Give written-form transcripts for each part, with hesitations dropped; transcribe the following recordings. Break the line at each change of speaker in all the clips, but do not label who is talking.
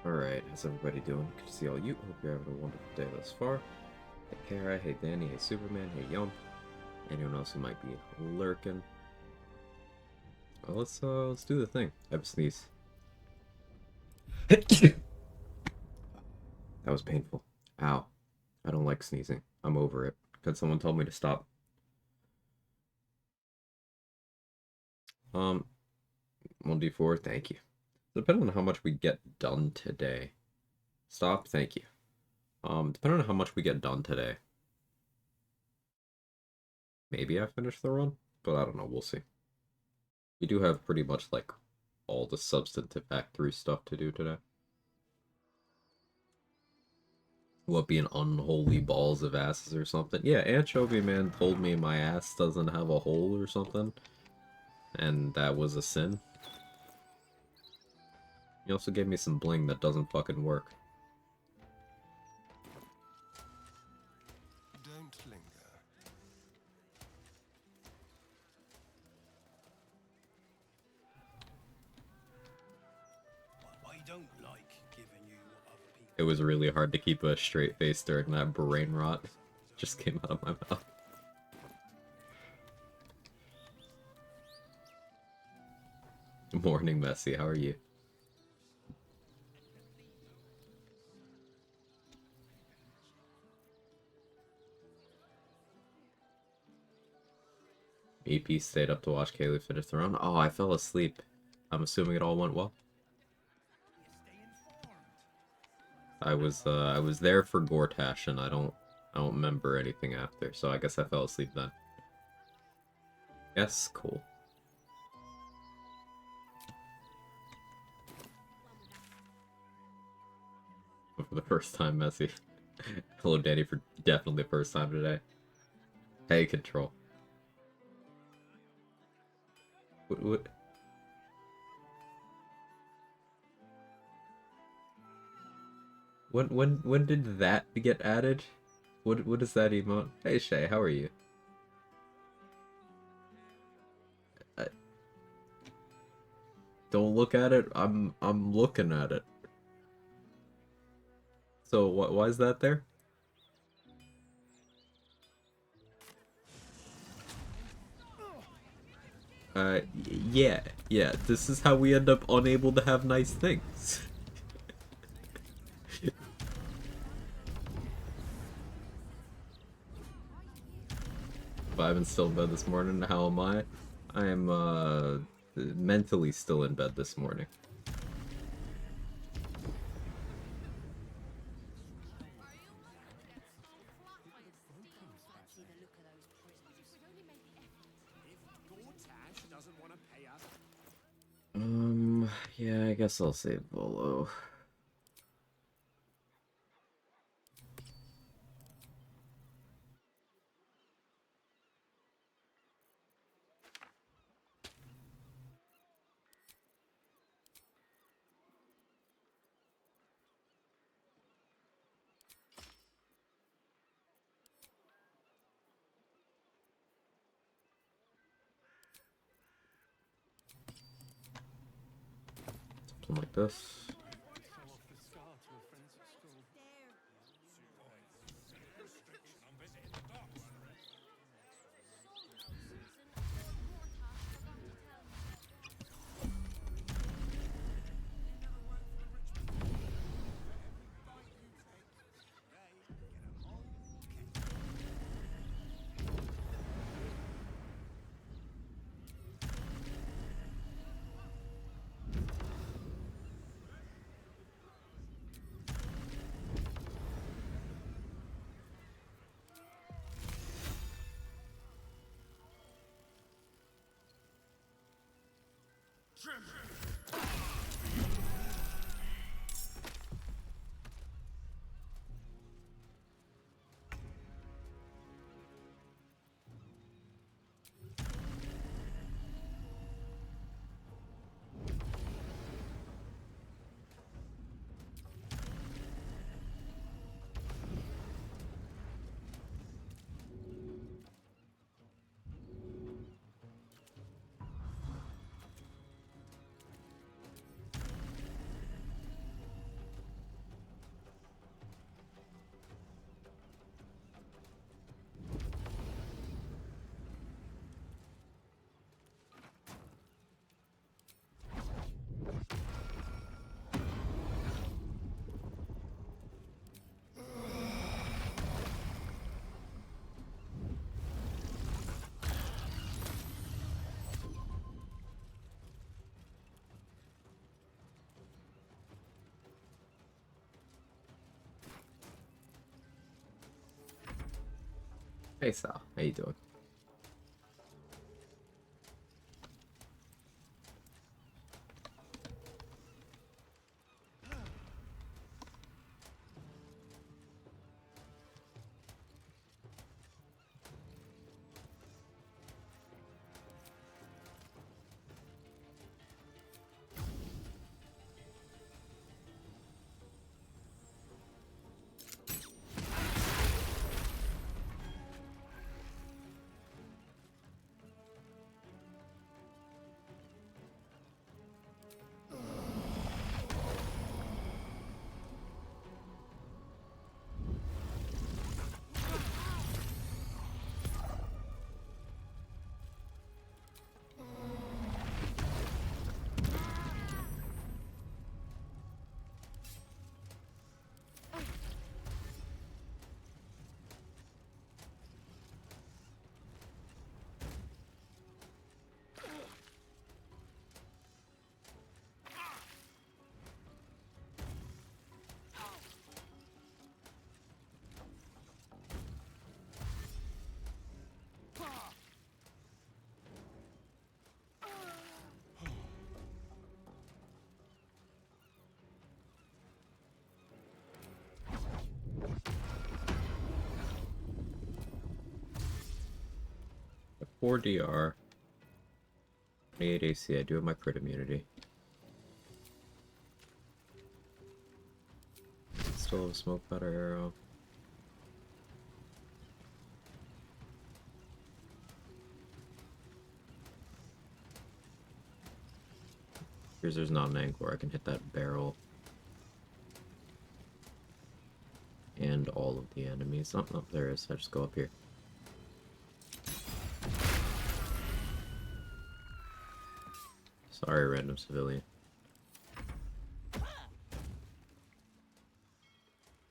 Alright, how's everybody doing? Good to see all you. Hope you're having a wonderful day thus far. Hey Kara, hey Danny, hey Superman, hey Yump. Anyone else who might be lurking. Well, let's do the thing. I have a sneeze. That was painful. Ow. I don't like sneezing. I'm over it. Because someone told me to stop. 1d4, thank you. Depending on how much we get done today. Stop, thank you. Depending on how much we get done today. Maybe I finish the run, but I don't know, we'll see. We do have pretty much, like, all the substantive Act 3 stuff to do today. What, being unholy balls of asses or something? Yeah, Anchovy Man told me my ass doesn't have a hole or something, and that was a sin. He also gave me some bling that doesn't fucking work.
Don't linger. I don't like giving you what other people.
It was really hard to keep a straight face during that brain rot. Just came out of my mouth. Morning, Messi. How are you? EP stayed up to watch Kaylee finish the run. Oh, I fell asleep. I'm assuming it all went well. I was there for Gortash, and I don't remember anything after, so I guess I fell asleep then. Yes, cool. For the first time, Messi. Hello, Danny, for definitely the first time today. Hey, Control. What? When did that get added? What is that emote? Hey Shay, how are you? I, don't look at it. I'm looking at it. So why is that there? Yeah, yeah. This is how we end up unable to have nice things. If I haven't still in bed this morning, how am I? I am mentally still in bed this morning. Yeah, I guess I'll save Volo. Something like this. Hey Sal, how you doing? At 4 DR, 28 AC, I do have my crit immunity. Still have a smoke powder arrow. Here's there's not an angle where I can hit that barrel. And all of the enemies. Oh, no, there is. I just go up here. Sorry, random civilian.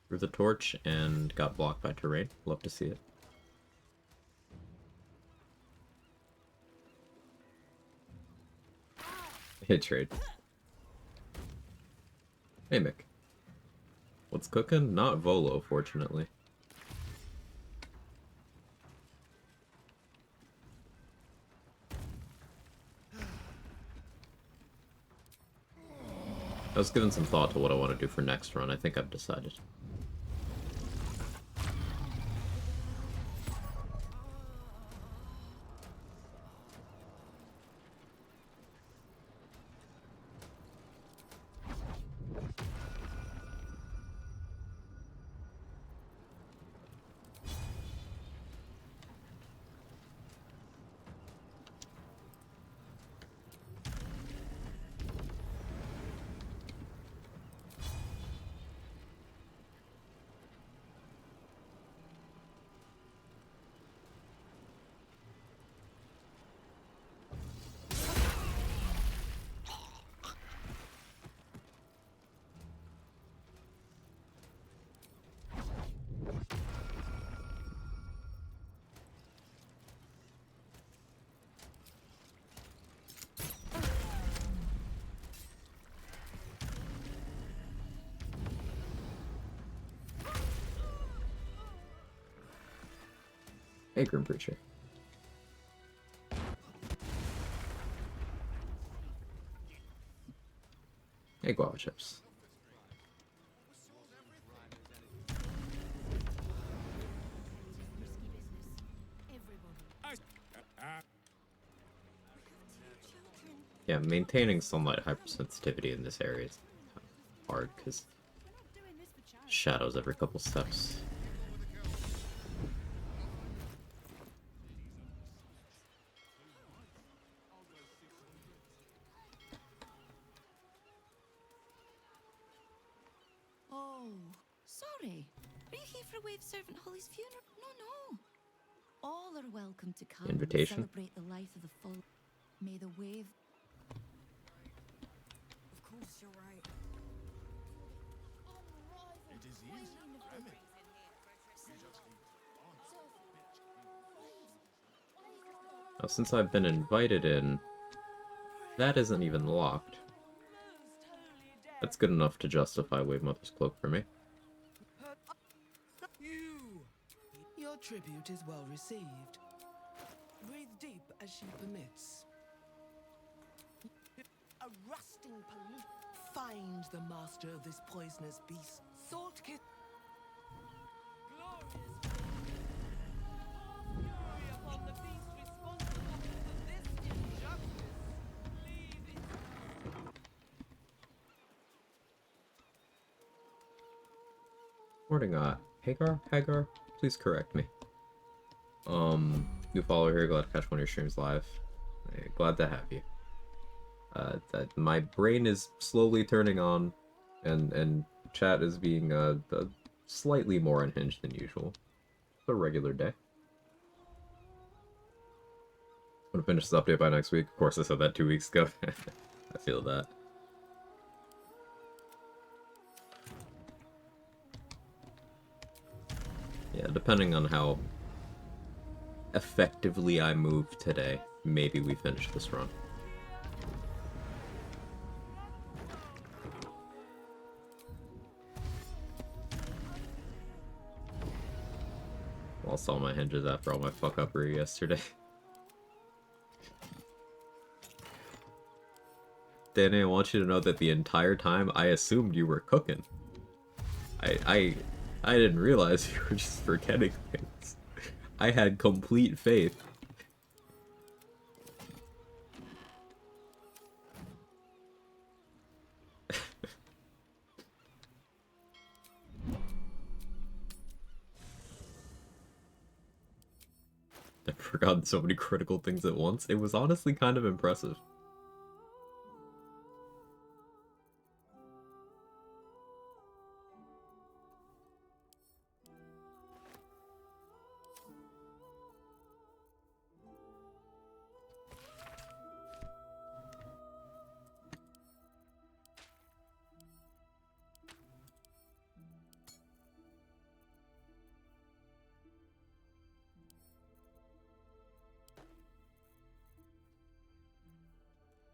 Threw the torch and got blocked by terrain. Love to see it. Hit trade. Hey, Mick. What's cooking? Not Volo, fortunately. I was giving some thought to what I want to do for next run. I think I've decided. Hey, Grim Preacher. Hey, guava chips. Yeah, maintaining sunlight hypersensitivity in this area is hard because shadows every couple steps.
Oh, sorry. Are you here for Wave Servant Holly's funeral? No, no. All are welcome to come
Invitation?
and celebrate the life of the fallen. May the wave...
Of course, you're right.
It is easy. Remy. You just need
Now, since I've been invited in, that isn't even locked. That's good enough to justify Wave Mother's Cloak for me.
You! Your tribute is well received. Breathe deep as she permits. A rusting pollute. Find the master of this poisonous beast. Salt kiss. Glorious. Fury upon the beast responsible for this injustice. Leave it.
Morning, Hagar, please correct me. New follower here, glad to catch one of your streams live. Glad to have you. That my brain is slowly turning on, and chat is being slightly more unhinged than usual. It's a regular day. I'm gonna finish this update by next week. Of course, I said that 2 weeks ago. I feel that. Yeah, depending on how effectively I move today, maybe we finish this run. Lost all my hinges after all my fuck-uppery yesterday. Danny, I want you to know that the entire time I assumed you were cooking. I didn't realize you were just forgetting things. I had complete faith. I've forgotten so many critical things at once. It was honestly kind of impressive.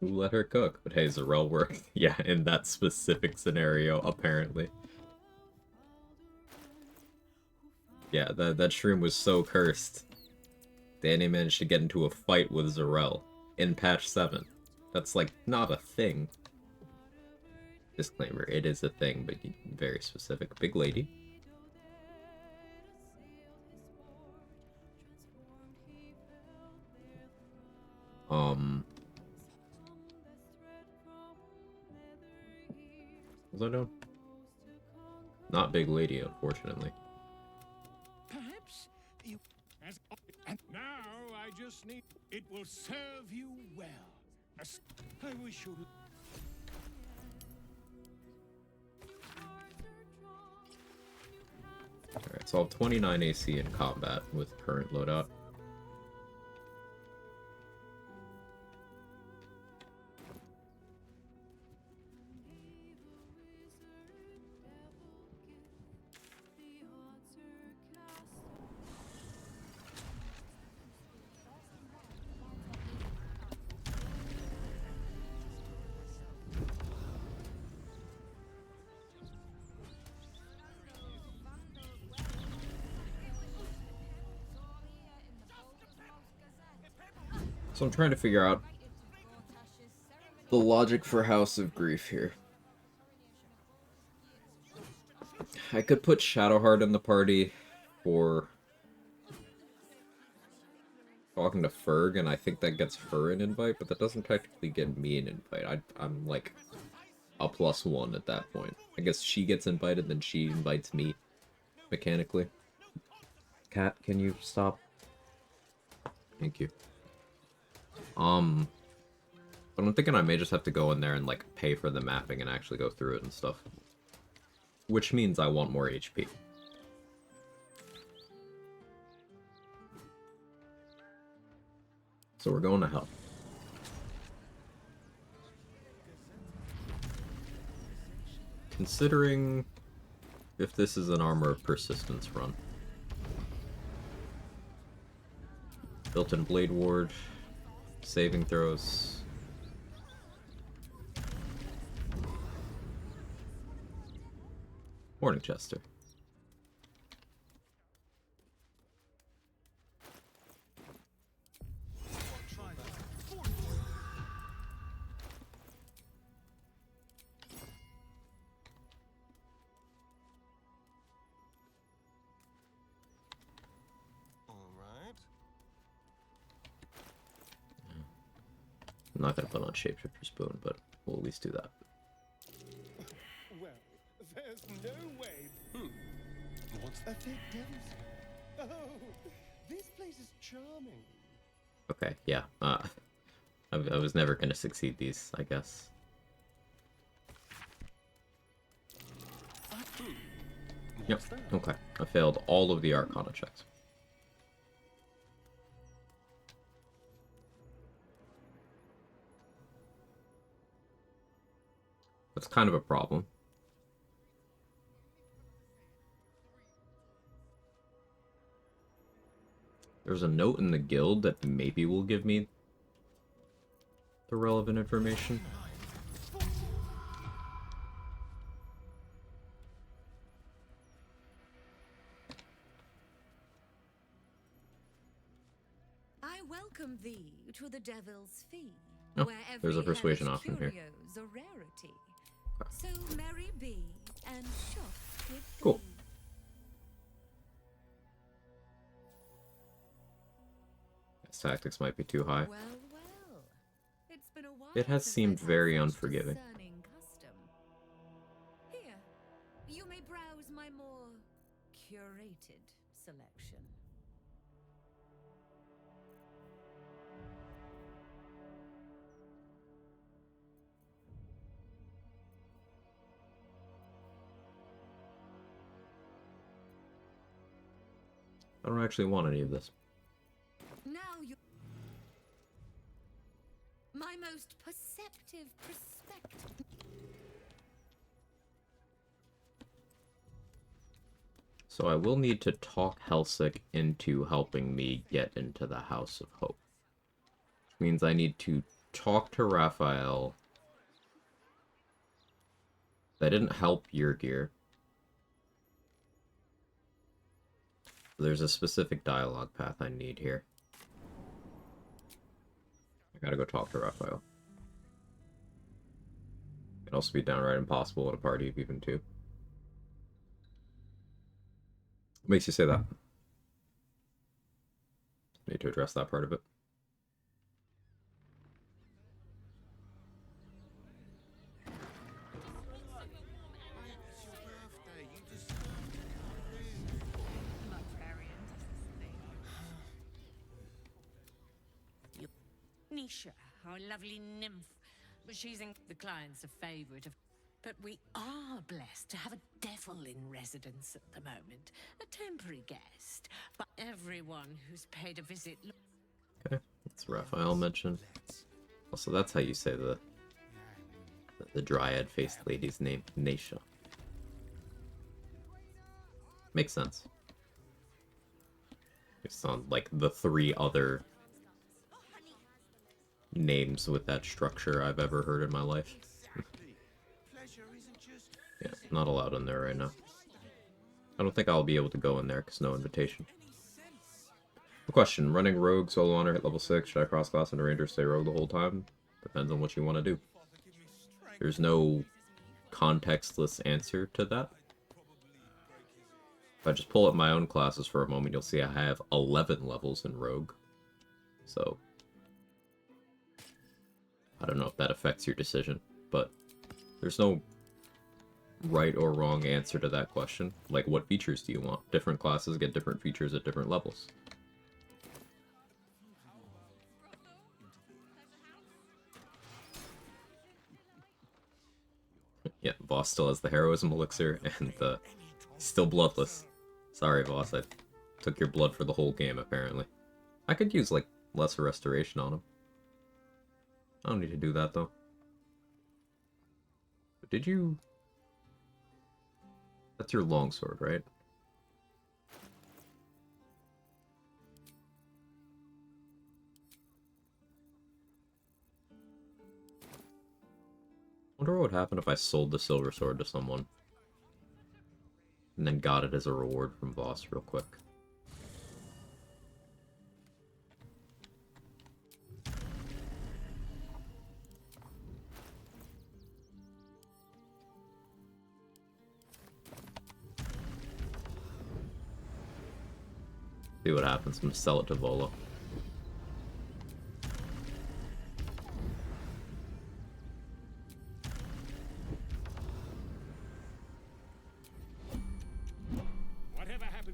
Who let her cook? But hey, Zarel worked. Yeah, in that specific scenario, apparently. Yeah, that stream was so cursed. Danny managed to get into a fight with Zarel in patch 7. That's like not a thing. Disclaimer, it is a thing, but very specific. Big lady. What was I doing? Not big lady, unfortunately.
Perhaps you... And now I just need... It will serve you well. I wish you...
Alright, so I'll have 29 AC in combat with current loadout. So I'm trying to figure out the logic for House of Grief here. I could put Shadowheart in the party for talking to Ferg, and I think that gets her an invite, but that doesn't technically get me an invite. I'm like a +1 at that point. I guess she gets invited, then she invites me, mechanically. Cat, can you stop? Thank you. But I'm thinking I may just have to go in there and, like, pay for the mapping and actually go through it and stuff. Which means I want more HP. So we're going to hell. Considering if this is an Armor of Persistence run. Built-in Blade Ward. Saving throws. Morning, Chester. I'm not gonna put on Shapeshifter's Boon, but we'll at least do that.
Well, there's no way. What's that? Fake devils? Oh, this place is charming.
Okay, yeah. I was never gonna succeed these, I guess. Yep. Okay. I failed all of the Arcana checks. That's kind of a problem. There's a note in the guild that maybe will give me the relevant information.
I welcome thee to the Devil's Fee,
Oh,
where
there's a
every
persuasion
hellish
option here.
curio's a rarity. So merry be and shop with
Cool.
thee.
His tactics might be too high.
Well, well. It's been a while
It has
since
seemed
I've had
very
such
unforgiving.
discerning custom. Here, you may browse my more curated selection.
I don't actually want any of this.
Now you... My most perceptive perspective.
So I will need to talk Helsik into helping me get into the House of Hope. Which means I need to talk to Raphael. That didn't help Yrgir. There's a specific dialogue path I need here. I gotta go talk to Raphael. It can also be downright impossible in a party of even two. What makes you say that? Need to address that part of it.
Nisha, our lovely nymph. But she's in the client's a favorite of. But we are blessed to have a devil in residence at the moment. A temporary guest. But everyone who's paid a visit.
Okay, that's Raphael mentioned. Also, that's how you say the dryad-faced lady's name, Naisha. Makes sense. It's on like the three other names with that structure I've ever heard in my life. Yeah, not allowed in there right now. I don't think I'll be able to go in there because no invitation. A question, running rogue solo honor hit level 6, should I cross class into ranger stay rogue the whole time? Depends on what you want to do. There's no contextless answer to that. If I just pull up my own classes for a moment, you'll see I have 11 levels in rogue. So I don't know if that affects your decision, but there's no right or wrong answer to that question. Like, what features do you want? Different classes get different features at different levels. Yeah, Voss still has the heroism elixir, and still bloodless. Sorry, Voss, I took your blood for the whole game, apparently. I could use, like, lesser restoration on him. I don't need to do that, though. But did you... That's your longsword, right? Wonder what would happen if I sold the silver sword to someone. And then got it as a reward from Voss real quick. See what happens. I'm gonna sell it to Volo.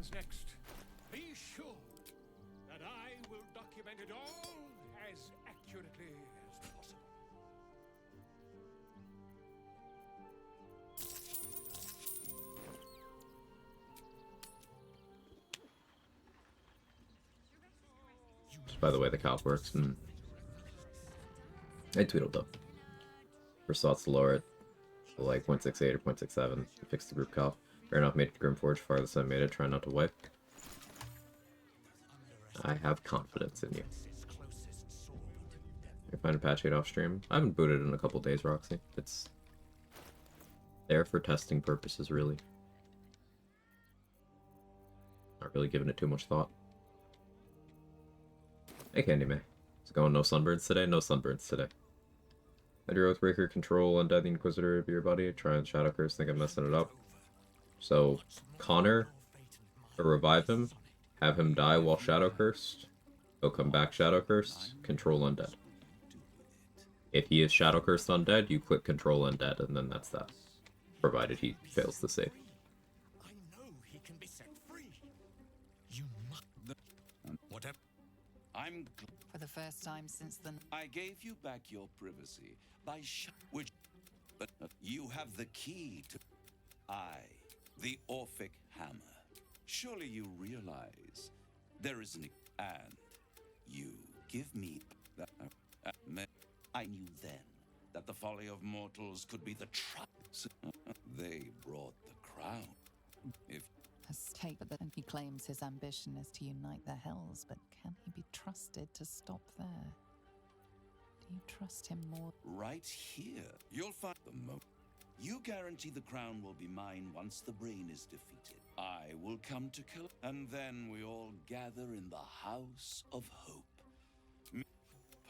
happens next, be sure that I will document it all as accurately as possible.
Just by the way the calc works. I Tweedledum. First thought's to lower it to like 0.68 or 0.67. Fix the group calc. Fair enough, made it to Grimforge. Farthest I made it. Try not to wipe. I have confidence in you. I find a patch 8 off stream. I haven't booted in a couple days, Roxy. It's there for testing purposes, really. Not really giving it too much thought. Hey, Candy May. It's going no sunburns today? No sunburns today. Add your Oathbreaker, control Undead the Inquisitor of your buddy. Try and Shadow Curse. Think I'm messing it up. So, Connor, or revive him, have him die while Shadow Cursed. He'll come back Shadow Cursed, control Undead. If he is Shadow Cursed Undead, you click control Undead, and then that's that. Provided he fails to save.
I know he can be set free. You must. Whatever.
For the first time since the...
I gave you back your privacy by which, but you have the key to the Orphic Hammer. Surely you realize there is an and you give me that. I knew then that the folly of mortals could be the trap. They brought the crown. If
has taken that, and he claims his ambition is to unite the Hells, but can he be trusted to stop there? Do you trust him more?
right here, you'll find the moment. You guarantee the crown will be mine once the brain is defeated. I will come to kill, and then we all gather in the House of Hope.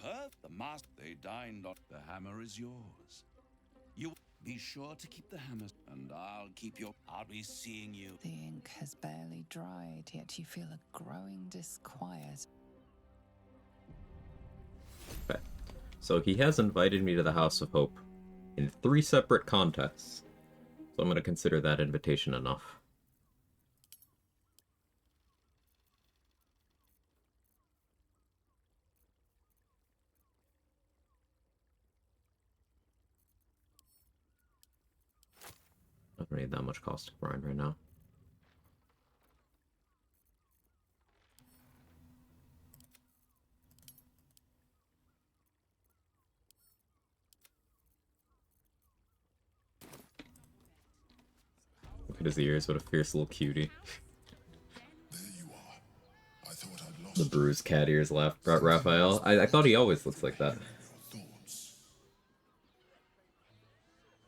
The master they dined on. The hammer is yours. You be sure to keep the hammer, and I'll keep your. I'll be seeing you.
The ink has barely dried, yet you feel a growing disquiet.
Okay. So he has invited me to the House of Hope in 3 separate contexts. So I'm going to consider that invitation enough. I don't need that much caustic brine right now. Look at his ears, what a fierce little cutie.
There you are. I thought I'd lost
The bruised cat ears laughed at Raphael. I thought he always looks like that.
your thoughts.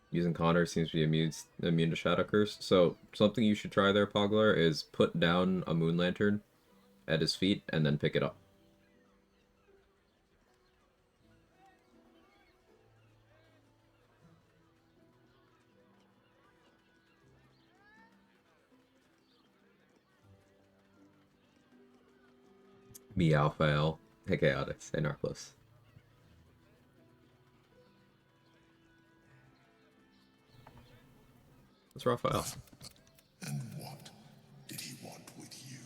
Using Connor seems to be immune to Shadow Curse. So, something you should try there, Poglar, is put down a Moon Lantern at his feet and then pick it up. Meowfael. Hey, Chaotix. Hey, Narclos. What's Raphael?
And what did he want with you?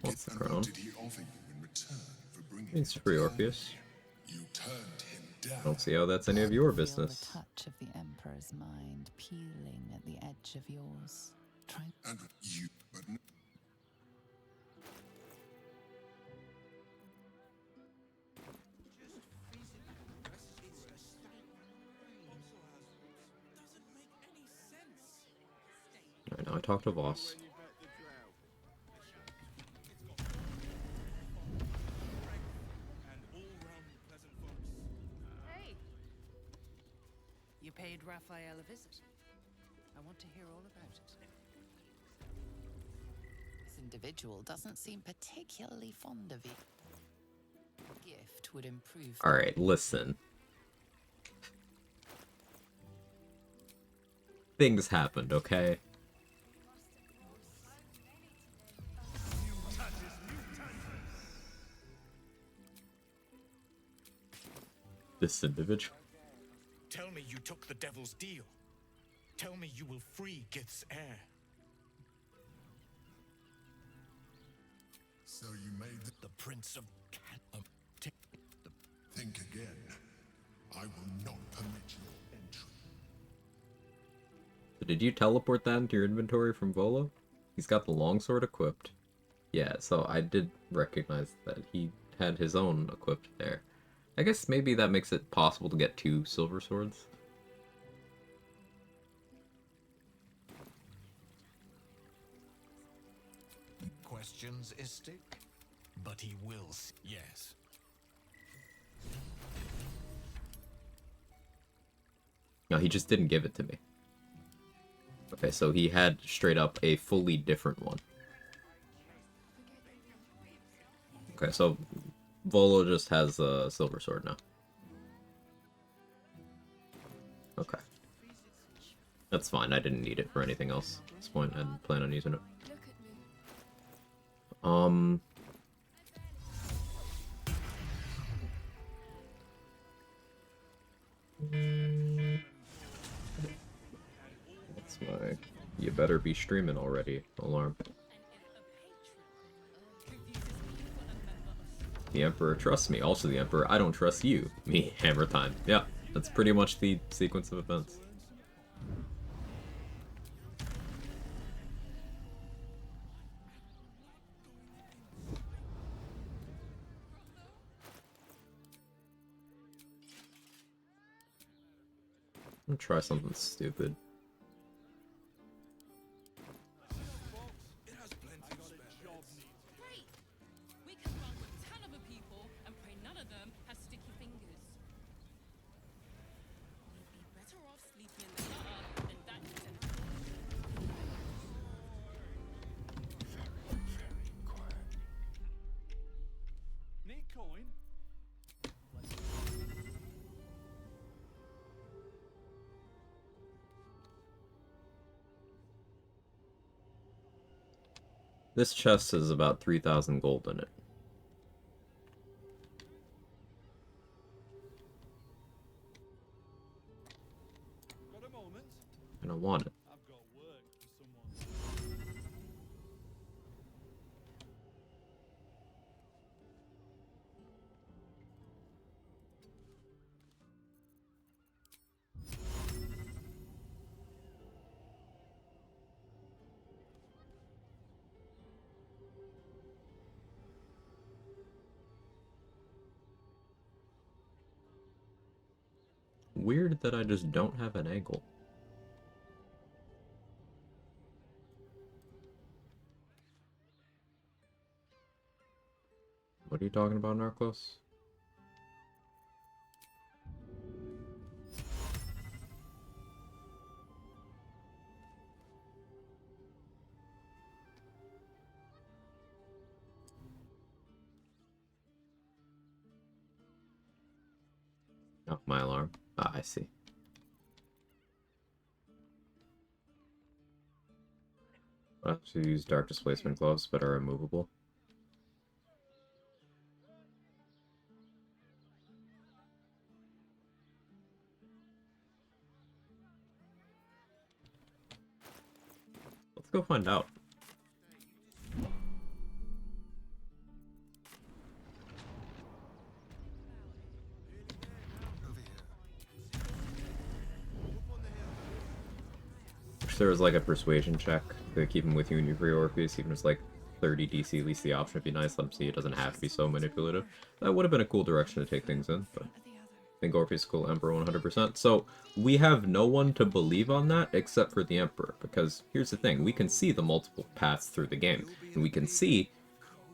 What's the
And
crown?
what did he offer you in return for bringing
It's
him
free
down
Orpheus.
here? You turned him down.
I don't see how that's any of your
Feel
business.
the touch of the Emperor's mind peeling at the edge of yours. Try.
And you, but no.
Alright, now I talk to Voss.
Hey! You paid Raphael a visit. I want to hear all about it.
This individual doesn't seem particularly fond of you. Gift would improve.
Alright, listen. Things happened, okay? This individual.
Tell me you took the devil's deal. Tell me you will free Gith's heir. So you made the Prince of Think again. I will not permit your entry.
Did you teleport that into your inventory from Volo? He's got the longsword equipped. Yeah, so I did recognize that he had his own equipped there. I guess maybe that makes it possible to get 2 silver swords.
Questions, Istik? But he will. Yes.
No, he just didn't give it to me. Okay, so he had straight up a fully different one. Okay, so Volo just has a silver sword now. Okay. That's fine, I didn't need it for anything else at this point. I didn't plan on using it. That's my... You better be streaming already alarm. The Emperor trusts me. Also the Emperor, I don't trust you. Me, hammer time. Yeah, that's pretty much the sequence of events. I'm gonna try something stupid.
Great! We can run with 10 other people and pray none of them has sticky fingers. We'd be better off sleeping in the gutter than that
Neat coin.
This chest has about 3,000 gold in it.
Got a moment?
And I want it.
I've got work for someone.
Weird that I just don't have an angle. What are you talking about, Narclos? Oh, my alarm. Ah, I see. I have to use dark displacement gloves, but are removable. Let's go find out. There was like a persuasion check to keep him with you in your free Orpheus, even if it's like 30 DC, at least the option would be nice. Let him see it doesn't have to be so manipulative. That would have been a cool direction to take things in, but I think Orpheus is cool, Emperor 100%. So we have no one to believe on that except for the Emperor, because here's the thing, we can see the multiple paths through the game, and we can see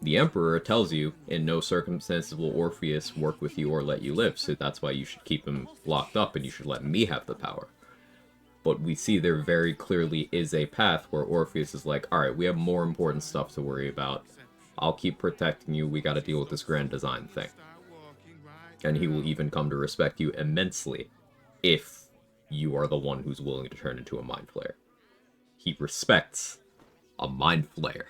the Emperor tells you in no circumstances will Orpheus work with you or let you live, so that's why you should keep him locked up and you should let me have the power. But we see there very clearly is a path where Orpheus is like, alright, we have more important stuff to worry about. I'll keep protecting you, we gotta deal with this grand design thing. And he will even come to respect you immensely if you are the one who's willing to turn into a Mind Flayer. He respects a Mind Flayer.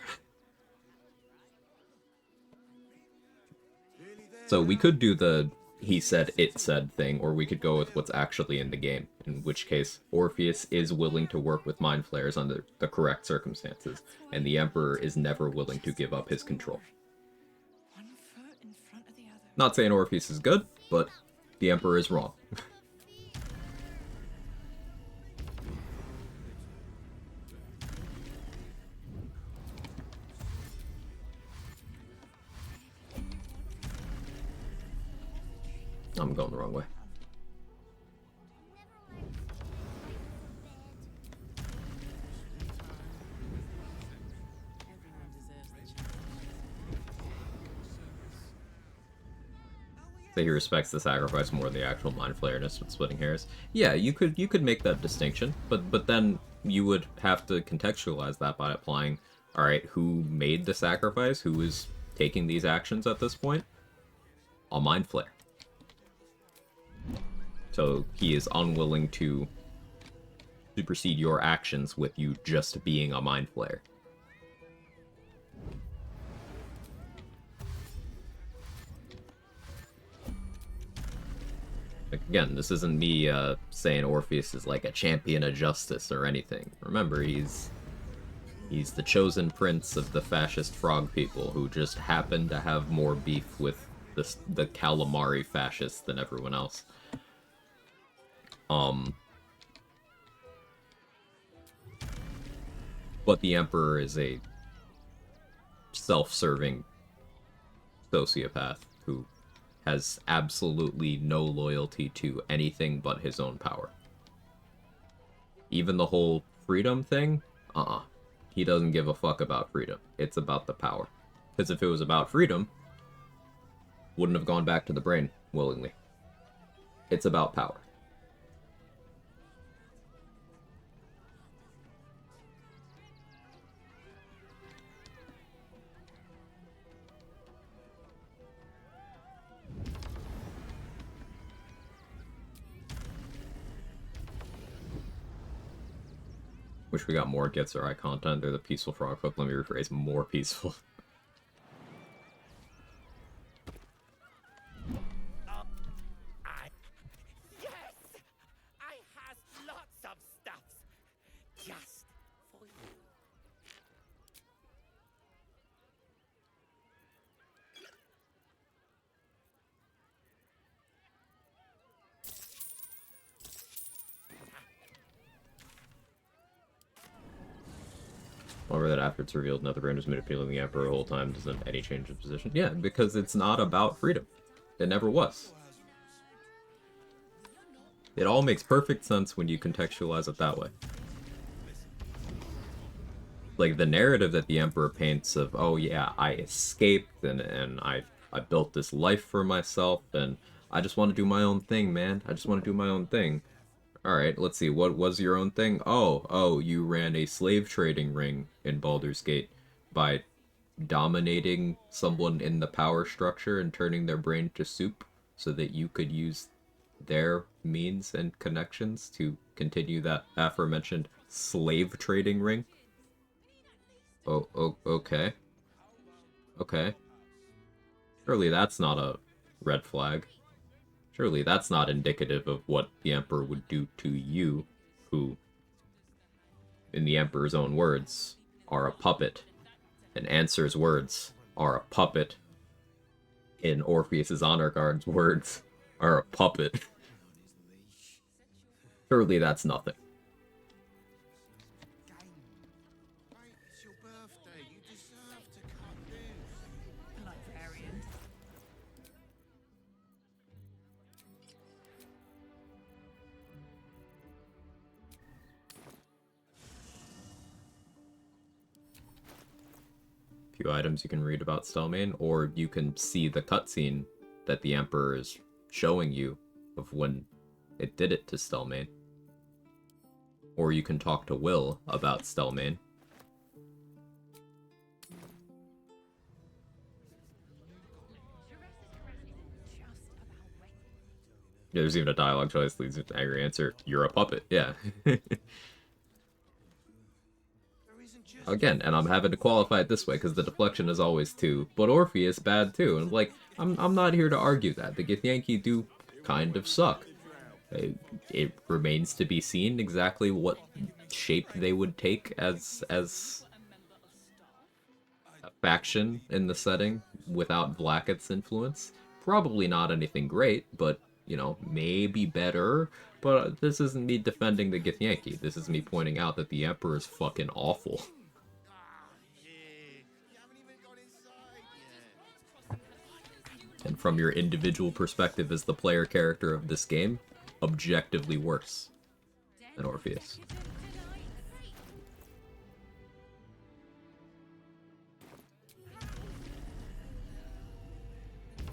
So we could do the he said, it said thing, or we could go with what's actually in the game, in which case Orpheus is willing to work with Mind Flayers under the correct circumstances, and the Emperor is never willing to give up his control. Not saying Orpheus is good, but the Emperor is wrong. I'm going the wrong way. Say he respects the sacrifice more than the actual mind flayerness with splitting hairs. Yeah, you could make that distinction, but then you would have to contextualize that by applying, all right, who made the sacrifice, who is taking these actions at this point? A mind flayer. So he is unwilling to supersede your actions with you just being a mind flayer. Like, again, this isn't me saying Orpheus is like a champion of justice or anything. Remember, he's the chosen prince of the fascist frog people who just happen to have more beef with the calamari fascists than everyone else. But the Emperor is a self-serving sociopath who has absolutely no loyalty to anything but his own power. Even the whole freedom thing, he doesn't give a fuck about freedom. It's about the power. Because if it was about freedom, wouldn't have gone back to the brain willingly. It's about power. Wish we got more Gets Our Eye content. They're the peaceful frog folk. Let me rephrase, more peaceful.
Yes! I has lots of stuff just for you.
However, that after it's revealed another brand was manipulating the Emperor the whole time doesn't any change of position. Yeah, because it's not about freedom. It never was. It all makes perfect sense when you contextualize it that way. Like, the narrative that the Emperor paints of, oh yeah, I escaped and I built this life for myself and I just want to do my own thing, man. I just want to do my own thing. Alright, let's see, what was your own thing? Oh, you ran a slave trading ring in Baldur's Gate by dominating someone in the power structure and turning their brain to soup so that you could use their means and connections to continue that aforementioned slave trading ring? Okay. Okay. Surely that's not a red flag. Surely that's not indicative of what the Emperor would do to you, who, in the Emperor's own words, are a puppet, and Answer's words are a puppet, in Orpheus's honor guard's words are a puppet. Surely that's nothing.
It's your birthday. You deserve to cut loose.
Librarian.
Few items you can read about Stelmane, or you can see the cutscene that the Emperor is showing you of when it did it to Stelmane. Or you can talk to Will about Stelmane. There's even a dialogue choice leads to angry answer. You're a puppet. Yeah. Again, and I'm having to qualify it this way because the deflection is always two, but Orpheus bad too. And like, I'm not here to argue that the Githyanki do kind of suck. It remains to be seen exactly what shape they would take as a faction in the setting without Blackett's influence. probably not anything great, but, you know, maybe better. But this isn't me defending the Githyanki. This is me pointing out that the Emperor is fucking awful. And from your individual perspective as the player character of this game, objectively worse than Orpheus.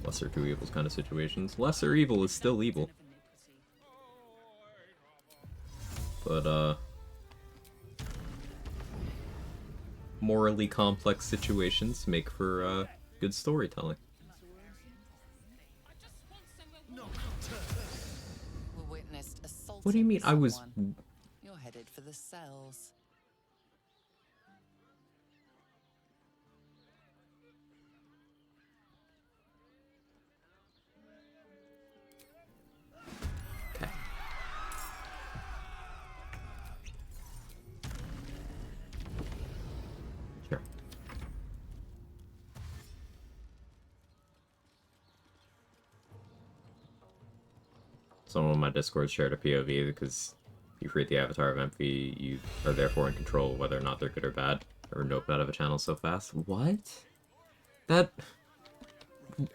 Lesser two evils kind of situations. Lesser evil is still evil. But, morally complex situations make for, good storytelling.
We witnessed assaulting
What do you mean I was...
someone. You're headed for the cells.
Okay. Sure. Someone on my Discord shared a POV because you create the avatar of MP, you are therefore in control of whether or not they're good or bad. Or nope out of a channel so fast. What? That...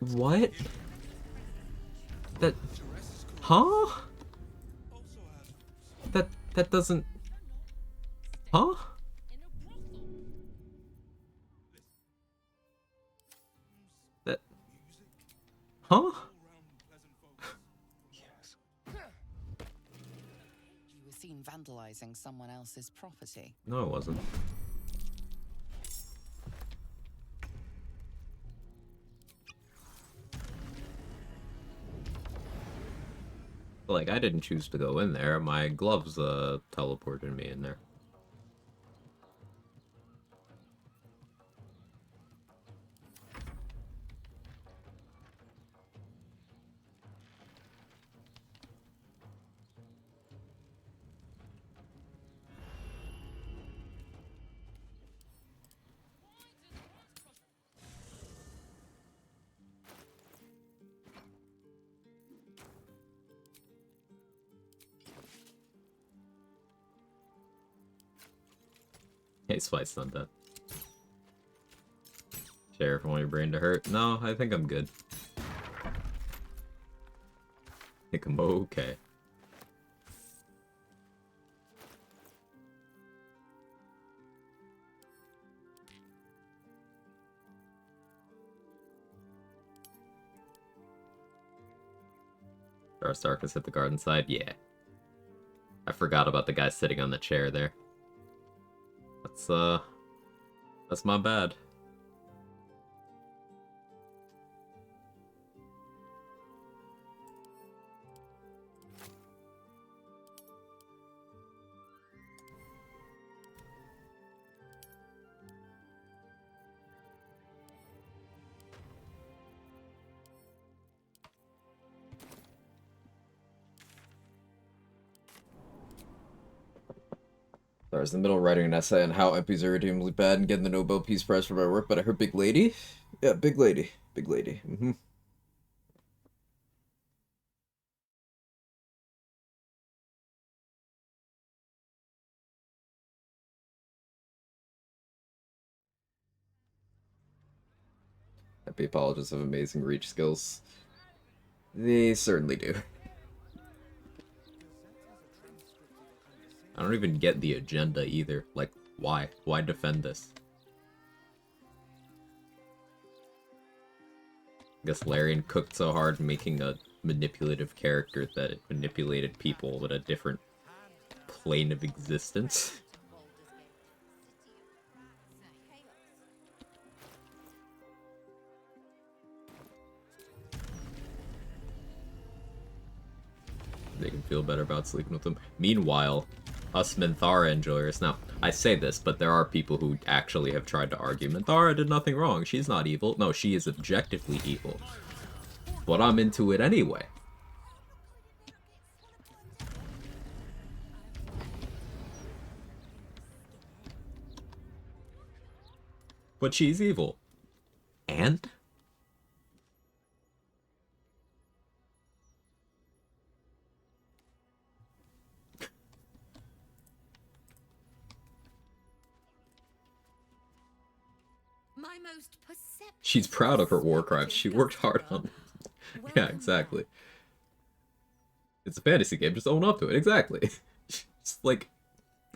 What? That... Huh? That doesn't... Huh? That... Huh?
You were seen vandalizing someone else's property.
No, it wasn't. Like, I didn't choose to go in there. My gloves, teleported me in there. Hey, Spite's not dead. Sheriff, want your brain to hurt? No, I think I'm good. I think I'm okay. Stark hit the garden side? Yeah. I forgot about the guy sitting on the chair there. That's my bad. I was in the middle of writing an essay on how MPs are redeemably bad and getting the Nobel Peace Prize for my work, but I heard big lady. Yeah, big lady. Big lady. Mm-hmm. MP apologists have amazing reach skills. They certainly do. I don't even get the agenda either. Like, why? Why defend this? I guess Larian cooked so hard making a manipulative character that it manipulated people at a different plane of existence. They can feel better about sleeping with them. Meanwhile, us Minthara enjoyers. Now, I say this, but there are people who actually have tried to argue Minthara did nothing wrong. She's not evil. No, she is objectively evil. But I'm into it anyway. But she's evil. And?
My most perceptive.
She's proud of her war crimes. She worked hard on it. Yeah,
Welcome
exactly. It's a fantasy game. Just own up to it. Exactly. It's like,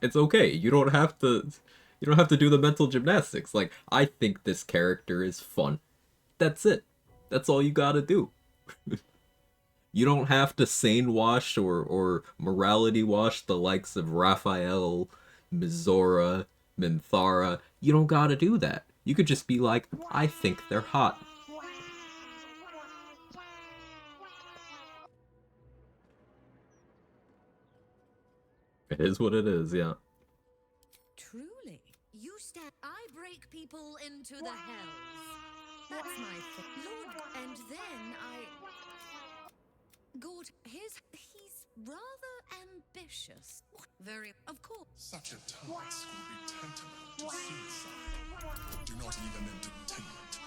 it's okay. You don't have to. You don't have to do the mental gymnastics. Like, I think this character is fun. That's it. That's all you gotta do. You don't have to sane wash or morality wash the likes of Raphael, Mizora, Minthara. You don't gotta do that. You could just be like, I think they're hot. It is what it is, yeah.
Truly, you stand. I break people into the hells. That's my thing, Lord. And then I. God, he's rather ambitious. Very, of course.
Such a task will be tantamount to suicide. Do not even entertain it.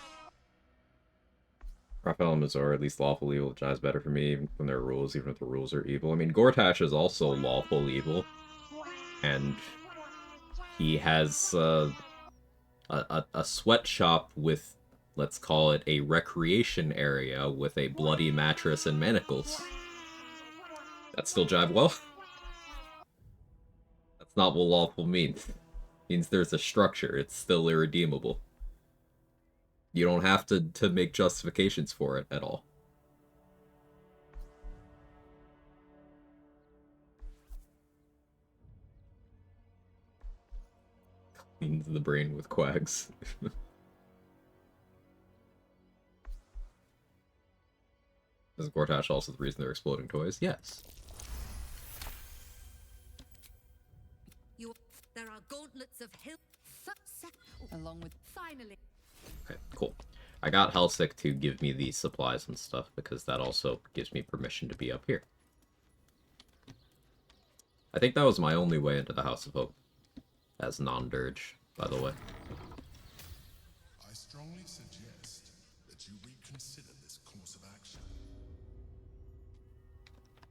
Raphael and Mizora are at least lawful evil, which is better for me when there are rules, even if the rules are evil. I mean, Gortash is also lawful evil, and he has a sweatshop with, let's call it, a recreation area with a bloody mattress and manacles. That still jive well? That's not what lawful means. It means there's a structure. It's still irredeemable. You don't have to make justifications for it at all. Cleans the brain with quags. Is Gortash also the reason they're exploding toys? Yes.
There are gauntlets of hill.
Along with
Finally.
Okay, cool. I got Helsik to give me these supplies and stuff, because that also gives me permission to be up here. I think that was my only way into the House of Hope. As non-dirge, by the way.
I strongly suggest that you reconsider this course of action.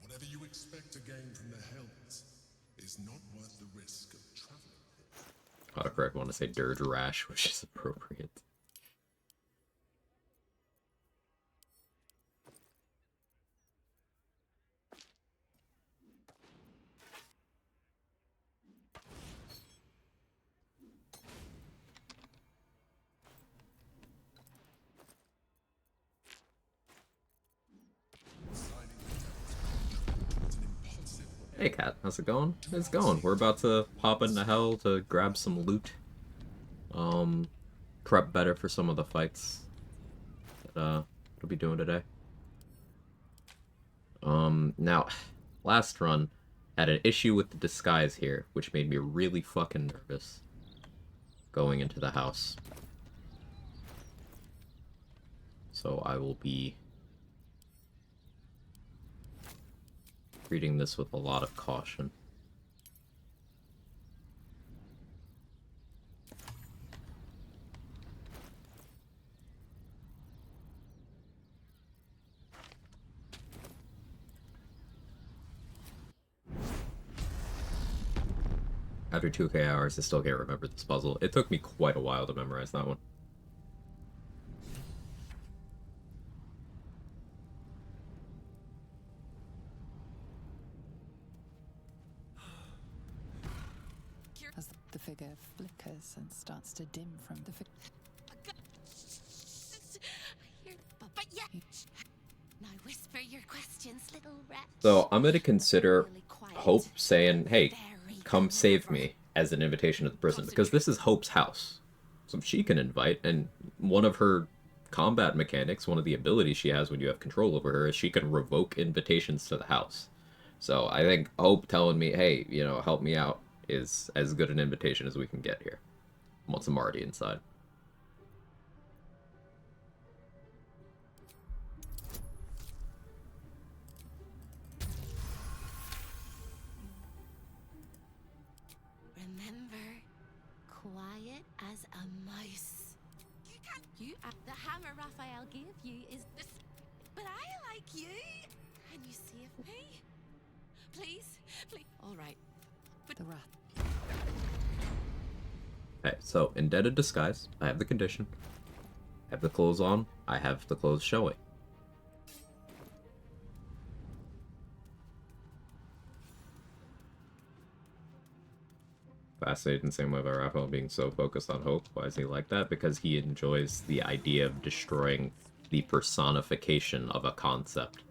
Whatever you expect to gain from the Hells is not worth the risk of traveling.
Autocorrect want to say dirge rash, which is appropriate. Hey Kat, how's it going? It's going. We're about to pop into hell to grab some loot. Prep better for some of the fights that we'll be doing today. Now, last run had an issue with the disguise here, which made me really fucking nervous going into the house. So I will be treating this with a lot of caution. After 2k hours, I still can't remember this puzzle. It took me quite a while to memorize that one.
as the figure flickers and starts to dim from the
But yeah. Now whisper your questions, little rat.
So I'm gonna consider Hope saying, hey, come save me, as an invitation to the prison, because this is Hope's house. So she can invite, and one of her combat mechanics, one of the abilities she has when you have control over her, is she can revoke invitations to the house. So I think Hope telling me, hey, you know, help me out, is as good an invitation as we can get here, once I'm already inside.
Remember, quiet as a mouse. The hammer Raphael gave you is this, but I like you. Can you save me? Please, please. All right.
rat.
Okay, so indebted disguise. I have the condition. I have the clothes on. I have the clothes showing. Fascinated, same way by Raphael being so focused on hope. Why is he like that? Because he enjoys the idea of destroying the personification of a concept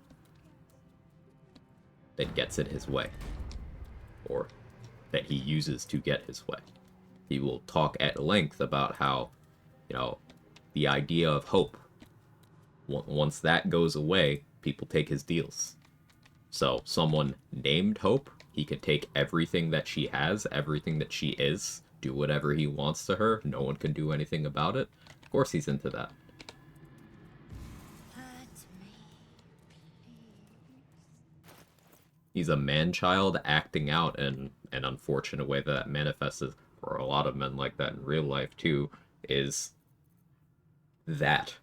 that gets in his way, or that he uses to get his way. He will talk at length about how, you know, the idea of hope, once that goes away, people take his deals. So someone named Hope, he could take everything that she has, everything that she is, do whatever he wants to her. No one can do anything about it. Of course he's into that. He's a man-child acting out in an unfortunate way that manifests for a lot of men like that in real life too, is that.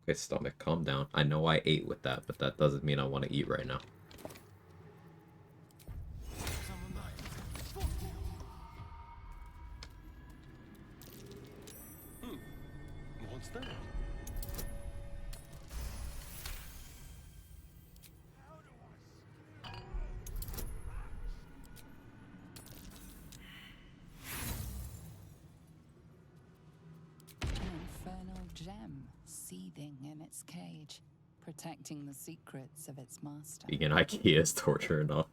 Okay, stomach, calm down. I know I ate with that, but that doesn't mean I want to eat right now.
What's that?
An infernal gem seething in its cage, protecting the secrets of its master.
Being an IKEA is torture enough.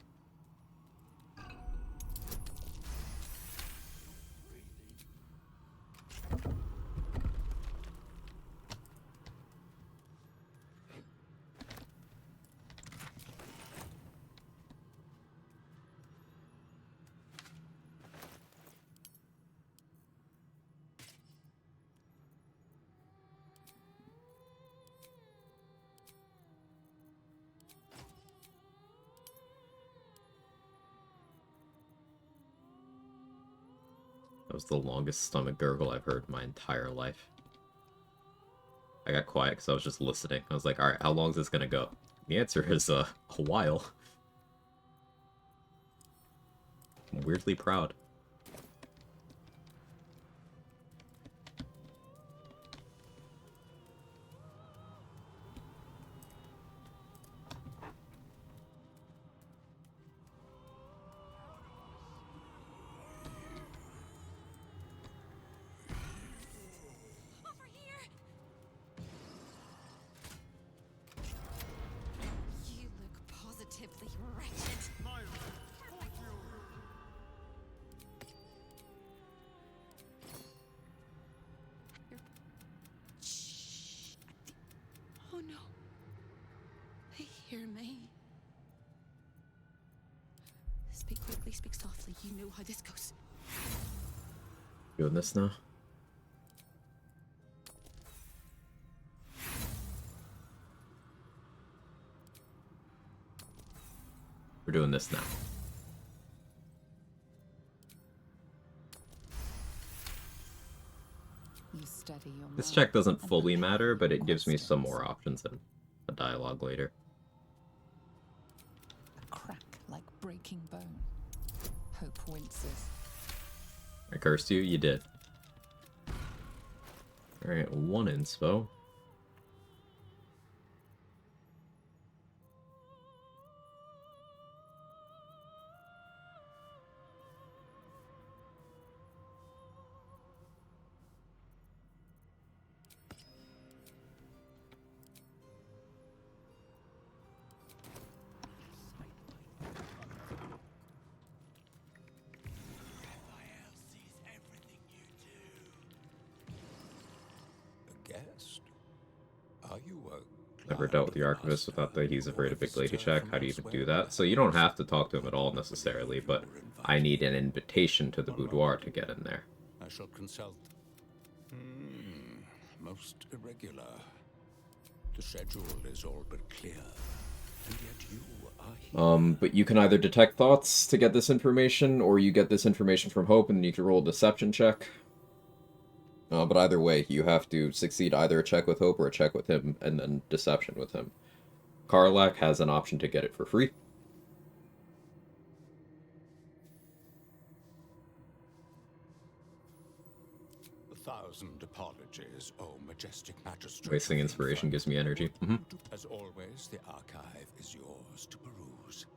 That was the longest stomach gurgle I've heard in my entire life. I got quiet because I was just listening. I was like, alright, how long is this gonna go? The answer is, a while. I'm weirdly proud.
Over here! You look positively wretched. Shh. Oh no. They hear me. Speak quickly, speak softly. You know how this goes.
Doing this now? We're doing this now.
You study your
This
mind
check doesn't
and
fully
prepare
matter, but it
for
gives me some
monsters.
more options in a dialogue later.
A crack like breaking bone. Hope winces.
I cursed you? You did. Alright, one inspo.
Guest? Are you
Never dealt with the archivist without the he's afraid of big lady check. How do you even do that? So you don't have to talk to him at all necessarily, but I need an invitation to the boudoir to get in there.
I shall consult. Most irregular. The schedule is all but clear. And yet you are here.
But you can either detect thoughts to get this information, or you get this information from Hope and you can roll a deception check. But either way, you have to succeed either a check with Hope or a check with him, and then deception with him. Karlach has an option to get it for free.
A thousand apologies, oh majestic magistrate.
Wasting inspiration gives me energy.
As always, the archive is yours to peruse.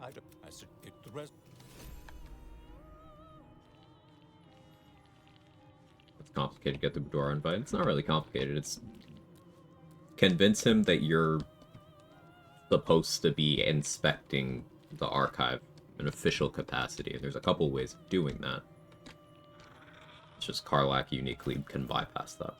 I said it the rest.
It's complicated to get the boudoir invite. It's not really complicated. It's convince him that you're supposed to be inspecting the archive in official capacity. There's a couple ways of doing that. It's just Karlach uniquely can bypass that.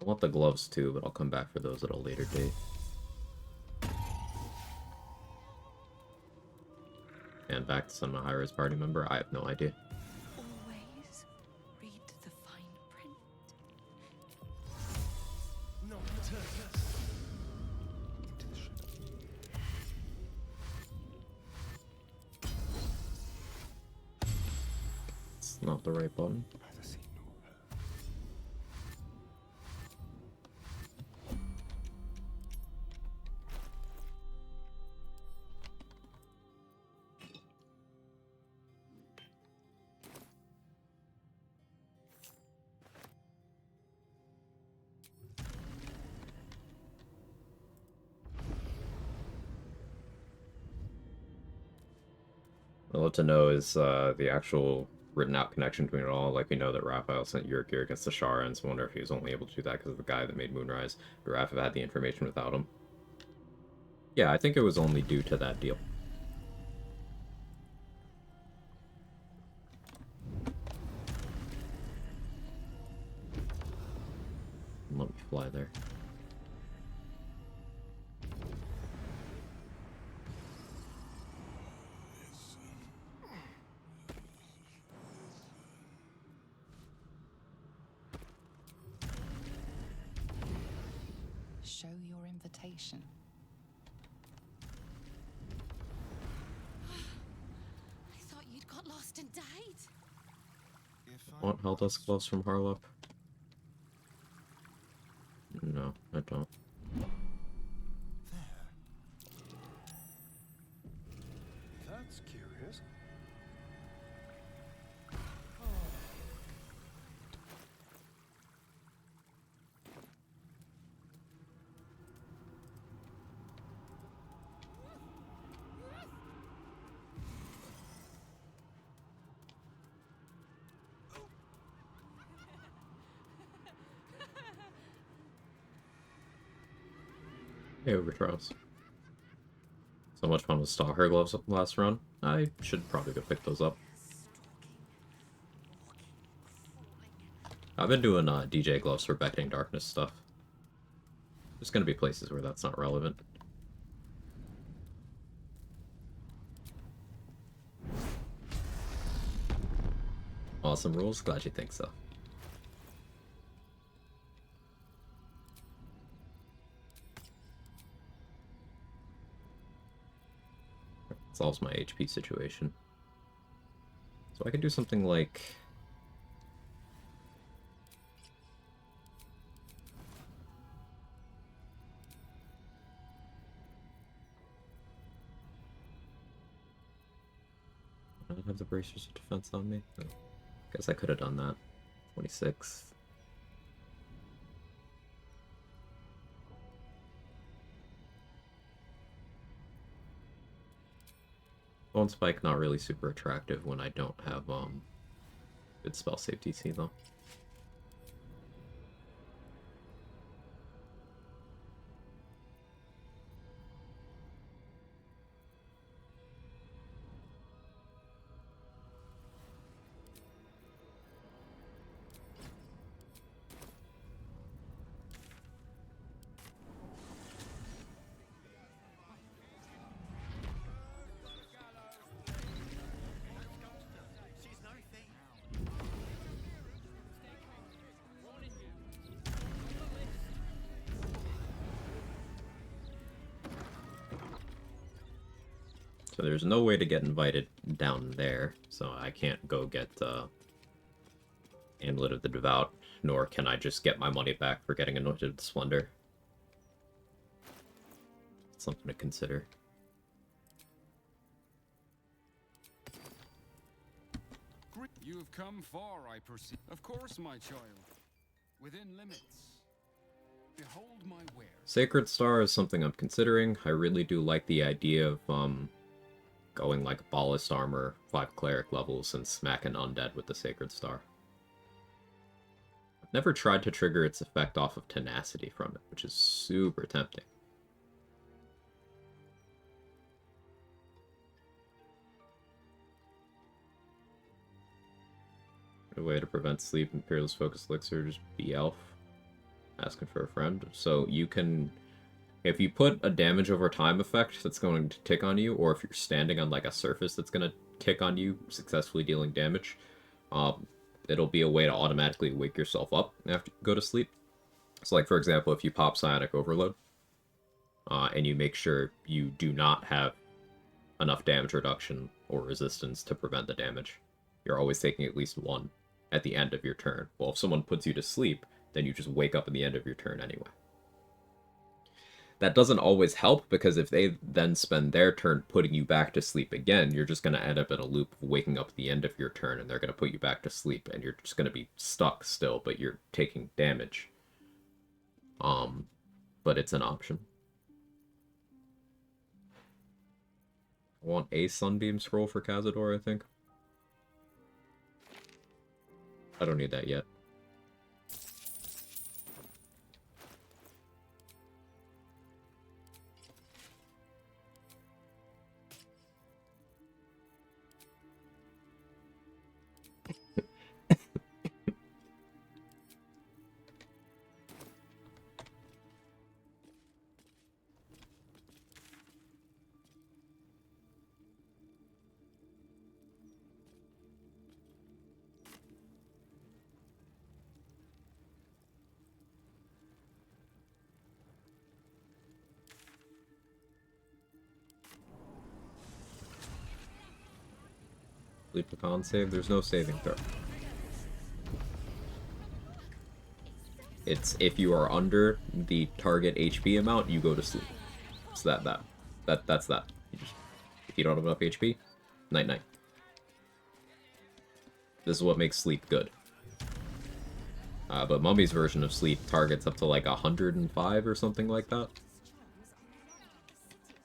I want the gloves too, but I'll come back for those at a later date. And back to some high-res party member? I have no idea.
Always read the fine print.
It's not the right button. I'd love to know is the actual written out connection between it all. Like, we know that Raphael sent Yurkir against the Sharans. I wonder if he was only able to do that because of the guy that made Moonrise. Would Raph have had the information without him? Yeah, I think it was only due to that deal. Let me fly there.
Show your invitation.
I thought you'd got lost and died.
Want Helldusk gloves from Harlop? No, I don't.
That's curious.
Hey, Overtrials. So much fun with Stalker gloves last run. I should probably go pick those up. I've been doing DJ gloves for Beckoning Darkness stuff. There's gonna be places where that's not relevant. Awesome rules, glad you think so. Solves my HP situation. So I can do something like... I don't have the bracers of defense on me. Oh. Guess I could have done that. 26. Bone Spike not really super attractive when I don't have good spell save DC though. So there's no way to get invited down there, so I can't go get Amulet of the Devout, nor can I just get my money back for getting Anointed with Splendor. Something to consider.
You have come far, I perceive. Of course, my child. Within limits. Behold my wares.
Sacred Star is something I'm considering. I really do like the idea of going like Ballast Armor, 5 Cleric levels, and smacking Undead with the Sacred Star. I've never tried to trigger its effect off of Tenacity from it, which is super tempting. A way to prevent sleep and Peerless Focus Elixir, just be Elf. Asking for a friend. So you can, if you put a damage over time effect that's going to tick on you, or if you're standing on like a surface that's going to tick on you, successfully dealing damage, it'll be a way to automatically wake yourself up after you go to sleep. So like for example, if you pop Psionic Overload, and you make sure you do not have enough damage reduction or resistance to prevent the damage, you're always taking at least 1 at the end of your turn. Well, if someone puts you to sleep, then you just wake up at the end of your turn anyway. That doesn't always help, because if they then spend their turn putting you back to sleep again, you're just going to end up in a loop of waking up at the end of your turn, and they're going to put you back to sleep, and you're just going to be stuck still, but you're taking damage. But it's an option. I want a Sunbeam Scroll for Cazador, I think. I don't need that yet. Sleep a con save? There's no saving throw. It's if you are under the target HP amount, you go to sleep. So that's that. If you don't have enough HP, night night. This is what makes sleep good. But Mummy's version of sleep targets up to like 105 or something like that.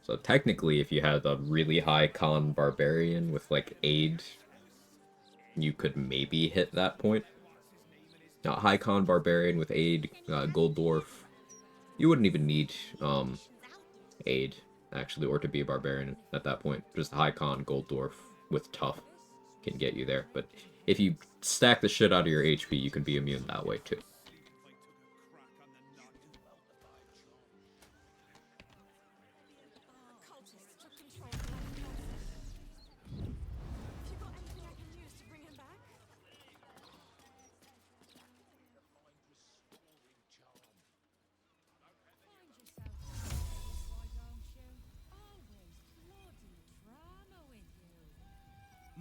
So technically, if you had a really high con barbarian with like aid, you could maybe hit that point. Now, high con barbarian with aid, gold dwarf, you wouldn't even need aid actually, or to be a barbarian at that point. Just high con gold dwarf with tough can get you there. But if you stack the shit out of your HP, you can be immune that way too.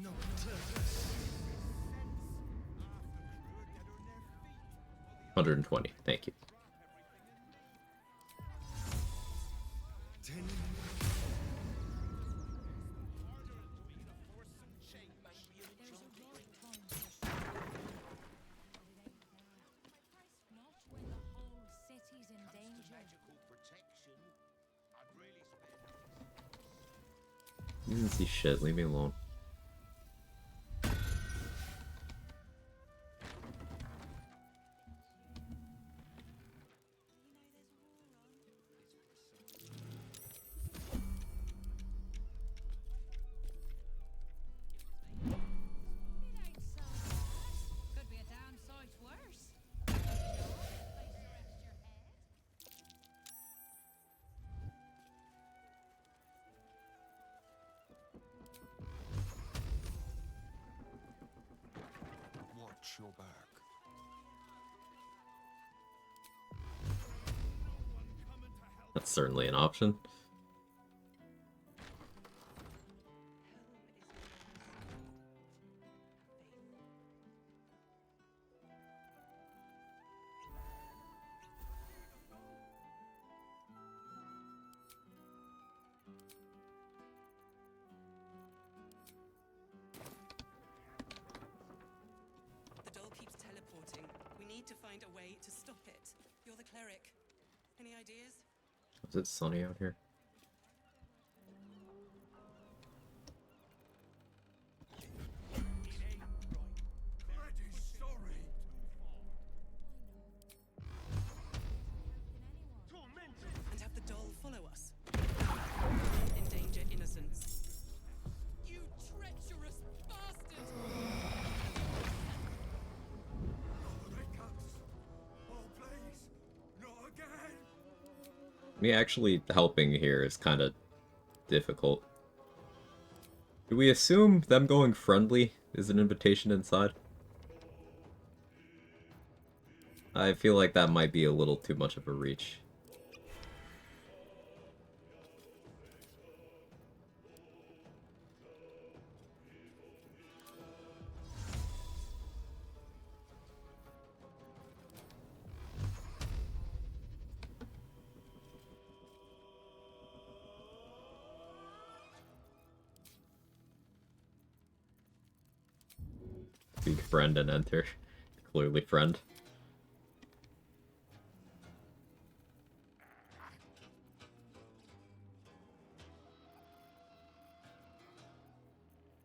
No.
120, thank you. You didn't see shit, leave me alone.
Your back.
That's certainly an option.
find a way to stop it. You're the cleric. Any ideas?
Is it sunny out here?
And have the doll follow us. Endanger innocence.
You treacherous bastard!
Me actually helping here is kind of difficult. Do we assume them going friendly is an invitation inside? I feel like that might be a little too much of a reach. Big friend and enter. Clearly friend.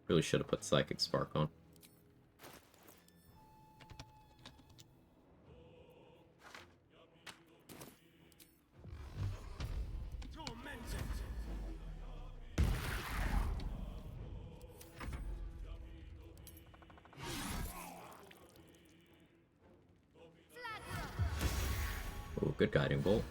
Really should have put Psychic Spark on. Oh, good guiding bolt.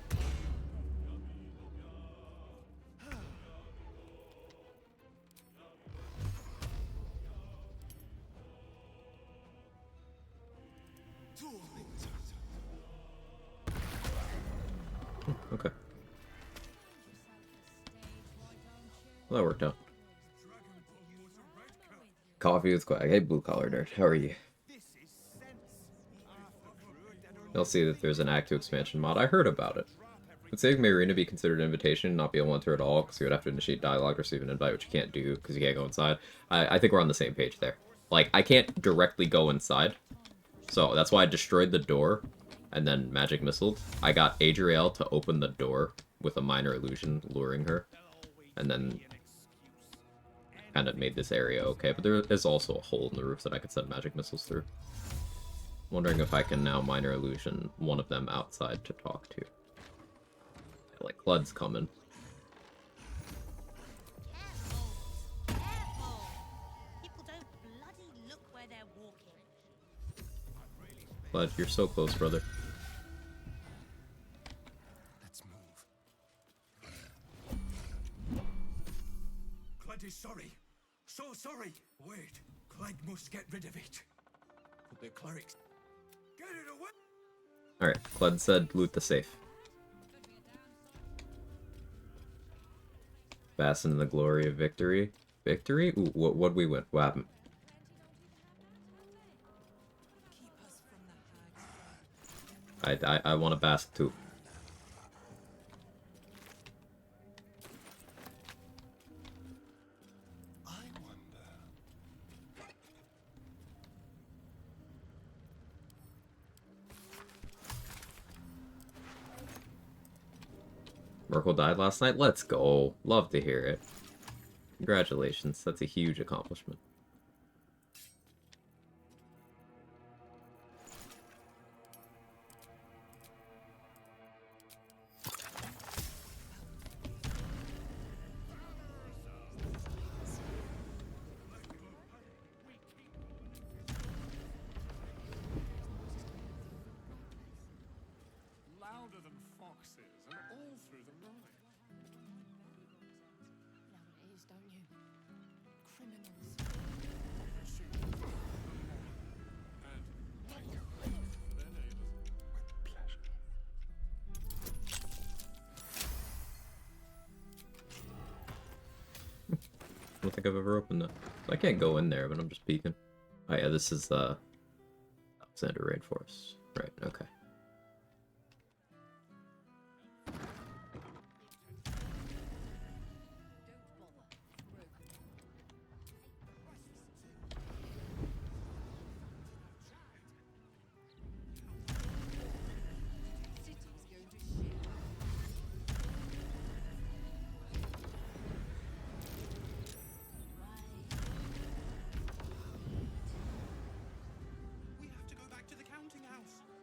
Okay. Well, that worked out. Coffee with Quag. Hey, blue collar nerd. How are you? You'll see that there's an Act 2 expansion mod. I heard about it. Would saving Marina be considered an invitation, not be able to enter at all, because you would have to initiate dialogue, receive an invite, which you can't do, because you can't go inside? I think we're on the same page there. Like, I can't directly go inside, so that's why I destroyed the door, and then magic missiled. I got Adriel to open the door with a minor illusion, luring her, and then kind of made this area okay, but there is also a hole in the roof that I could send magic missiles through. Wondering if I can now minor illusion one of them outside to talk to. Like, Clud's coming.
Careful! People don't bloody look where they're walking.
Clud, you're so close, brother.
Let's move. Clyde is sorry. So sorry. Wait. Clyde must get rid of it. But the clerics... Get it away!
Alright, Clud said loot the safe. Bask in the glory of victory. Victory? Ooh, what'd we win? What happened? I want to bask too. Merkel died last night? Let's go. Love to hear it. Congratulations. That's a huge accomplishment.
Louder than foxes and all through the night.
You know what it is, don't you? Criminals.
For their neighbors. With pleasure.
I don't think I've ever opened that. I can't go in there, but I'm just peeking. Oh yeah, this is Alexander Rainforest. Right, okay.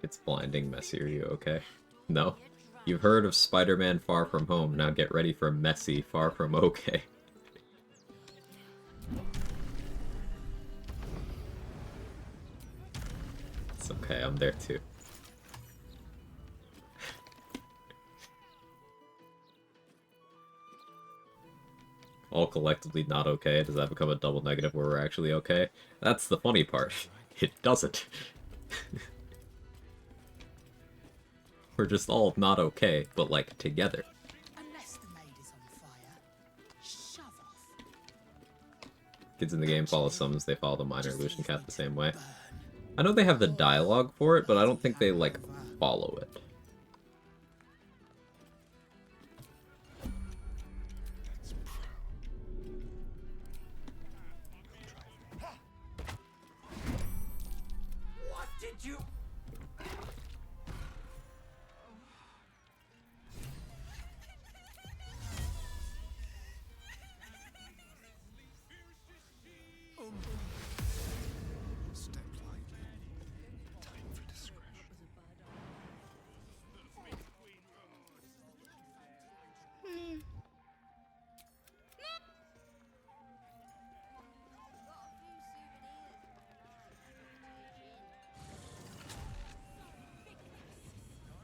It's blinding, messy. Are you okay? No? You've heard of Spider-Man Far From Home. Now get ready for messy, far from okay. It's okay, I'm there too. All collectively not okay. Does that become a double negative where we're actually okay? That's the funny part. It doesn't. We're just all not okay, but like together.
Unless the maid is on fire, shove off.
Kids in the game follow summons, they follow the minor illusion cap the same way. I know they have the dialogue for it, but I don't think they, like, follow it.
What did you...
Step lightly. Time for discretion.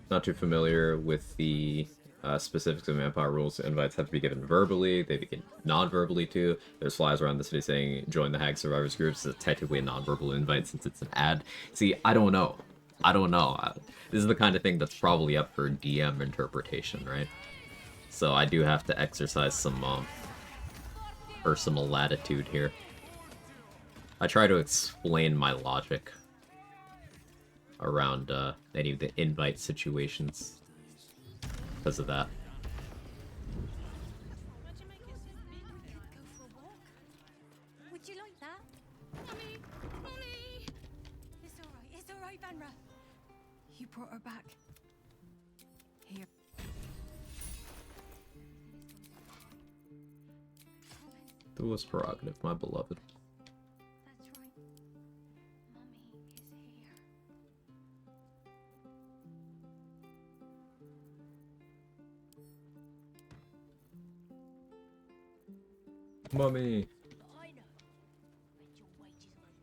Not too familiar with the specifics of vampire rules. Invites have to be given verbally. They begin non-verbally too. There's flyers around the city saying join the Hag Survivors groups. It's technically a non-verbal invite since it's an ad. See, I don't know. This is the kind of thing that's probably up for DM interpretation, right? So I do have to exercise some personal latitude here. I try to explain my logic around any of the invite situations because of that.
Would you like that? Mommy! Mommy! It's alright, Vanra. You brought her back. Here.
Duelist prerogative, my beloved.
That's right. Mummy is here.
Mummy.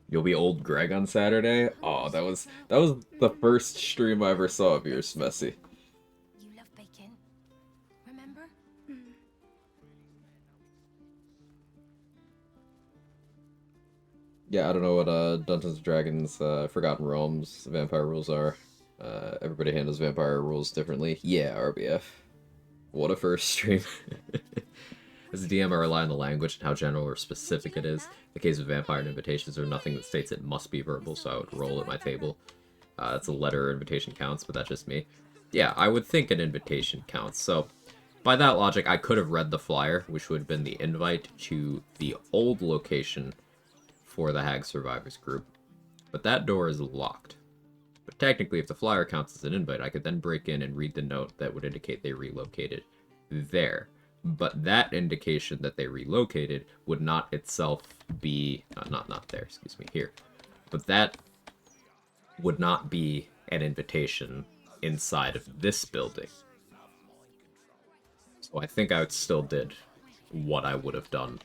You'll be old Greg on Saturday? Oh, that was the first stream I ever saw of yours, Messy.
You love bacon. Remember?
Yeah, I don't know what Dungeons & Dragons Forgotten Realms vampire rules are. Everybody handles vampire rules differently. Yeah, RBF. What a first stream. As a DM, I rely on the language and how general or specific it is. In the case of vampire invitations, there's nothing that states it must be verbal, so I would roll at my table. It's a letter invitation counts, but that's just me. Yeah, I would think an invitation counts. So, by that logic, I could have read the flyer, which would have been the invite to the old location for the Hag Survivors group. But that door is locked. But technically, if the flyer counts as an invite, I could then break in and read the note that would indicate they relocated there. But that indication that they relocated would not itself be... not there, excuse me, here. But that would not be an invitation inside of this building. So I think I still did what I would have done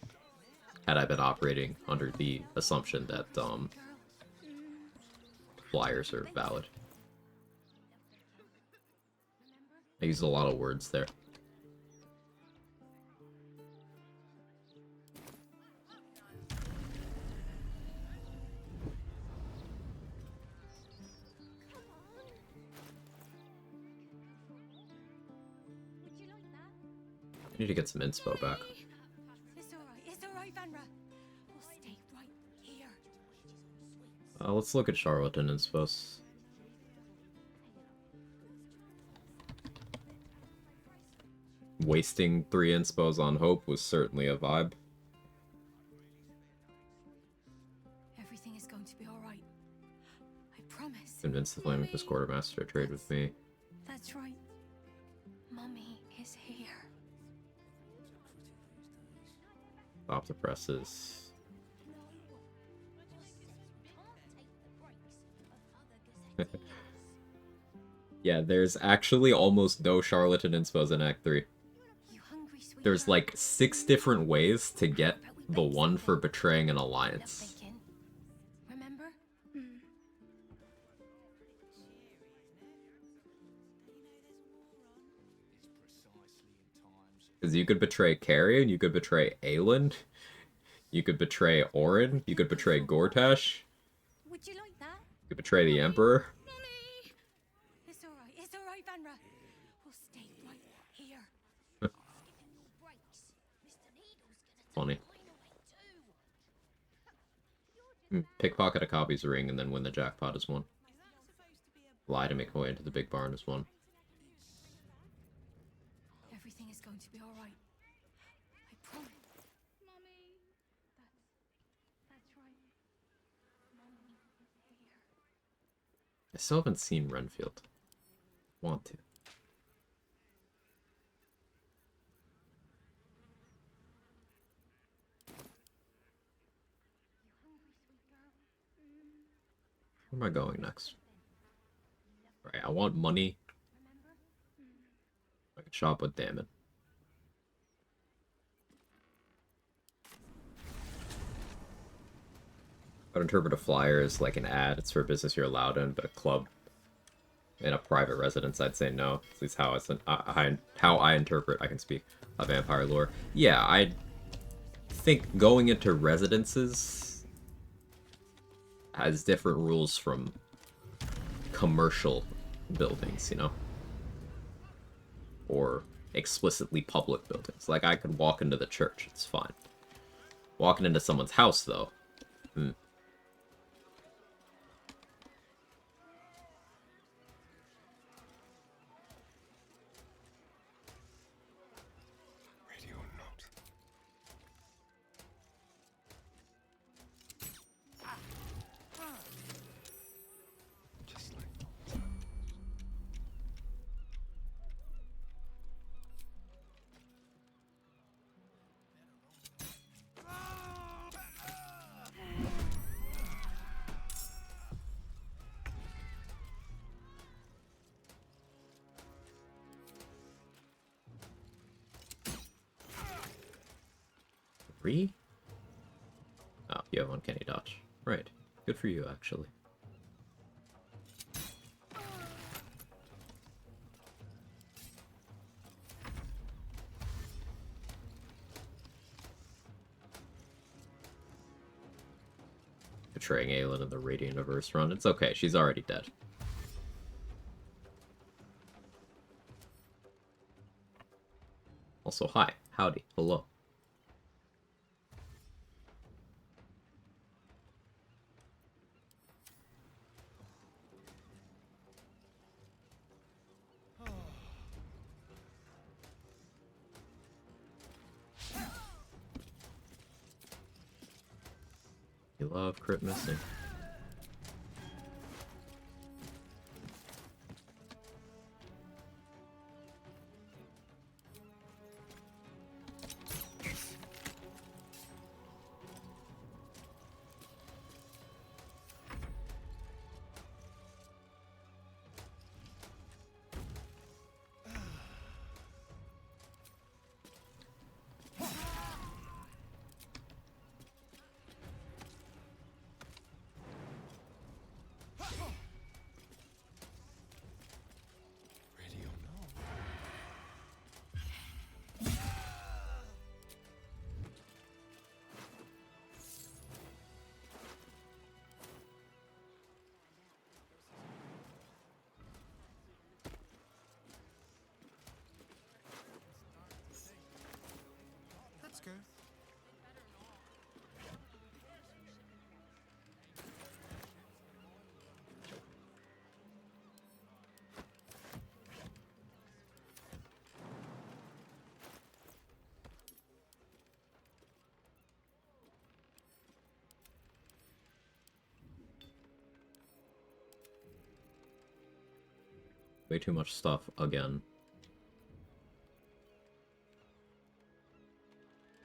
had I been operating under the assumption that flyers are valid. I used a lot of words there. I need to get some inspo back.
It's alright, Vanra. We'll stay right here.
Let's look at Charlatan inspos. Wasting 3 inspos on Hope was certainly a vibe.
Everything is going to be alright. I promise.
Convince the Flaming Fist Quartermaster to trade with me.
That's right. Mummy is here.
Stop the presses. Yeah, there's actually almost no charlatan inspos in Act 3. There's like 6 different ways to get the one for betraying an alliance.
Remember?
Because you could betray Carrion, you could betray Aelin, you could betray Orin, you could betray Gortash,
Would you like that?
you could betray the Emperor.
Mommy! It's alright, Vanra. We'll stay right here.
Funny. Pickpocket a copy's ring and then win the jackpot is one. Lie to make my way into the big barn is one.
Everything is going to be alright. I promise. Mommy. That's right. Mommy is here.
I still haven't seen Renfield. Want to. Where am I going next? Right, I want money. I can shop with Damon. I would interpret a flyer as like an ad. It's for a business you're allowed in, but a club in a private residence, I'd say no. At least how I interpret, I can speak of vampire lore. Yeah, I think going into residences has different rules from commercial buildings, you know? Or explicitly public buildings. Like, I could walk into the church, it's fine. Walking into someone's house, though. Three? Oh, you have uncanny dodge. Right. Good for you, actually. Betraying Aelin in the Radiant Averse run. It's okay, she's already dead. Also, hi. Howdy. Hello. You love crit missing.
Let's go.
Way too much stuff again.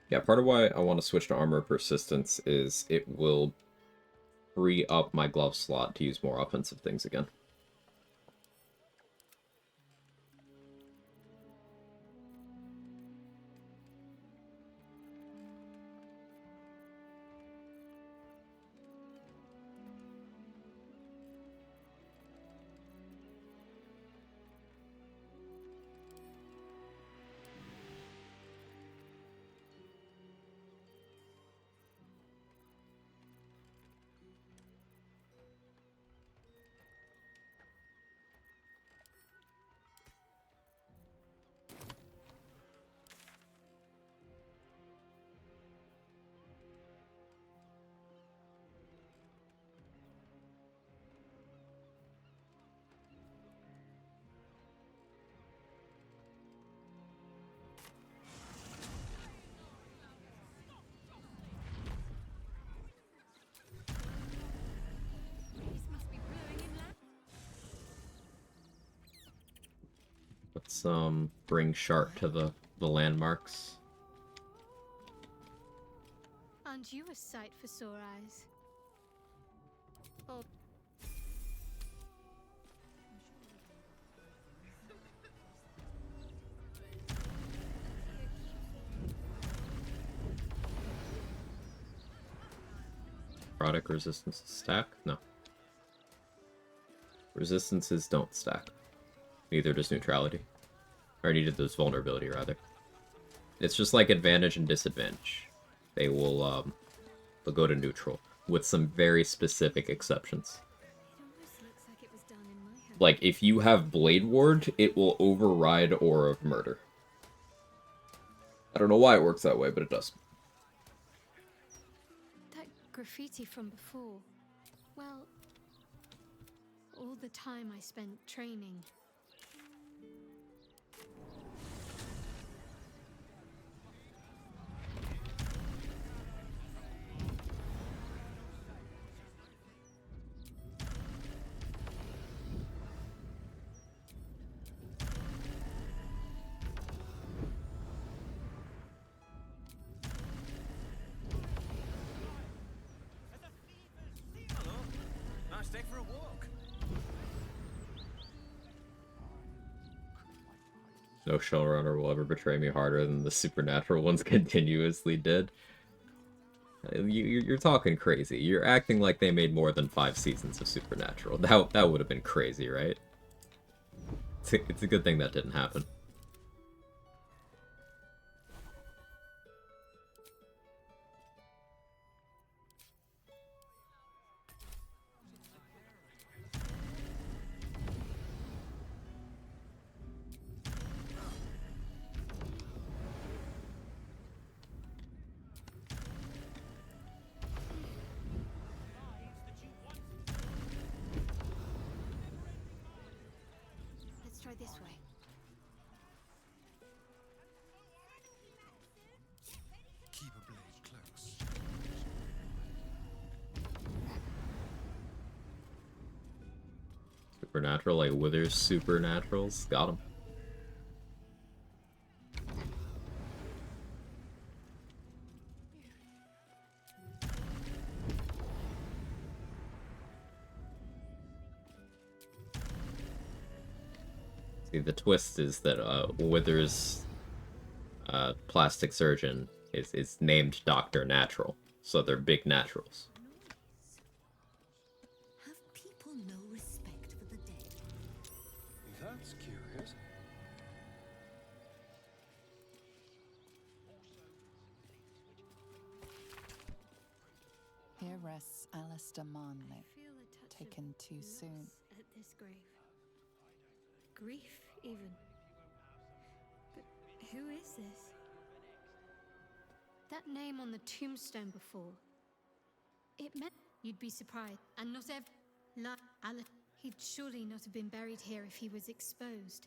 Yeah, part of why I want to switch to Armor Persistence is it will free up my glove slot to use more offensive things again. let's bring Shark to the landmarks.
Aren't you a sight for sore eyes? Oh.
Product resistances stack? No. Resistances don't stack. Neither does neutrality. Or neither does vulnerability, rather. It's just like advantage and disadvantage. They will, they'll go to neutral, with some very specific exceptions. Like, if you have Blade Ward, it will override Aura of Murder. I don't know why it works that way, but it does.
That graffiti from before. Well, all the time I spent training.
Nice day for a walk.
No showrunner will ever betray me harder than the supernatural ones continuously did. You're talking crazy. You're acting like they made more than 5 seasons of Supernatural. That would have been crazy, right? It's a good thing that didn't happen.
Let's try this way.
Keep a blade close.
Supernatural, like Wither's Supernaturals. Got him. See, the twist is that Wither's plastic surgeon is named Dr. Natural, so they're big naturals.
Have people no respect for the dead?
That's curious.
Here rests Alistair Marnley,
Feel a touch
taken too
of
soon.
loss at this grave. Grief, even. But who is this? That name on the tombstone before. It meant you'd be surprised, and not he'd surely not have been buried here if he was exposed.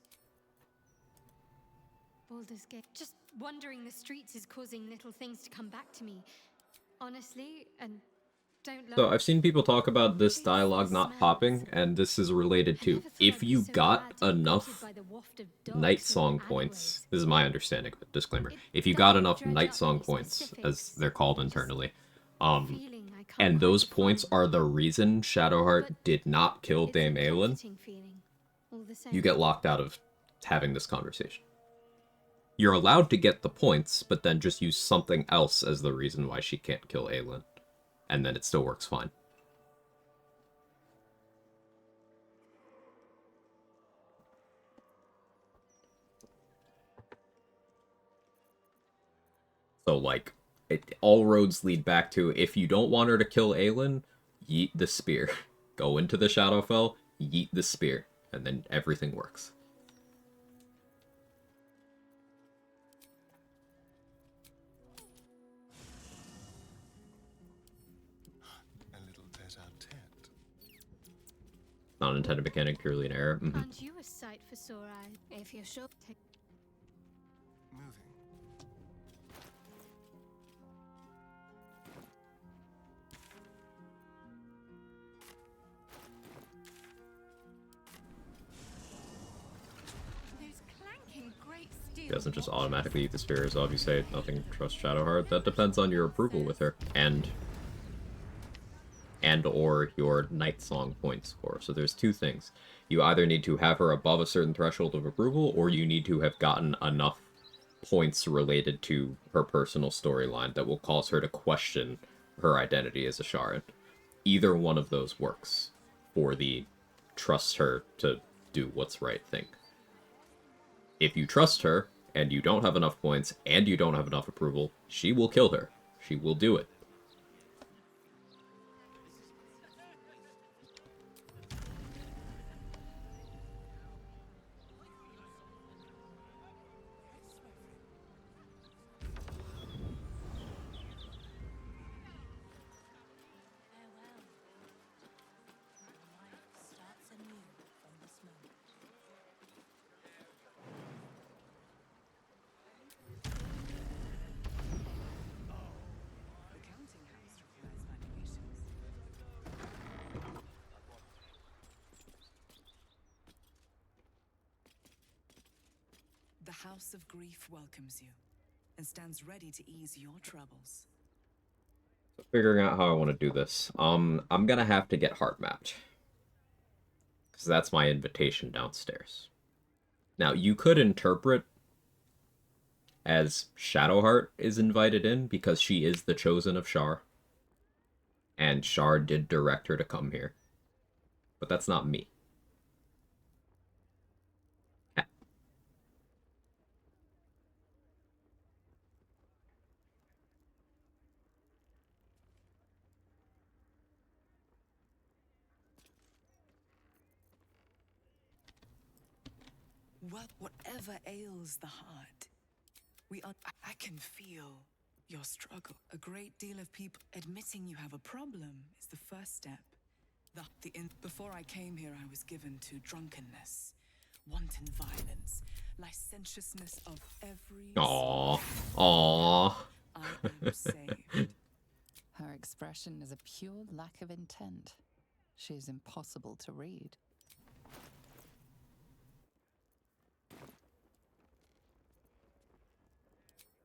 Baldur's Gate. Just wandering the streets is causing little things to come back to me. Honestly, and don't
So I've seen people talk about this dialogue not popping, and this is related to if you got enough Night Song points. This is my understanding of it, disclaimer. If you got enough Night Song points, as they're called internally, and those points are the reason Shadowheart did not kill Dame Aelin, you get locked out of having this conversation. You're allowed to get the points, but then just use something else as the reason why she can't kill Aelin. And then it still works fine. So, like, all roads lead back to, if you don't want her to kill Aelin, yeet the spear. Go into the Shadowfell, yeet the spear, and then everything works. Not-intended mechanic, purely an error. Mm-hmm.
Aren't you a sight for sore eyes? If you're sure.
Moving.
Those clanky
doesn't just automatically eat the spears. If you say nothing, trust Shadowheart, that depends on your approval with her, and or your Night Song point score. So there's two things. You either need to have her above a certain threshold of approval, or you need to have gotten enough points related to her personal storyline that will cause her to question her identity as a Sharan. Either one of those works for the trust her to do what's right thing. If you trust her, and you don't have enough points, and you don't have enough approval, she will kill her. She will do it.
The House of Grief welcomes you and stands ready to ease your troubles.
So figuring out how I want to do this. I'm gonna have to get heart mapped, because that's my invitation downstairs. Now, you could interpret as Shadowheart is invited in because she is the chosen of Shar, and Shar did direct her to come here. But that's not me.
Well, whatever ails the heart, I can feel your struggle. A great deal of people admitting you have a problem is the first step. Before I came here, I was given to drunkenness, wanton violence, licentiousness of every
Aww.
sort.
Aww.
I am saved.
Her expression is a pure lack of intent. She's impossible to read.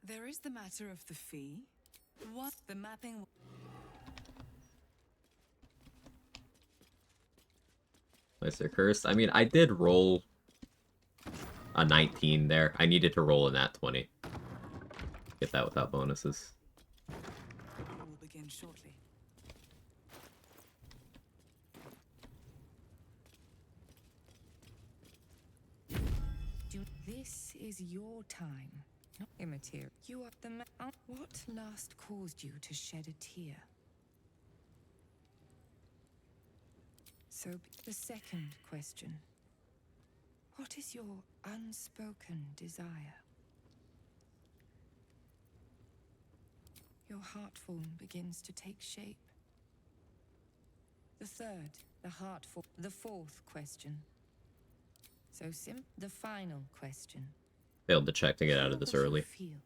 There is the matter of the fee. What the mapping?
Nicer cursed. I mean, I did roll a 19 there. I needed to roll a nat 20. Get that without bonuses.
Will begin shortly. This is your time. Not immaterial. You are the man. What last caused you to shed a tear? So, the second question. What is your unspoken desire? Your heartful begins to take shape. The third, the fourth question. So the final question.
Failed to check to get out of this early.
Feel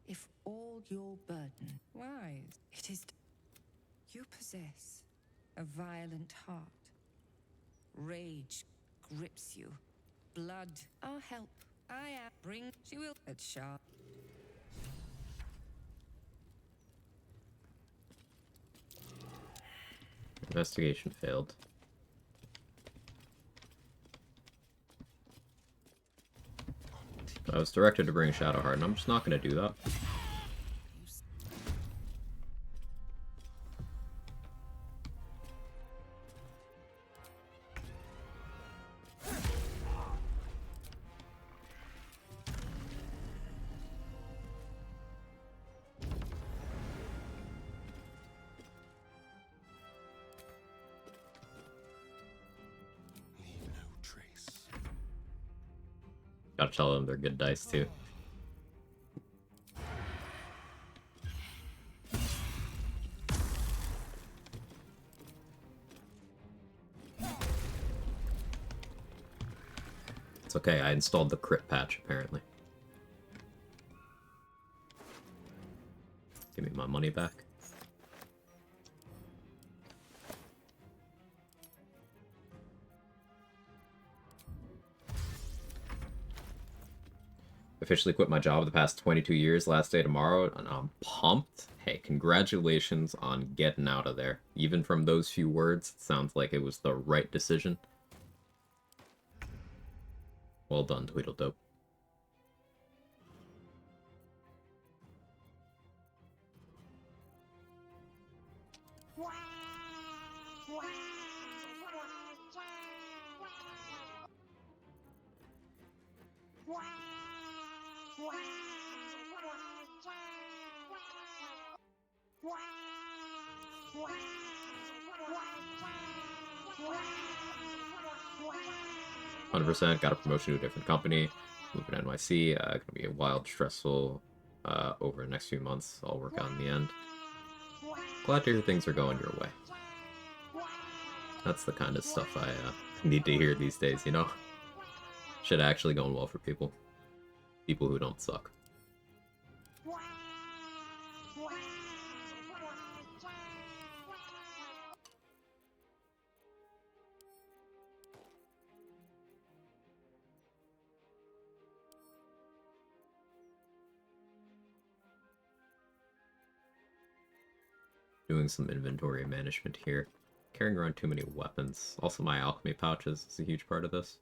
if all your burden, wise, it is. You possess a violent heart. Rage grips you. Blood. I'll help. I am. Bring. She will. At sharp.
Investigation failed. I was directed to bring Shadowheart, and I'm just not going to do that. Gotta tell them they're good dice, too. It's okay, I installed the crit patch, apparently. Give me my money back. Officially quit my job the past 22 years, last day tomorrow, and I'm pumped. Hey, congratulations on getting out of there. Even from those few words, it sounds like it was the right decision. Well done, Tweedledope. %, got a promotion to a different company, moving to NYC, gonna be a wild, stressful, over the next few months. I'll work out in the end. Glad to hear things are going your way. That's the kind of stuff I need to hear these days, you know? Shit actually going well for people. People who don't suck. Doing some inventory management here. Carrying around too many weapons. Also, my alchemy pouches is a huge part of this.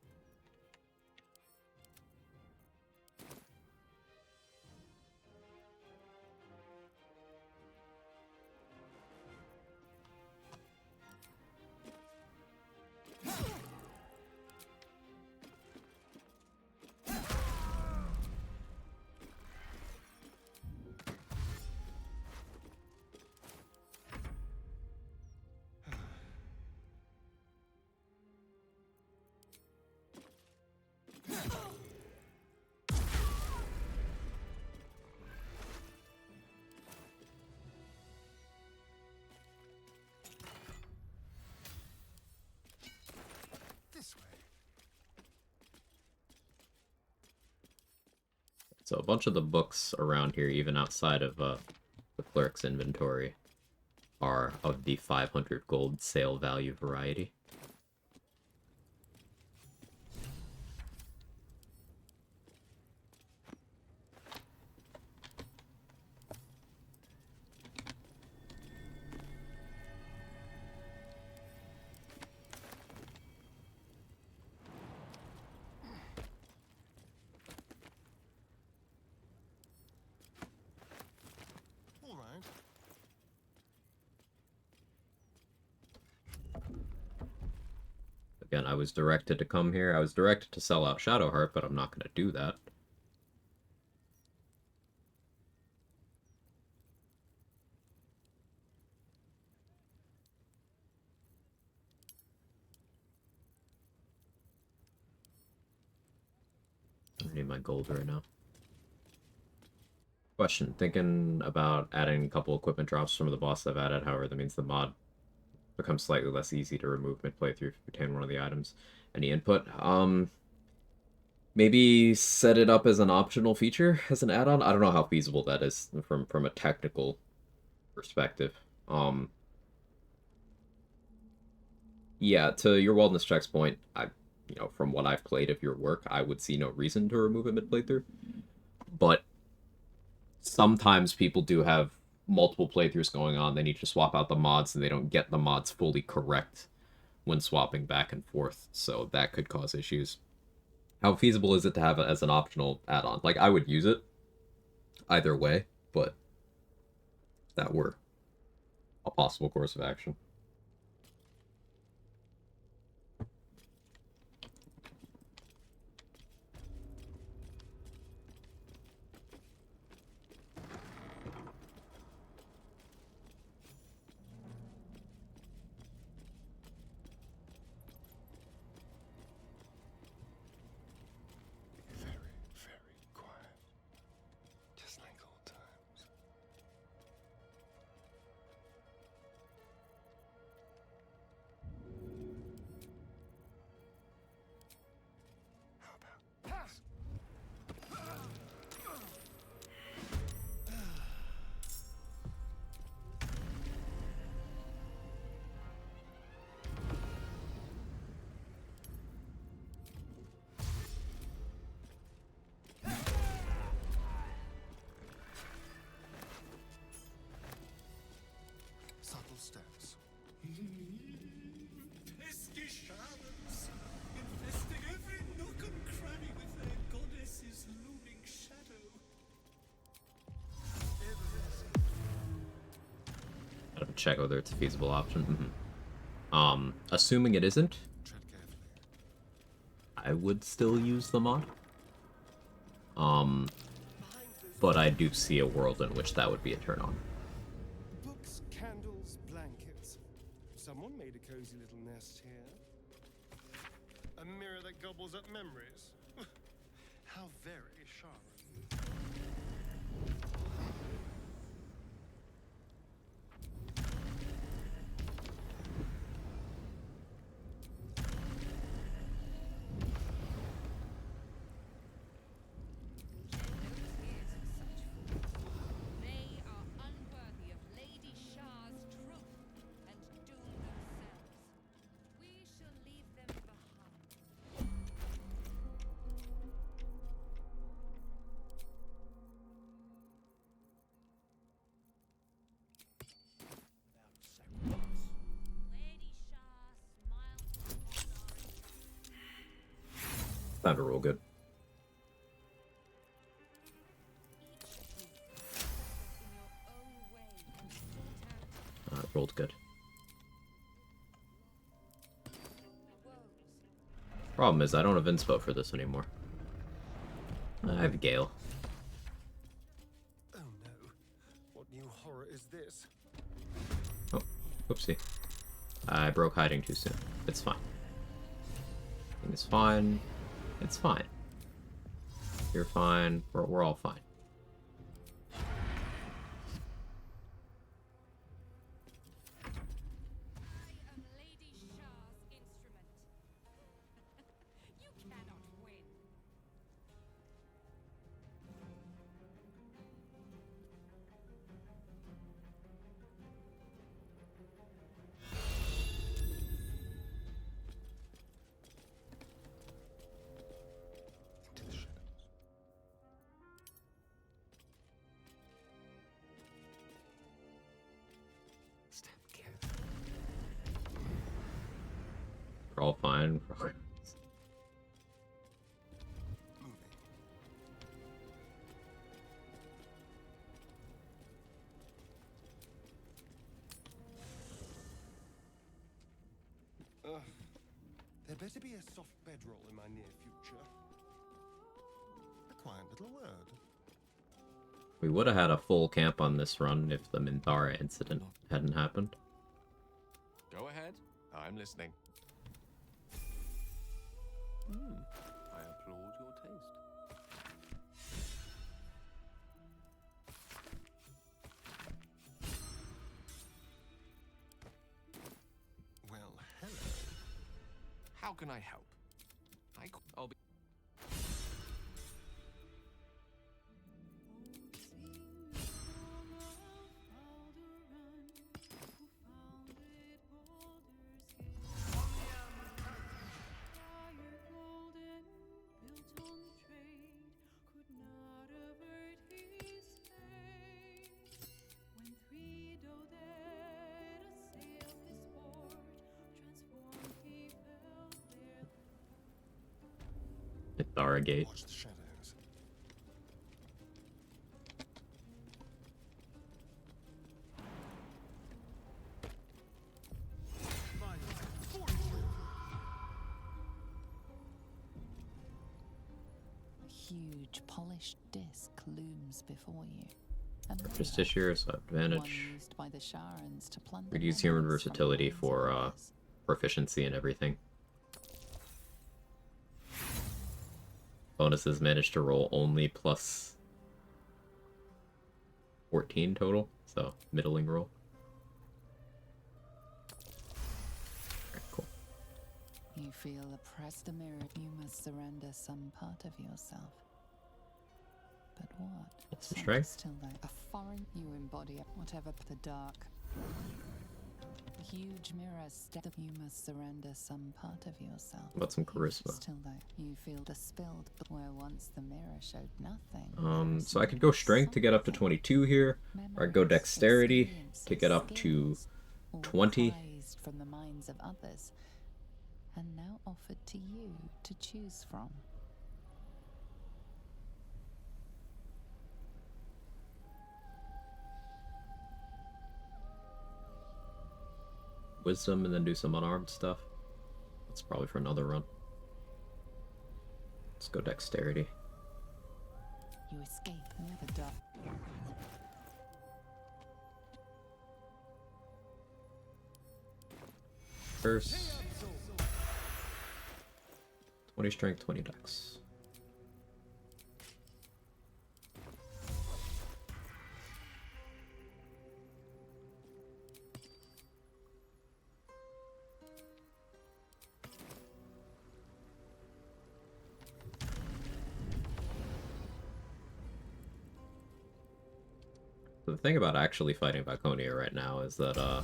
So a bunch of the books around here, even outside of the cleric's inventory, are of the 500 gold sale value variety. Again, I was directed to come here. I was directed to sell out Shadowheart, but I'm not going to do that. I need my gold right now. Question, thinking about adding a couple equipment drops from the boss I've added, however, that means the mod becomes slightly less easy to remove mid-playthrough if you retain one of the items. Any input? Maybe set it up as an optional feature, as an add-on? I don't know how feasible that is from a technical perspective. Yeah, to your wellness checks point, from what I've played of your work, I would see no reason to remove it mid-playthrough. But sometimes people do have multiple playthroughs going on. They need to swap out the mods, and they don't get the mods fully correct when swapping back and forth, so that could cause issues. How feasible is it to have it as an optional add-on? Like, I would use it either way, but that were a possible course of action. check whether it's a feasible option. Assuming it isn't, I would still use the mod. But I do see a world in which that would be a turn on.
Books, candles, blankets. Someone made a cozy little nest here. A mirror that gobbles up memories. How very charming.
They are unworthy of Lady Shah's truth and doom themselves. We shall leave them behind. Lady Shah smiles upon
Time to roll good. Rolled good. Problem is, I don't have inspo for this anymore. I have Gale.
Oh no. What new horror is this?
Oh, whoopsie. I broke hiding too soon. It's fine. It's fine. It's fine. You're fine. We're all fine.
I am Lady Shah's instrument. You cannot win.
Into the shadows. Step carefully.
We're all fine.
Moving. There better be a soft bedroll in my near future. A quiet little word.
We would have had a full camp on this run if the Minthara incident hadn't happened.
Go ahead. I'm listening. I applaud your taste.
Well, hello.
How can I help? I'll be.
Minthara Gate.
Watch the shadows.
A huge polished disc looms before you. Another,
Prestigious
one
advantage.
used by the Sharans to plunder
Reduce human
minerals from
versatility
mines
for
and others.
proficiency and everything. Bonuses managed to roll only plus 14 total, so middling roll. Alright, cool.
You feel oppressed, the mirror. You must surrender some part of yourself. But what?
What's the
Something
strength?
Still there. A foreign you embody whatever the dark. A huge mirror step. You must surrender some part of yourself.
What about some charisma?
Still there. You feel dispelled, but where once the mirror showed nothing.
So I could go strength to get up to 22 here, or I'd go dexterity to get up to 20.
From the minds of others, and now offered to you to choose from.
wisdom and then do some unarmed stuff. That's probably for another run. Let's go dexterity.
You escape near the dark.
First, 20 strength, 20 dex. The thing about actually fighting Baconia right now is that, I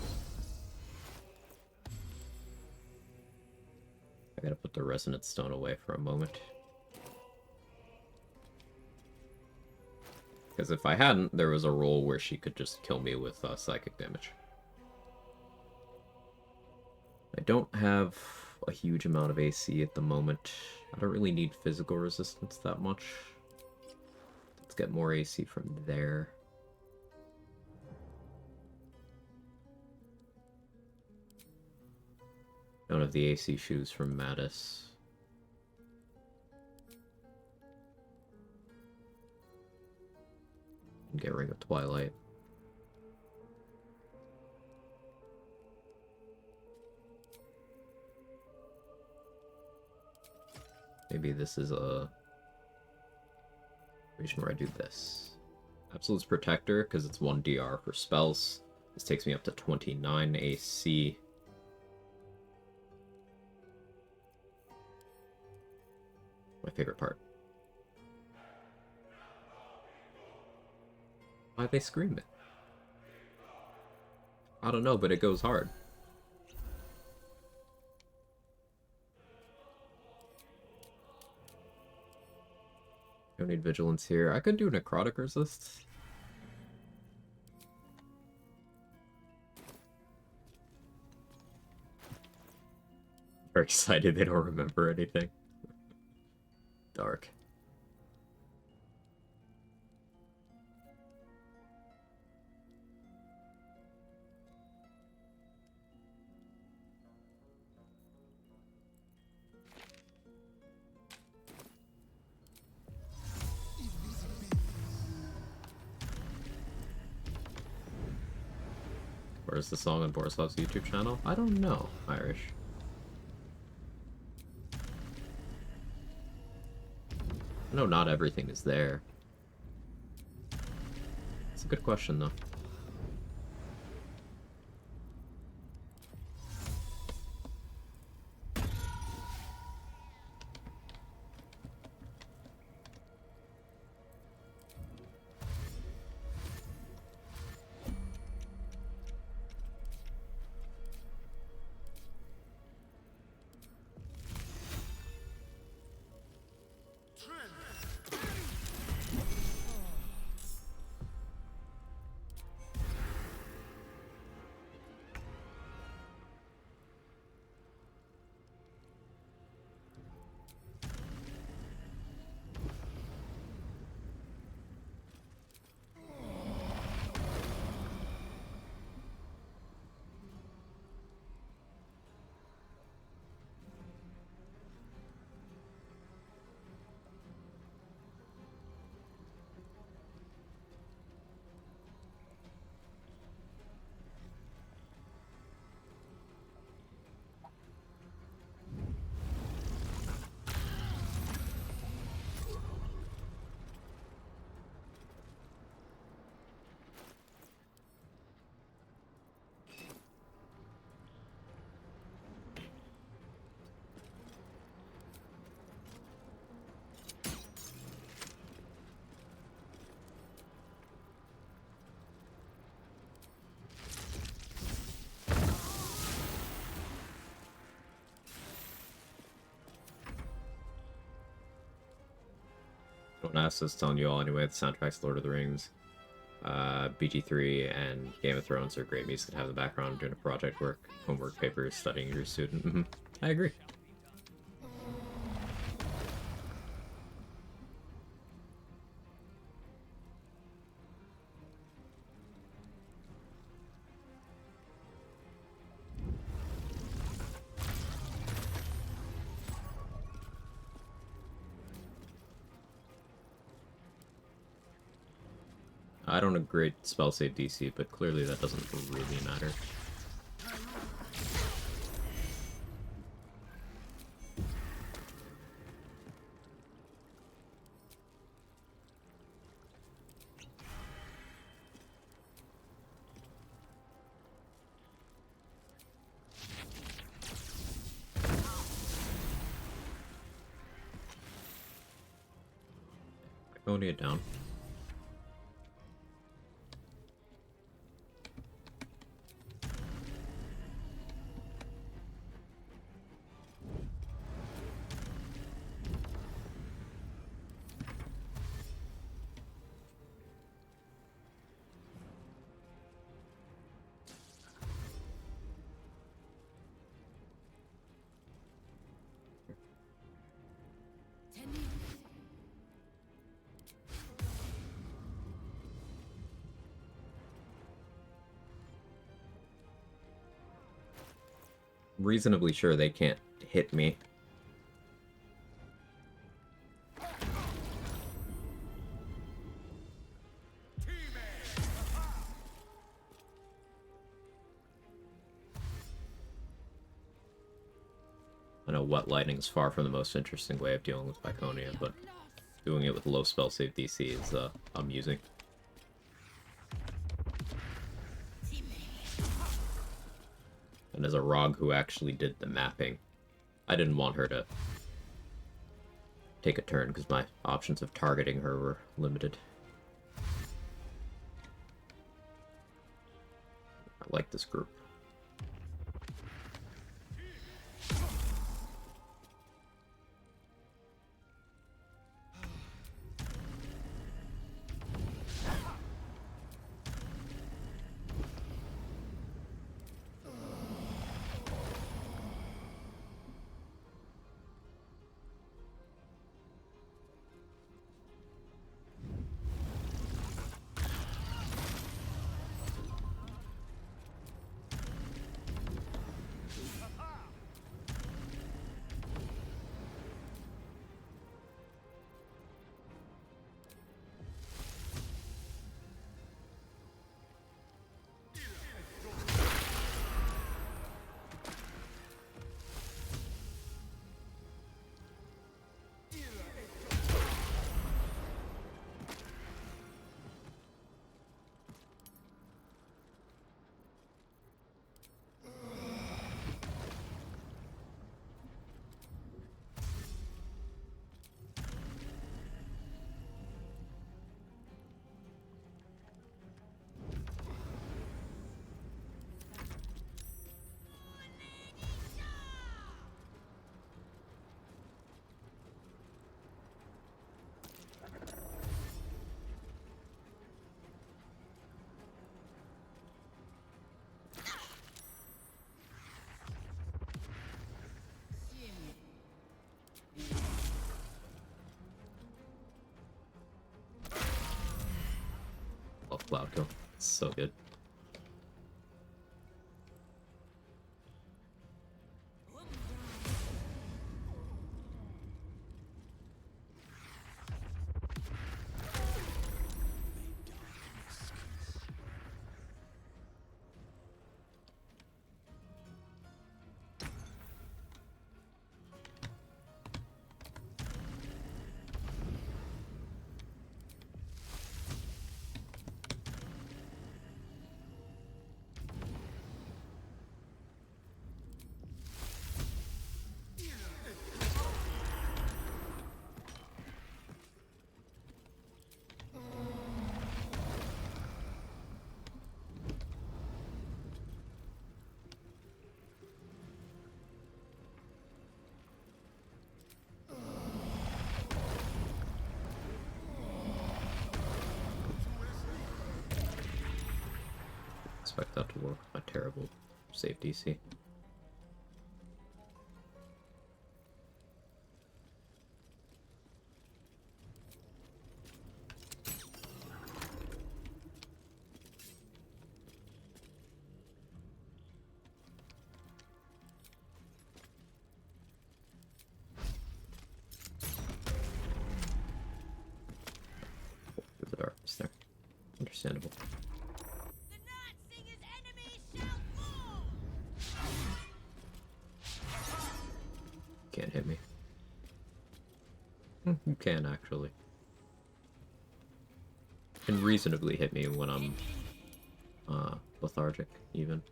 gotta put the resonant stone away for a moment. Because if I hadn't, there was a roll where she could just kill me with psychic damage. I don't have a huge amount of AC at the moment. I don't really need physical resistance that much. Let's get more AC from there. Don't have the AC shoes from Mattis. Get Ring of Twilight. Maybe this is a region where I do this. Absolute's Protector, because it's 1 DR for spells. This takes me up to 29 AC. My favorite part. Why are they screaming? I don't know, but it goes hard. Don't need vigilance here. I could do necrotic resist. Very excited they don't remember anything. Dark. Where's the song on Borislav's YouTube channel? I don't know, Irish. No, not everything is there. It's a good question, though. Don't ask this, telling you all anyway. The soundtracks, Lord of the Rings, BG3, and Game of Thrones are great music to have in the background doing a project work, homework papers, studying your student. I agree. I don't agree spell save DC, but clearly that doesn't really matter. Draconia down. Reasonably sure they can't hit me. I know wet lighting is far from the most interesting way of dealing with Viconia, but doing it with low spell save DC is amusing. And as a Rog who actually did the mapping, I didn't want her to take a turn because my options of targeting her were limited. I like this group. Love Cloud Kill. It's so good. Expect that to work with my terrible save DC. Through the darkness there. Interesting. Understandable.
The night singer's enemies shall fall!
Can't hit me. You can, actually. Can reasonably hit me when I'm lethargic, even.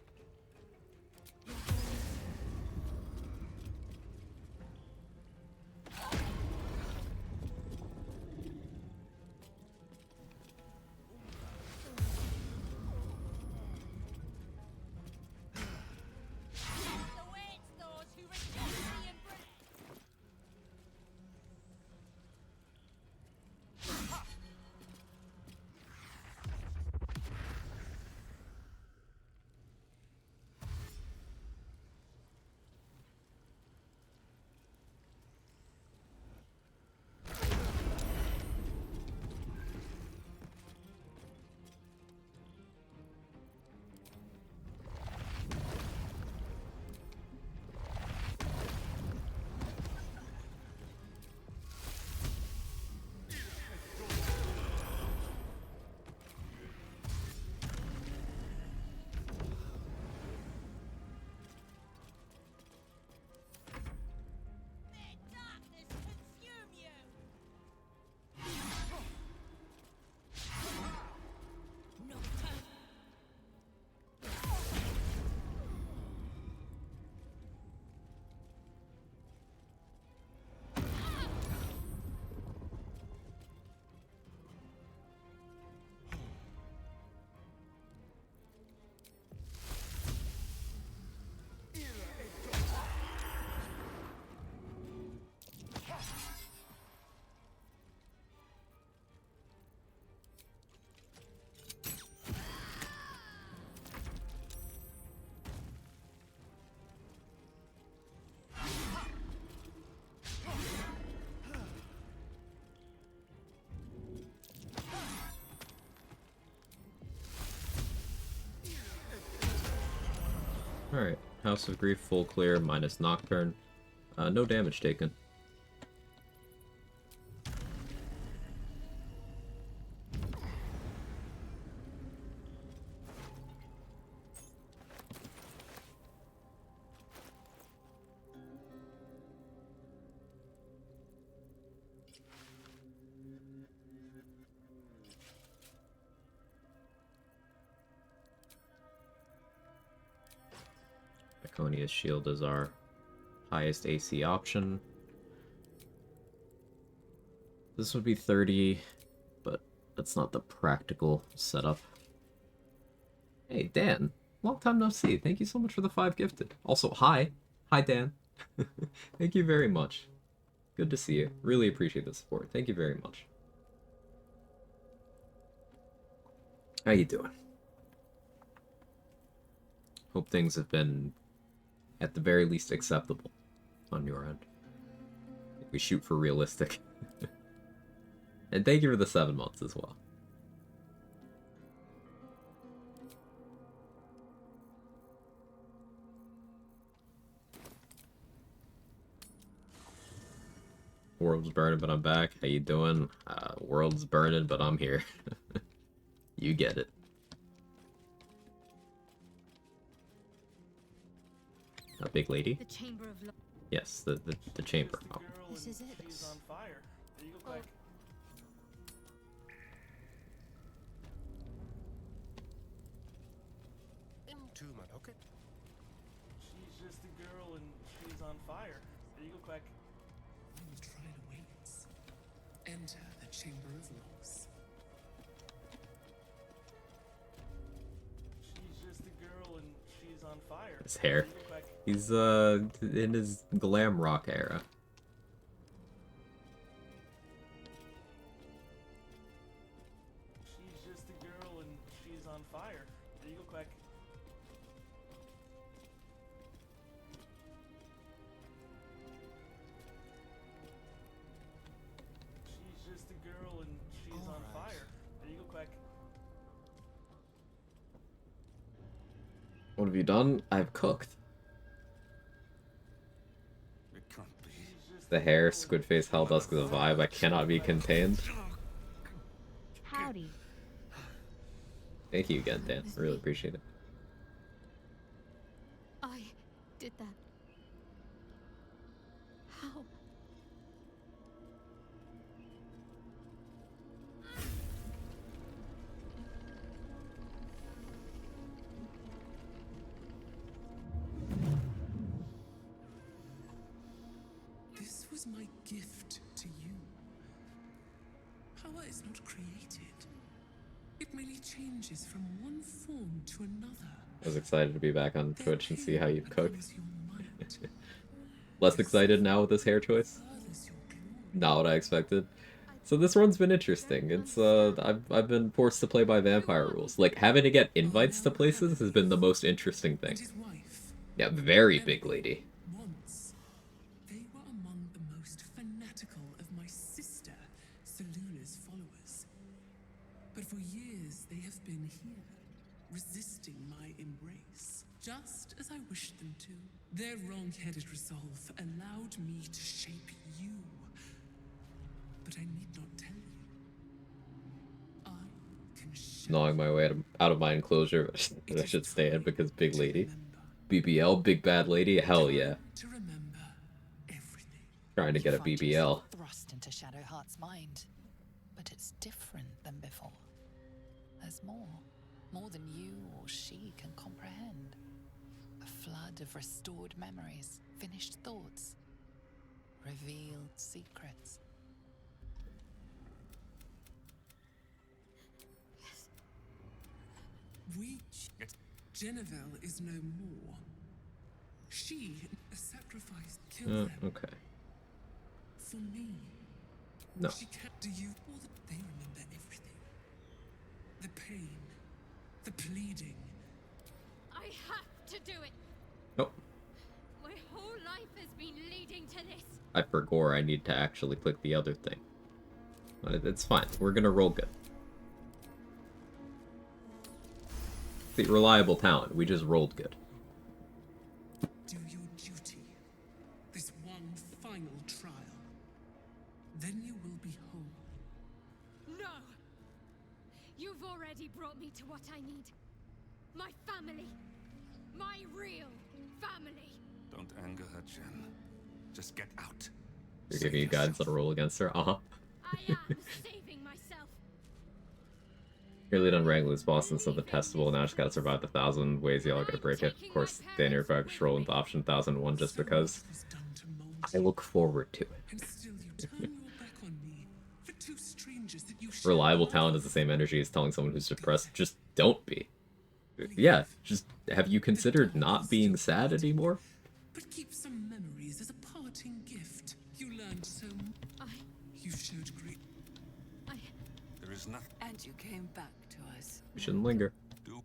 Awaits those who reject the embrace! May darkness consume you! Nocturne!
Alright, House of Grief full clear, minus Nocturne. No damage taken. Iconia's Shield is our highest AC option. This would be 30, but that's not the practical setup. Hey, Dan. Long time no see. Thank you so much for the 5 gifted. Also, hi. Hi, Dan. Thank you very much. Good to see you. Really appreciate the support. Thank you very much. How you doing? Hope things have been, at the very least, acceptable on your end. We shoot for realistic. And thank you for the 7 months as well. World's burning, but I'm back. How you doing? World's burning, but I'm here. You get it. A big lady?
The Chamber of Lo-
Yes, the chamber. Oh.
This is it.
She's on fire. There you go, Quag. Into my pocket. She's just a girl and she's on fire. There you go, Quag.
Your trial awaits. Enter the Chamber of Loss.
She's just a girl and she's on fire.
His hair.
There you go, Quag.
He's in his glam rock era.
She's just a girl and she's on fire. There you go, Quag. She's just a girl and she's on fire. There you go, Quag.
What have you done? I've cooked.
It can't be.
The hair, squid face, Helldusk, the vibe. I cannot be contained.
Howdy.
Thank you again, Dan. I really appreciate it.
I did that. How?
This was my gift to you. Power is not created. It merely changes from one form to another.
I was excited to be back on Twitch and see how you cook. Less excited now with this hair choice. Not what I expected. So this run's been interesting. It's I've been forced to play by vampire rules. Like having to get invites to places has been the most interesting thing. Yeah, very big lady.
Once, they were among the most fanatical of my sister, Selûne's followers. But for years they have been here, resisting my embrace, just as I wished them to. Their wrong-headed resolve allowed me to shape you. But I need not tell you. I can show
Gnawing my way out of my enclosure that I should stay in because big lady. BBL, big bad lady, hell yeah.
to remember everything.
Trying to get a
You find
BBL.
yourself thrust into Shadowheart's mind, but it's different than before. There's more than you or she can comprehend. A flood of restored memories, finished thoughts, revealed secrets.
Genevieve is no more. She, a sacrifice, killed them
Okay.
for me.
No.
She can't do you all they remember everything. The pain, the pleading.
I have to do it.
Nope.
My whole life has been leading to this.
I forgot I need to actually click the other thing. But it's fine. We're gonna roll good. See, reliable talent. We just rolled good.
Do your duty. This one final trial. Then you will be whole.
No! You've already brought me to what I need. My family. My real family.
Don't anger her, Jen. Just get out.
You're giving you guidance on a roll against her? Uh-huh.
I am saving myself.
Nearly done wrangling this boss and so the testable. Now I just gotta survive the 1,000 ways y'all gotta break it. Of course, Daniel if I just roll into option 1001 just because I look forward to it.
And still you turn your back on me for two strangers that you share
Reliable
love
talent is the same energy as telling someone who's depressed, just don't be. Yeah, just have you considered not being sad anymore?
But keep some memories as a parting gift. You learned so much. You showed great.
There is nothing.
And you came back to us.
We shouldn't linger.
Do.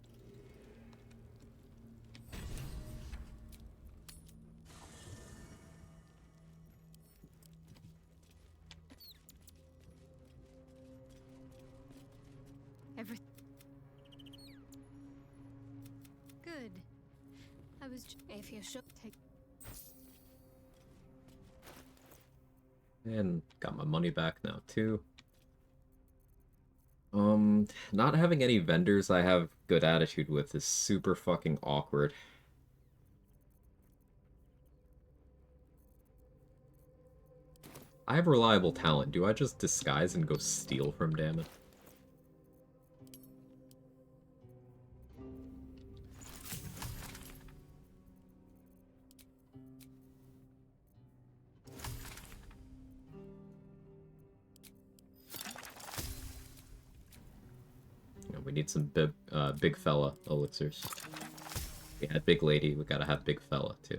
Good. I was. If you should take.
And got my money back now too. Not having any vendors I have good attitude with is super fucking awkward. I have reliable talent. Do I just disguise and go steal from Damon? We need some big fella elixirs. We had big lady, we gotta have big fella too.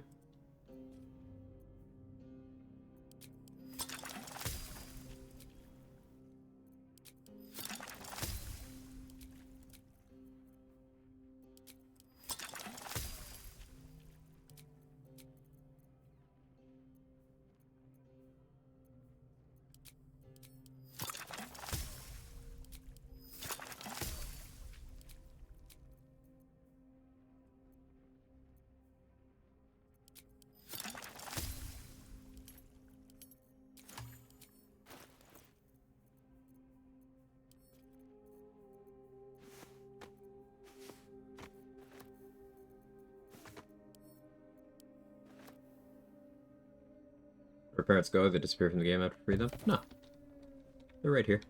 Our parents go, they disappear from the game after free them? No. They're right here.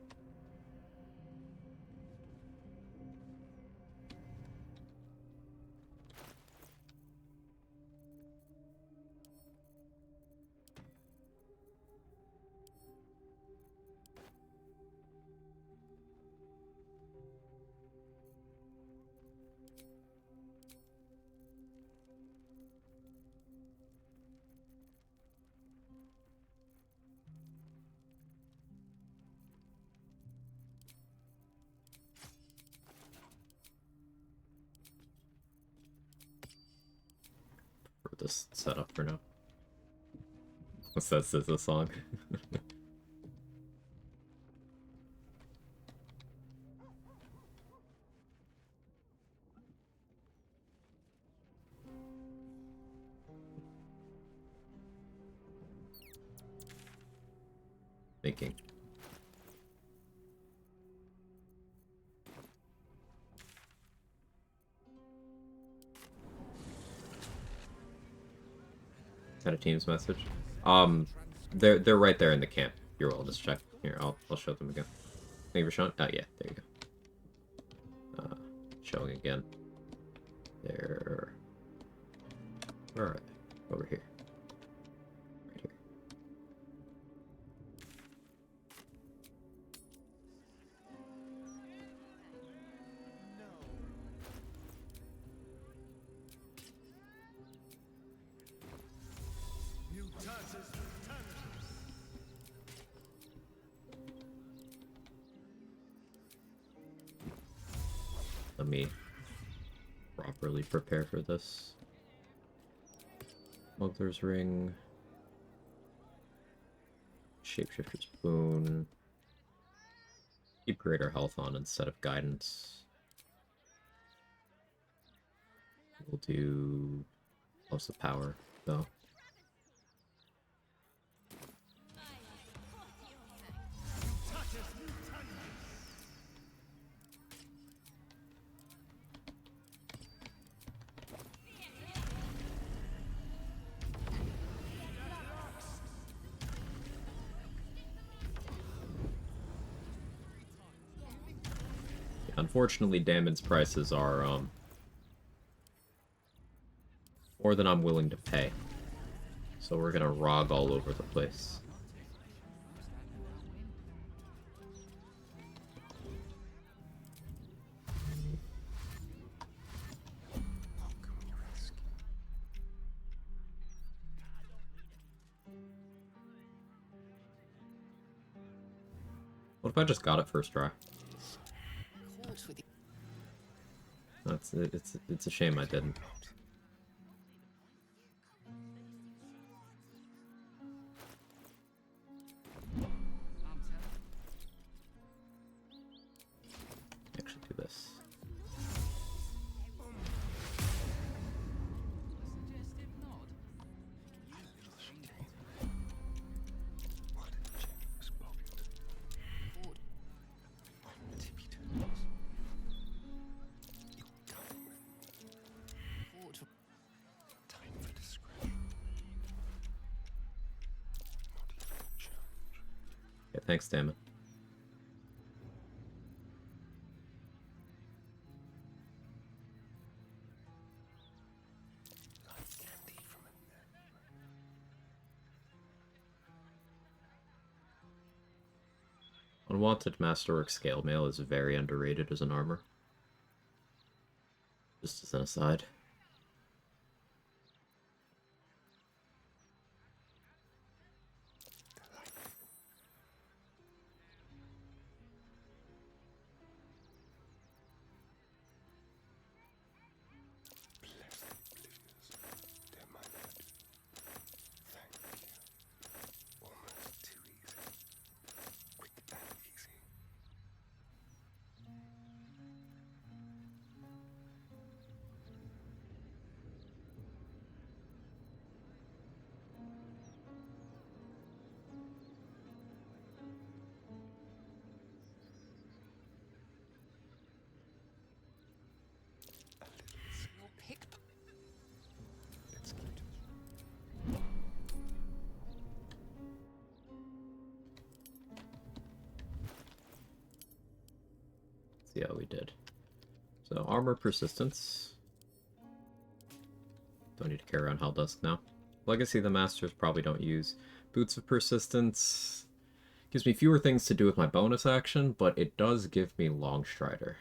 For this setup for now. What's that? Says the song. Thinking. Got a Teams message. They're right there in the camp. You're well, just check. Here, I'll show them again. Thank you for showing. Oh yeah, there you go. Showing again. There. Where are they? Over here. Right here. Let me properly prepare for this. Smuggler's Ring. Shapeshifter's Boon. Keep greater health on instead of guidance. We'll do most of power, though. Unfortunately, Damon's prices are, more than I'm willing to pay. So we're gonna rog all over the place. What if I just got it first try? It's a shame I didn't. Actually do this. Yeah, thanks, Damon. Unwanted Masterwork Scale Mail is very underrated as an armor. Just as an aside. See how we did. So, armor persistence. Don't need to carry around Helldusk now. Legacy of the Masters probably don't use. Boots of Persistence gives me fewer things to do with my bonus action, but it does give me Longstrider.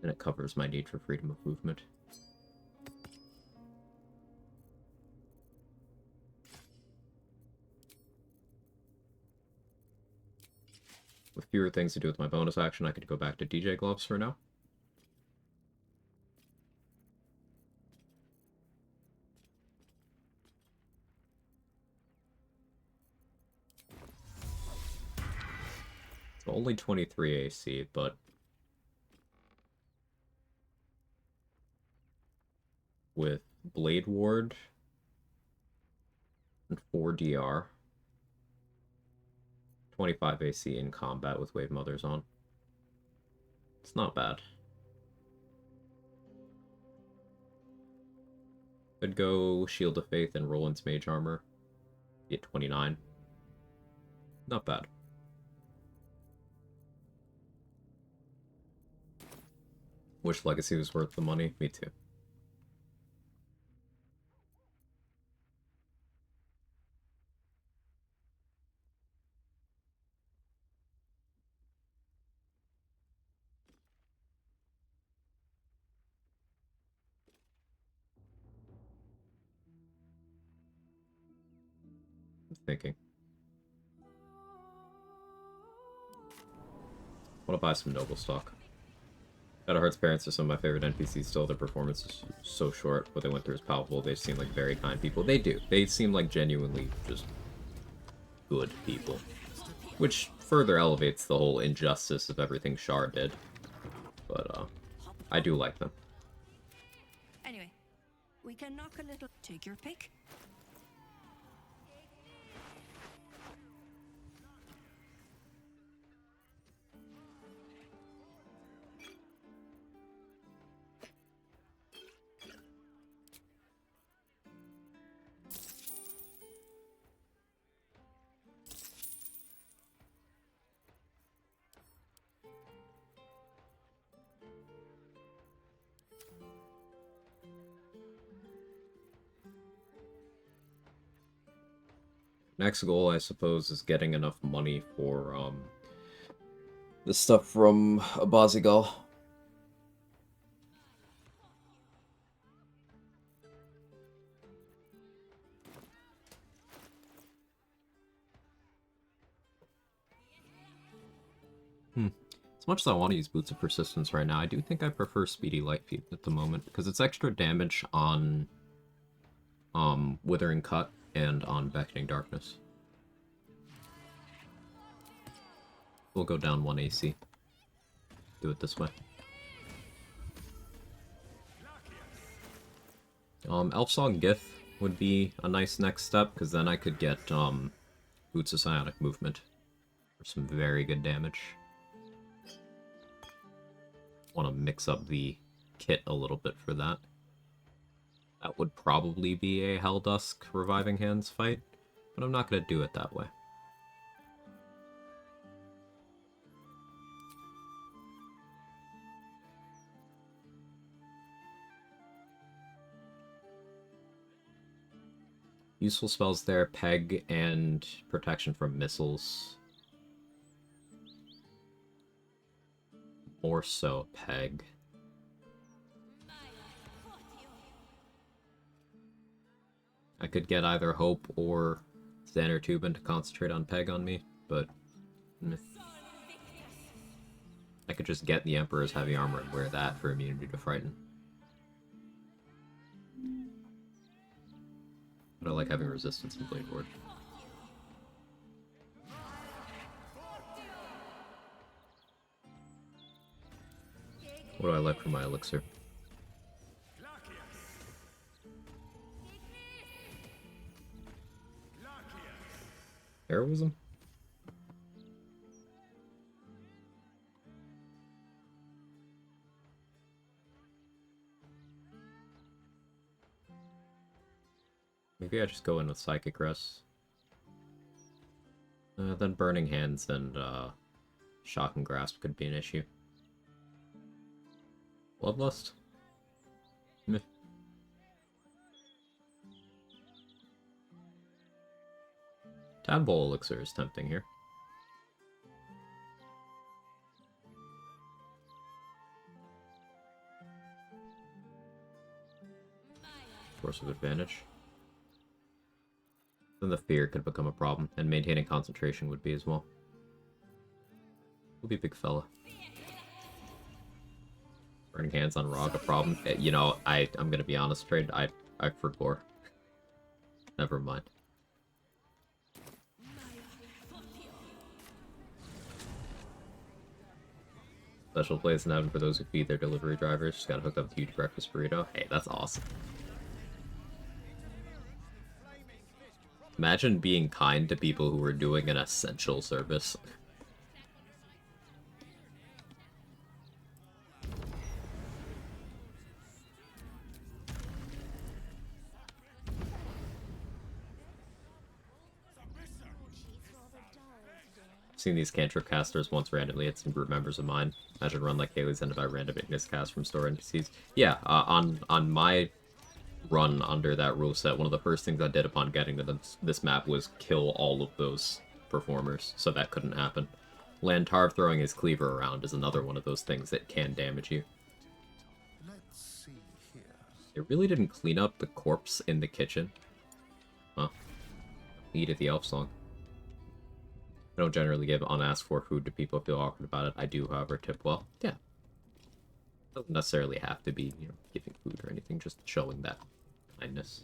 And it covers my need for freedom of movement. With fewer things to do with my bonus action, I could go back to DJ Gloves for now. So only 23 AC, but with Blade Ward and 4 DR, 25 AC in combat with Wave Mothers on. It's not bad. Could go Shield of Faith and Roland's Mage Armor. Get 29. Not bad. Wish Legacy was worth the money. Me too. I'm thinking. I want to buy some Noble stock. Shadowheart's parents are some of my favorite NPCs still. Their performance is so short. What they went through is palpable. They seem like very kind people. They do. They seem like genuinely just good people. Which further elevates the whole injustice of everything Shar did. But, I do like them.
Anyway, we can knock a little... Take your pick.
Next goal, I suppose, is getting enough money for, the stuff from Abazigal. As much as I want to use Boots of Persistence right now, I do think I prefer Speedy Lightfeet at the moment, because it's extra damage on, Withering Cut and on Beckoning Darkness. We'll go down 1 AC. Do it this way. Elfsong Gith would be a nice next step, because then I could get, Boots of Psionic Movement for some very good damage. Want to mix up the kit a little bit for that. That would probably be a Helldusk Reviving Hands fight, but I'm not going to do it that way. Useful spells there, Peg and Protection from Missiles. More so Peg. I could get either Hope or Xander Tubin to concentrate on Peg on me, but I could just get the Emperor's Heavy Armor and wear that for immunity to Frighten. But I like having resistance in Blade Ward. What do I like for my elixir? Heroism? Maybe I just go in with Psychic Rest. Then Burning Hands and Shock and Grasp could be an issue. Bloodlust? Meh. Tadpole Elixir is tempting here. Force of advantage. Then the fear could become a problem, and maintaining concentration would be as well. We'll be a big fella. Burning hands on Rog a problem. You know, I'm gonna be honest, Trade. I forgot. Never mind. Special place in heaven for those who feed their delivery drivers. Just got hooked up with a huge breakfast burrito. Hey, that's awesome. Imagine being kind to people who were doing an essential service. Seen these cantrip casters once randomly hit some group members of mine. Imagine run like Haley's ended by random ignis cast from store NPCs. Yeah, on my run under that rule set, one of the first things I did upon getting to this map was kill all of those performers, so that couldn't happen. Lantarv throwing his cleaver around is another one of those things that can damage you.
Let's see here.
It really didn't clean up the corpse in the kitchen. Huh. Needed the elf song. I don't generally give unasked for food to people who feel awkward about it. I do, however, tip well. Yeah. Doesn't necessarily have to be, you know, giving food or anything, just showing that kindness.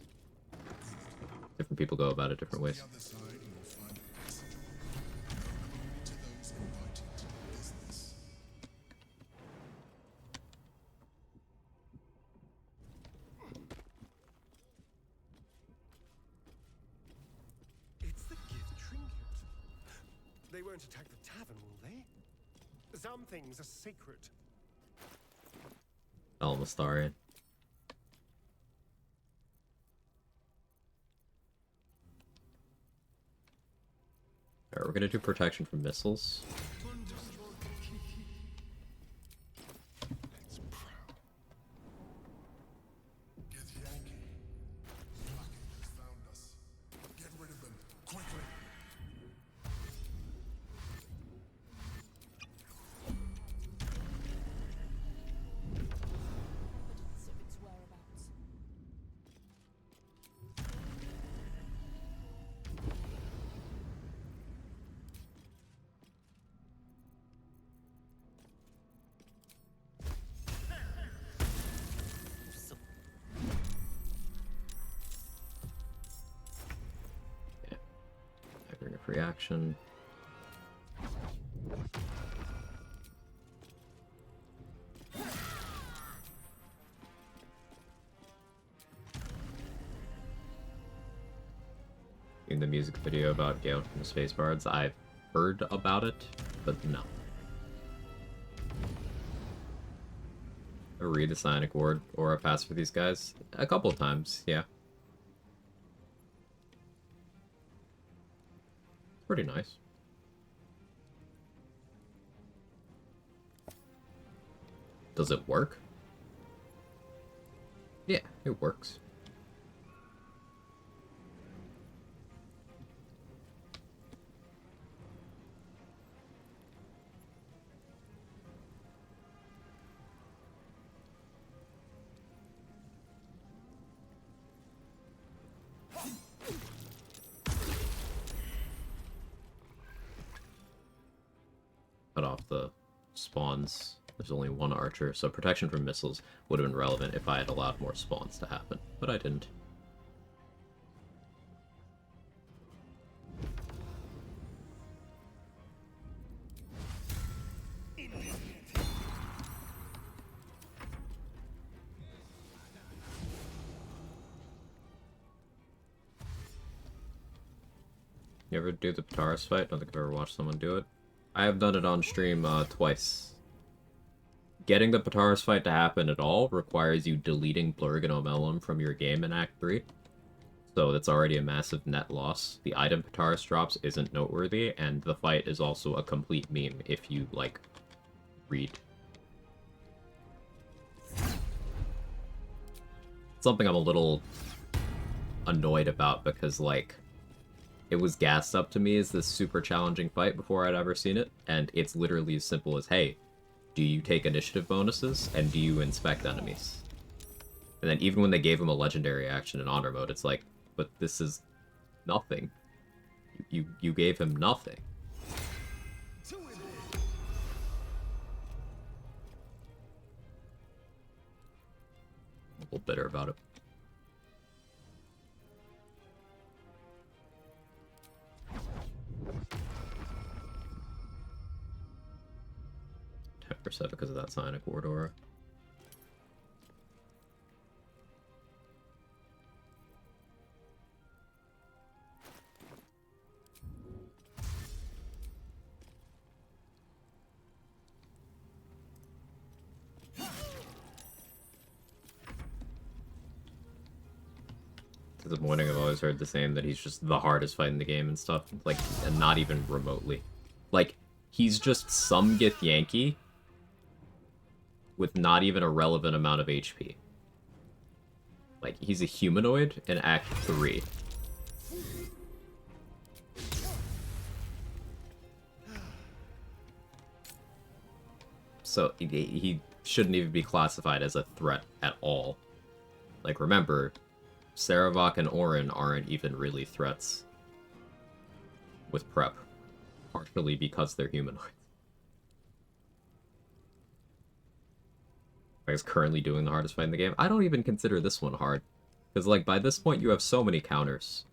Different people go about it different ways.
It's the gift trinket. They won't attack the tavern, will they? Some things are sacred.
Astarion. Alright, we're gonna do protection from missiles. Reaction. In the music video about Gale from the Space Bards, I've heard about it, but no. I read the Psionic Ward or a pass for these guys a couple of times, yeah. Pretty nice. Does it work? Yeah, it works. Cut off the spawns. There's only one archer, so protection from missiles would have been relevant if I had allowed more spawns to happen, but I didn't. You ever do the Pataris fight? I don't think I've ever watched someone do it. I have done it on stream twice. Getting the Pataris fight to happen at all requires you deleting Blurg and Omelum from your game in Act 3. So it's already a massive net loss. The item Pataris drops isn't noteworthy, and the fight is also a complete meme if you, like, read. Something I'm a little annoyed about because, like, it was gassed up to me as this super challenging fight before I'd ever seen it, and it's literally as simple as, hey, do you take initiative bonuses, and do you inspect enemies? And then even when they gave him a legendary action in honor mode, it's like, but this is nothing. You gave him nothing. A little bitter about it. Percent because of that Psionic Ward aura. Disappointing. I've always heard the same that he's just the hardest fight in the game and stuff. Like, and not even remotely. Like, he's just some Githyanki with not even a relevant amount of HP. Like, he's a humanoid in Act 3. So, he shouldn't even be classified as a threat at all. Like, remember, Saravok and Orin aren't even really threats with prep. Partially because they're humanoids. I guess currently doing the hardest fight in the game. I don't even consider this one hard. Because, like, by this point you have so many counters.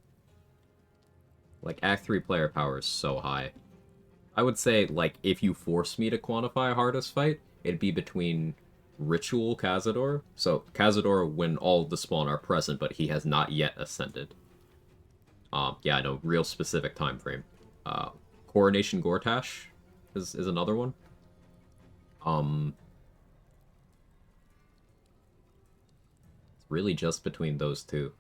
Like, Act 3 player power is so high. I would say, like, if you force me to quantify a hardest fight, it'd be between Ritual Cazador. So, Cazador when all the spawn are present, but he has not yet ascended. Yeah, I know, real specific time frame. Coronation Gortash is another one. Really just between those two.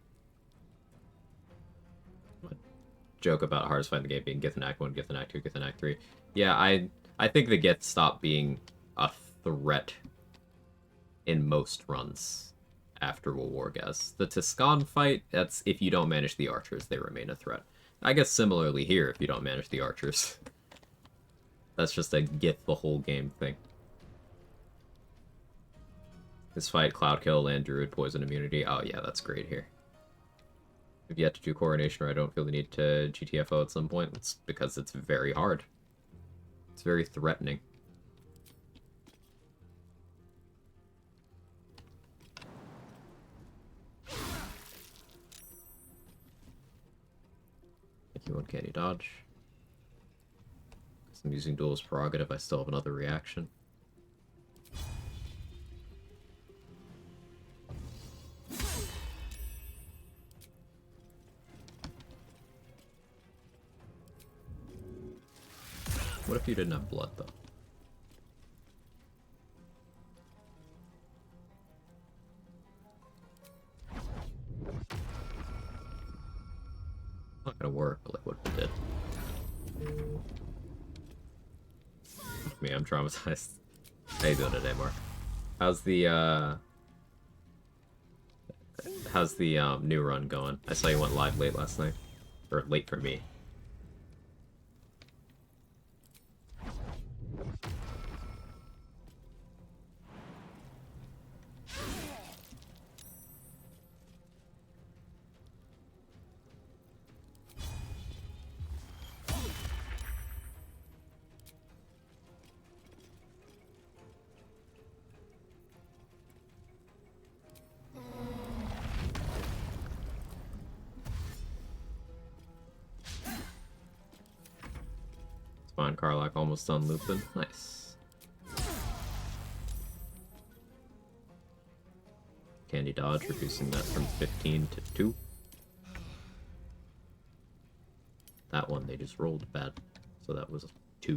Joke about hardest fight in the game being Githyan Act 1, Githyan Act 2, Githyan Act 3. Yeah, I think the Gith stopped being a threat in most runs after World War Gas. The Tiscan fight, that's if you don't manage the archers, they remain a threat. I guess similarly here, if you don't manage the archers. That's just a Gith the whole game thing. This fight, Cloud Kill, Land Druid, Poison Immunity. Oh yeah, that's great here. I've yet to do Coronation, or I don't feel the need to GTFO at some point. It's because it's very hard. It's very threatening. Thank you, Uncanny Dodge. Because I'm using Duelist Prerogative, I still have another reaction. What if you didn't have blood, though? Not gonna work, but like what if it did? Me, I'm traumatized. How you doing today, Mark? How's the new run going? I saw you went live late last night. Or late for me. Fine, Karlach almost done looping. Nice. Candy Dodge, reducing that from 15 to 2. That one they just rolled bad, so that was 2.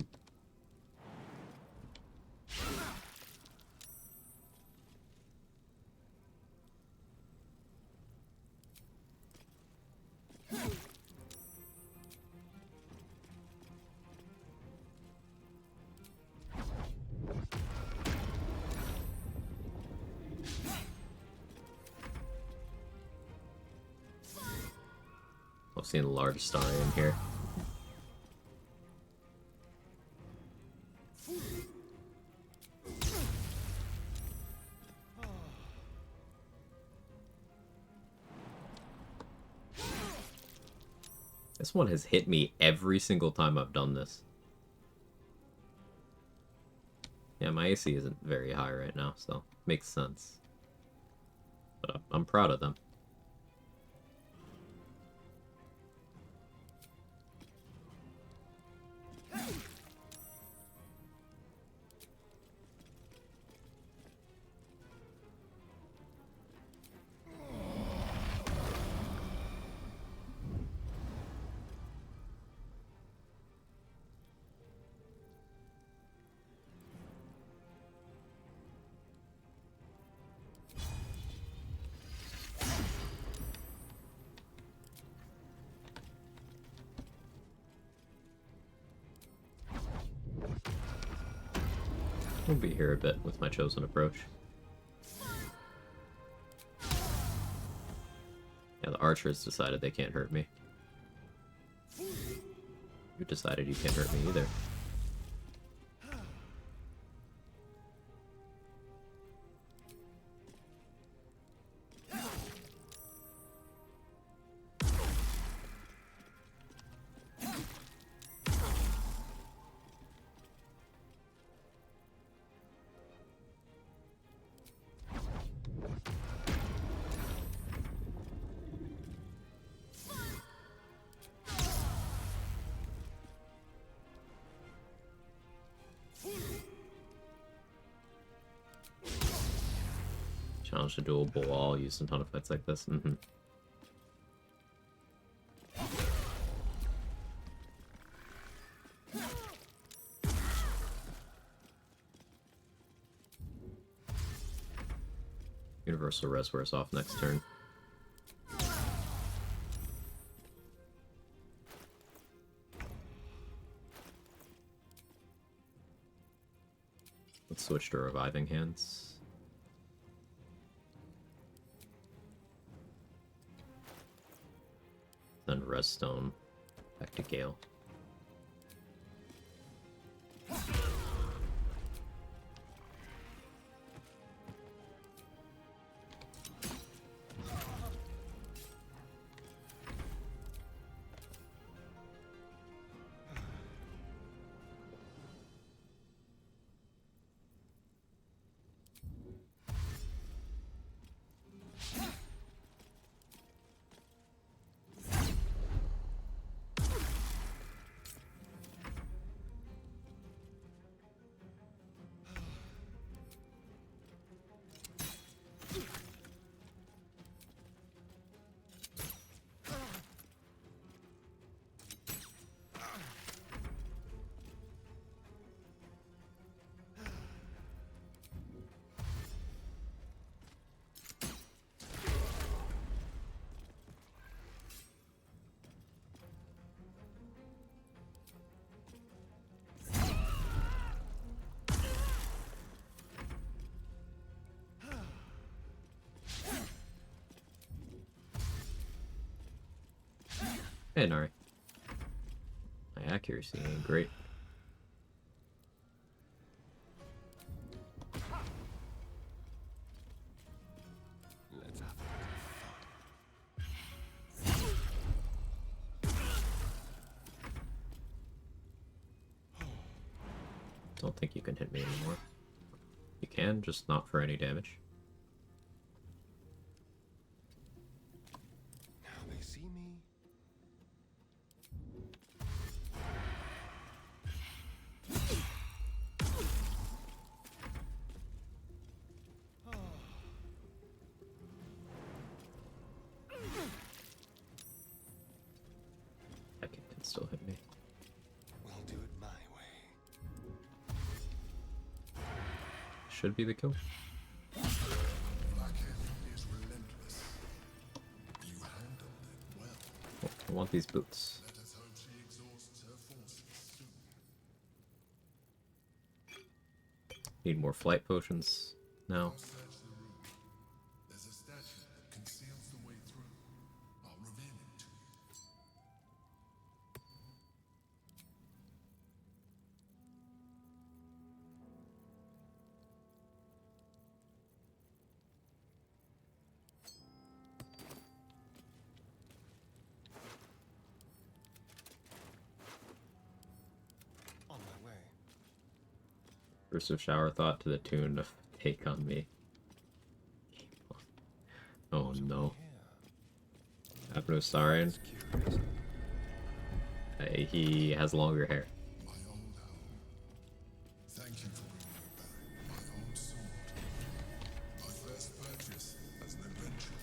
I've seen a large Astarion here. This one has hit me every single time I've done this. Yeah, my AC isn't very high right now, so makes sense. But I'm proud of them. I'll be here a bit with my chosen approach. Yeah, the archers decided they can't hurt me. You decided you can't hurt me either. Challenge to duelable wall used in a ton of fights like this. Universal res wears off next turn. Let's switch to reviving hands. Then Redstone back to Gale. Hey, Nari. My accuracy ain't great.
Let's have
Don't think you can hit me anymore. You can, just not for any damage.
Now they see me.
That kid can still hit me.
We'll do it my way.
Should be the kill. Oh, I want these boots. Need more flight potions now. Burst of shower thought to the tune of Take on Me. Oh no. Happened to Astarion? He has longer hair.
Thank you for bringing me back. My old sword. My first purchase as an adventurer.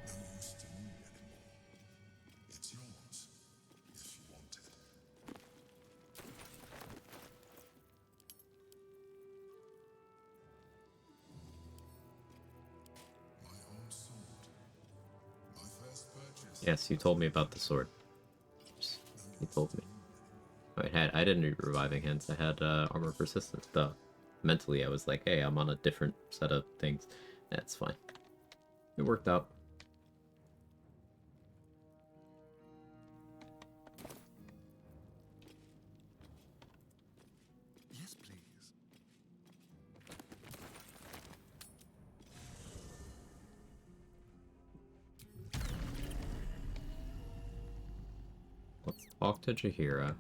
No use to me anymore. It's yours, if you want it. My old sword. My first purchase.
Yes, you told me about the sword. You told me. Oh, I didn't need reviving hands. I had armor persistence. Duh. Mentally, I was like, hey, I'm on a different set of things. That's fine. It worked out.
Yes, please.
Let's talk to Jaheira.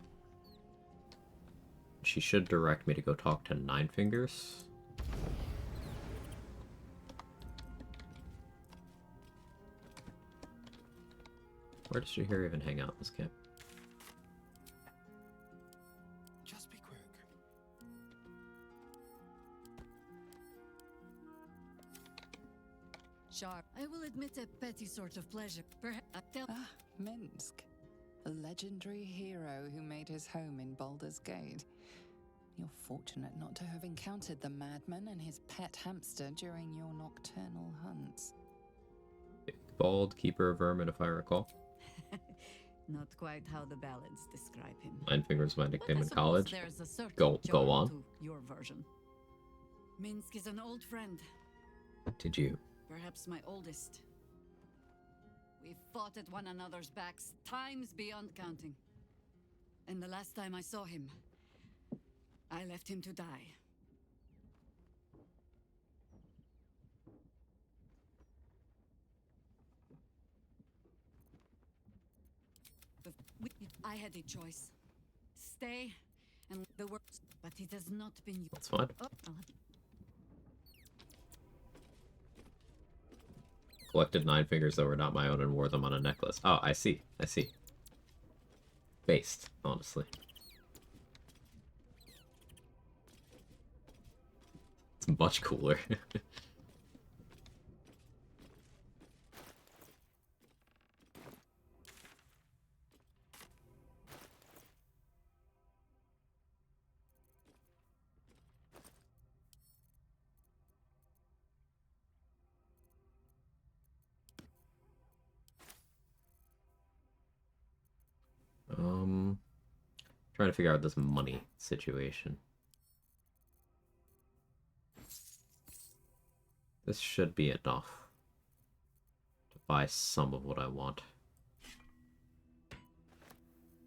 She should direct me to go talk to Nine Fingers. Where does Jaheira even hang out in this camp?
Just be quick.
Sharp. I will admit a petty sort of pleasure. Perhaps
Minsk. A legendary hero who made his home in Baldur's Gate. You're fortunate not to have encountered the madman and his pet hamster during your nocturnal hunts.
Bald, keeper of vermin, if I recall.
not quite how the ballads describe him.
Nine Fingers was my nickname
But I
in
suppose
college.
there's a certain
Go
charm
on.
to your version. Minsk is an old friend.
Did you?
Perhaps my oldest. We fought at one another's backs, times beyond counting. And the last time I saw him, I left him to die. I had a choice. Stay and the works, but it has not been you.
That's fine. Collected 9 fingers that were not my own and wore them on a necklace. Oh, I see. I see. Based, honestly. It's much cooler. Trying to figure out this money situation. This should be enough to buy some of what I want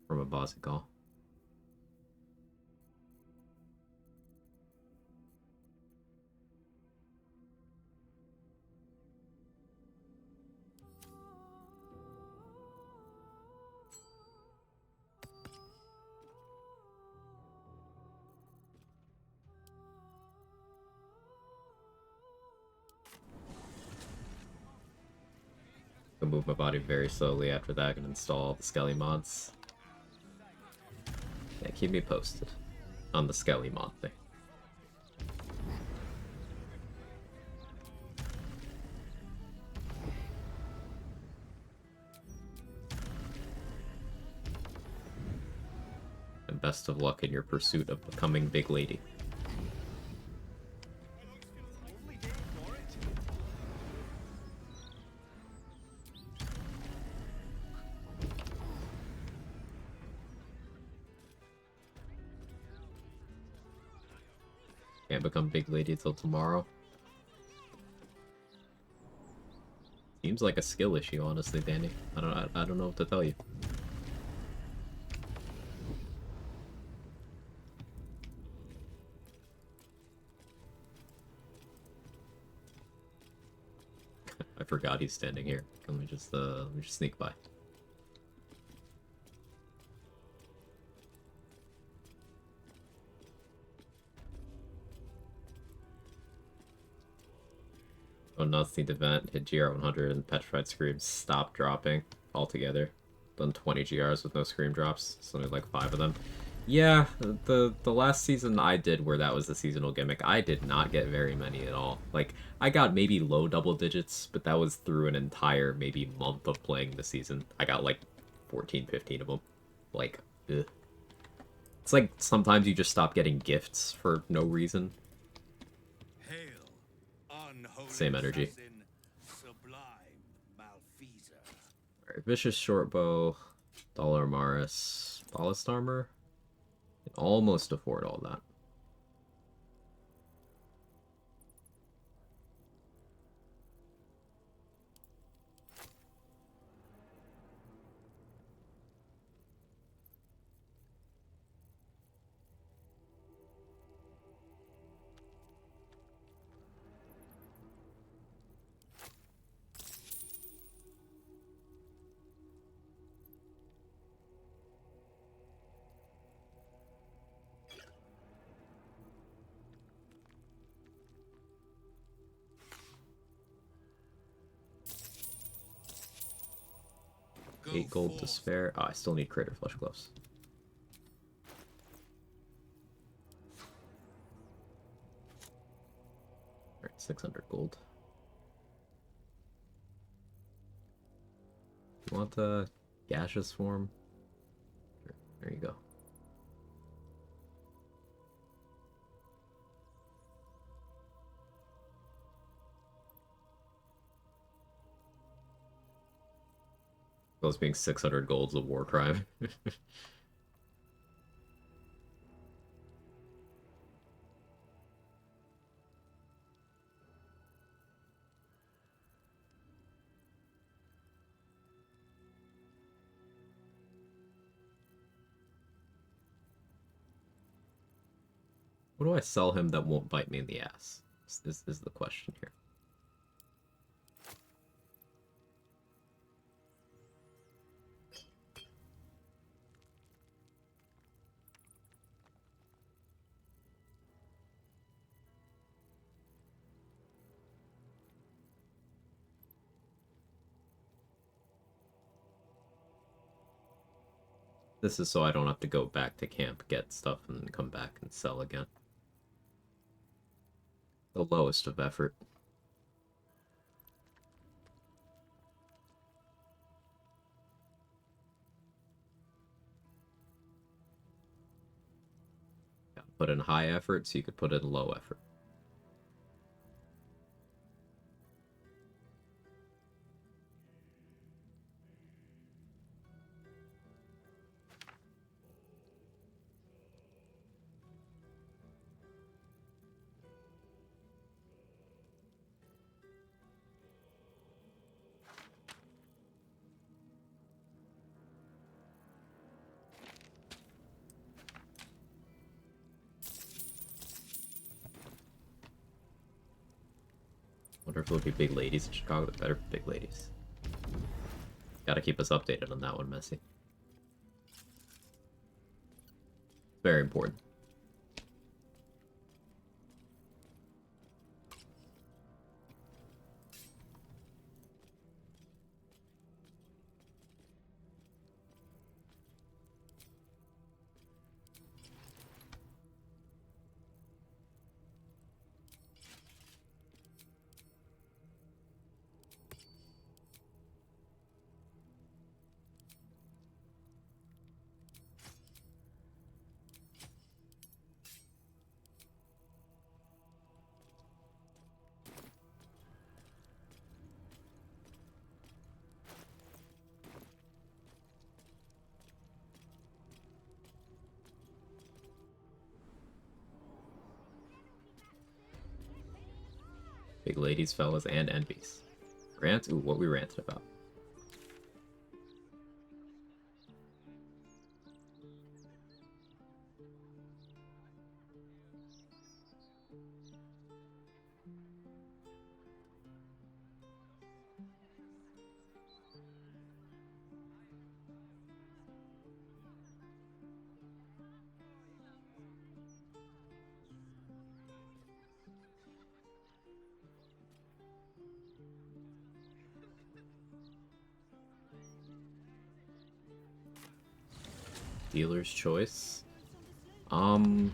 from a Bosigal. I'll move my body very slowly after that and install the Skelly mods. Yeah, keep me posted on the Skelly mod thing. And best of luck in your pursuit of becoming Big Lady. Can't become Big Lady till tomorrow. Seems like a skill issue, honestly, Danny. I don't know what to tell you. I forgot he's standing here. Let me just sneak by. Nutsy event, hit GR 100, and Petrified Screams stopped dropping altogether. Done 20 GRs with no Scream drops, something like 5 of them. Yeah, the last season I did where that was the seasonal gimmick, I did not get very many at all. Like, I got maybe low double digits, but that was through an entire maybe month of playing the season. I got like 14, 15 of them. Like, ugh. It's like sometimes you just stop getting gifts for no reason. Same energy. Alright, Vicious Shortbow, Dollar Maris, Ballast Armor. Can almost afford all that. Go 8 gold to spare. Oh, I still need Crater Flush Gloves. Alright, 600 gold. You want the gaseous form? Sure. There you go. Those being 600 gold's a war crime. What do I sell him that won't bite me in the ass? Is the question here. This is so I don't have to go back to camp, get stuff, and then come back and sell again. The lowest of effort. Put in high effort so you could put in low effort. Wonder if it would be big ladies in Chicago. The better big ladies. Gotta keep us updated on that one, Messi. Very important. Big ladies, fellas, and envies. Rant? Ooh, what we ranted about. Dealer's choice. Hang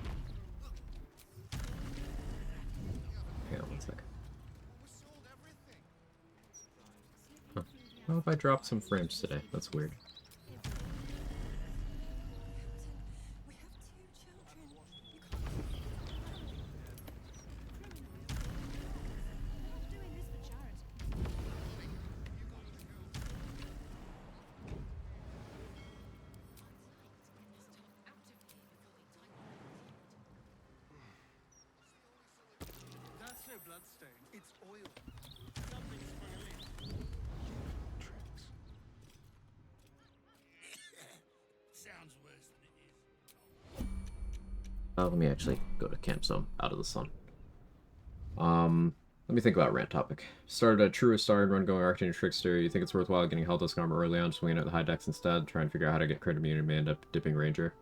on one second. Huh. How if I dropped some frames today? That's weird.
That's no bloodstain. It's oil. Something sprung a leak. Tricks.
Sounds worse than it is.
Let me actually go to camp zone out of the sun. Let me think about rant topic. Started a true Astarion run going Arcane Trickster. You think it's worthwhile getting Helldusk armor early on, swinging at the high decks instead, try and figure out how to get crit immunity, may end up dipping Ranger.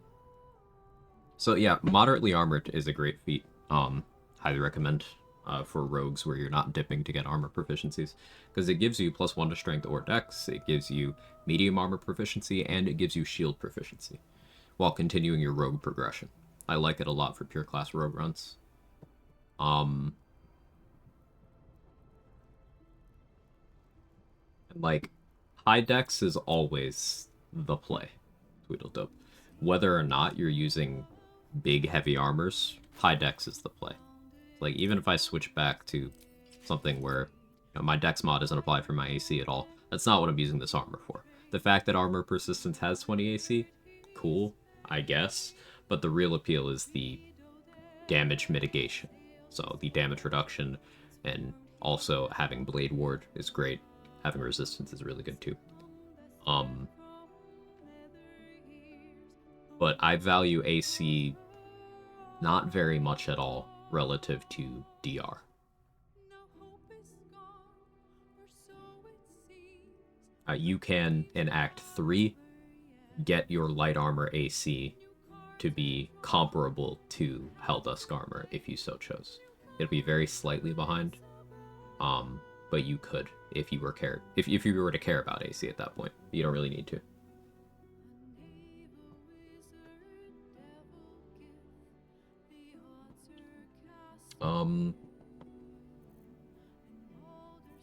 So yeah, moderately armored is a great feat. Highly recommend for rogues where you're not dipping to get armor proficiencies, because it gives you +1 to strength or dex, it gives you medium armor proficiency, and it gives you shield proficiency, while continuing your rogue progression. I like it a lot for pure class rogue runs. Like, high dex is always the play, Tweedledope. Whether or not you're using big, heavy armors, high dex is the play. Like, even if I switch back to something where my dex mod isn't applied for my AC at all, that's not what I'm using this armor for. The fact that armor persistence has 20 AC, cool, I guess, but the real appeal is the damage mitigation. So the damage reduction, and also having Blade Ward is great. Having resistance is really good too. But I value AC not very much at all relative to DR. You can, in Act 3, get your light armor AC to be comparable to Helldusk armor if you so chose. It'll be very slightly behind, but you could if you were if you were to care about AC at that point. You don't really need to.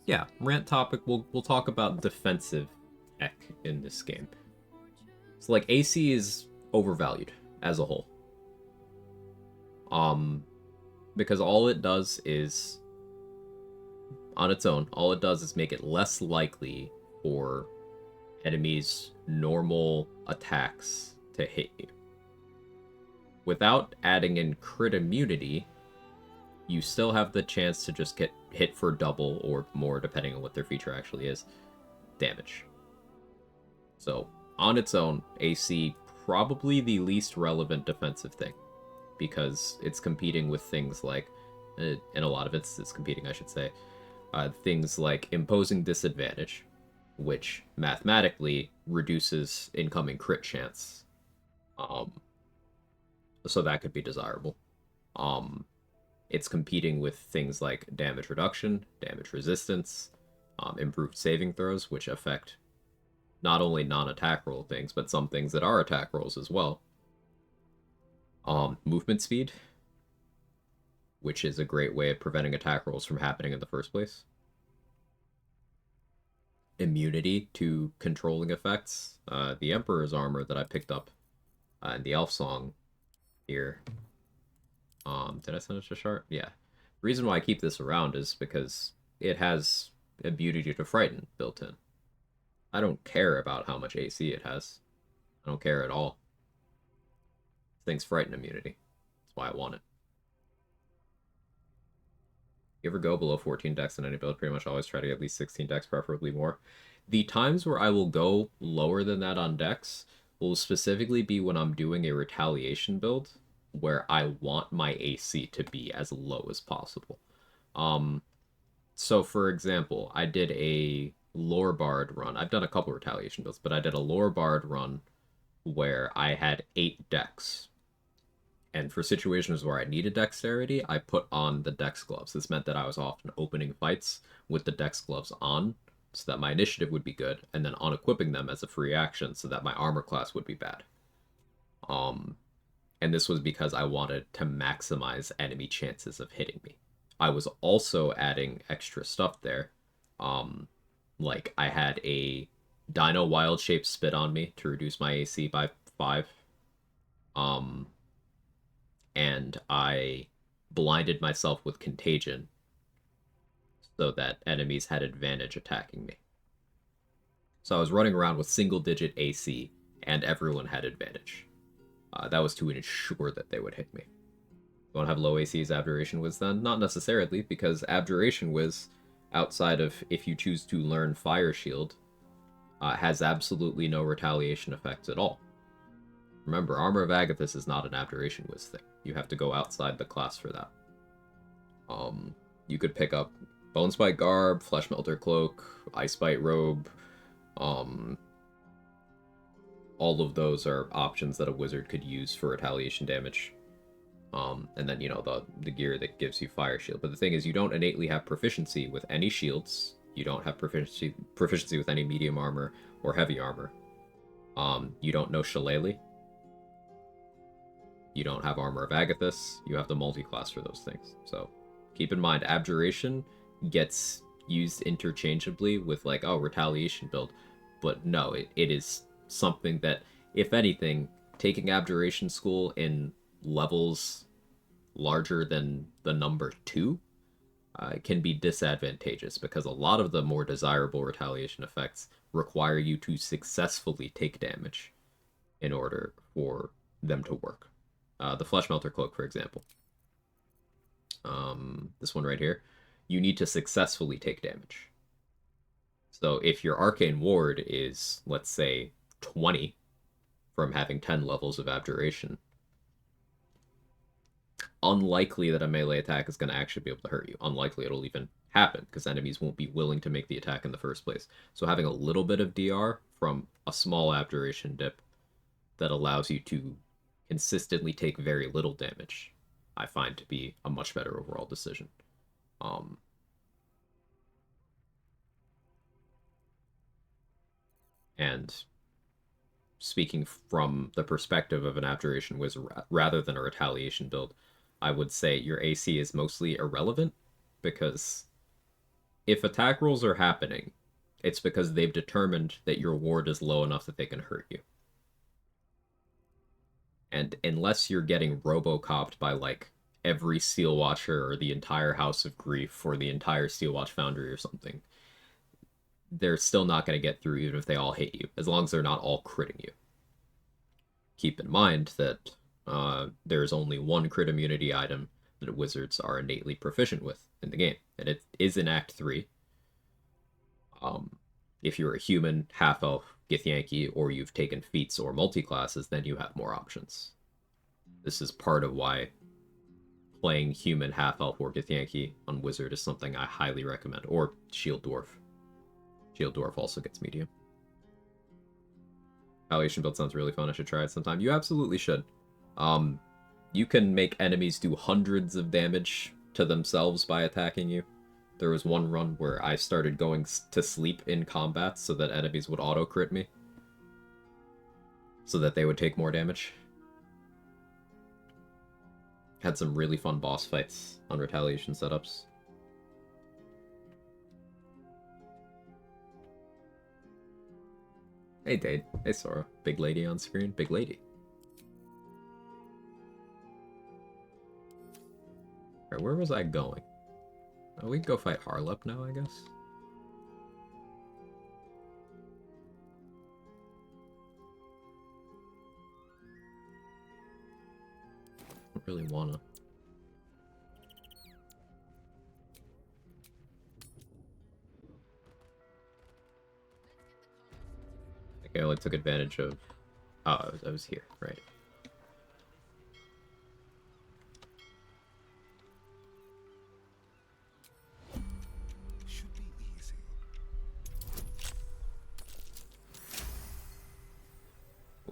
Yeah, rant topic. We'll talk about defensive tech in this game. So like AC is overvalued as a whole. Because all it does is, on its own, all it does is make it less likely for enemies' normal attacks to hit you. Without adding in crit immunity, you still have the chance to just get hit for double or more, depending on what their feature actually is, damage. So, on its own, AC probably the least relevant defensive thing, because it's competing with things like, in a lot of instances competing, I should say, things like imposing disadvantage, which mathematically reduces incoming crit chance. So that could be desirable. It's competing with things like damage reduction, damage resistance, improved saving throws, which affect not only non-attack roll things, but some things that are attack rolls as well. Movement speed, which is a great way of preventing attack rolls from happening in the first place. Immunity to controlling effects. The Emperor's armor that I picked up in the Elf Song here. Did I send it to Shart? Yeah. The reason why I keep this around is because it has immunity to frighten built in. I don't care about how much AC it has. I don't care at all. This thing's frighten immunity. That's why I want it. You ever go below 14 dex in any build? Pretty much always try to get at least 16 dex, preferably more. The times where I will go lower than that on dex will specifically be when I'm doing a retaliation build, where I want my AC to be as low as possible. So for example, I did a Lore Bard run. I've done a couple retaliation builds, but I did a Lore Bard run where I had 8 dex. And for situations where I needed dexterity, I put on the dex gloves. This meant that I was often opening fights with the dex gloves on, so that my initiative would be good, and then unequipping them as a free action so that my armor class would be bad. And this was because I wanted to maximize enemy chances of hitting me. I was also adding extra stuff there. Like I had a Dino Wild Shape Spit on me to reduce my AC by 5. And I blinded myself with Contagion so that enemies had advantage attacking me. So I was running around with single-digit AC, and everyone had advantage. That was to ensure that they would hit me. You want to have low AC's Abjuration Whiz then? Not necessarily, because Abjuration Whiz, outside of if you choose to learn Fire Shield, has absolutely no retaliation effects at all. Remember, Armor of Agathis is not an Abjuration Whiz thing. You have to go outside the class for that. You could pick up Bonespike Garb, Flesh Melter Cloak, Ice Bite Robe. All of those are options that a wizard could use for retaliation damage. And then, you know, the gear that gives you Fire Shield. But the thing is, you don't innately have proficiency with any shields. You don't have proficiency with any medium armor or heavy armor. You don't know Shillelagh. You don't have Armor of Agathis. You have to multi-class for those things. So keep in mind, Abjuration gets used interchangeably with, like, oh, retaliation build. But no, it is something that, if anything, taking Abjuration School in levels larger than the number 2 can be disadvantageous, because a lot of the more desirable retaliation effects require you to successfully take damage in order for them to work. The Flesh Melter Cloak, for example. This one right here. You need to successfully take damage. So if your Arcane Ward is, let's say, 20 from having 10 levels of Abjuration, unlikely that a melee attack is going to actually be able to hurt you. Unlikely it'll even happen, because enemies won't be willing to make the attack in the first place. So having a little bit of DR from a small Abjuration dip that allows you to consistently take very little damage, I find to be a much better overall decision. And speaking from the perspective of an Abjuration Wizard rather than a retaliation build, I would say your AC is mostly irrelevant, because if attack rolls are happening, it's because they've determined that your ward is low enough that they can hurt you. And unless you're getting robo-copped by, like, every Steel Watcher or the entire House of Grief or the entire Steel Watch Foundry or something, they're still not going to get through even if they all hit you, as long as they're not all critting you. Keep in mind that there's only one crit immunity item that wizards are innately proficient with in the game, and it is in Act 3. If you're a human, half-elf, Githyanki, or you've taken feats or multi-classes, then you have more options. This is part of why playing human, half-elf, or Githyanki on wizard is something I highly recommend, or Shield Dwarf. Shield Dwarf also gets medium. Retaliation build sounds really fun. I should try it sometime. You absolutely should. You can make enemies do hundreds of damage to themselves by attacking you. There was one run where I started going to sleep in combat so that enemies would auto-crit me, so that they would take more damage. Had some really fun boss fights on retaliation setups. Hey Dade. Hey Sora. Big lady on screen. Big lady. Alright, where was I going? Oh, we can go fight Harlep now, I guess. I don't really wanna. I only took advantage of... Oh, I was here, right.
Should be easy.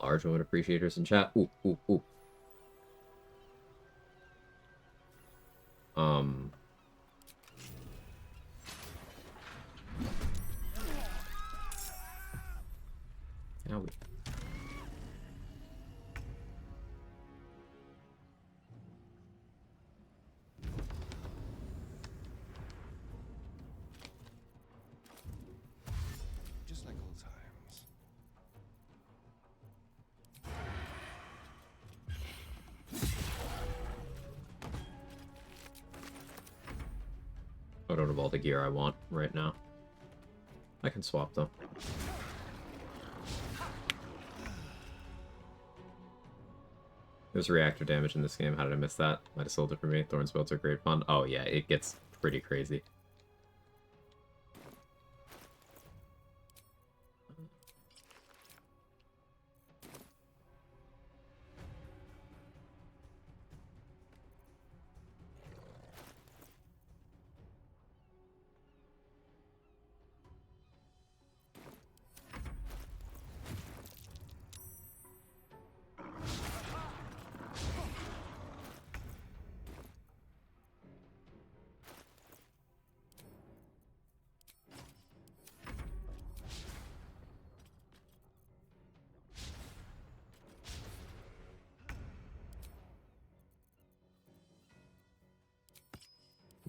Large woman appreciators in chat. Ooh, ooh, ooh. Owie. I don't have all the gear I want right now. I can swap though. There's reactor damage in this game. How did I miss that? Might have sold it for me. Thorn spells are great fun. Oh yeah, it gets pretty crazy.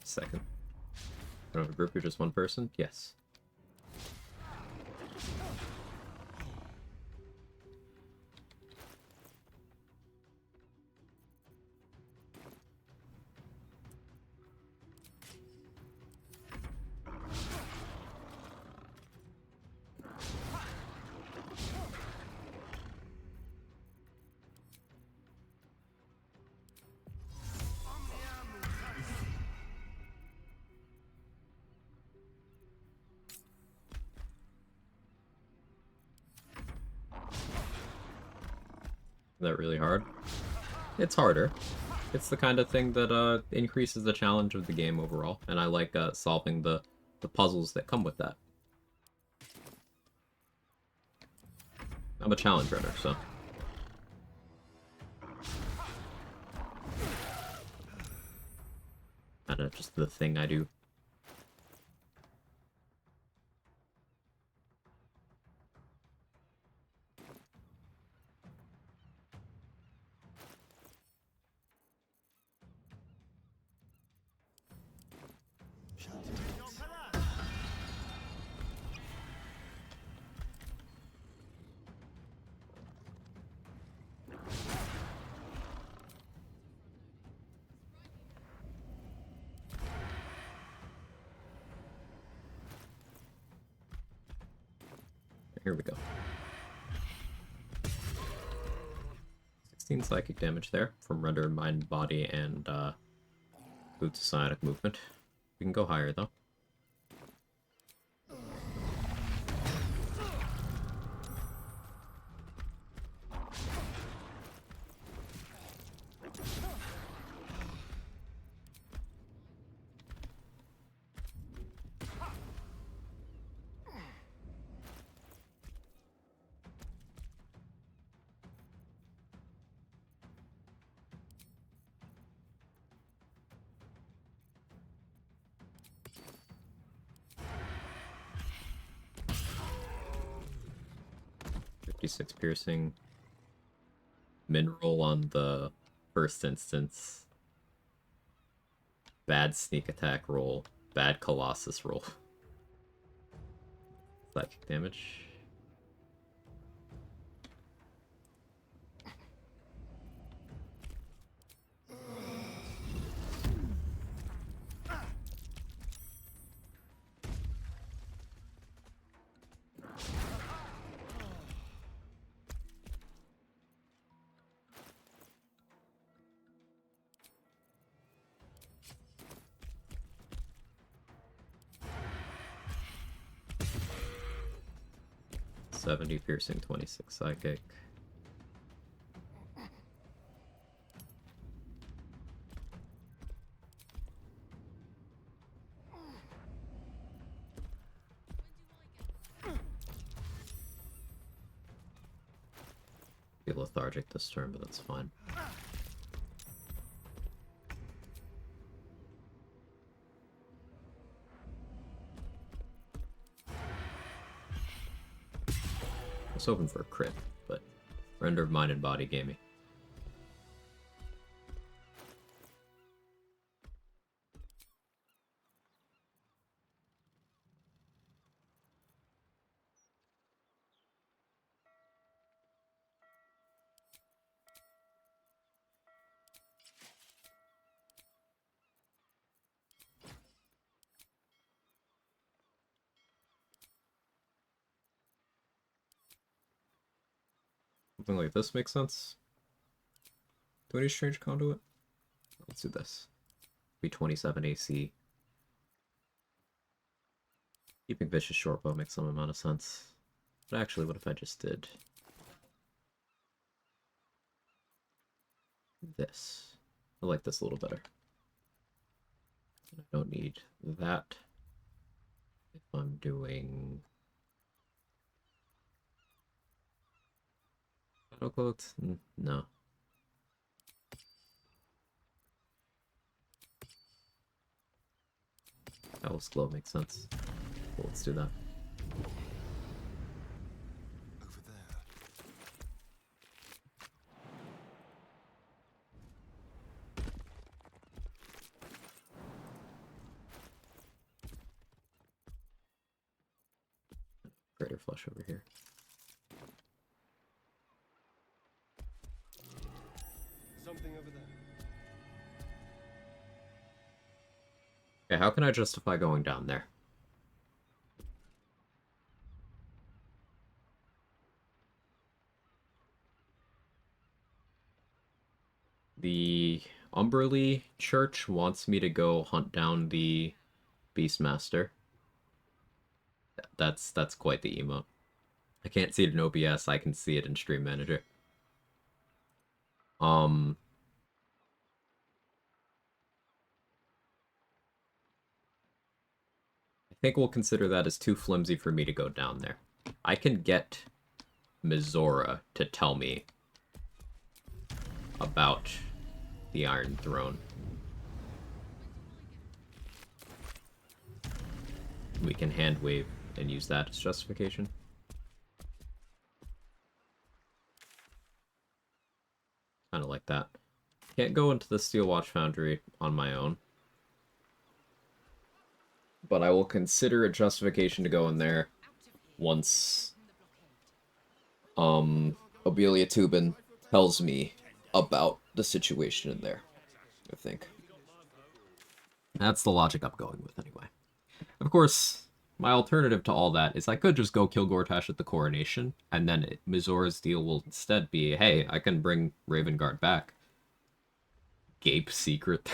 Second. I don't have a group, you're just one person? Yes. Is that really hard? It's harder. It's the kind of thing that increases the challenge of the game overall, and I like solving the puzzles that come with that. I'm a challenge runner, so. Kinda just the thing I do. Here we go. 16 psychic damage there from Render, Mind, Body, and Boots of Psionic Movement. We can go higher though. Piercing. Mineral on the first instance. Bad sneak attack roll. Bad Colossus roll. Psychic damage. Piercing, 26 psychic. Be lethargic this turn, but that's fine. I was hoping for a crit, but Render of Mind and Body gave me. Something like this makes sense. Do any strange conduit? Let's do this. B27 AC. Keeping vicious shortbow makes some amount of sense. But actually, what if I just did this? I like this a little better. I don't need that if I'm doing battle cloaks. No. Owl's glow makes sense. Well, let's do that.
Over there.
Greater flush over here.
Something over there.
Okay, how can I justify going down there? The Umberly Church wants me to go hunt down the Beastmaster. That's quite the emote. I can't see it in OBS, I can see it in Stream Manager. I think we'll consider that as too flimsy for me to go down there. I can get Mizora to tell me about the Iron Throne. We can hand wave and use that as justification. Kind of like that. Can't go into the Steel Watch Foundry on my own. But I will consider it justification to go in there once Obelia Tubin tells me about the situation in there, I think. That's the logic I'm going with anyway. Of course, my alternative to all that is I could just go kill Gortash at the coronation, and then Mizora's deal will instead be, hey, I can bring Ravengard back. Gape secret.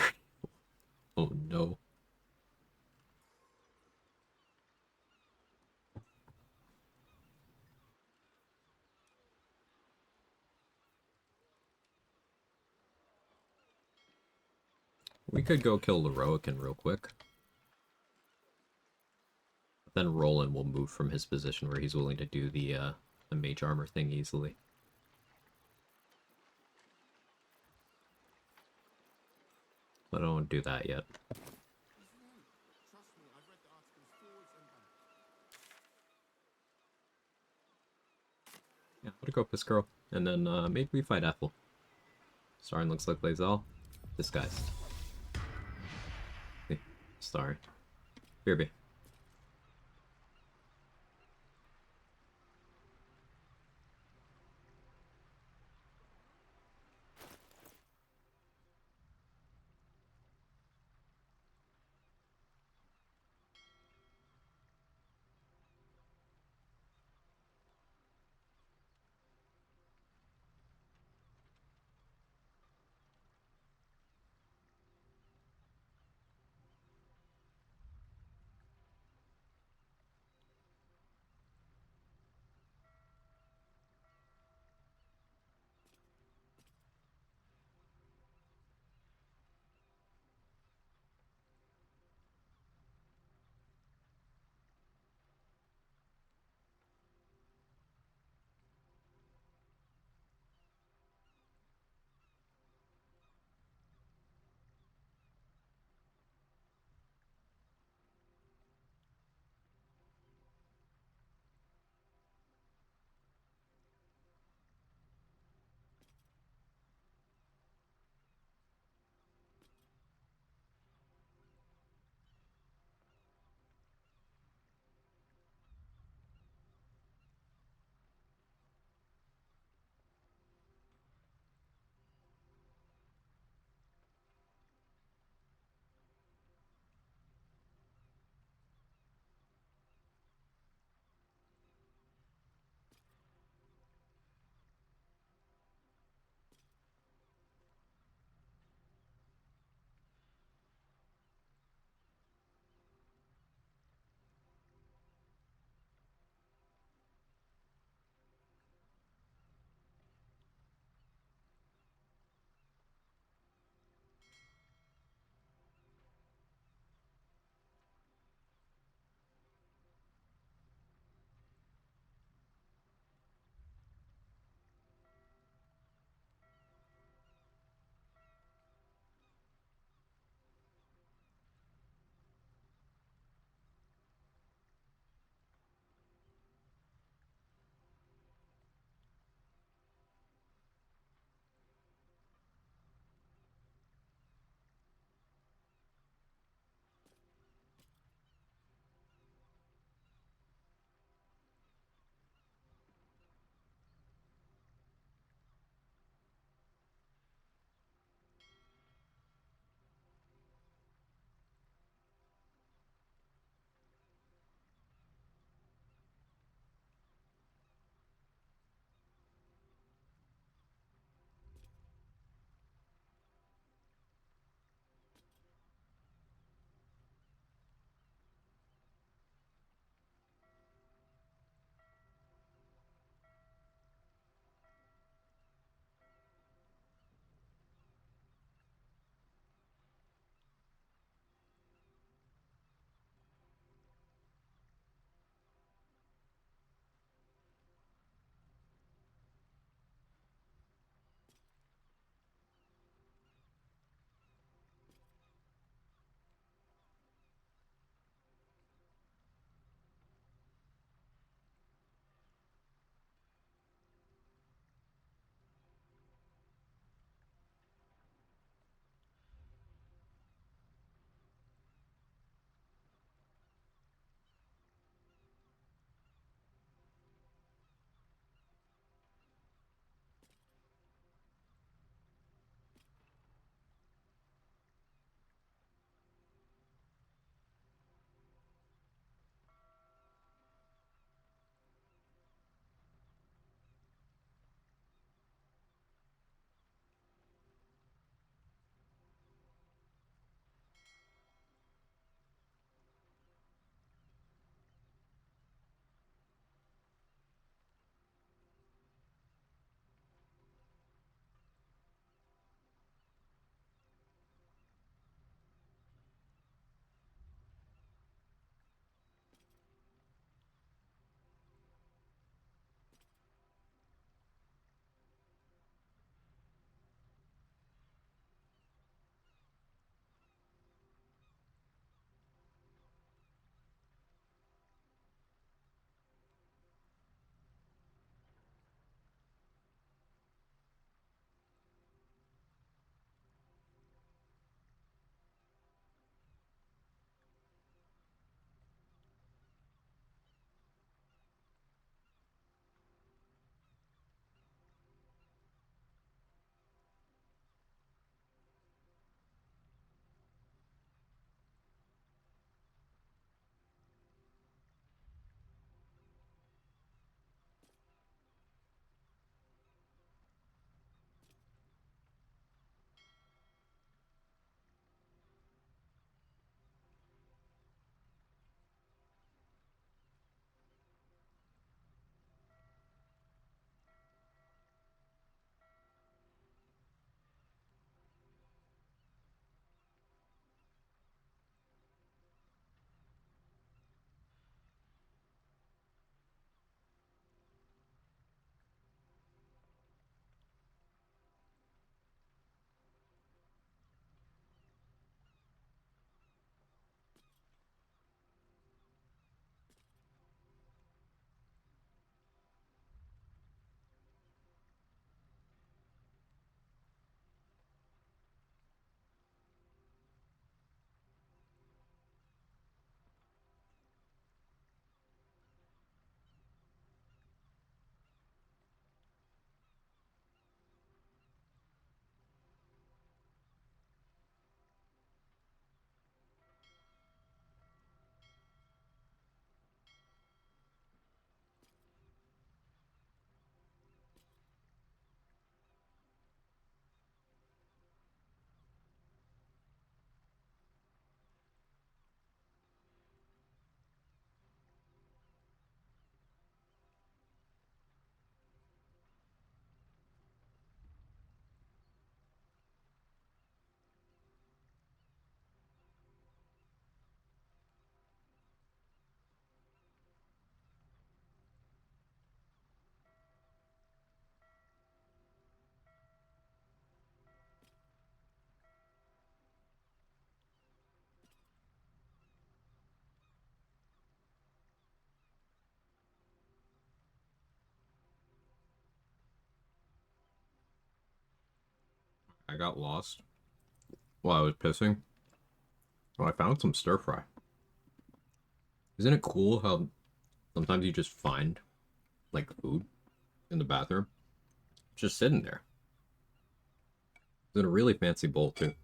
Oh no. We could go kill Leroican real quick. Then Roland will move from his position where he's willing to do the mage armor thing easily. But I don't do that yet. Yeah, I'm gonna go Piss Girl. And then maybe we fight Ethel. Starring looks like Lae'zel. Disguised. Hey, sorry. Beerby. I got lost while I was pissing. Oh, I found some stir fry. Isn't it cool how sometimes you just find, like, food in the bathroom? Just sitting there. It's in a really fancy bowl, too.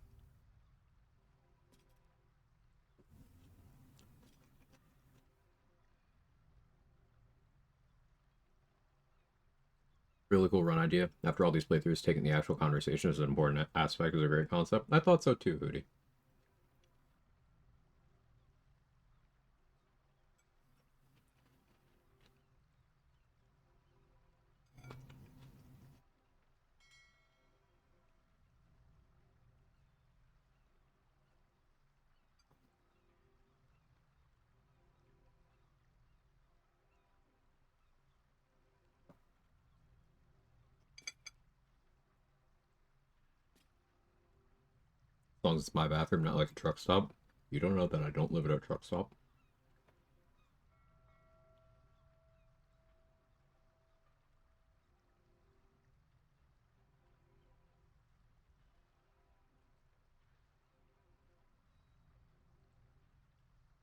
Really cool run idea. After all these playthroughs, taking the actual conversation as an important aspect is a great concept. I thought so too, Hootie. As long as it's my bathroom, not like a truck stop. You don't know that I don't live at a truck stop.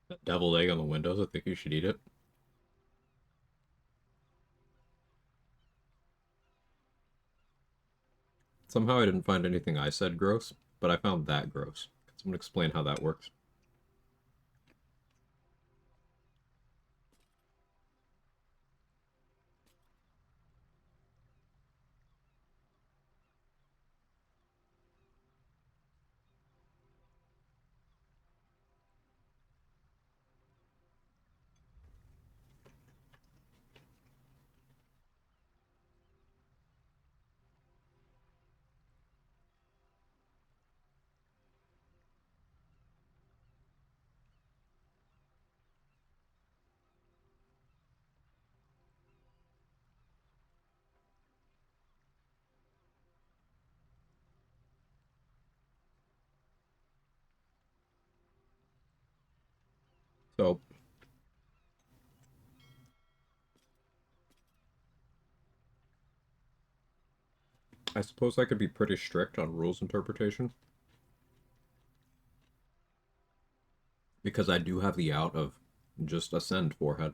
That deviled egg on the windows, I think you should eat it. Somehow I didn't find anything I said gross, but I found that gross. Can someone explain how that works? So, I suppose I could be pretty strict on rules interpretation. Because I do have the out of just ascend forehead.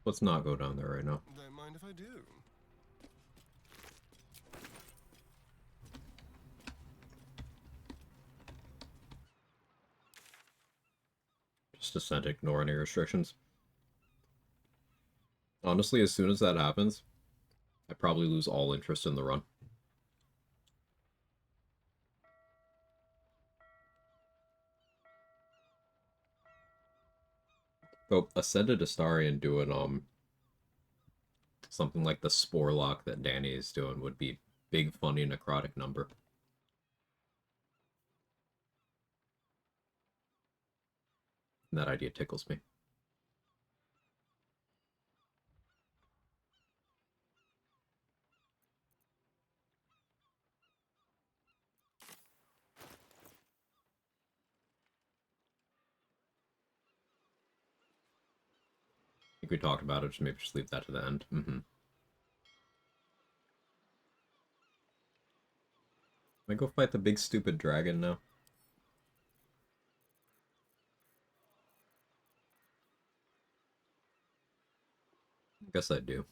Let's not go down there right now.
Don't mind if I do.
Just ascend, ignore any restrictions. Honestly, as soon as that happens, I probably lose all interest in the run. But Ascended Astarion doing something like the Spore Lock that Danny is doing would be big, funny, necrotic number. And that idea tickles me. I think we talked about it, maybe just leave that to the end. I go fight the big stupid dragon now? I guess I do.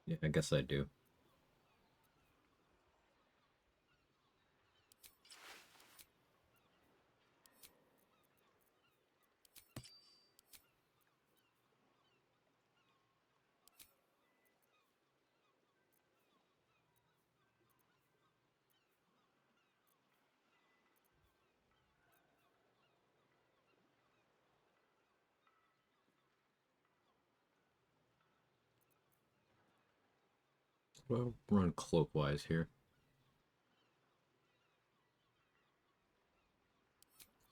Yeah, I guess I do. We'll run cloakwise here.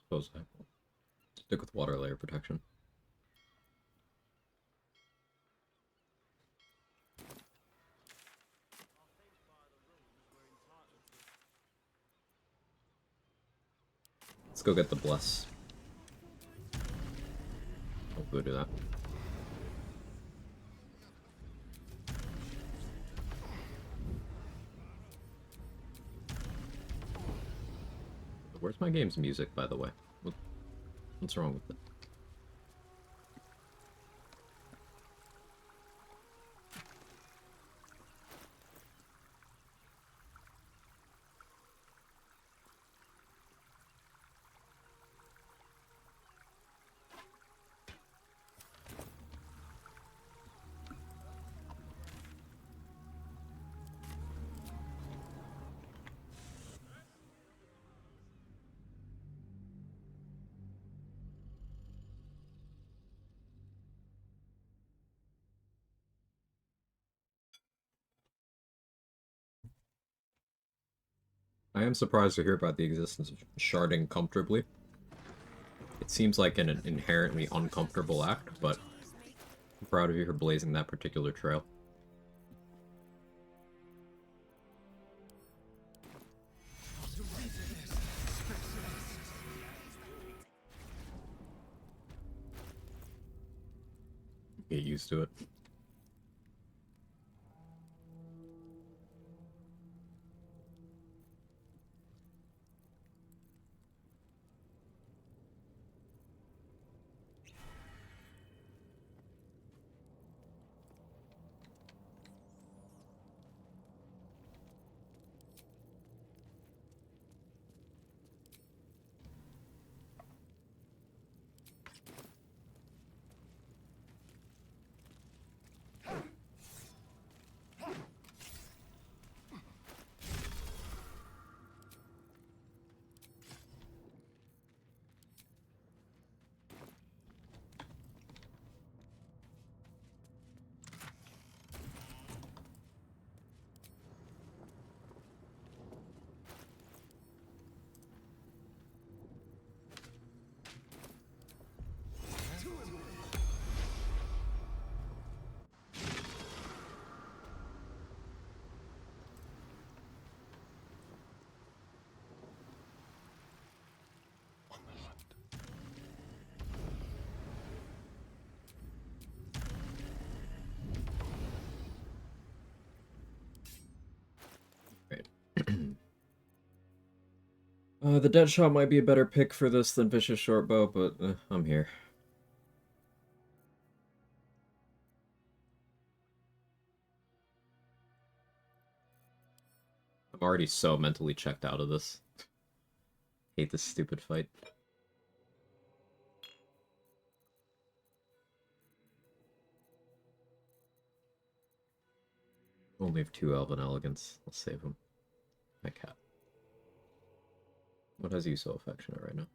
Suppose I will stick with water layer protection. Let's go get the bless. I'll go do that. Where's my game's music, by the way? What's wrong with it? I am surprised to hear about the existence of sharding comfortably. It seems like an inherently uncomfortable act, but I'm proud of you for blazing that particular trail. Get used to it. The dead shot might be a better pick for this than Vicious Shortbow, but I'm here. I'm already so mentally checked out of this. Hate this stupid fight. Only have 2 Elven Elegance. Let's save them. My cat. What has you so affectionate right now?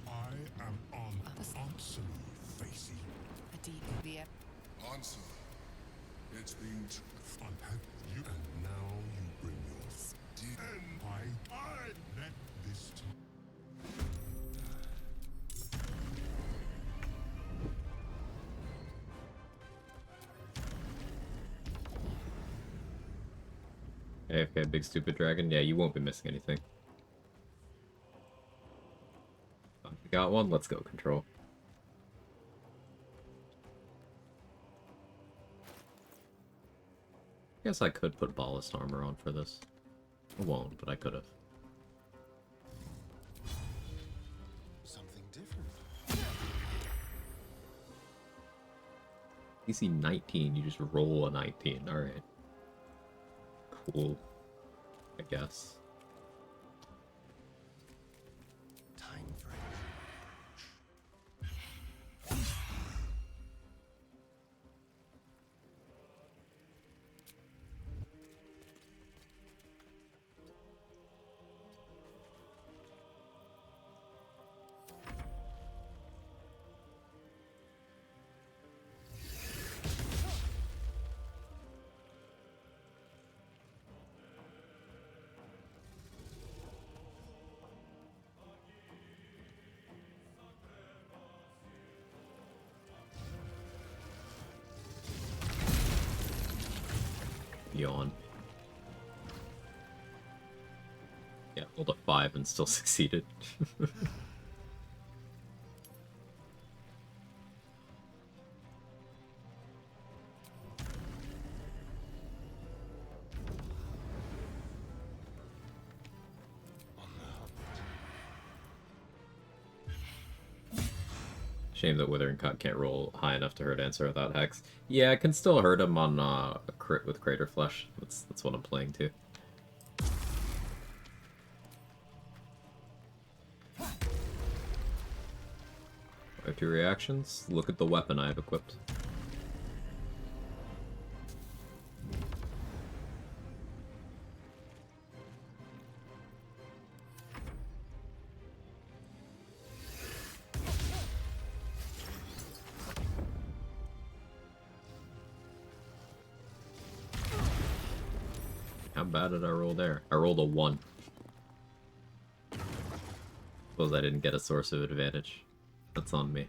I am on. Answer me, Facey. Answer. It's been unpacked you, and now you bring yours. And I let this
AFK, big stupid dragon. Yeah, you won't be missing anything. You got one? Let's go, control. Guess I could put ballast armor on for this. I won't, but I could have.
Something different.
DC 19, you just roll a 19. Alright. Cool. I guess.
Time for
Yeah, rolled a 5 and still succeeded. Shame that Withering Cut can't roll high enough to hurt Answer without Hex. Yeah, I can still hurt him on a crit with Crater Flesh. That's what I'm playing too. I have 2 reactions. Look at the weapon I have equipped. How bad did I roll there? I rolled a 1. Suppose I didn't get a source of advantage. That's on me.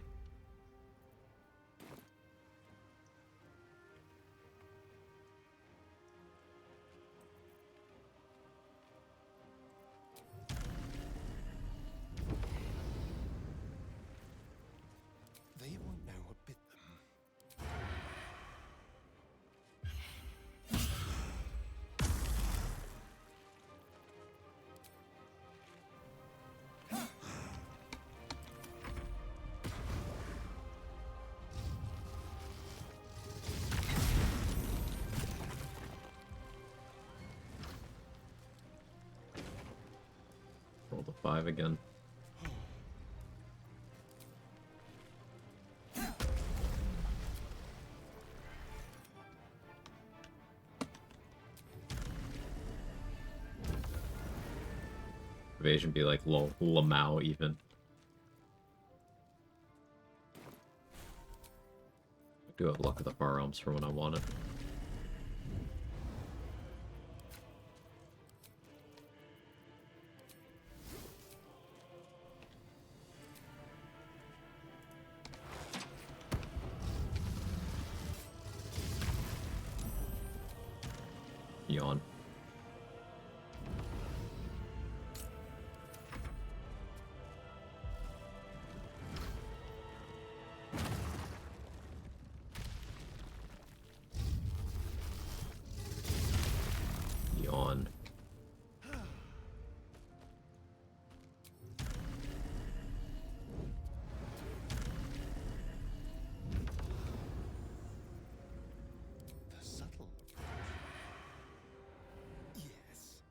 They won't know what bit them.
Rolled a 5 again. Evasion be like Lamau even. I do have Luck of the Far Realms for when I want it. Yawn. Yawn.
The subtle approach. Yes.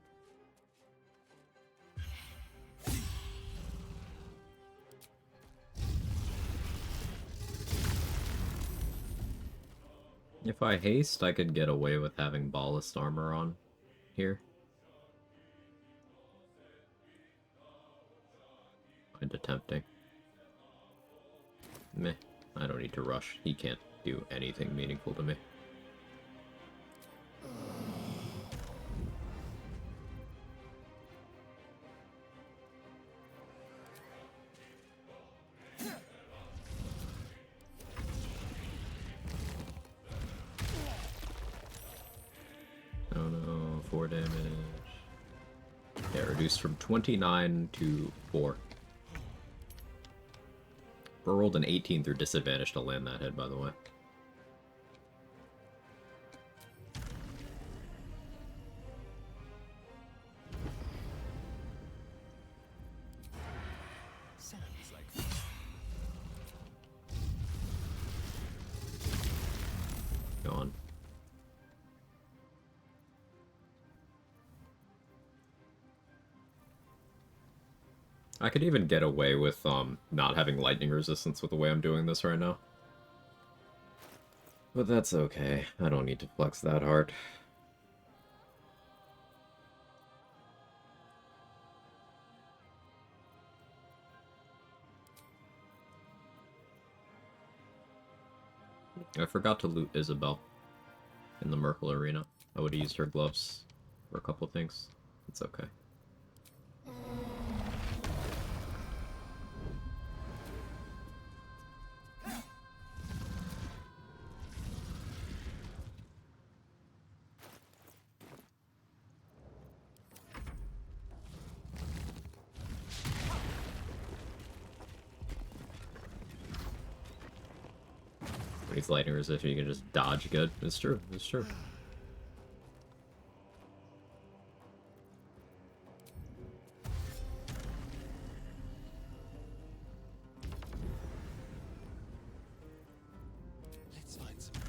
If I haste, I could get away with having ballast armor on here. Kinda tempting. Meh. I don't need to rush. He can't do anything meaningful to me. Oh no, 4 damage. Yeah, reduced from 29 to 4. But rolled an 18 through disadvantage to land that hit, by the way.
Sounds like
Go on. I could even get away with not having lightning resistance with the way I'm doing this right now. But that's okay. I don't need to flex that hard. I forgot to loot Isabel in the Merkle Arena. I would have used her gloves for a couple things. It's okay. When he's lightning resistant, you can just dodge good. It's true. It's true.
Let's find some prey.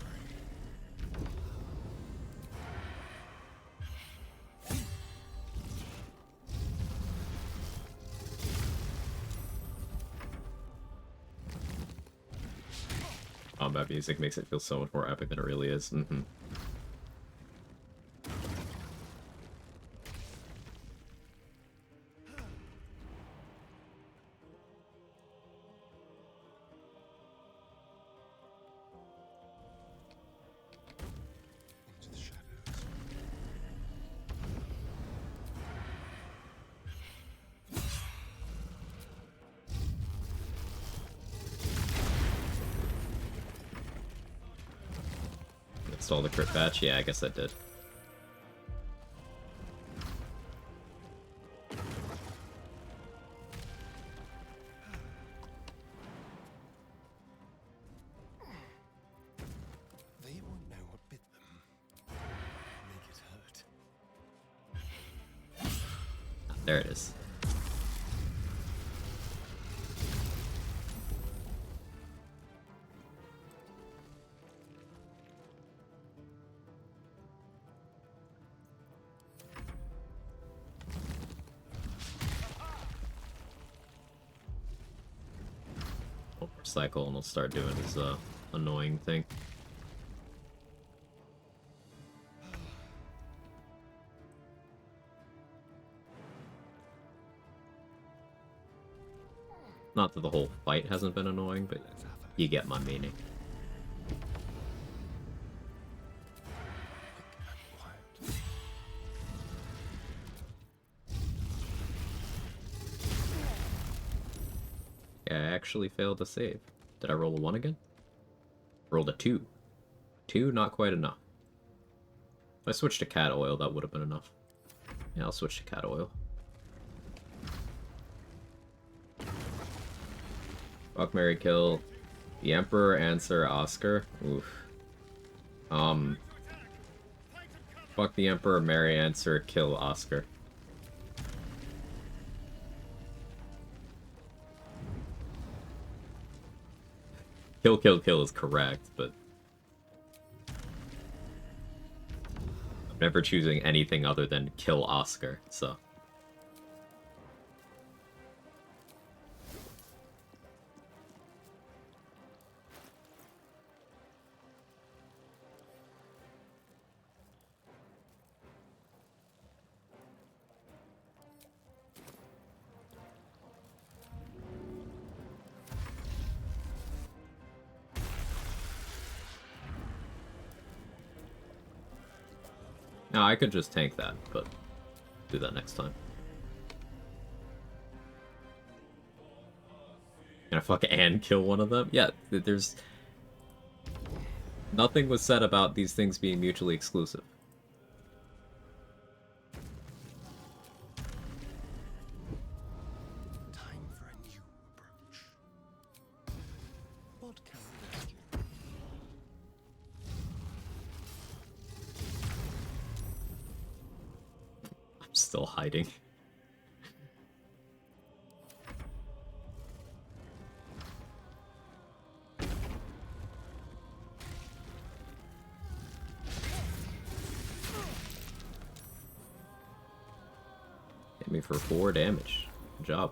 Combat music makes it feel so much more epic than it really is. Mm-hmm.
Into the shadows.
Install the crit patch? Yeah, I guess I did.
They won't know what bit them. Make it hurt.
There it is. Cycle and he'll start doing his annoying thing. Not that the whole fight hasn't been annoying, but you get my meaning. Yeah, I actually failed to save. Did I roll a 1 again? Rolled a 2. 2, not quite enough. If I switched to cat oil, that would have been enough. Yeah, I'll switch to cat oil. Fuck, marry, kill. The Emperor, answer, Oscar. Oof. Fuck the Emperor, marry, answer, kill, Oscar. Kill, kill, kill is correct, but I'm never choosing anything other than kill Oscar, so. No, I could just tank that, but do that next time. Can I fuck and kill one of them? Yeah, there's... Nothing was said about these things being mutually exclusive.
Time for a new approach. What can we rescue?
I'm still hiding. Hit me for 4 damage. Good job.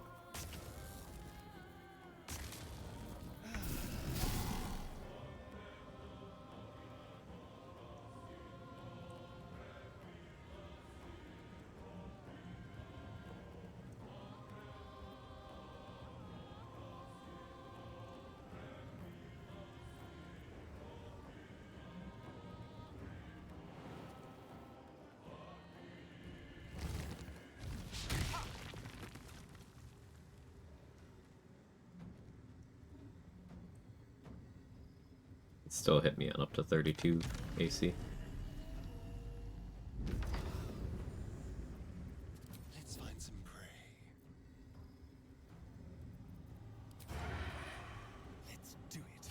It still hit me on up to 32 AC.
Let's find some prey. Let's do it.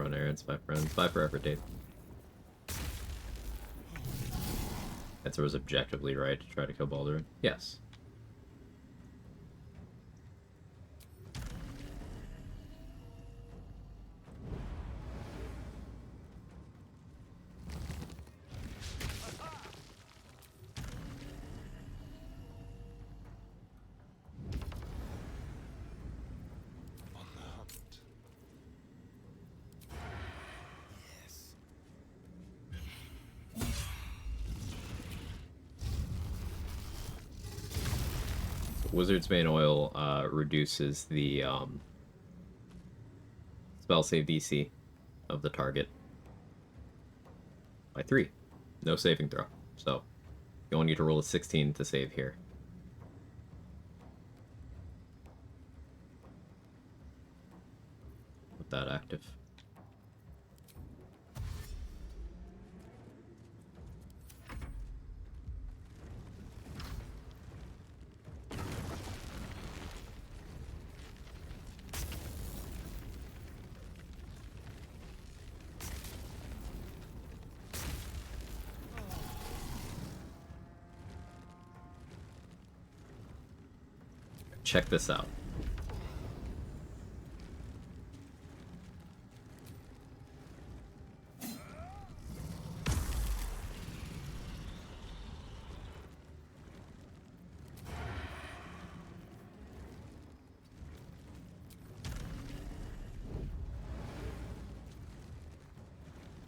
run errands, my friends. Bye forever, Dave. Answer was objectively right to try to kill Baldurin. Yes.
On the hunt.
Wizard's Bane Oil reduces the spell save DC of the target by 3. No saving throw. So you only need to roll a 16 to save here. With that active. Check this out.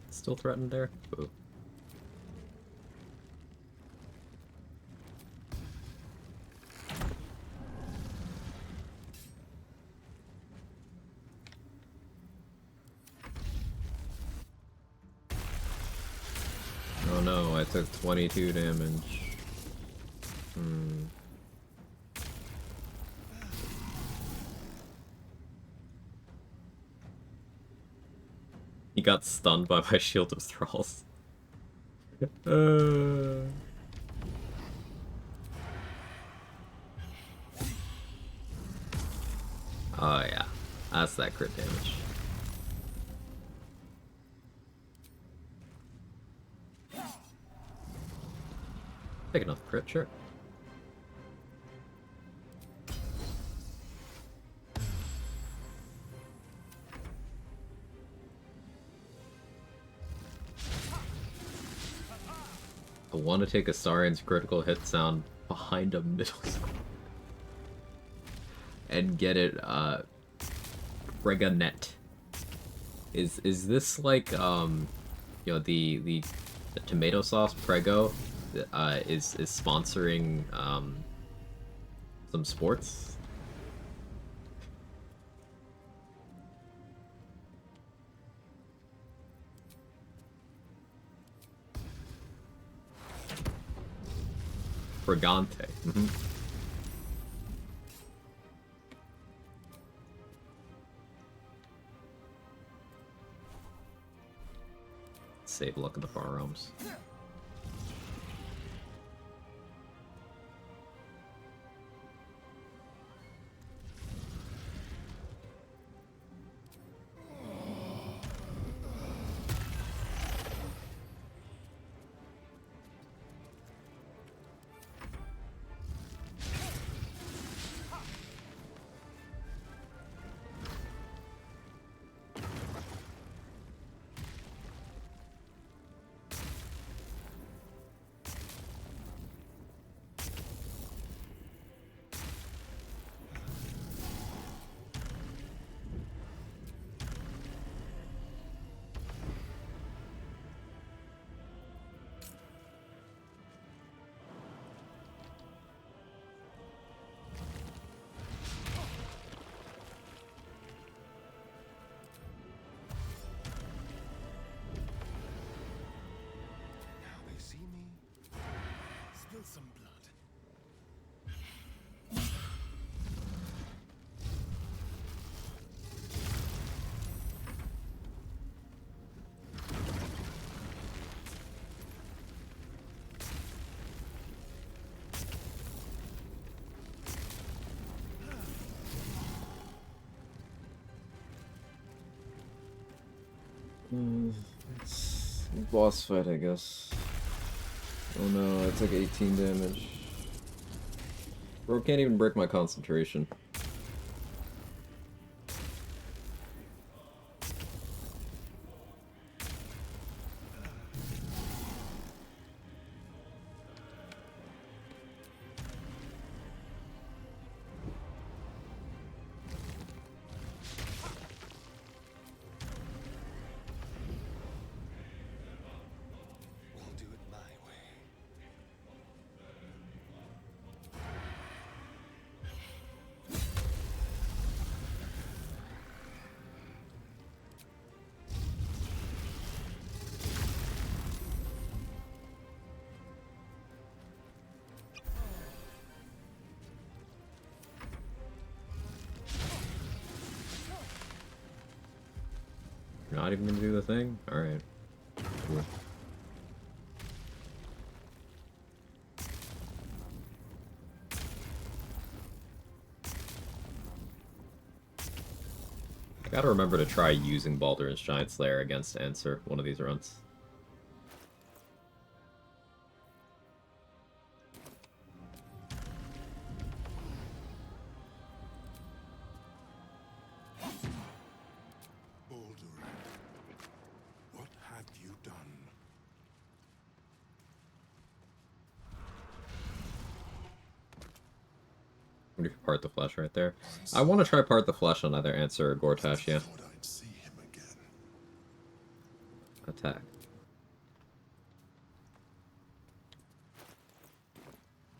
Still threatened there? Boo. Oh no, I took 22 damage. He got stunned by my Shield of Thralls. Oh yeah, that's that crit damage. Big enough crit, sure. I want to take Astarion's critical hit sound behind a middle school and get it Preganet. Is this like you know, the tomato sauce Prego is sponsoring some sports? Pregante. Save luck of the far realms.
Spill some blood.
It's a boss fight, I guess. Oh no, I took 18 damage. Bro can't even break my concentration.
We'll do it my way.
You're not even gonna do the thing? Alright. Cool. I gotta remember to try using Baldur's Giant Slayer against Answer one of these runs.
Baldur, what have you done?
What if you part the flesh right there? I want to try part the flesh on either Answer or Gortash, yeah.
Thought I'd see him again.
Attack.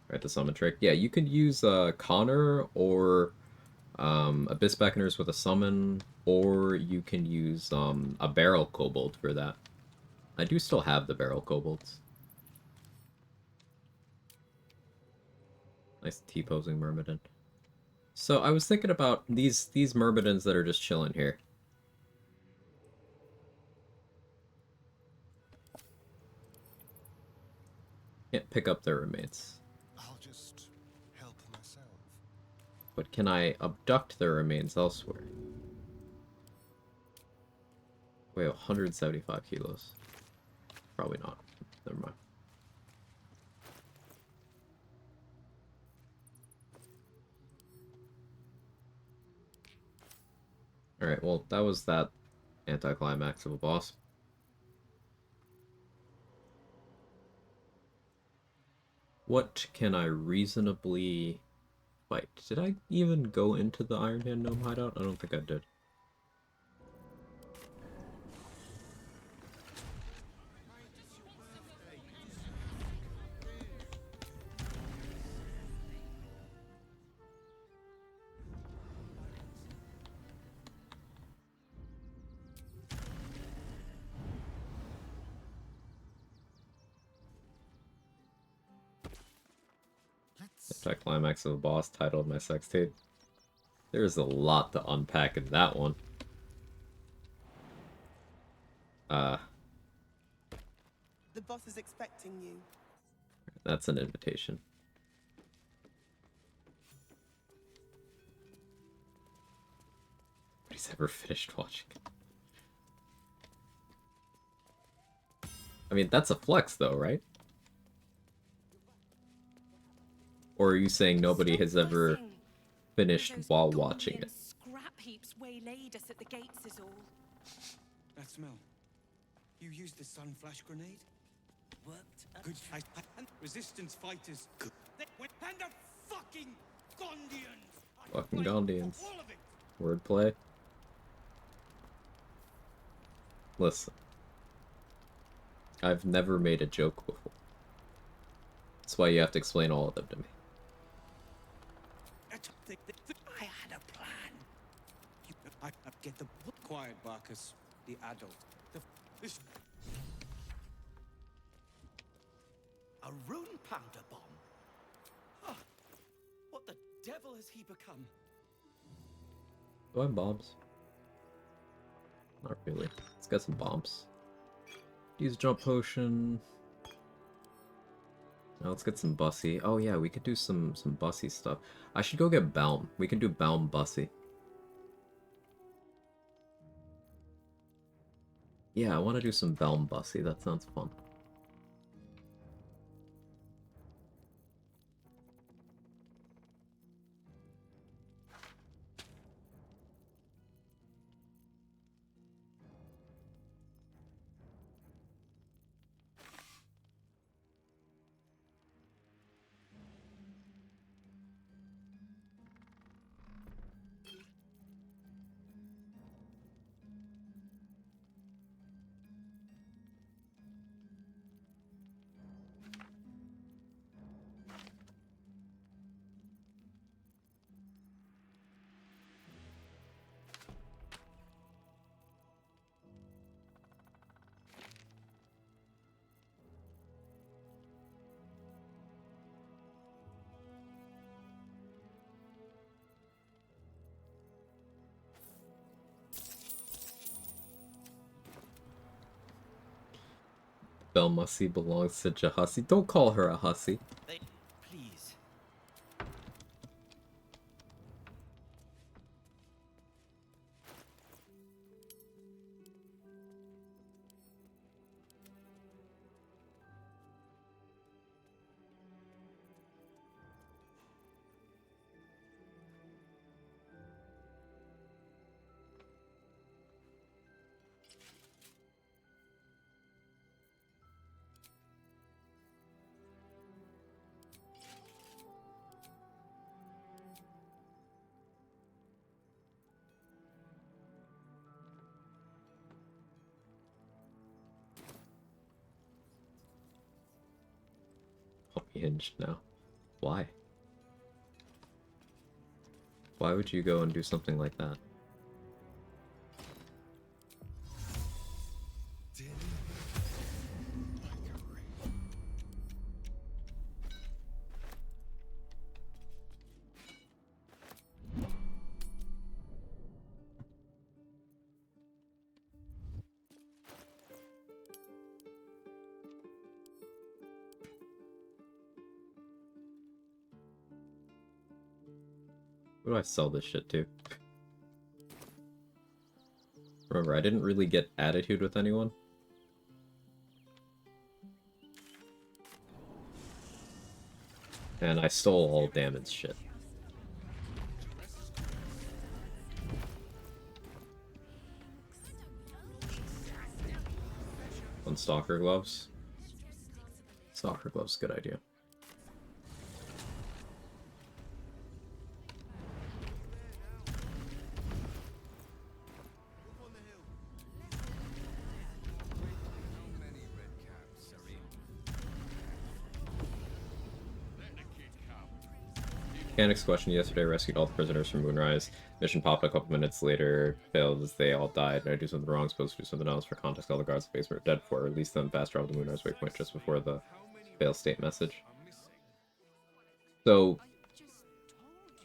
Right, the summon trick. Yeah, you could use Connor or Abyss Beckoners with a summon, or you can use a Barrel Kobold for that. I do still have the Barrel Kobolds. Nice T-posing Myrmidon. So I was thinking about these Myrmidons that are just chilling here. Can't pick up their remains.
I'll just help myself.
But can I abduct their remains elsewhere? Weigh 175 kilos. Probably not. Never mind. Alright, well, that was that anticlimax of a boss. What can I reasonably fight? Did I even go into the Iron Hand Gnome hideout? I don't think I did. Anticlimax of a boss titled my sex tape. There's a lot to unpack in that one.
The boss is expecting you.
That's an invitation. Nobody's ever finished watching it. I mean, that's a flex though, right? Or are you saying nobody has ever finished while watching it?
Scrap heaps waylaid us at the gates is all.
That smell. You used the sun flash grenade? Worked. Good. And resistance fighters. Good. And the fucking Gondians.
Fucking Gondians.
All of it.
Wordplay. Listen. I've never made a joke before. That's why you have to explain all of them to me.
I had a plan. I get the quiet, Barkus. The adult. This.
A rune powder bomb? Ah, what the devil has he become?
Do I have bombs? Not really. Let's get some bombs. Use a jump potion. Now let's get some Bussy. Oh yeah, we could do some Bussy stuff. I should go get Baum. We can do Baum Bussy. Yeah, I want to do some Belm Bussy. That sounds fun. Belmussy belongs to Jahussi. Don't call her a hussy.
Please.
I'll be hinged now. Why? Why would you go and do something like that? Who do I sell this shit to? Remember, I didn't really get attitude with anyone. And I stole all Damon's shit. On Stalker Gloves? Stalker Gloves, good idea. Mechanics question yesterday, rescued all the prisoners from Moonrise. Mission popped a couple minutes later, failed as they all died. Did I do something wrong? Supposed to do something else. For context, all the guards in the basement are dead before I released them. Fast travel to Moonrise waypoint just before the fail state message. So,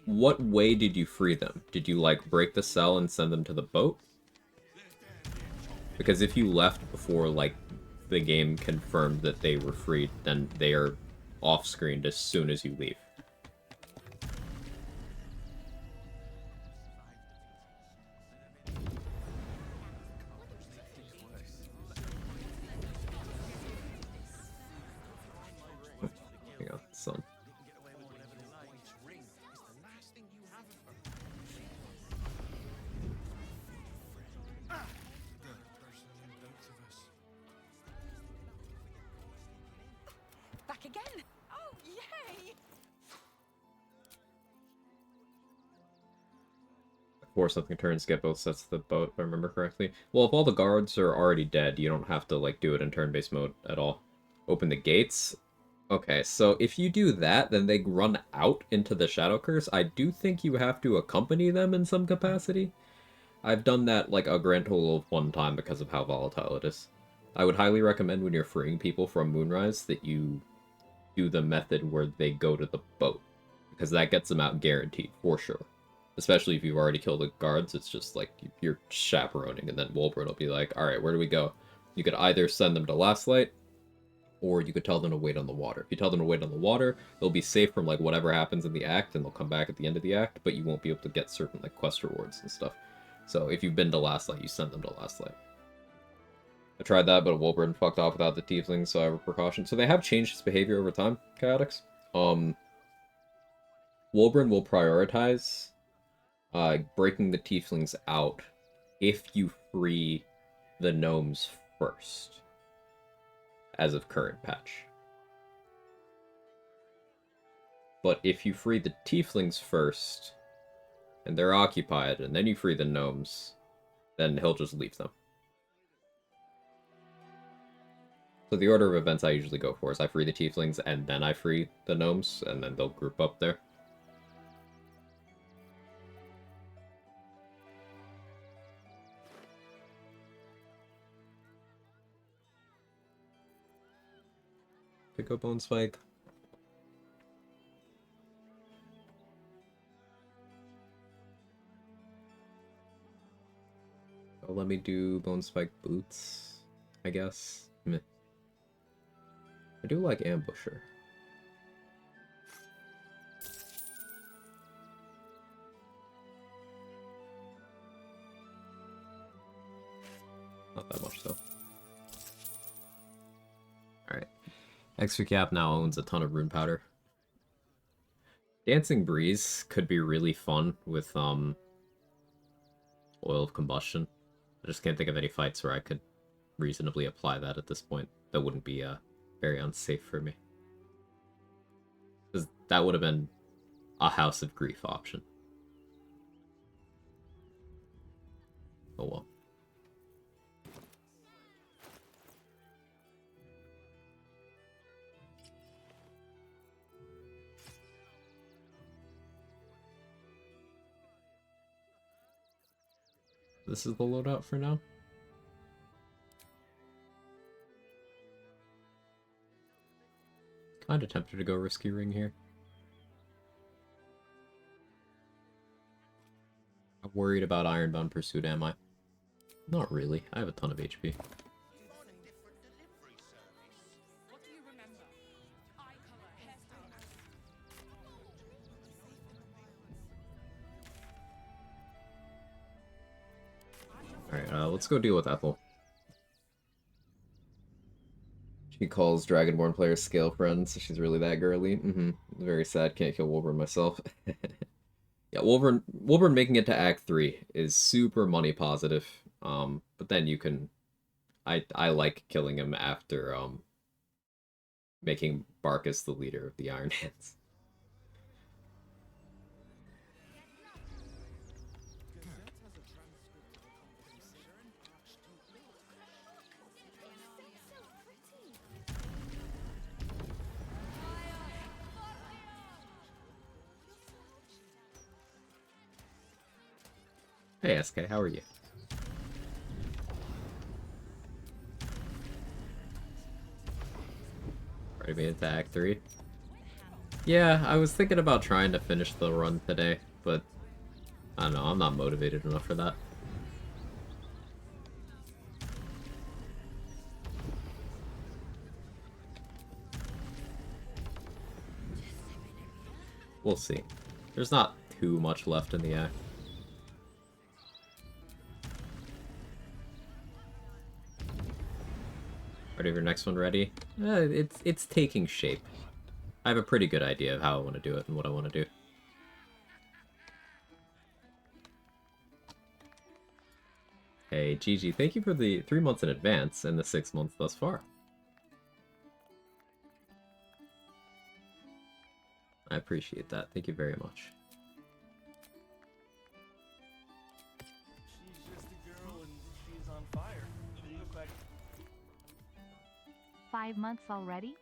what way did you free them? Did you, like, break the cell and send them to the boat? Because if you left before, like, the game confirmed that they were freed, then they are off-screened as soon as you leave. Son.
Back again? Oh, yay!
Before something turns, get both sets of the boat, if I remember correctly. Well, if all the guards are already dead, you don't have to, like, do it in turn-based mode at all. Open the gates. Okay, so if you do that, then they run out into the Shadow Curse. I do think you have to accompany them in some capacity. I've done that, like, a grand total of one time because of how volatile it is. I would highly recommend when you're freeing people from Moonrise that you do the method where they go to the boat, because that gets them out guaranteed, for sure. Especially if you've already killed the guards, it's just like you're chaperoning, and then Wolverine will be like, alright, where do we go? You could either send them to Last Light, or you could tell them to wait on the water. If you tell them to wait on the water, they'll be safe from, like, whatever happens in the act, and they'll come back at the end of the act, but you won't be able to get certain, like, quest rewards and stuff. So if you've been to Last Light, you send them to Last Light. I tried that, but Wolverine fucked off without the tieflings, so I have a precaution. So they have changed its behavior over time, Chaotix. Wolverine will prioritize breaking the tieflings out if you free the gnomes first, as of current patch. But if you free the tieflings first, and they're occupied, and then you free the gnomes, then he'll just leave them. So the order of events I usually go for is I free the tieflings, and then I free the gnomes, and then they'll group up there. Pick up Bone Spike. Oh, let me do Bone Spike Boots, I guess. Meh. I do like Ambusher. Not that much, though. Alright. Extra Cap now owns a ton of rune powder. Dancing Breeze could be really fun with Oil of Combustion. I just can't think of any fights where I could reasonably apply that at this point. That wouldn't be very unsafe for me. Because that would have been a House of Grief option. Oh well. This is the loadout for now. Kinda tempted to go Risky Ring here. I'm worried about Ironbound Pursuit, am I? Not really. I have a ton of HP. Alright, let's go deal with Ethel. She calls Dragonborn players scale friends. She's really that girly. Very sad. Can't kill Wolverine myself. Yeah, Wolverine making it to Act 3 is super money positive. But then you can... I like killing him after making Barkus the leader of the Iron Hands. Hey SK, how are you? Already made it to Act 3? Yeah, I was thinking about trying to finish the run today, but I don't know, I'm not motivated enough for that. We'll see. There's not too much left in the act. Ready for your next one ready? It's taking shape. I have a pretty good idea of how I want to do it and what I want to do. Hey, Gigi, thank you for the 3 months in advance and the 6 months thus far. I appreciate that. Thank you very much.
She's just a girl and she's on fire. You look like...
5 months already?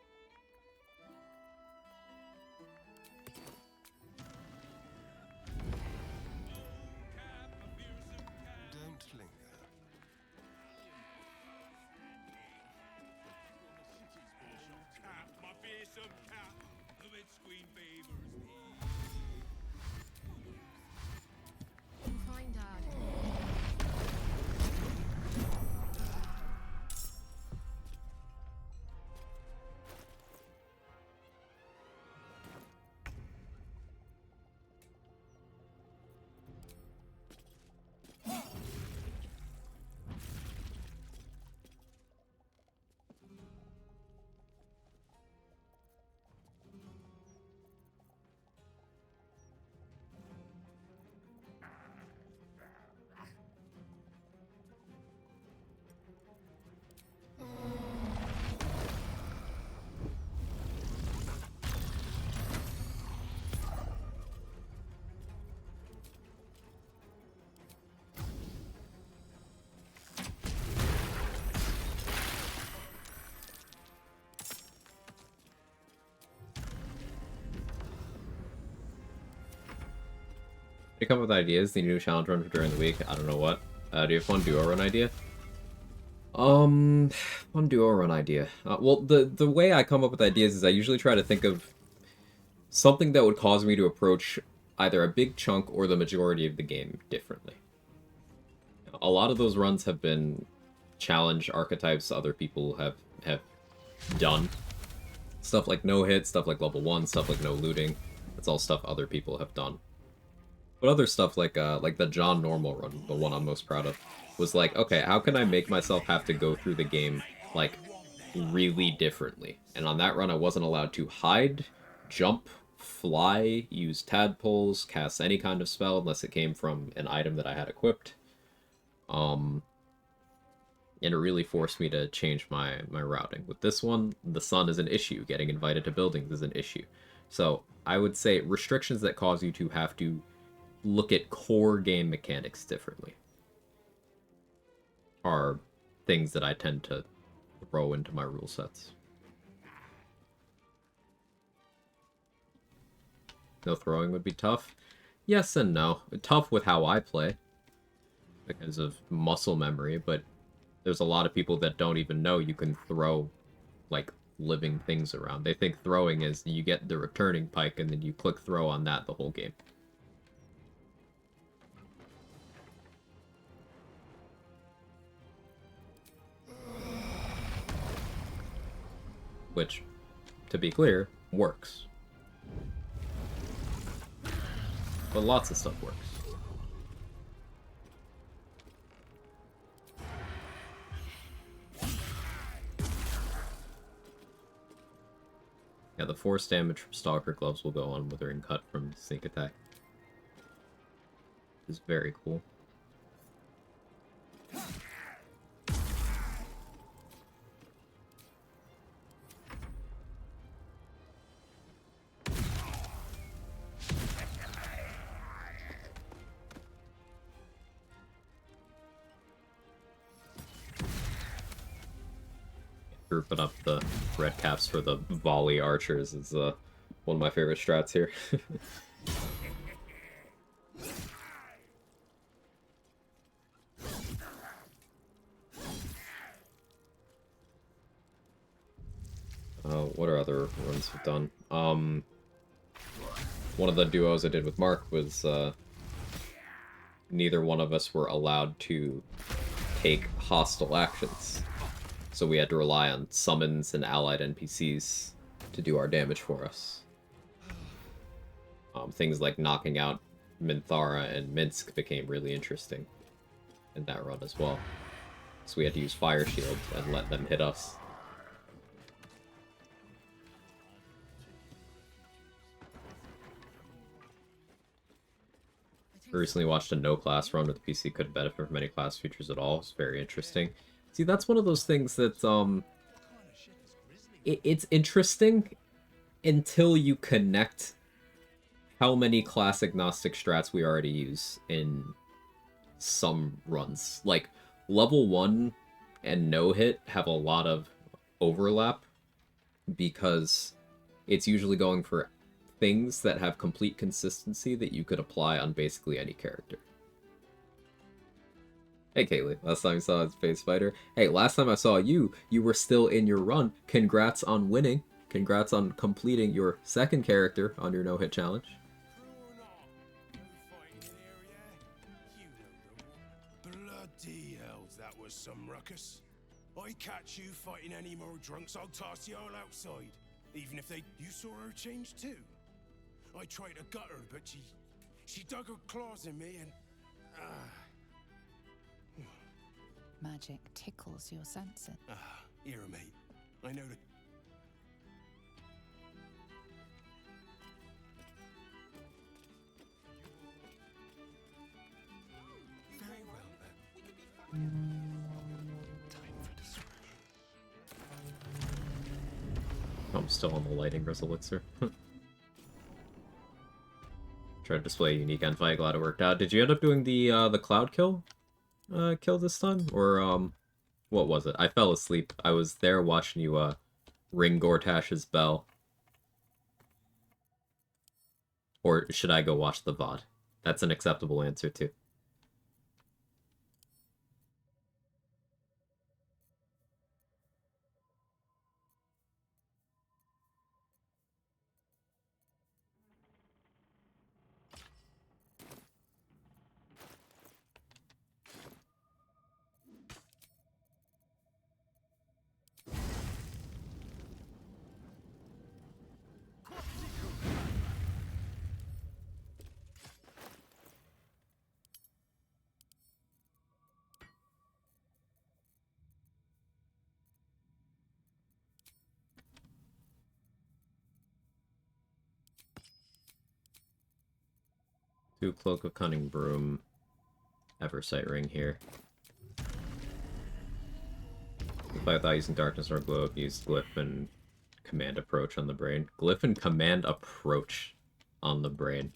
Don't linger.
My fearsome cat, the Mid-Screen favors me.
Fine, Dad.
You come up with ideas, the new challenge run for during the week. I don't know what. Do you have fun duo run idea? Fun duo run idea. Well, the way I come up with ideas is I usually try to think of something that would cause me to approach either a big chunk or the majority of the game differently. A lot of those runs have been challenge archetypes other people have done. Stuff like no hit, stuff like level 1, stuff like no looting. That's all stuff other people have done. But other stuff like the John normal run, the one I'm most proud of, was like, okay, how can I make myself have to go through the game like really differently? And on that run I wasn't allowed to hide, jump, fly, use tadpoles, cast any kind of spell unless it came from an item that I had equipped. And it really forced me to change my routing. With this one, the sun is an issue. Getting invited to buildings is an issue. So I would say restrictions that cause you to have to look at core game mechanics differently are things that I tend to throw into my rule sets. No throwing would be tough. Yes and no. Tough with how I play because of muscle memory, but there's a lot of people that don't even know you can throw like living things around. They think throwing is you get the returning pike and then you click throw on that the whole game. Which, to be clear, works. But lots of stuff works. Yeah, the force damage from Stalker Gloves will go on Withering Cut from Sneak Attack. It's very cool. Grouping up the red caps for the volley archers is one of my favorite strats here. What are other runs we've done? One of the duos I did with Mark was neither one of us were allowed to take hostile actions. So we had to rely on summons and allied NPCs to do our damage for us. Things like knocking out Minthara and Minsk became really interesting in that run as well. So we had to use Fire Shield and let them hit us. I recently watched a no-class run where the PC couldn't benefit from any class features at all. It's very interesting. See, that's one of those things that, it's interesting until you connect how many class agnostic strats we already use in some runs. Like, level 1 and no-hit have a lot of overlap because it's usually going for things that have complete consistency that you could apply on basically any character. Hey Kaylee, last time I saw a Space Fighter. Hey, last time I saw you, you were still in your run. Congrats on winning. Congrats on completing your second character on your no-hit challenge.
Bloody hell, that was some ruckus. I catch you fighting any more drunks, I'll toss you all outside. Even if they... You saw her change too? I tried to gut her, but she dug her claws in me and...
Magic tickles your senses.
Here, mate. I know the... Very well, then. Time for discretion.
I'm still on the Lighting Gristle Elixir. Try to display a unique Enfight, glad it worked out. Did you end up doing the Cloud kill? Kill this time? Or, what was it? I fell asleep. I was there watching you, ring Gortash's bell. Or should I go watch the VOD? That's an acceptable answer, too. Two Cloak of Cunning Broom. Eversight Ring here. If I thought using Darkness or Glow Up, use Glyph and Command Approach on the brain. Glyph and Command Approach on the brain.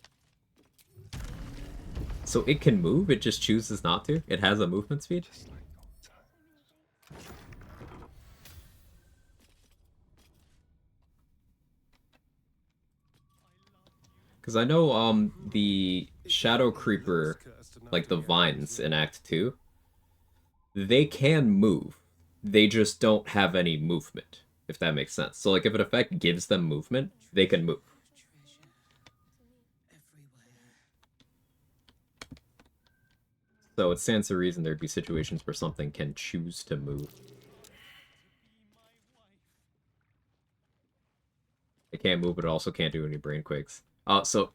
So it can move, it just chooses not to? It has a movement speed? Because I know, the Shadow Creeper, like the vines in Act 2, they can move. They just don't have any movement, if that makes sense. So, like, if an effect gives them movement, they can move. So it stands to reason there'd be situations where something can choose to move. It can't move, but it also can't do any brain quakes. So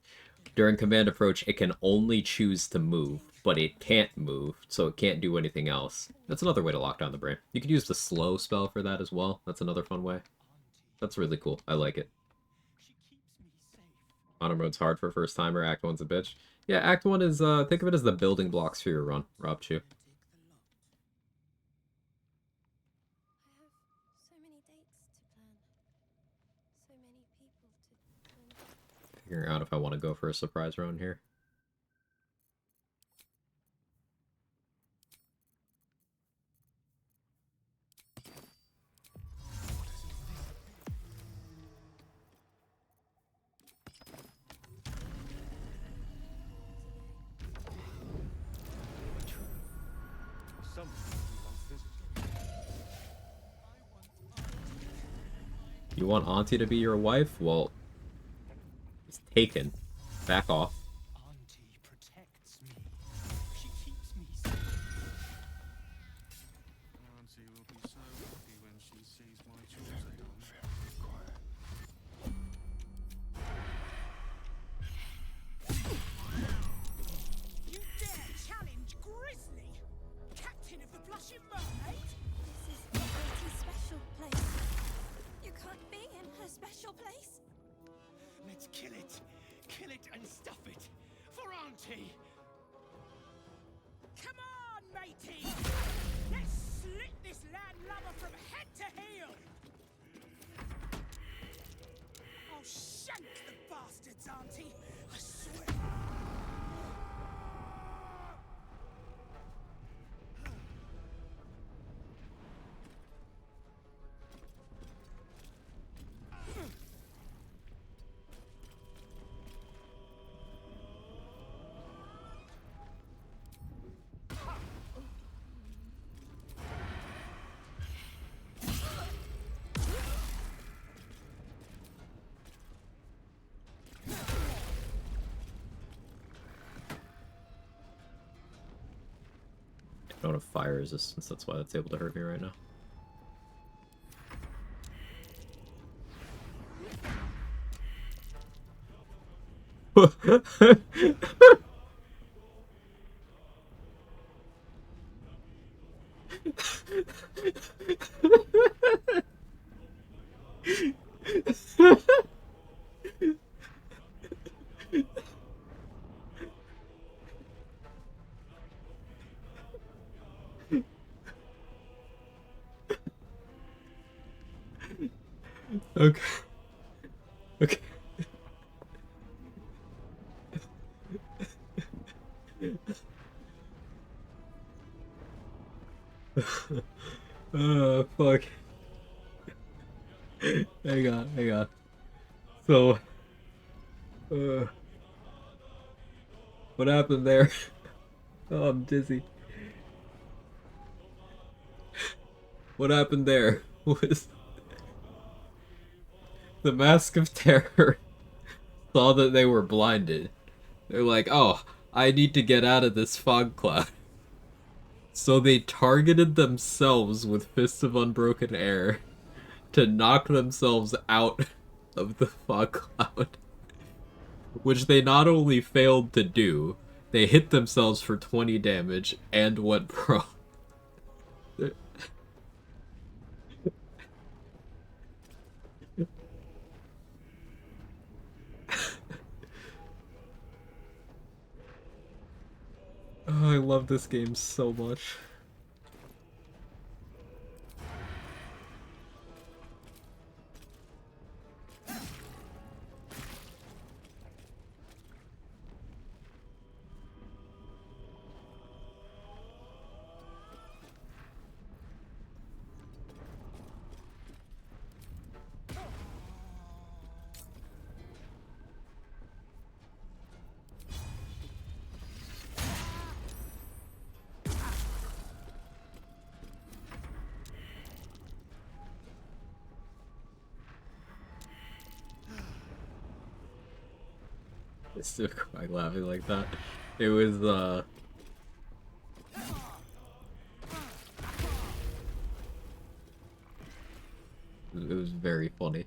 during command approach, it can only choose to move, but it can't move, so it can't do anything else. That's another way to lock down the brain. You could use the slow spell for that as well. That's another fun way. That's really cool. I like it. Autumn Road's hard for a first timer. Act 1's a bitch. Yeah, Act 1 is, think of it as the building blocks for your run, Rob Chu. Figuring out if I want to go for a surprise run here. You want Auntie to be your wife? Well, it's taken. Back off.
You dare challenge Grizzly, captain of the Blushing Mermaid?
This is a pretty special place. You can't be in her special place.
Let's kill it and stuff it for Auntie. Come on, matey. Let's slit this landlubber from head to heel. I'll shank the bastards, Auntie. I swear.
I don't have fire resistance, that's why that's able to hurt me right now. Okay. Okay. Oh, fuck. Hang on. So, What happened there? Oh, I'm dizzy. What happened there? Was the Mask of Terror saw that they were blinded. They're like, oh, I need to get out of this fog cloud. So they targeted themselves with Fists of Unbroken Air to knock themselves out of the fog cloud. Which they not only failed to do, they hit themselves for 20 damage and went prone. Oh, I love this game so much. It's still quite laughing like that. It was, it was very funny.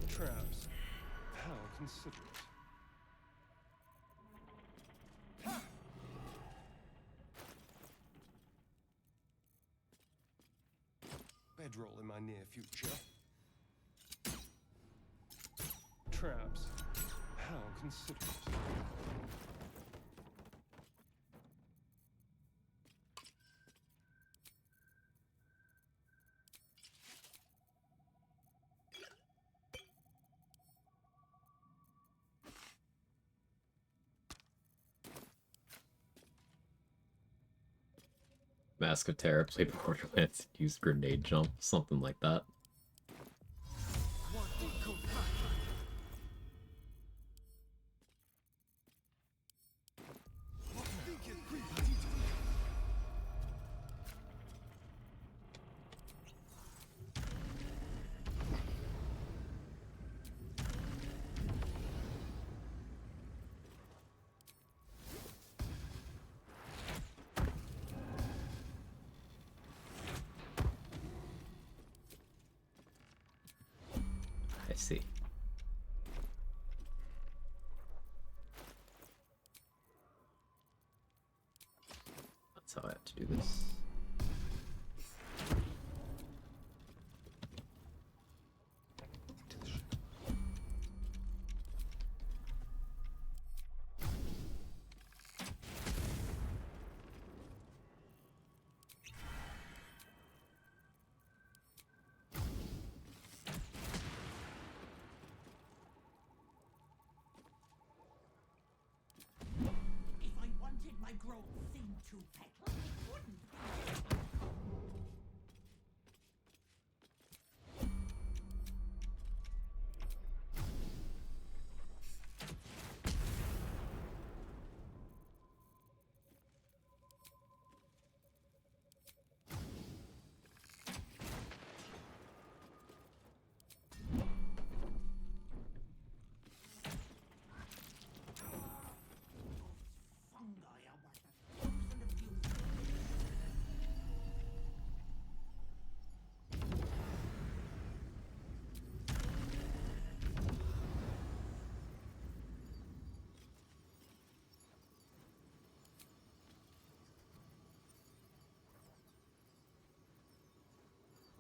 Traps. How considerate. Bedroll in my near future. Traps. How considerate.
Mask of Terror played Borderlands, used grenade jump, something like that. I see. That's how I have to do this.
If I wanted my growth thing to peckle, it wouldn't.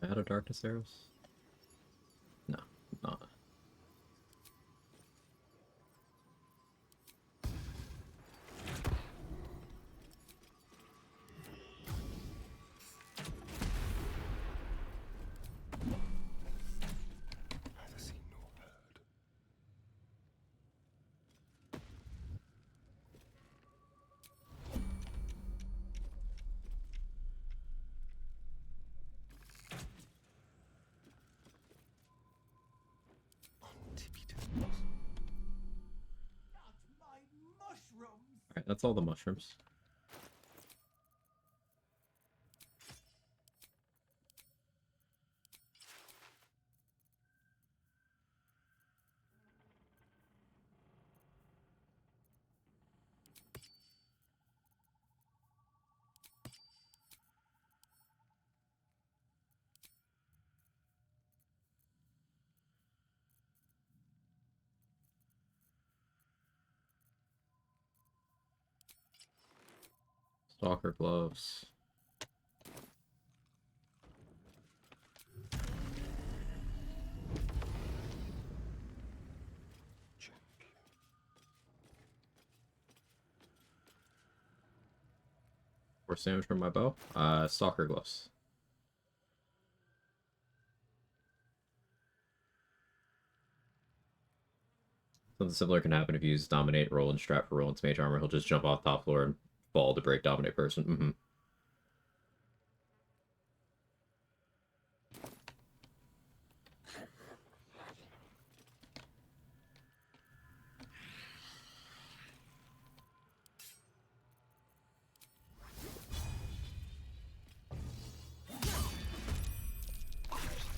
Out of darkness arrows? No, not. That's all the mushrooms. Stalker gloves. Force damage from my bow. Stalker gloves. Something similar can happen if you use Dominate, roll, and strap for Roland's mage armor. He'll just jump off top floor and fall to break Dominate person. Mm-hmm.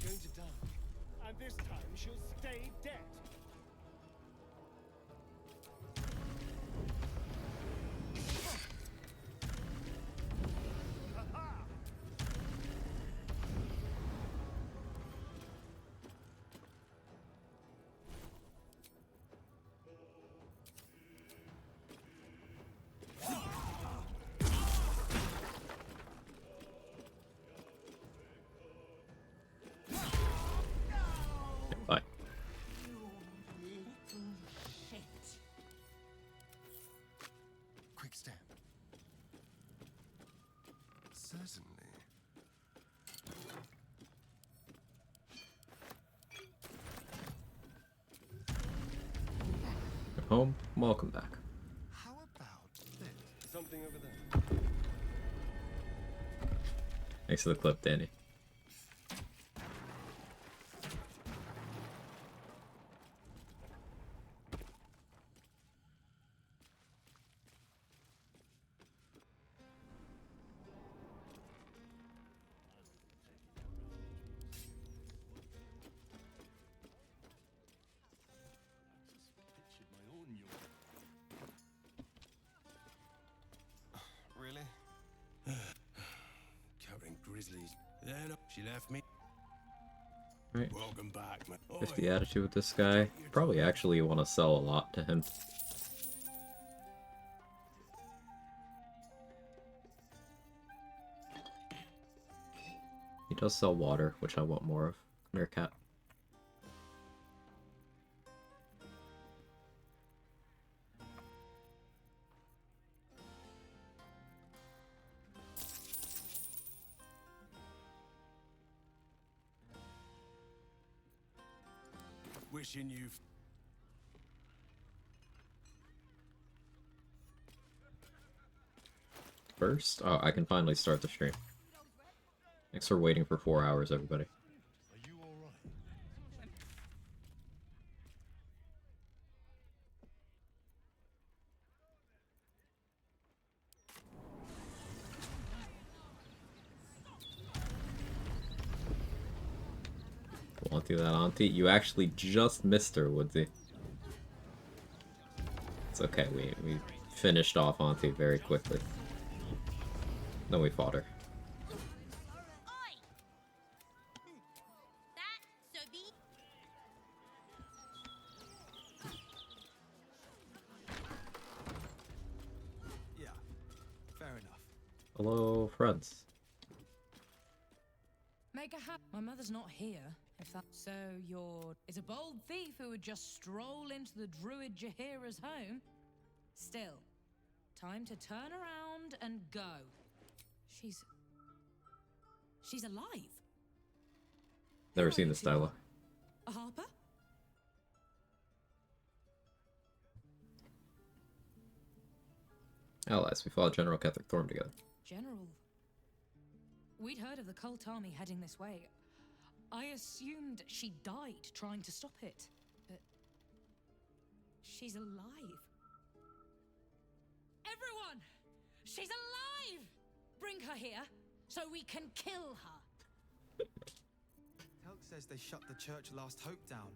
She's going to die. And this time she'll stay dead.
Bye.
Quick step. Certainly.
Come home. Welcome back.
How about this? Something over there.
Thanks for the clip, Danny.
Really?
Counting grizzlies. Then she left me.
Right.
Welcome back, man.
50 attitude with this guy. Probably actually want to sell a lot to him. He does sell water, which I want more of. Come here, cat.
Wishing you.
First, oh, I can finally start the stream. Thanks for waiting for 4 hours, everybody. Want to do that, Auntie? You actually just missed her, Woodsy. It's okay, we finished off Auntie very quickly. Then we fought her.
Yeah, fair enough.
Hello, friends.
Make a my mother's not here. If that so, you're is a bold thief who would just stroll into the druid Jahira's home. Still, time to turn around and go. She's alive.
Never seen this dialogue.
A harper?
Allies, we fought General Ketheric Thorm together.
General. We'd heard of the cult army heading this way. I assumed she died trying to stop it. But she's alive. Everyone! She's alive! Bring her here so we can kill her.
Telk says they shut the Church Last Hope down.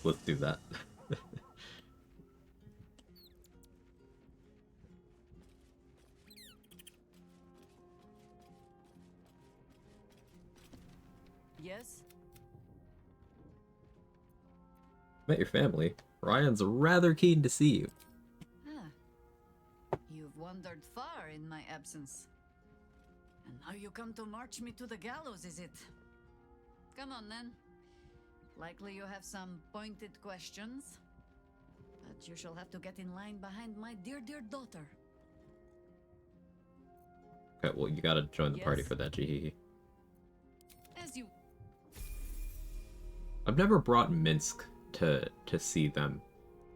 Let's do that.
Yes?
Met your family. Ryan's rather keen to see you.
Ah. You've wandered far in my absence. And now you come to march me to the gallows, is it? Come on, then. Likely you have some pointed questions. But you shall have to get in line behind my dear, dear daughter.
Okay, well, you gotta join the party
Yes?
for that, Jihihi.
As you...
I've never brought Minsk to see them,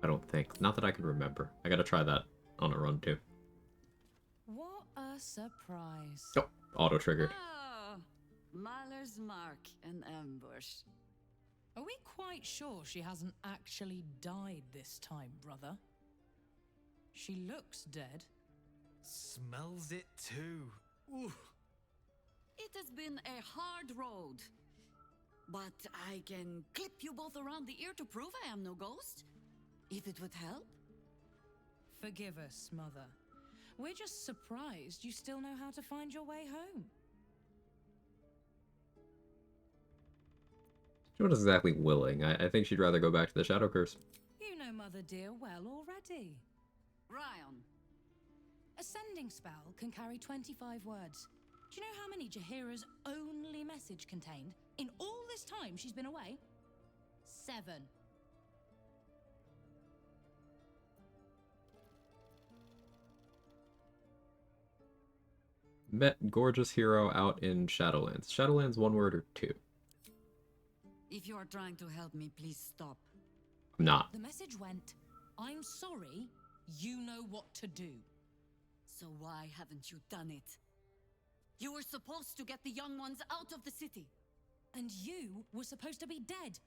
I don't think. Not that I can remember. I gotta try that on a run, too.
What a surprise.
Oh, auto-triggered.
Oh, Mahler's mark, an ambush.
Are we quite sure she hasn't actually died this time, brother? She looks dead.
Smells it too. Ooh.
It has been a hard road. But I can clip you both around the ear to prove I am no ghost. If it would help.
Forgive us, Mother. We're just surprised you still know how to find your way home.
She wasn't exactly willing. I think she'd rather go back to the Shadow Curse.
You know Mother dear well already.
Ryan.
Ascending spell can carry 25 words. Do you know how many Jaheira's only message contained in all this time she's been away? 7.
Met gorgeous hero out in Shadowlands. Shadowlands, one word or two?
If you are trying to help me, please stop.
I'm not.
The message went, I'm sorry, you know what to do.
So why haven't you done it? You were supposed to get the young ones out of the city.
And you were supposed to be dead.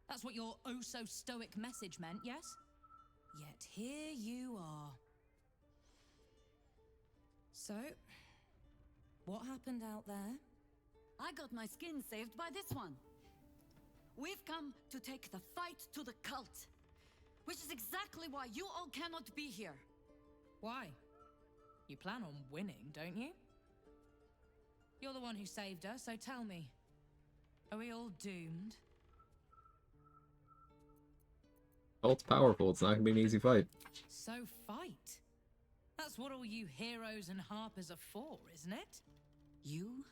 That's what your oh-so-stoic message meant, yes? Yet here you are. So, what happened out there?
I got my skin saved by this one. We've come to take the fight to the cult. Which is exactly why you all cannot be here.
Why? You plan on winning, don't you? You're the one who saved her, so tell me. Are we all doomed?
Oh, it's powerful. It's not gonna be an easy fight.
So fight. That's what all you heroes and harpers are for, isn't it?
You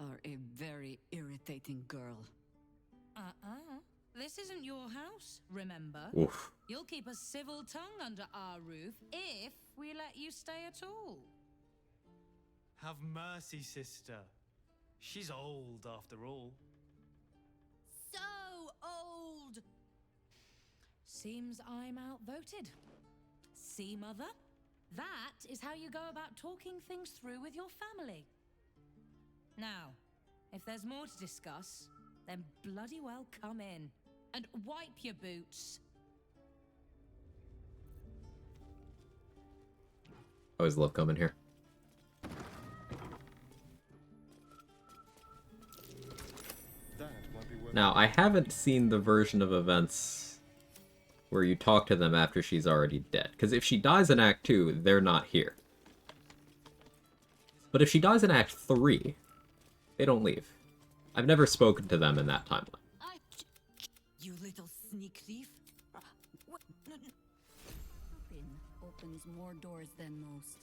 are a very irritating girl.
This isn't your house, remember?
Oof.
You'll keep a civil tongue under our roof if we let you stay at all.
Have mercy, sister. She's old after all.
So old! Seems I'm outvoted. See, Mother? That is how you go about talking things through with your family. Now, if there's more to discuss, then bloody well come in. And wipe your boots.
Always love coming here. Now, I haven't seen the version of events where you talk to them after she's already dead. Because if she dies in Act 2, they're not here. But if she dies in Act 3, they don't leave. I've never spoken to them in that timeline.
You little sneak thief. What? Opens more doors than most.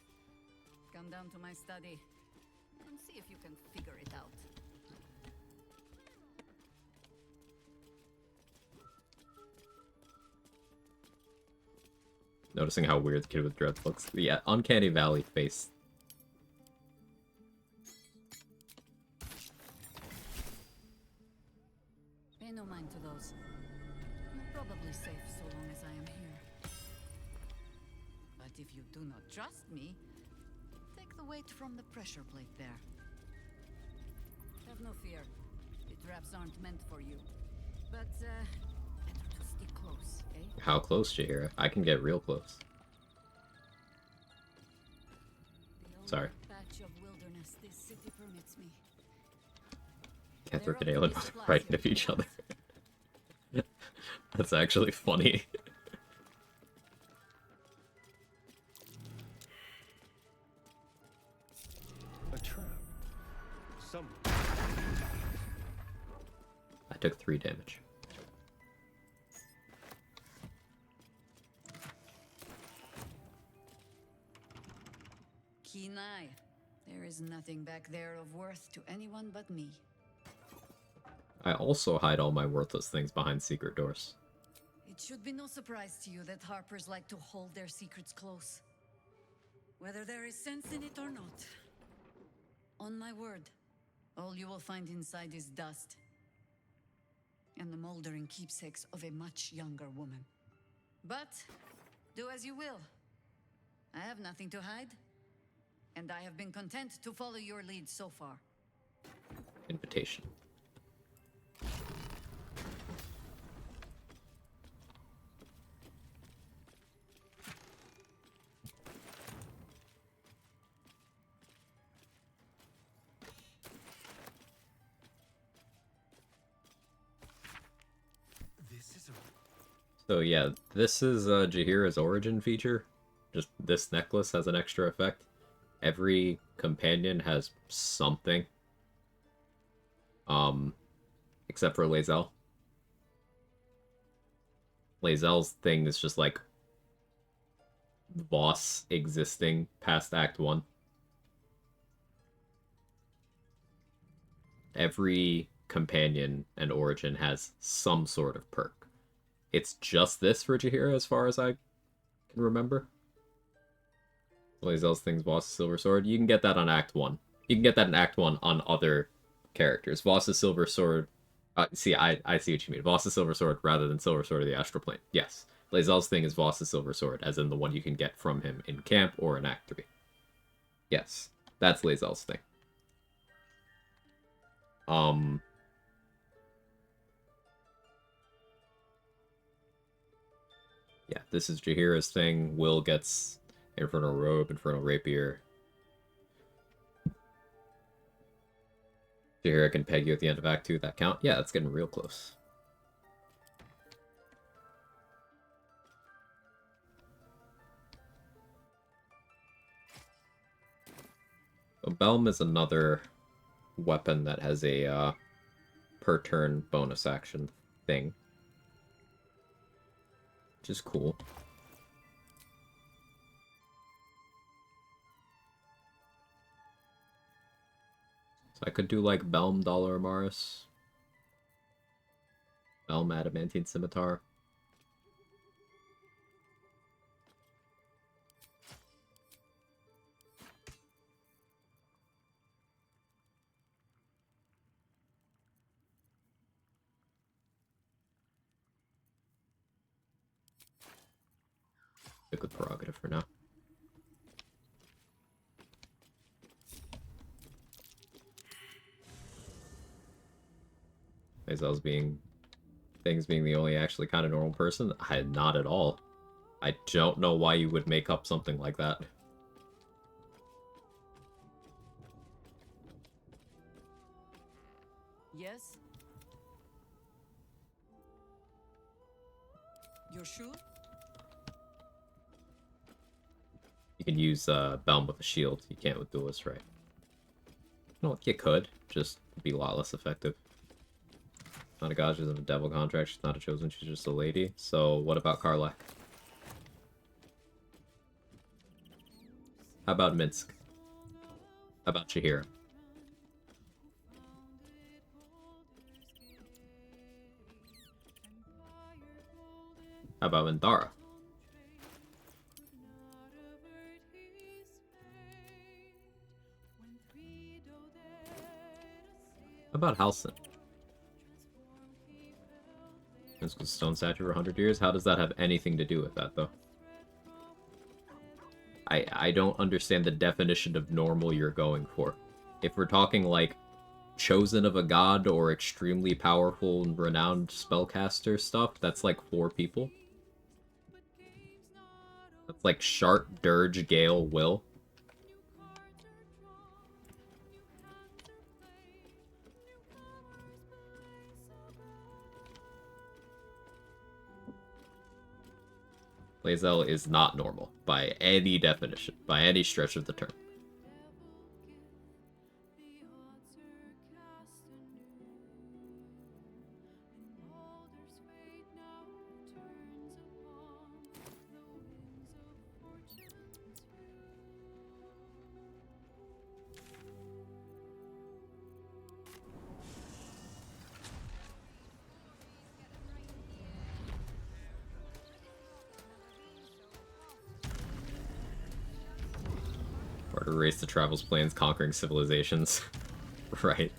Come down to my study and see if you can figure it out.
Noticing how weird the kid with dreads looks. Yeah, Uncanny Valley face.
Pay no mind to those. You're probably safe so long as I am here. But if you do not trust me, take the weight from the pressure plate there. Have no fear. The traps aren't meant for you. But, better to stick close, eh?
How close, Jaheira? I can get real close. Sorry.
Patch of wilderness this city permits me.
Canthric and Aelin both right into each other. That's actually funny.
A trap. Some.
I took 3 damage.
Keen eye. There is nothing back there of worth to anyone but me.
I also hide all my worthless things behind secret doors.
It should be no surprise to you that Harpers like to hold their secrets close. Whether there is sense in it or not. On my word, all you will find inside is dust. And the moldering keepsakes of a much younger woman. But, do as you will. I have nothing to hide. And I have been content to follow your lead so far.
Invitation. So yeah, this is Jaheira's origin feature. Just this necklace has an extra effect. Every companion has something. Except for Lae'zel. Lae'zel's thing is just like Voss existing past Act 1. Every companion and origin has some sort of perk. It's just this for Jaheira as far as I can remember. Lae'zel's thing's Voss' Silver Sword. You can get that on Act 1. You can get that in Act 1 on other characters. Voss' Silver Sword... see, I see what you mean. Voss' Silver Sword rather than Silver Sword of the Astral Plane. Yes. Lae'zel's thing is Voss' Silver Sword, as in the one you can get from him in camp or in Act 3. Yes. That's Lae'zel's thing. Yeah, this is Jaheira's thing. Will gets Infernal Robe, Infernal Rapier. Jaheira can peg you at the end of Act 2. That count? Yeah, that's getting real close. So Belm is another weapon that has a per turn bonus action thing. Which is cool. So I could do like Belm Dollar Amaris. Belm Adamantine Scimitar. Stick with Prerogative for now. Lae'zel's things being the only actually kind of normal person? Not at all. I don't know why you would make up something like that.
Yes? You're sure?
You can use Belm with a shield. You can't with Duelist, right? No, you could. Just be a lot less effective. Not a god, she's a devil contract. She's not a chosen, she's just a lady. So what about Karlach? How about Minsk? How about Jaheira? How about Indara? How about Halsin? This was Stone Statue for 100 years? How does that have anything to do with that, though? I don't understand the definition of normal you're going for. If we're talking, like, chosen of a god or extremely powerful and renowned spellcaster stuff, that's like 4 people. That's like Shart, Dirge, Gale, Will. Lae'zel is not normal by any definition, by any stretch of the term. Or to race the travels planes, conquering civilizations. Right.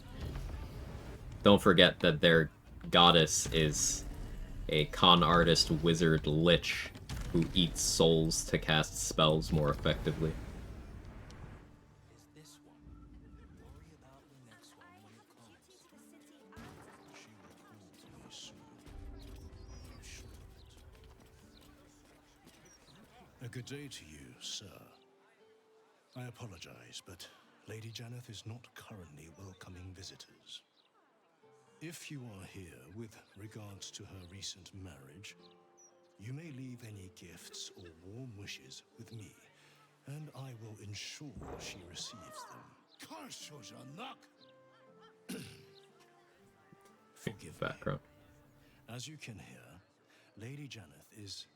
Don't forget that their goddess is a con artist wizard lich who eats souls to cast spells more effectively.
A good day to you, sir. I apologize, but Lady Janeth is not currently welcoming visitors. If you are here with regards to her recent marriage, you may leave any gifts or warm wishes with me, and I will ensure she receives them. Forgive
background.
Me. As you can hear, Lady Janeth is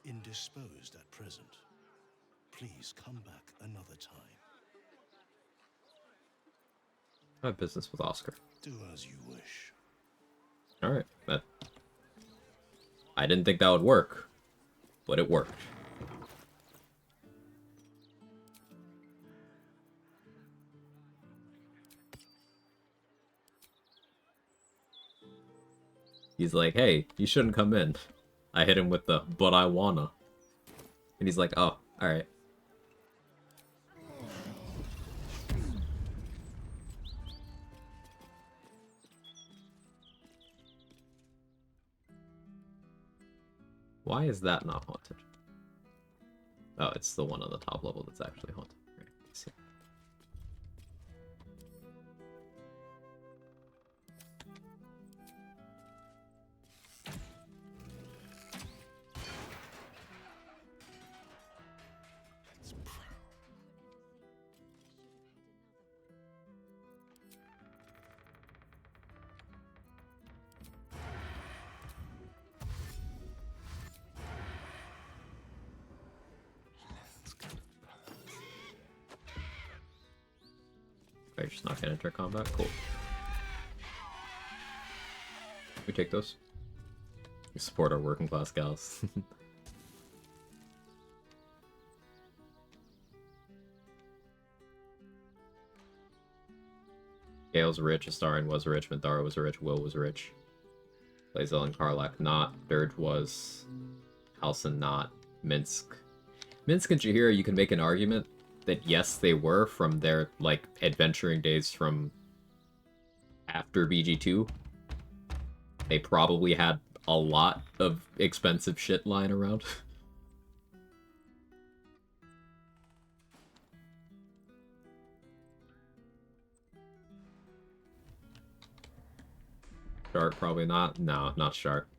indisposed at present. Please come back another time.
I have business with Oscar.
Do as you wish.
Alright, I didn't think that would work, but it worked. He's like, hey, you shouldn't come in. I hit him with the, but I wanna. And he's like, oh, alright. Why is that not haunted? Oh, it's the one on the top level that's actually haunted. Right, let's see. Oh, you're just not gonna enter combat? Cool. We take those. We support our working class gals. Gale's rich, Astarion was rich, Minthara was rich, Will was rich. Lae'zel and Karlach not, Dirge was, Halsin not, Minsk. Minsk and Jaheira, you can make an argument that yes, they were from their, like, adventuring days from after BG2. They probably had a lot of expensive shit lying around. Shark, probably not. No, not Shark.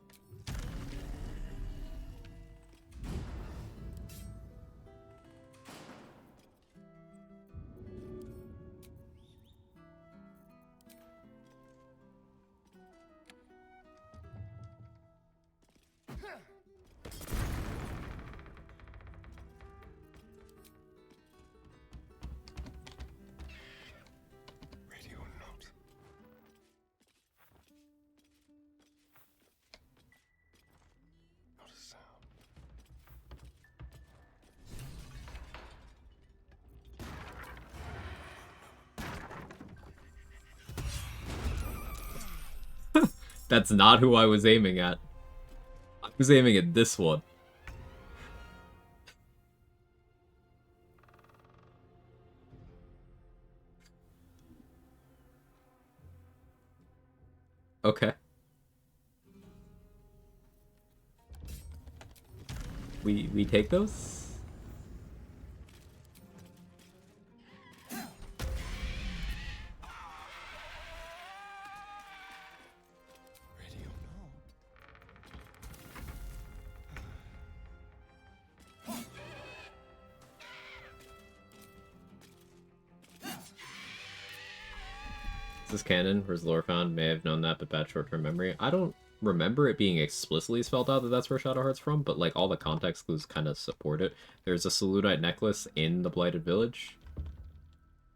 That's not who I was aiming at. I was aiming at this one. Okay. We take those? is canon, where's lore found? May have known that, but bad short-term memory. I don't remember it being explicitly spelled out that that's where Shadowheart's from, but like all the context clues kind of support it. There's a Selûnite necklace in the Blighted Village.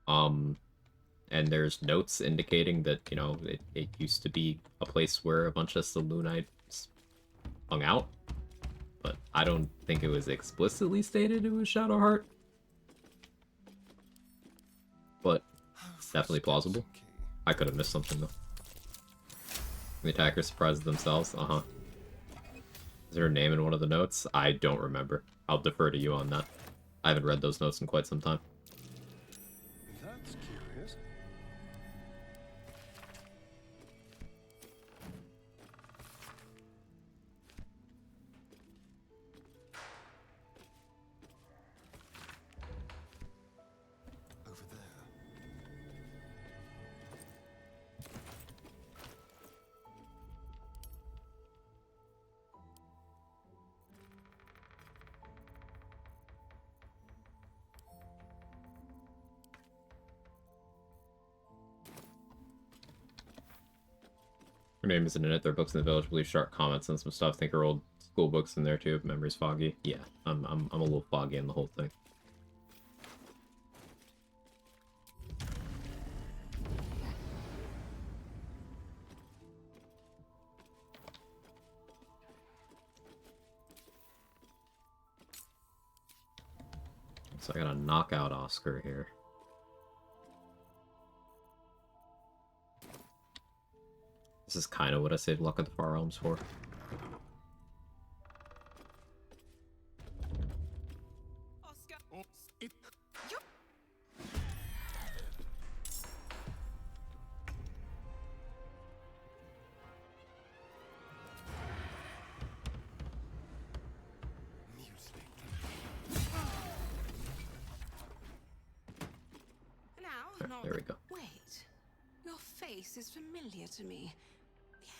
And there's notes indicating that, you know, it used to be a place where a bunch of Selûnites hung out. But I don't think it was explicitly stated it was Shadowheart. But definitely plausible. I could have missed something though. The attacker surprises themselves. Uh-huh. Is there a name in one of the notes? I don't remember. I'll defer to you on that. I haven't read those notes in quite some time.
That's curious. Over there.
Her name isn't in it. There are books in the village. I believe Shark comments and some stuff. I think her old school books in there too. Memories foggy. Yeah, I'm a little foggy in the whole thing. So I got a knockout Oscar here. This is kind of what I saved Luck at the Far Realms for.
Now,
There we go.
Wait, your face is familiar to me.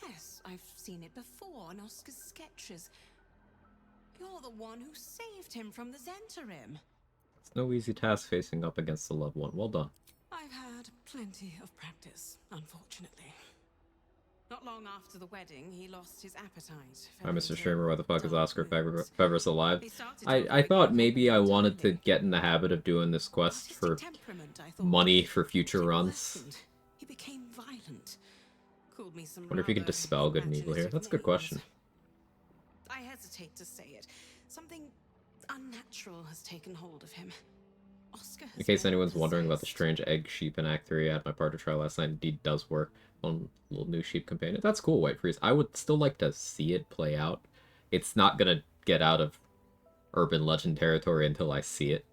Yes, I've seen it before in Oscar's sketches. You're the one who saved him from the Zentarim.
It's no easy task facing up against the loved one. Well done.
I've had plenty of practice, unfortunately. Not long after the wedding, he lost his appetite.
Hi, Mr. Streamer. Why the fuck is Oscar Fevers alive? I thought maybe I wanted to get in the habit of doing this quest for money for future runs.
He became violent. Called me some
Wonder if you can dispel good and evil here. That's a good question.
I hesitate to say it. Something unnatural has taken hold of him. Oscar has
In case anyone's wondering about the strange egg sheep in Act 3, I had my partner try last night. Indeed does work. One little new sheep companion. That's cool, White Freeze. I would still like to see it play out. It's not gonna get out of urban legend territory until I see it.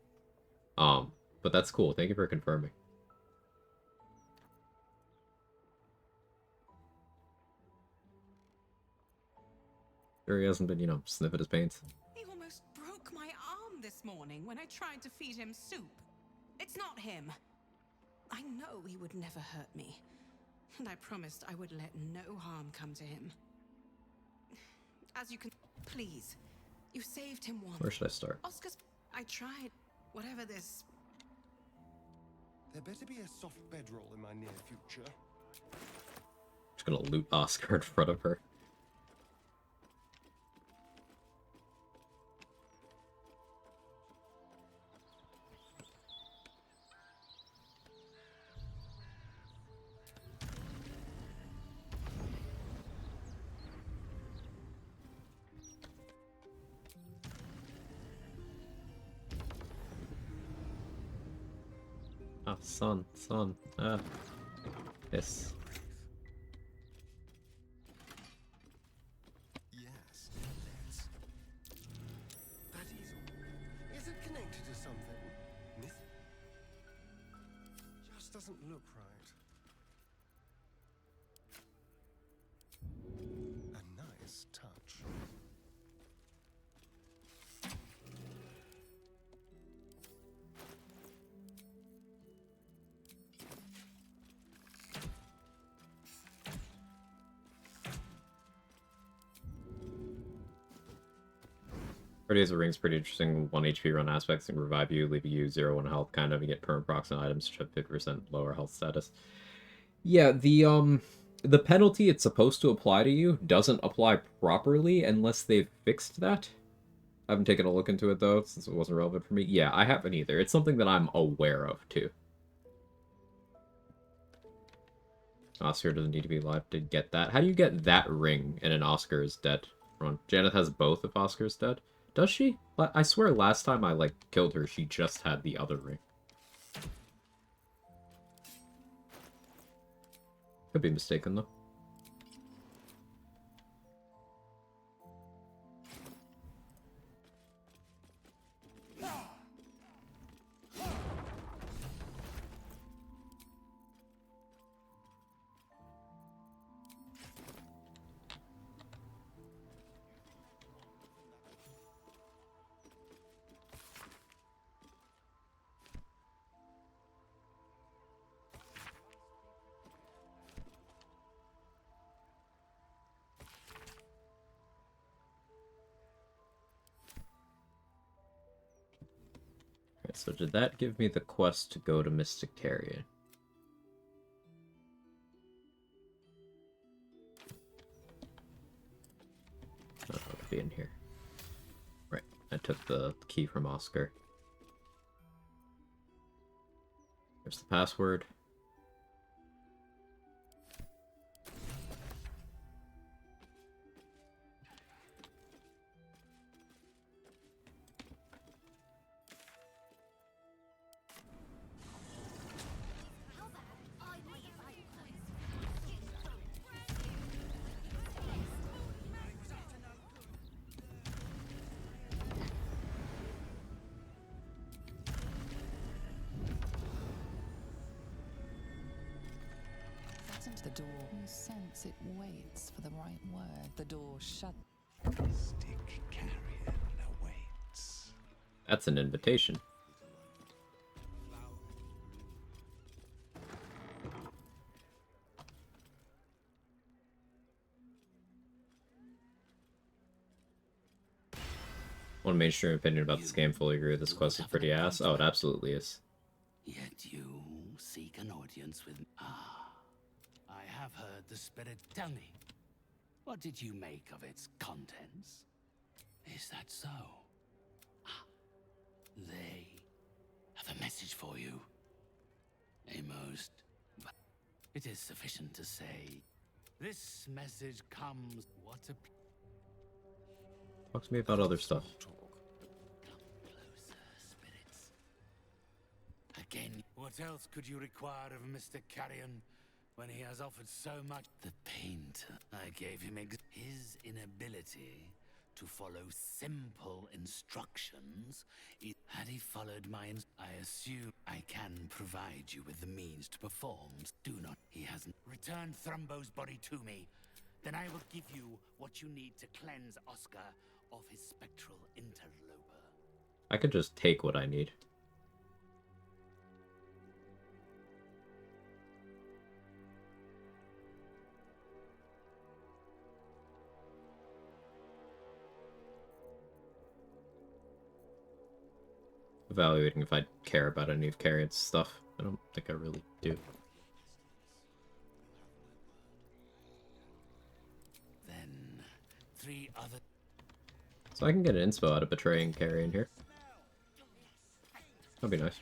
But that's cool. Thank you for confirming. Sure he hasn't been, you know, sniffing his paints.
He almost broke my arm this morning when I tried to feed him soup. It's not him. I know he would never hurt me. And I promised I would let no harm come to him. As you can... Please. You saved him once.
Where should I start?
Oscar's... I tried. Whatever this...
There better be a soft bedroll in my near future.
Just gonna loot Oscar in front of her. Ah, son. Ah. Yes.
Yes, let's. That is it connected to something? Myth? Just doesn't look right. A nice touch.
Guardians of the Ring's pretty interesting. 1 HP run aspects can revive you, leaving you 0-1 health, kind of, and get perma procs on items which have 50% lower health status. Yeah, the penalty it's supposed to apply to you doesn't apply properly unless they've fixed that. I haven't taken a look into it though, since it wasn't relevant for me. Yeah, I haven't either. It's something that I'm aware of too. Oscar doesn't need to be alive to get that. How do you get that ring in an Oscar is dead run? Janet has both if Oscar is dead. Does she? I swear last time I, like, killed her, she just had the other ring. Could be mistaken, though. Alright, so did that give me the quest to go to Astarion? Oh, it'll be in here. Right, I took the key from Oscar. There's the password.
The door. You sense it waits for the right word. The door shut.
Stick carrion awaits.
That's an invitation. One mainstream opinion about this game, fully agree with this quest is pretty ass. Oh, it absolutely is.
Yet you seek an audience with... Ah, I have heard the spirit. Tell me, what did you make of its contents? Is that so? Ah, they have a message for you. A most... It is sufficient to say, this message comes... What a...
Talk to me about other stuff.
Again, what else could you require of Mr. Carrion when he has offered so much? The painter. I gave him his inability to follow simple instructions. Had he followed my I assume I can provide you with the means to perform. Do not. He hasn't. Return Thrumbo's body to me. Then I will give you what you need to cleanse Oscar of his spectral interloper.
I could just take what I need. Evaluating if I care about any of Carrion's stuff. I don't think I really do.
Then 3 other.
So I can get an inspo out of betraying Carrion here. That'd be nice.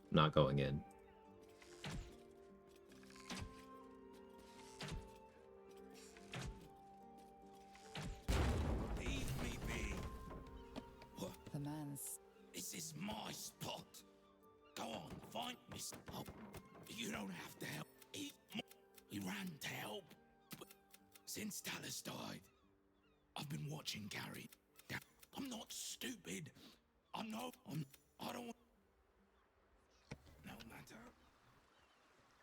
Not going in.
Leave me be.
The man's.
This is my spot. Go on, find me. Oh, you don't have to help. He ran to help, but since Talus died,
I've been watching Gary. I'm not stupid. I know. I don't. No matter.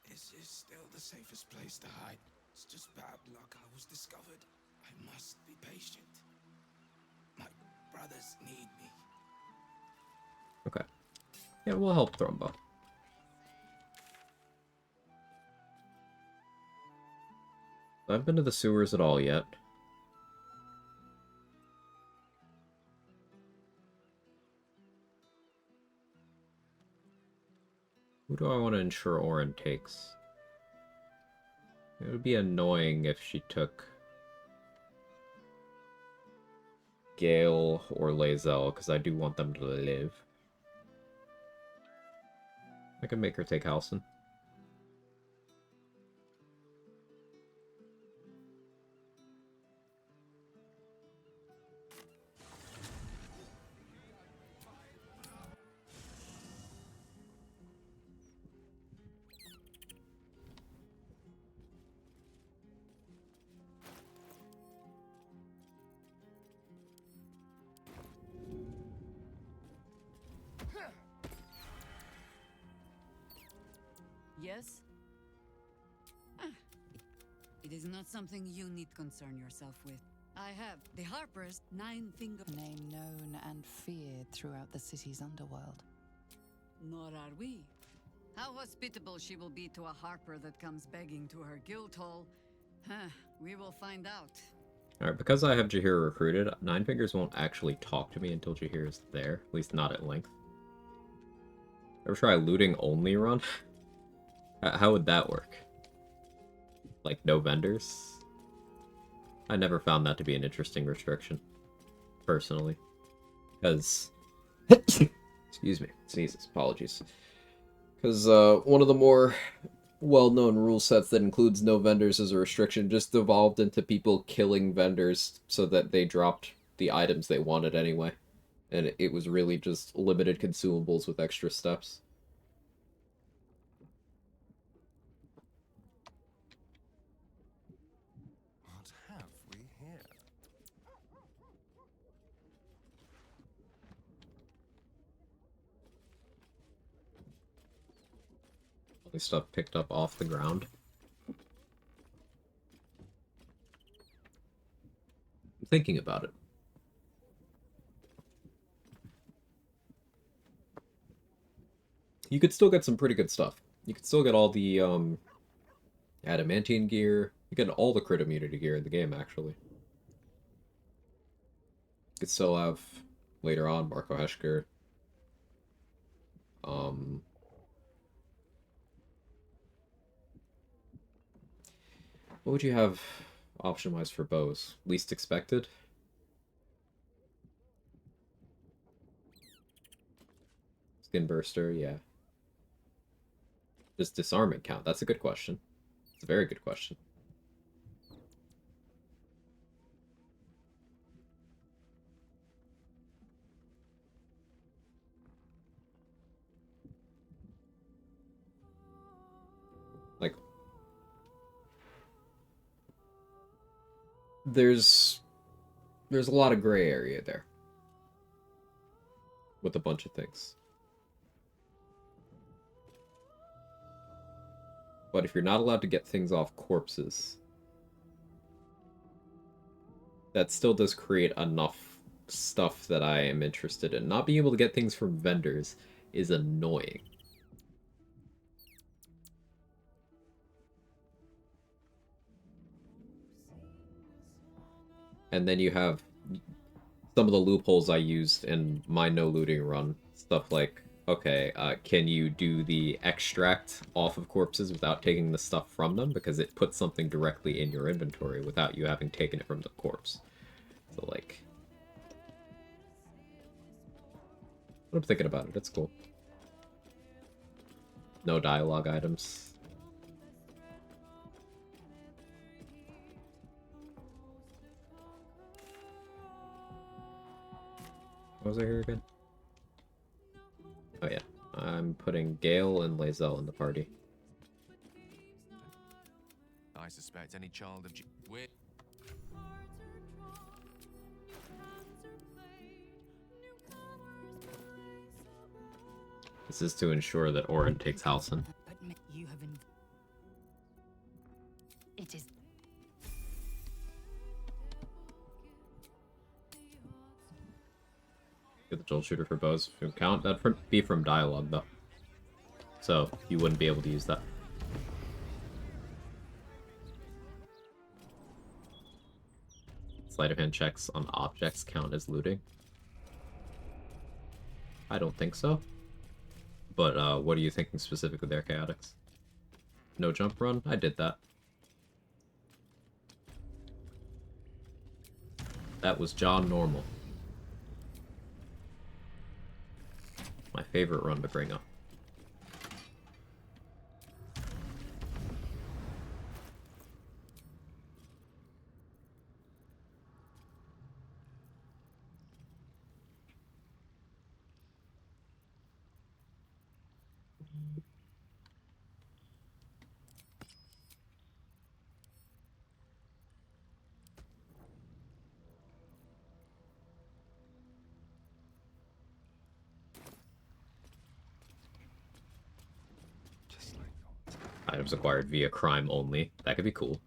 This is still the safest place to hide. It's just bad luck I was discovered. I must be patient. My brothers need me.
Okay. Yeah, we'll help Thrumbo. I haven't been to the sewers at all yet. Who do I want to ensure Orin takes? It would be annoying if she took Gale or Lae'zel, because I do want them to live. I can make her take Halcyon.
Yes? Ah. It is not something you need concern yourself with. I have the Harper's 9-finger
name known and feared throughout the city's underworld.
Nor are we. How hospitable she will be to a Harper that comes begging to her guild hall. Huh, we will find out.
Alright, because I have Jaheir recruited, Nine Fingers won't actually talk to me until Jaheir is there. At least not at length. Ever try looting only run? How would that work? Like, no vendors? I never found that to be an interesting restriction. Personally. Because... Excuse me. Sneezes. Apologies. Because one of the more well-known rule sets that includes no vendors as a restriction just devolved into people killing vendors so that they dropped the items they wanted anyway. And it was really just limited consumables with extra steps.
What have we here?
All this stuff picked up off the ground. I'm thinking about it. You could still get some pretty good stuff. You could still get all the adamantine gear. You get all the crit immunity gear in the game, actually. You could still have, later on, Marco Heschker. What would you have option-wise for bows? Least expected? Skin Burster, yeah. Does disarmament count? That's a good question. It's a very good question. Like, there's a lot of gray area there with a bunch of things. But if you're not allowed to get things off corpses, that still does create enough stuff that I am interested in. Not being able to get things from vendors is annoying. And then you have some of the loopholes I used in my no looting run. Stuff like, okay, can you do the extract off of corpses without taking the stuff from them? Because it puts something directly in your inventory without you having taken it from the corpse. So, like... I'm thinking about it. It's cool. No dialogue items. What was I here again? Oh yeah, I'm putting Gale and Lae'zel in the party.
I suspect any child of...
This is to ensure that Orin takes Halcyon.
But you have it is.
Get the Jolt Shooter for bows. Count that be from dialogue though. So you wouldn't be able to use that. Sleight of hand checks on objects count as looting. I don't think so. But what are you thinking specifically there, Chaotix? No jump run? I did that. That was John Normal. My favorite run to bring up. Items acquired via crime only. That could be cool.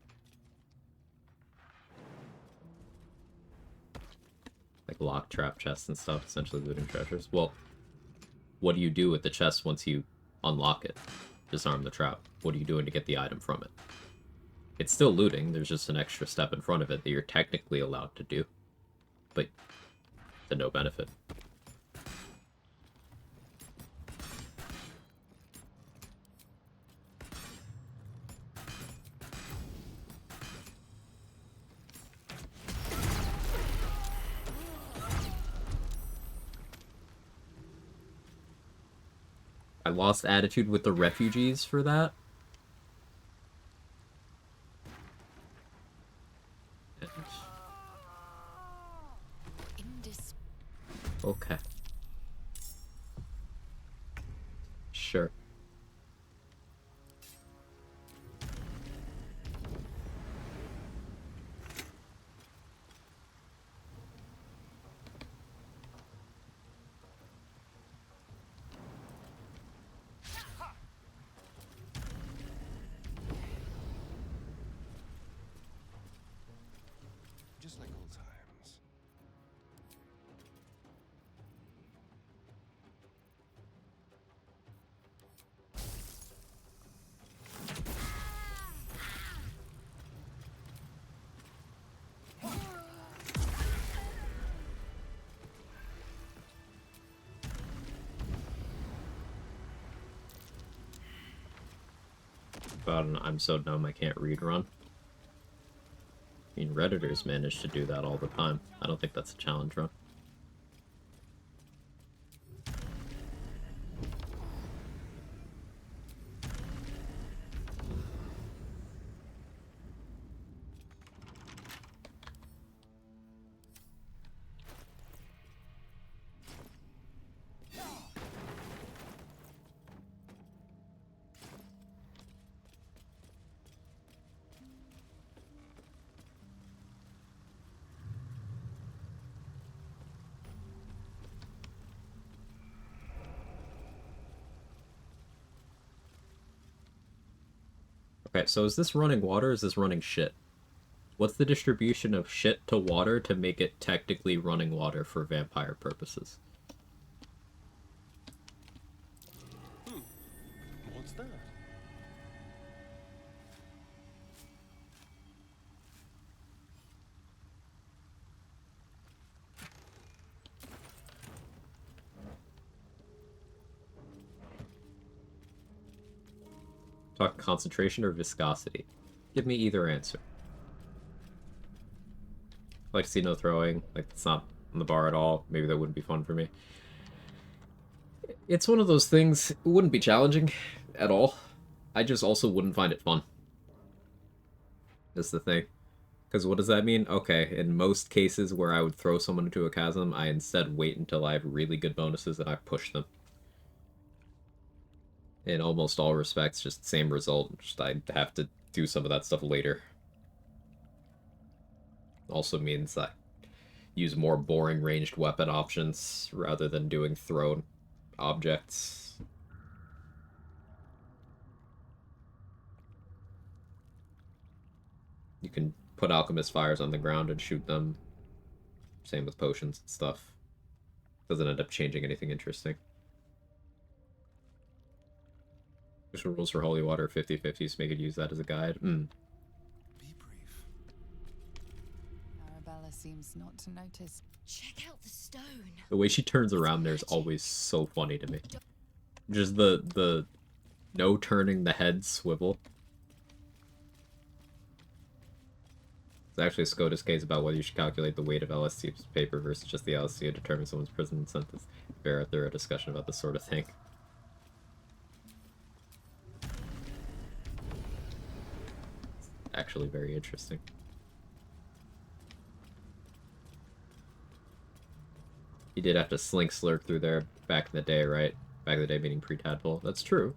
Like lock, trap chests and stuff, essentially looting treasures. Well, what do you do with the chest once you unlock it? Disarm the trap. What are you doing to get the item from it? It's still looting, there's just an extra step in front of it that you're technically allowed to do. But to no benefit. I lost attitude with the refugees for that. Okay. Sure.
Just like old times.
About an I'm so dumb I can't read run. I mean, Redditors manage to do that all the time. I don't think that's a challenge run. Okay, so is this running water or is this running shit? What's the distribution of shit to water to make it technically running water for vampire purposes?
What's that?
Talk concentration or viscosity? Give me either answer. I like to see no throwing. Like, it's not on the bar at all. Maybe that wouldn't be fun for me. It's one of those things, it wouldn't be challenging at all. I just also wouldn't find it fun. That's the thing. Because what does that mean? Okay, in most cases where I would throw someone into a chasm, I instead wait until I have really good bonuses and I push them. In almost all respects, just the same result. Just I'd have to do some of that stuff later. Also means that I use more boring ranged weapon options rather than doing thrown objects You can put alchemist fires on the ground and shoot them. Same with potions and stuff. Doesn't end up changing anything interesting. Special rules for holy water 50/50, so make it use that as a guide.
Arabella seems not to notice.
Check out the stone.
The way she turns around there is always so funny to me. Just the no turning the head swivel. It's actually a SCOTUS case about whether you should calculate the weight of LST paper versus just the LST to determine someone's prison sentence. Very thorough discussion about this sort of thing. Actually very interesting. You did have to slink slurk through there back in the day, right? Back in the day meaning pre-tadpole. That's true.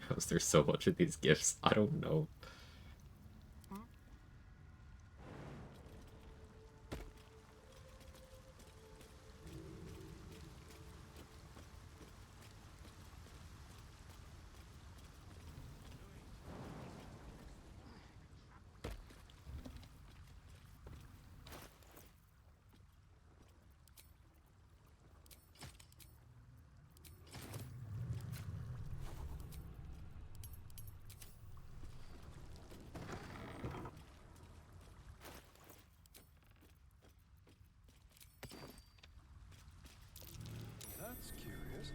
How is there so much of these gifts? I don't know.
That's curious.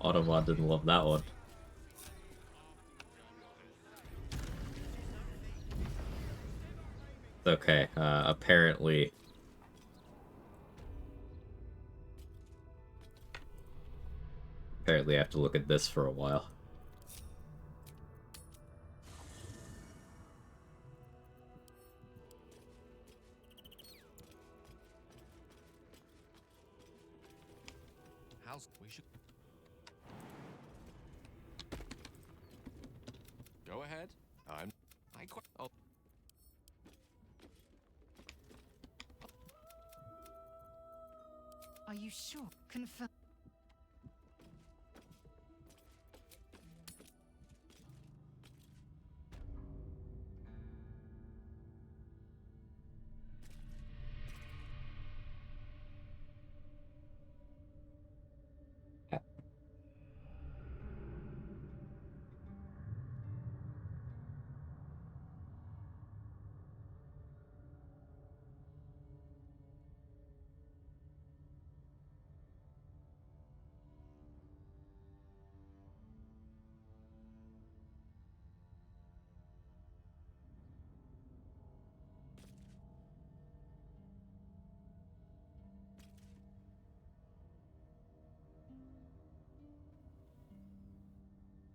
Automod didn't love that one. Okay, apparently... Apparently I have to look at this for a while.
We should go ahead. Oh.
Are you sure? Confirm.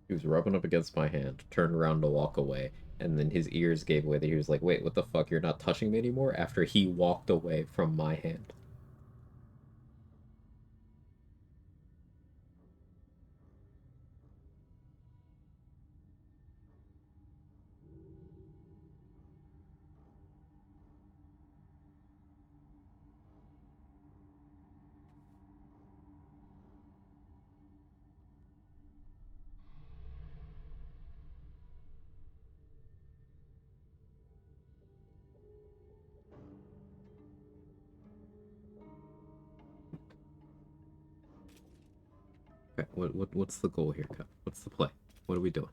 He was rubbing up against my hand, turned around to walk away, and then his ears gave way that he was like, wait, what the fuck, you're not touching me anymore? After he walked away from my hand. Okay, what's the goal here, Cut? What's the play? What are we doing?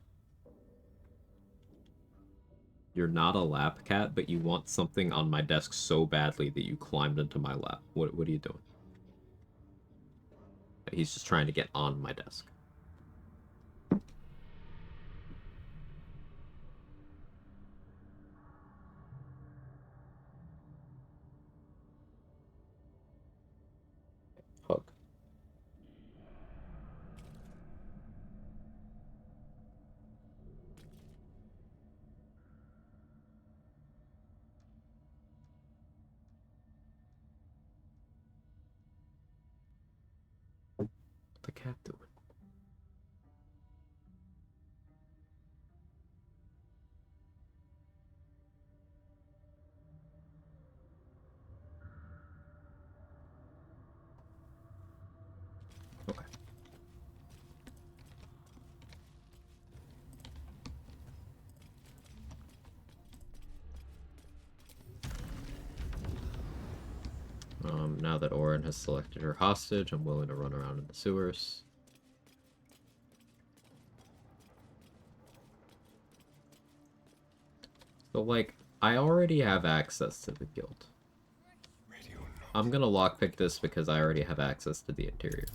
You're not a lap cat, but you want something on my desk so badly that you climbed into my lap. What are you doing? He's just trying to get on my desk. the cat doing? Okay. Now that Orin has selected her hostage, I'm willing to run around in the sewers. So, like, I already have access to the guild. I'm gonna lockpick this because I already have access to the interior.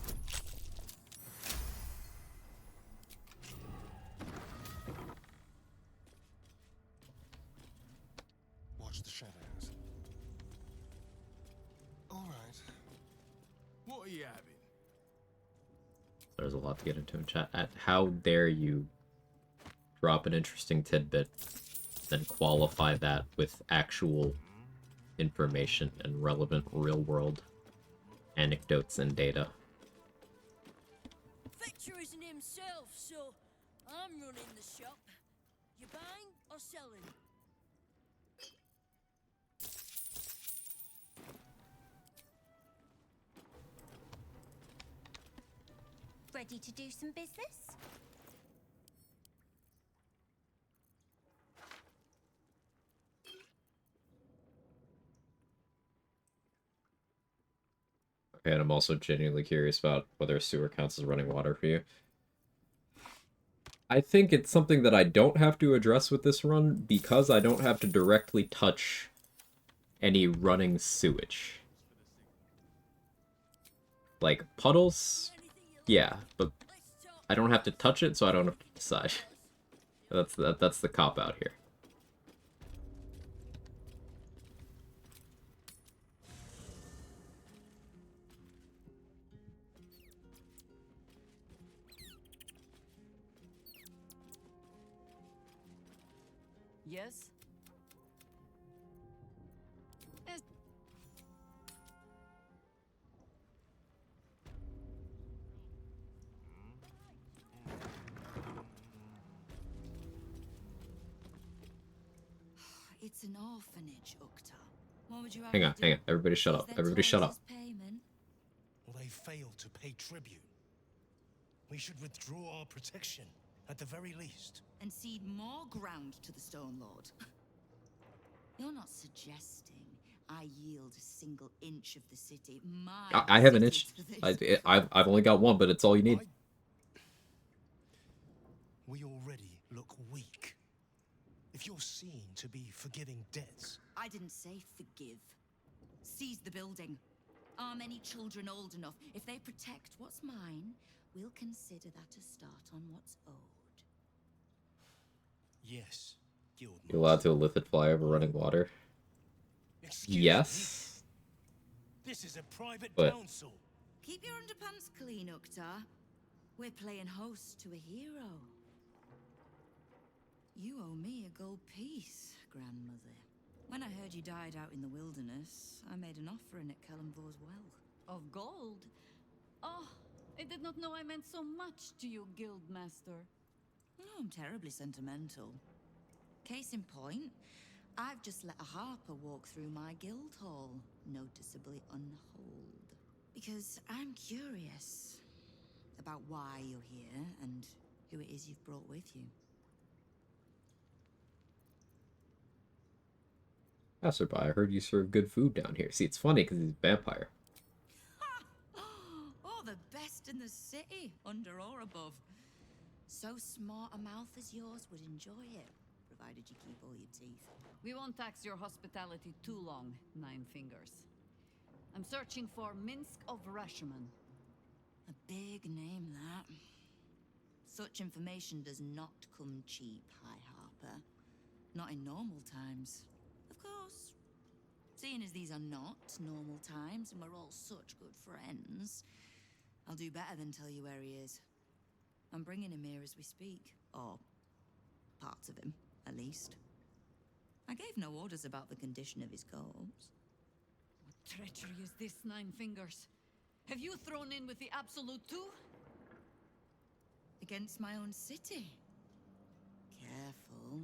Watch the shadows. All right.
What are you having?
There's a lot to get into in chat. How dare you drop an interesting tidbit, then qualify that with actual information and relevant real-world anecdotes and data.
Fetcher isn't himself, so I'm running the shop. You buying or selling?
Ready to do some business?
Okay, and I'm also genuinely curious about whether sewer counts as running water for you. I think it's something that I don't have to address with this run because I don't have to directly touch any running sewage. Like, puddles? Yeah, but I don't have to touch it, so I don't have to decide. That's the cop-out here.
Yes?
It's an orphanage, Ukta. What would you
Hang on. Everybody shut up. Everybody shut up.
Well, they failed to pay tribute. We should withdraw our protection, at the very least.
And cede more ground to the Stone Lord. You're not suggesting I yield a single inch of the city.
I have an inch. I've only got one, but it's all you need.
We already look weak. If you're seen to be forgiving debts...
I didn't say forgive. Seize the building. Arm any children old enough. If they protect what's mine, we'll consider that a start on what's owed.
Yes, Guild.
You allowed to illicit fly over running water? Yes.
This is a private
but
council.
Keep your underpants clean, Ukta. We're playing host to a hero. You owe me a gold piece, grandmother. When I heard you died out in the wilderness, I made an offering at Kalimvor's well.
Of gold? Oh, I did not know I meant so much to you, Guildmaster.
No, I'm terribly sentimental. Case in point, I've just let a harper walk through my guild hall, noticeably unholed. Because I'm curious about why you're here and who it is you've brought with you.
Passerby, I heard you serve good food down here. See, it's funny because he's a vampire.
Oh, the best in the city, under or above. So smart a mouth as yours would enjoy it, provided you keep all your teeth.
We won't tax your hospitality too long, Nine Fingers. I'm searching for Minsk of Rashomon.
A big name, that. Such information does not come cheap, High Harper. Not in normal times. Of course. Seeing as these are not normal times and we're all such good friends, I'll do better than tell you where he is. I'm bringing him here as we speak. Or parts of him, at least. I gave no orders about the condition of his corpse.
What treachery is this, Nine Fingers? Have you thrown in with the Absolute too?
against my own city. Careful.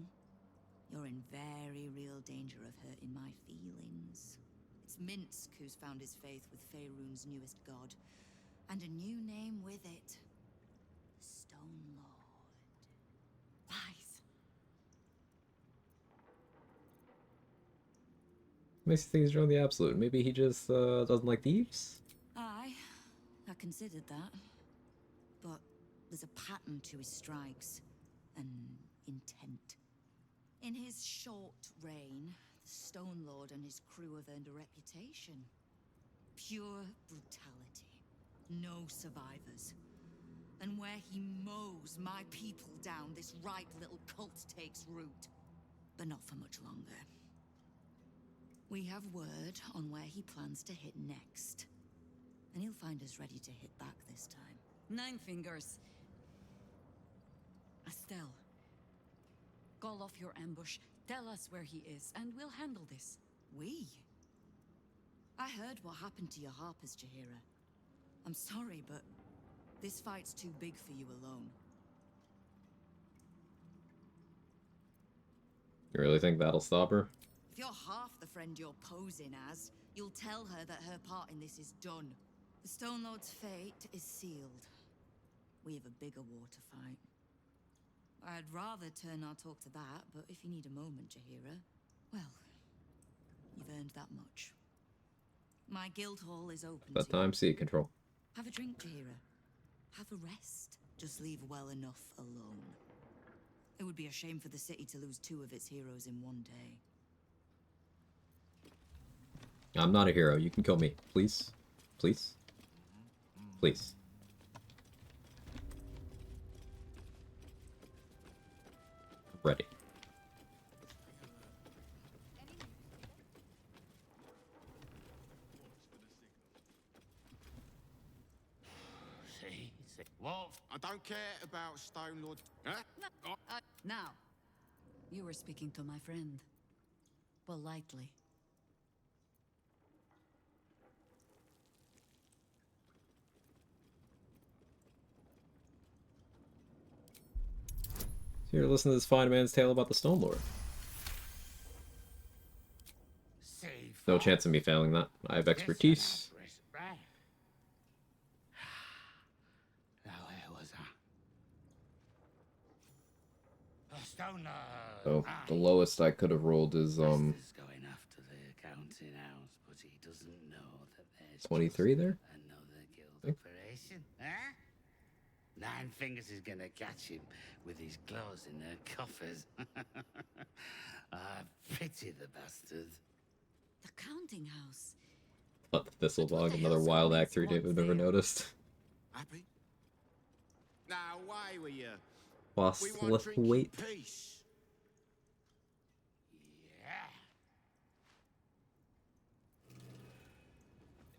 You're in very real danger of hurting my feelings. It's Minsk who's found his faith with Faerun's newest god, and a new name with it. The Stone Lord. Lies.
Makes you think he's joined the Absolute. Maybe he just doesn't like thieves?
Aye, I considered that. But there's a pattern to his strikes. An intent. In his short reign, the Stone Lord and his crew have earned a reputation. Pure brutality. No survivors. And where he mows my people down, this ripe little cult takes root. But not for much longer. We have word on where he plans to hit next. And he'll find us ready to hit back this time.
Nine Fingers. Estelle. Call off your ambush, tell us where he is, and we'll handle this.
We? I heard what happened to your harpers, Jaheira. I'm sorry, but this fight's too big for you alone.
You really think that'll stop her?
If you're half the friend you're posing as, you'll tell her that her part in this is done. The Stone Lord's fate is sealed. We have a bigger war to fight. I'd rather turn our talk to that, but if you need a moment, Jaheira, well, you've earned that much. My guild hall is open
That
to
time,
you.
see control.
Have a drink, Jaheira. Have a rest. Just leave well enough alone. It would be a shame for the city to lose 2 of its heroes in one day.
I'm not a hero. You can kill me. Please? Please? Please. Ready.
See? What?
I don't care about Stone Lord. Huh?
Now, you were speaking to my friend. Politely.
So you're listening to this fine man's tale about the Stone Lord. No chance of me failing that. I have expertise.
Now, where was I? Stone
So the lowest I could have rolled is
Going after the accounting house, but he doesn't know that there's
23 there.
another guild operation. Huh? Nine Fingers is gonna catch him with his claws in her coffers. I pity the bastard.
The counting house.
What, the Thistlebog, another wild actor David never noticed.
Happy? Now, why were you?
Lost
We want drink in
weight.
peace.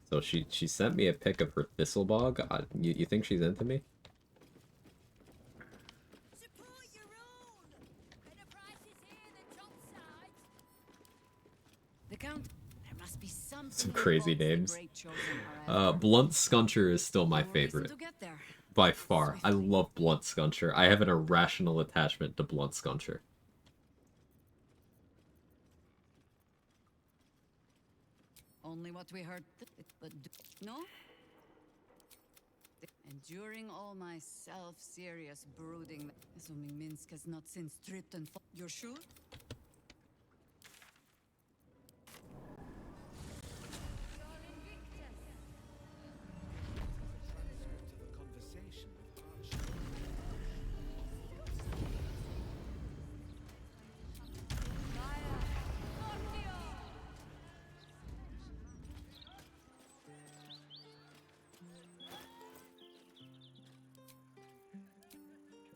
So she sent me a pic of her Thistlebog. You think she's into me?
The count. There must be
Some
something
crazy
that
names.
the great chosen are after.
Blunt Scuncher is still my
No reason
favorite.
to get there.
By far. I love Blunt Scuncher. I have an irrational attachment to Blunt Scuncher.
Only what we heard, but no? Enduring all my self-serious brooding, assuming Minsk has not since tripped and You're sure?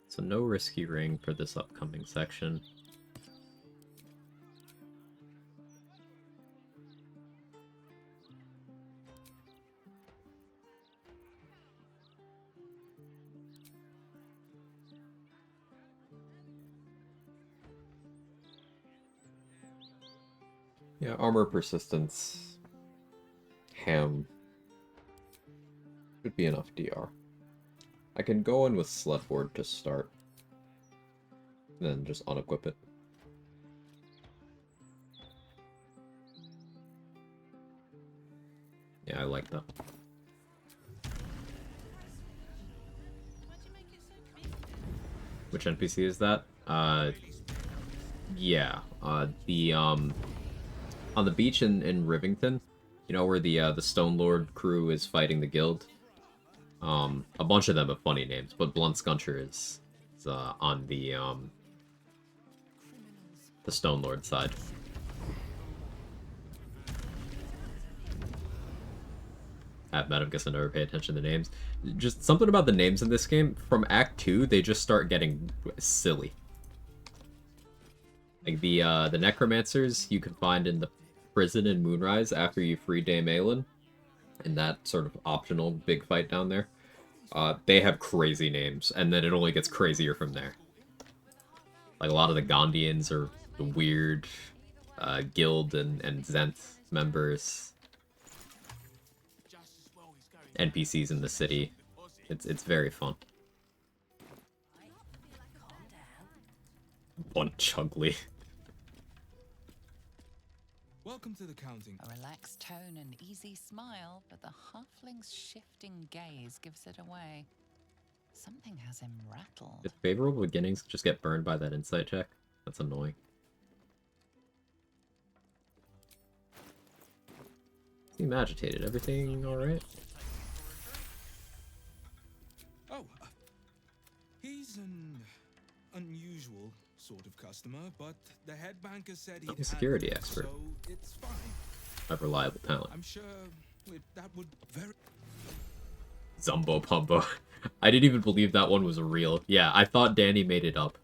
So no risky ring for this upcoming section. Yeah, armor persistence. Ham. Should be enough DR. I can go in with Sledboard to start. Then just unequip it. Yeah, I like that. Which NPC is that? Yeah. On the beach in Rivington, you know, where the Stone Lord crew is fighting the guild. A bunch of them have funny names, but Blunt Scuncher is on the Stone Lord side. I've met him, guess I never pay attention to the names. Just something about the names in this game, from Act 2, they just start getting silly. Like the Necromancers you can find in the prison in Moonrise after you free Dame Aelin, in that sort of optional big fight down there. They have crazy names, and then it only gets crazier from there. Like, a lot of the Gondians are the weird guild and Zent members. NPCs in the city. It's very fun. One Chugly.
Welcome to the counting.
A relaxed tone and easy smile, but the halfling's shifting gaze gives it away. Something has him rattled.
If favorable beginnings just get burned by that insight check, that's annoying. Seem agitated. Everything alright?
Oh, he's an unusual sort of customer, but the head banker said he'd
I'm a security
handle it,
expert.
so it's fine.
I have reliable talent.
I'm sure that would very...
Zumbo Pumbo. I didn't even believe that one was real. Yeah, I thought Danny made it up.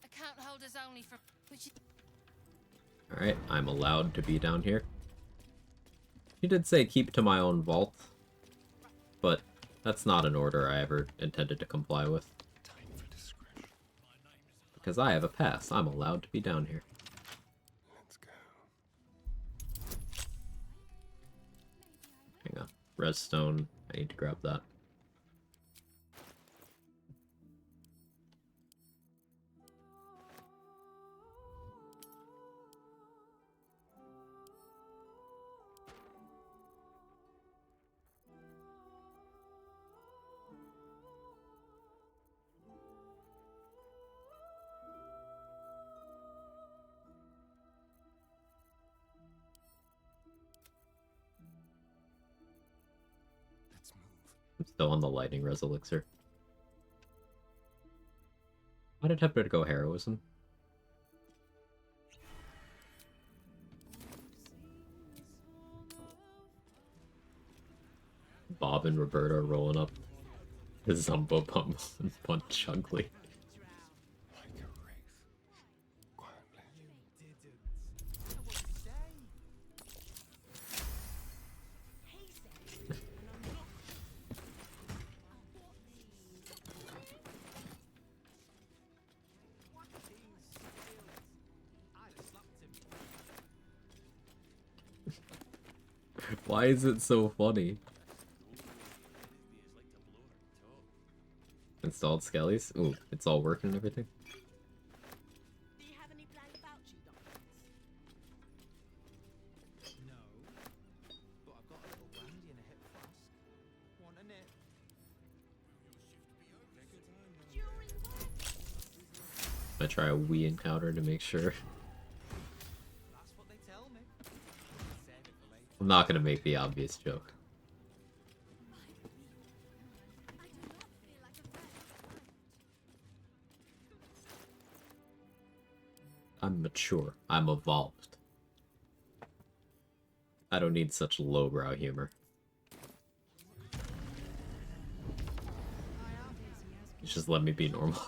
Account holders only for which is
Alright, I'm allowed to be down here. He did say keep to my own vault, but that's not an order I ever intended to comply with. Because I have a pass, I'm allowed to be down here.
Let's go.
Hang on. Redstone, I need to grab that. I'm still on the lightning res elixir. Might attempt to go heroism. Bob and Roberta are rolling up the Zumbo Pump and Punch Ugly. Why is it so funny? Installed skellies? Ooh, it's all working and everything.
Do you have any blank voucher documents?
No. But I've got a little brandy and a hip flask. Want a nip?
I try a wee encounter to make sure.
That's what they tell me. Save it for later.
I'm not gonna make the obvious joke. I'm mature. I'm evolved. I don't need such lowbrow humor. Just let me be normal.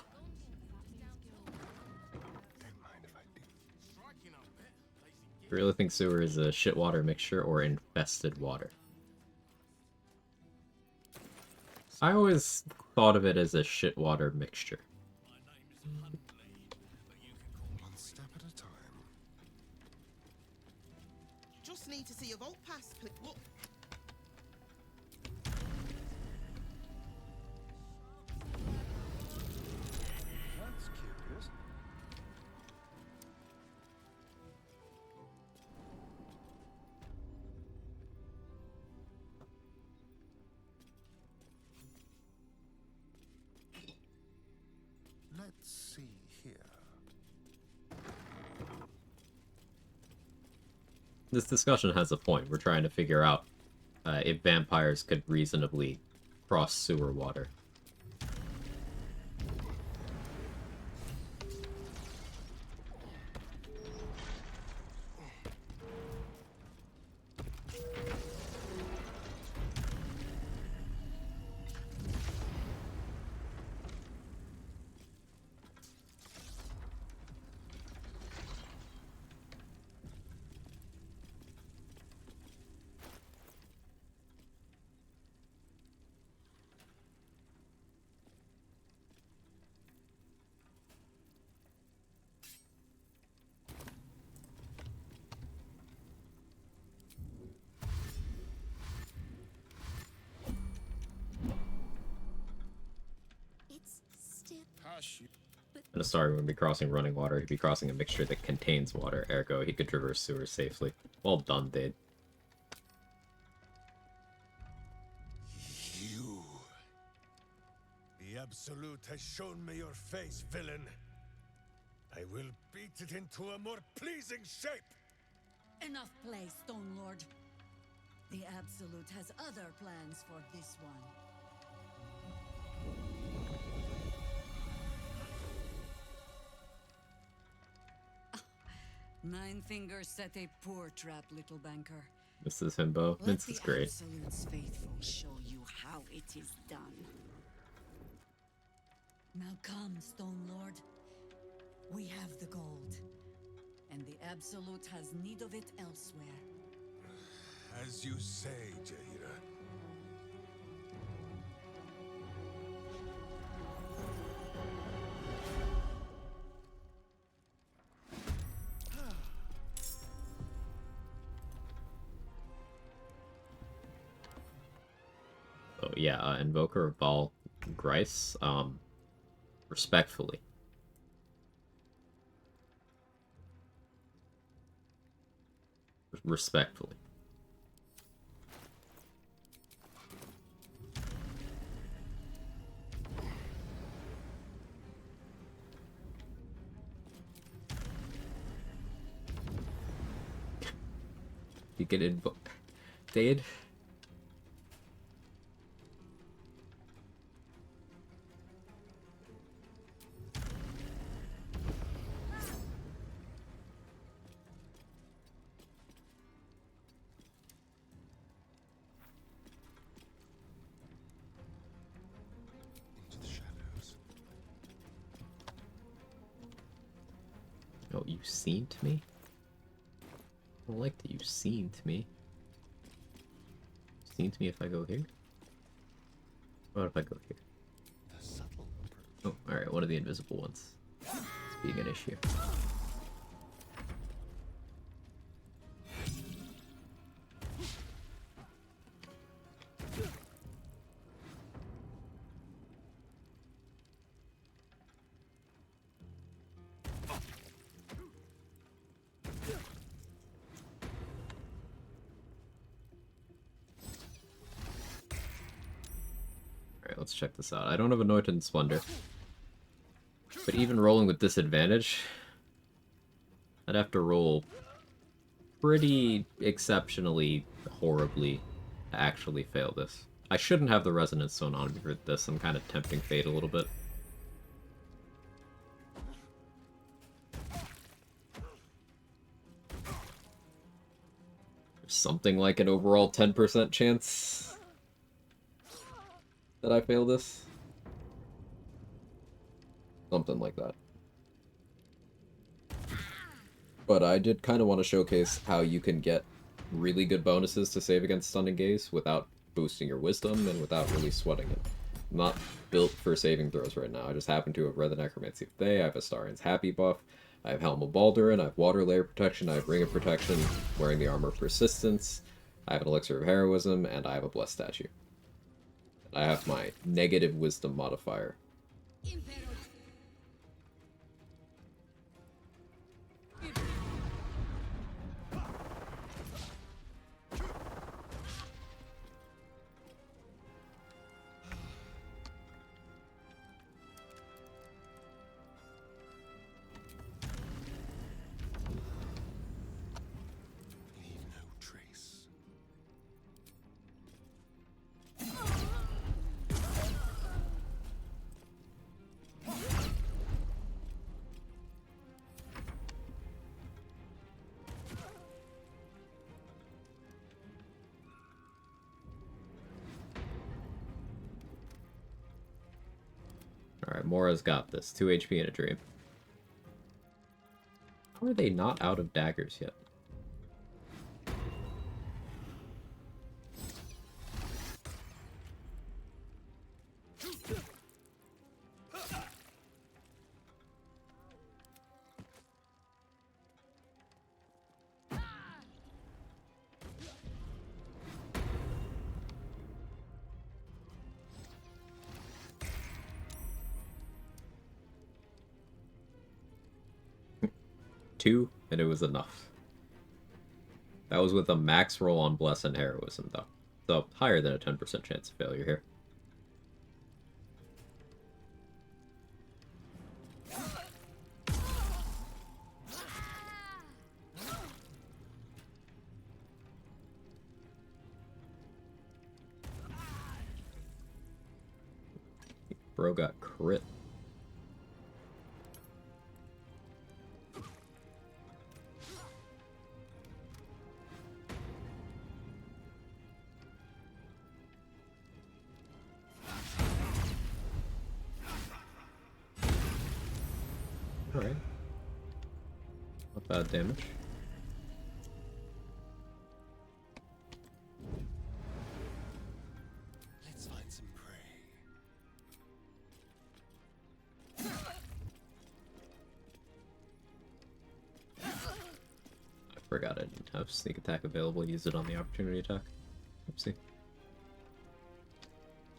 You really think sewer is a shit water mixture or infested water? I always thought of it as a shit water mixture.
One step at a time.
Just need to see your vault pass, please. Look.
This discussion has a point. We're trying to figure out if vampires could reasonably cross sewer water.
It's still.
Hush.
And Astarion wouldn't be crossing running water, he'd be crossing a mixture that contains water, ergo he could traverse sewers safely. Well done, Dade.
You. The Absolute has shown me your face, villain. I will beat it into a more pleasing shape.
Enough play, Stone Lord. The Absolute has other plans for this one. Nine Fingers set a poor trap, little banker.
This is Himbo. Vince is great.
Absolute's faithful show you how it is done. Now come, Stone Lord. We have the gold, and the Absolute has need of it elsewhere.
As you say, Jaira.
Oh yeah, Invoker of Val Grice, respectfully. Respectfully. You get invoke Dade?
Into the shadows.
Oh, you seen to me? I don't like that you seen to me. Seen to me if I go here? What if I go here?
The subtle
Oh, alright, one of the invisible ones. It's being an issue. Alright, let's check this out. I don't have Anointed Splendor. But even rolling with disadvantage, I'd have to roll pretty exceptionally horribly to actually fail this. I shouldn't have the Resonance Stone on me for this. I'm kind of tempting fate a little bit. There's something like an overall 10% chance that I fail this. Something like that. But I did kind of want to showcase how you can get really good bonuses to save against Stunning Gaze without boosting your Wisdom and without really sweating it. I'm not built for saving throws right now. I just happen to have read the Necromancy of Thay, I have Astarion's Happy buff, I have Helm of Baldurin, I have Water Layer Protection, I have Ring of Protection, wearing the Armor of Persistence, I have an Elixir of Heroism, and I have a Blessed Statue. I have my negative Wisdom modifier. Alright, Mora's got this. 2 HP and a dream. How are they not out of daggers yet? Two, and it was enough. That was with a max roll on Bless and Heroism, though. So, higher than a 10% chance of failure here. Bro got crit. Alright. Not bad damage.
Let's find some prey.
I forgot I didn't have sneak attack available. Use it on the opportunity attack. Oopsie.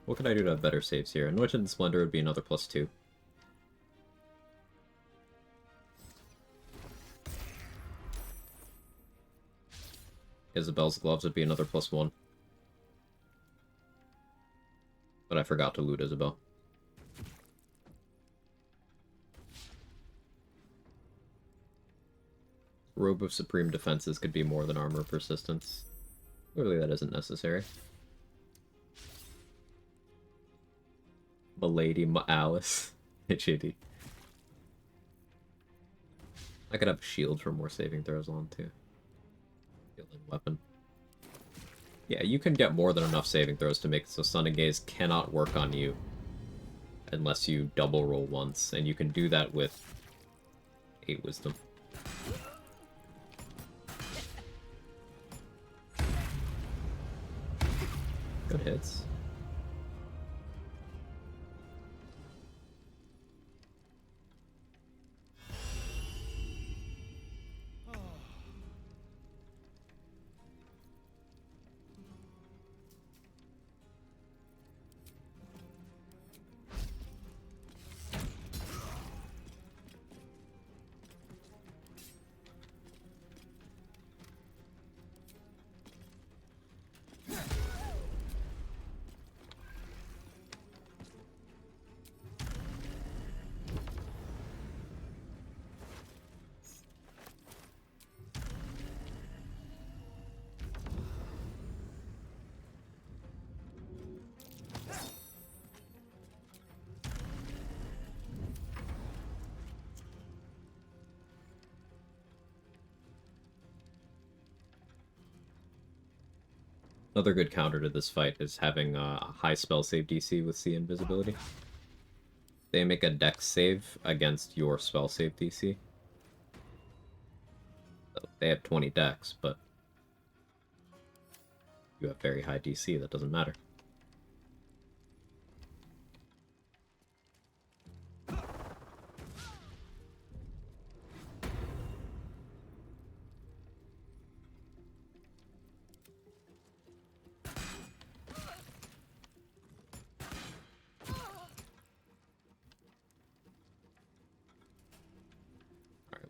What can I do to have better saves here? Anointed and Splendor would be another +2. Isabel's gloves would be another +1. But I forgot to loot Isabel. Robe of Supreme Defenses could be more than Armor of Persistence. Clearly that isn't necessary. Milady Alice. HAD. I could have a shield for more saving throws on too. Healing weapon. Yeah, you can get more than enough saving throws to make it so Stunning Gaze cannot work on you unless you double roll once, and you can do that with 8 Wisdom. Good hits. Another good counter to this fight is having a high spell save DC with C Invisibility. They make a dex save against your spell save DC. So they have 20 dex, but you have very high DC, that doesn't matter.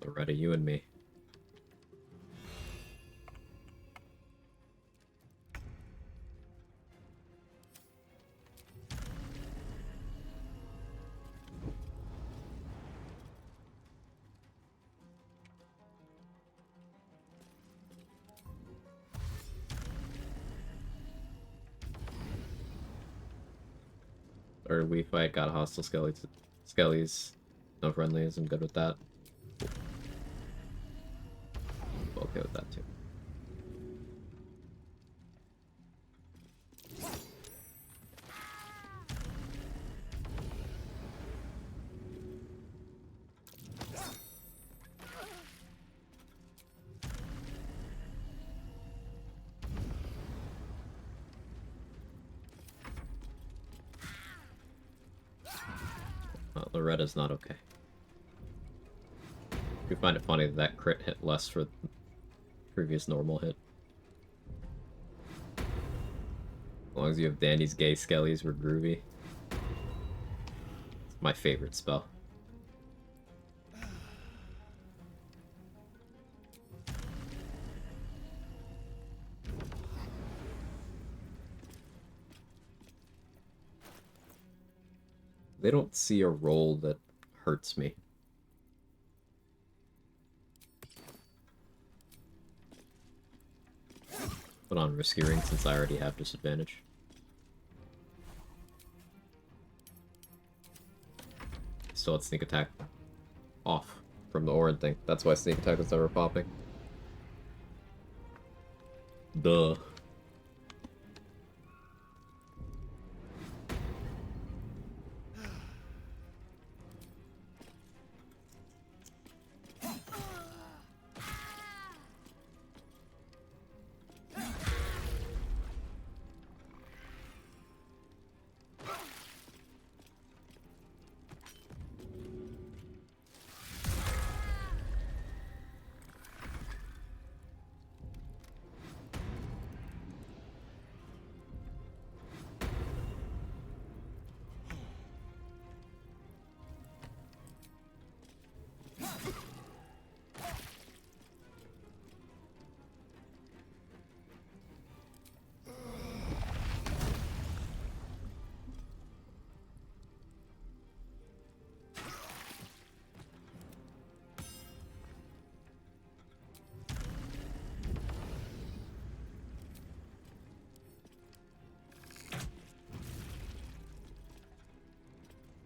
Loretta, you and me. Third we fight, got hostile skellies. No friendlies, I'm good with that. Okay with that too. Loretta's not okay. I do find it funny that that crit hit less for the previous normal hit. As long as you have Danny's gay skellies, we're groovy. It's my favorite spell. They don't see a roll that hurts me. Put on Risky Ring since I already have disadvantage. Still had Sneak Attack off from the Orin thing. That's why Sneak Attack was never popping. Duh.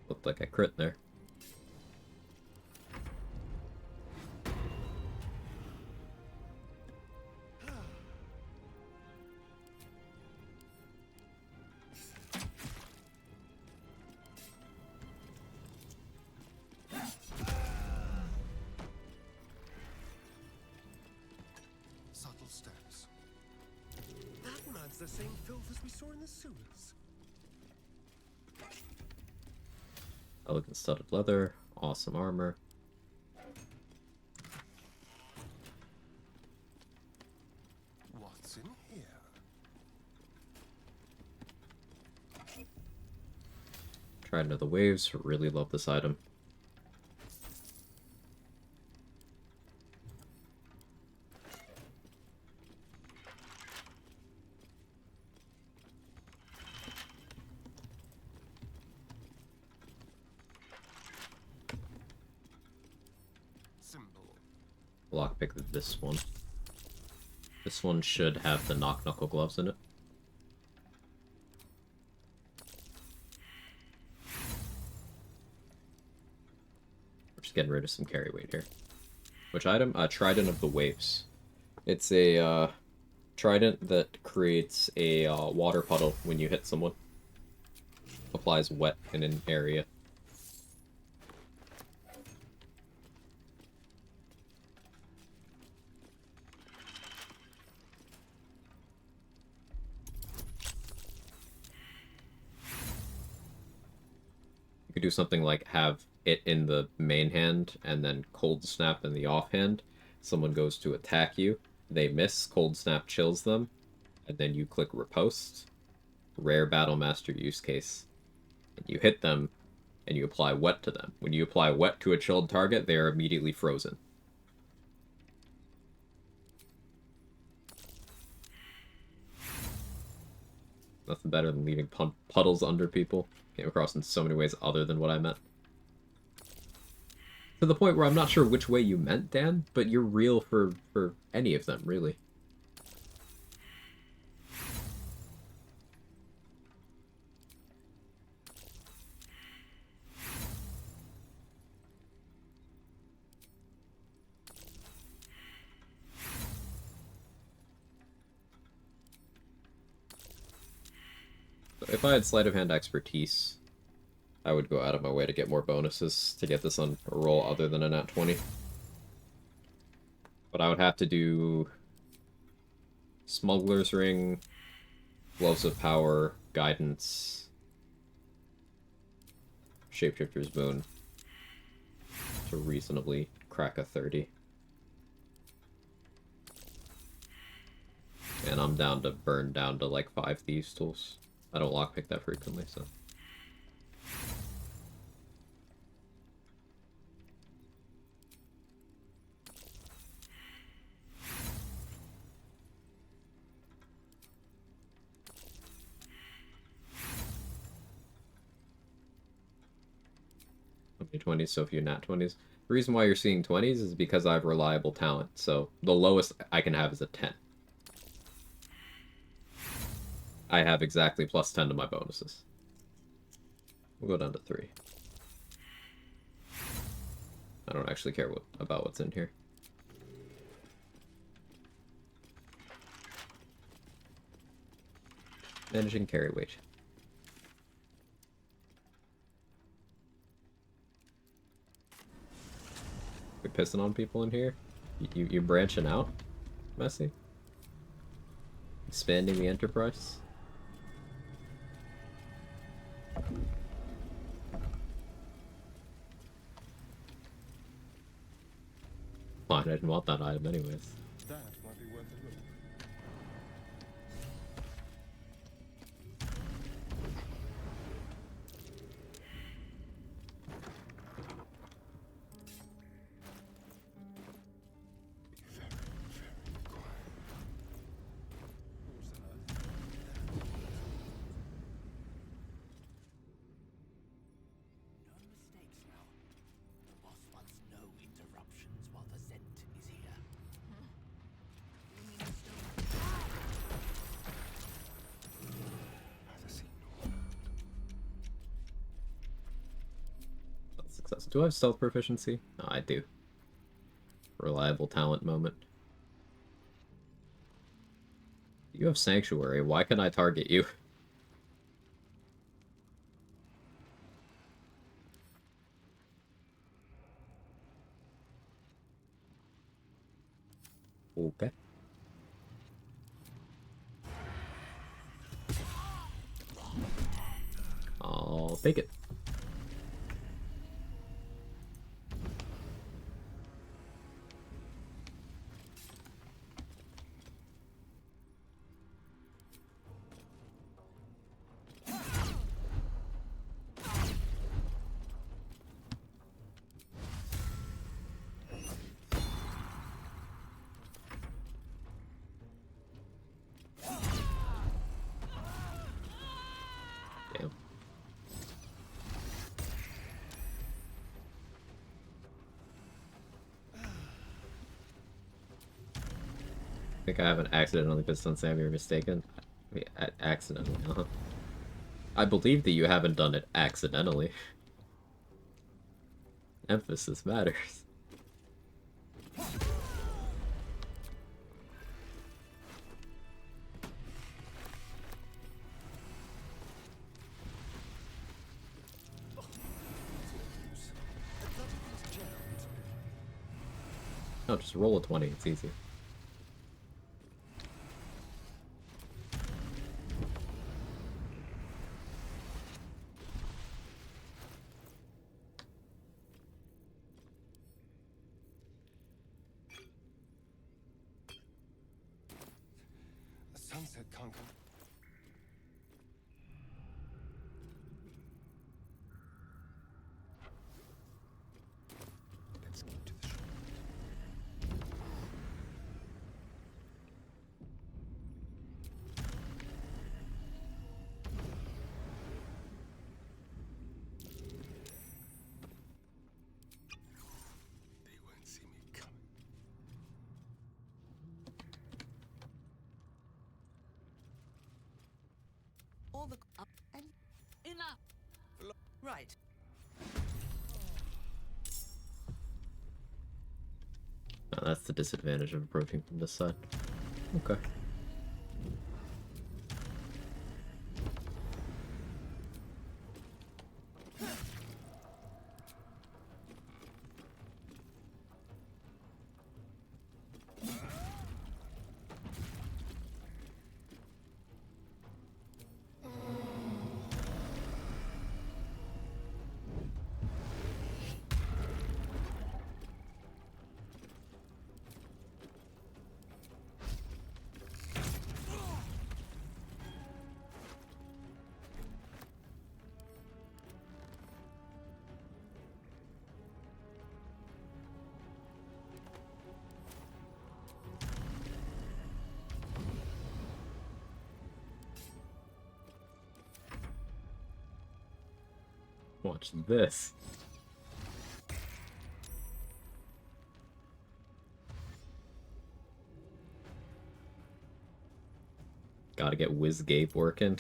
Looked like I crit there.
Subtle steps. That man's the same filth as we saw in the sewers.
Elegant studded leather, awesome armor.
What's in here?
Trident of the Waves, really love this item. Lockpick this one. This one should have the knock knuckle gloves in it. We're just getting rid of some carry weight here. Which item? Trident of the Waves. It's a trident that creates a water puddle when you hit someone. Applies wet in an area. You could do something like have it in the main hand and then Cold Snap in the offhand. Someone goes to attack you, they miss, Cold Snap chills them, and then you click Riposte. Rare Battle Master use case. And you hit them, and you apply wet to them. When you apply wet to a chilled target, they are immediately frozen. Nothing better than leaving puddles under people. Came across in so many ways other than what I meant. To the point where I'm not sure which way you meant, Dan, but you're real for any of them, really. If I had sleight of hand expertise, I would go out of my way to get more bonuses to get this on a roll other than a nat 20. But I would have to do Smuggler's Ring, Gloves of Power, Guidance, Shapeshifter's Boon, to reasonably crack a 30. And I'm down to burn down to like 5 thieves tools. I don't lockpick that frequently, so. Okay, 20s, so few nat 20s. The reason why you're seeing 20s is because I have reliable talent, so the lowest I can have is a 10. I have exactly plus 10 to my bonuses. We'll go down to 3. I don't actually care about what's in here. Managing carry weight. We pissing on people in here? You branching out, Messi? Expanding the enterprise? Fine, I didn't want that item anyways.
That might be worth a look.
Mistakes now. The boss wants no interruptions while the Zent is here.
Success. Do I have stealth proficiency? No, I do. Reliable talent moment. You have sanctuary. Why can I target you? Okay. I'll take it. Damn. I think I haven't accidentally pissed on Sam, you're mistaken. Accidentally, huh? I believe that you haven't done it accidentally. Emphasis matters. No, just roll a 20, it's easy.
A sunset can't come. Let's get to the shore. They won't see me coming.
All the up and enough. Right.
Oh, that's the disadvantage of approaching from this side. Okay. Watch this. Gotta get WizGape working.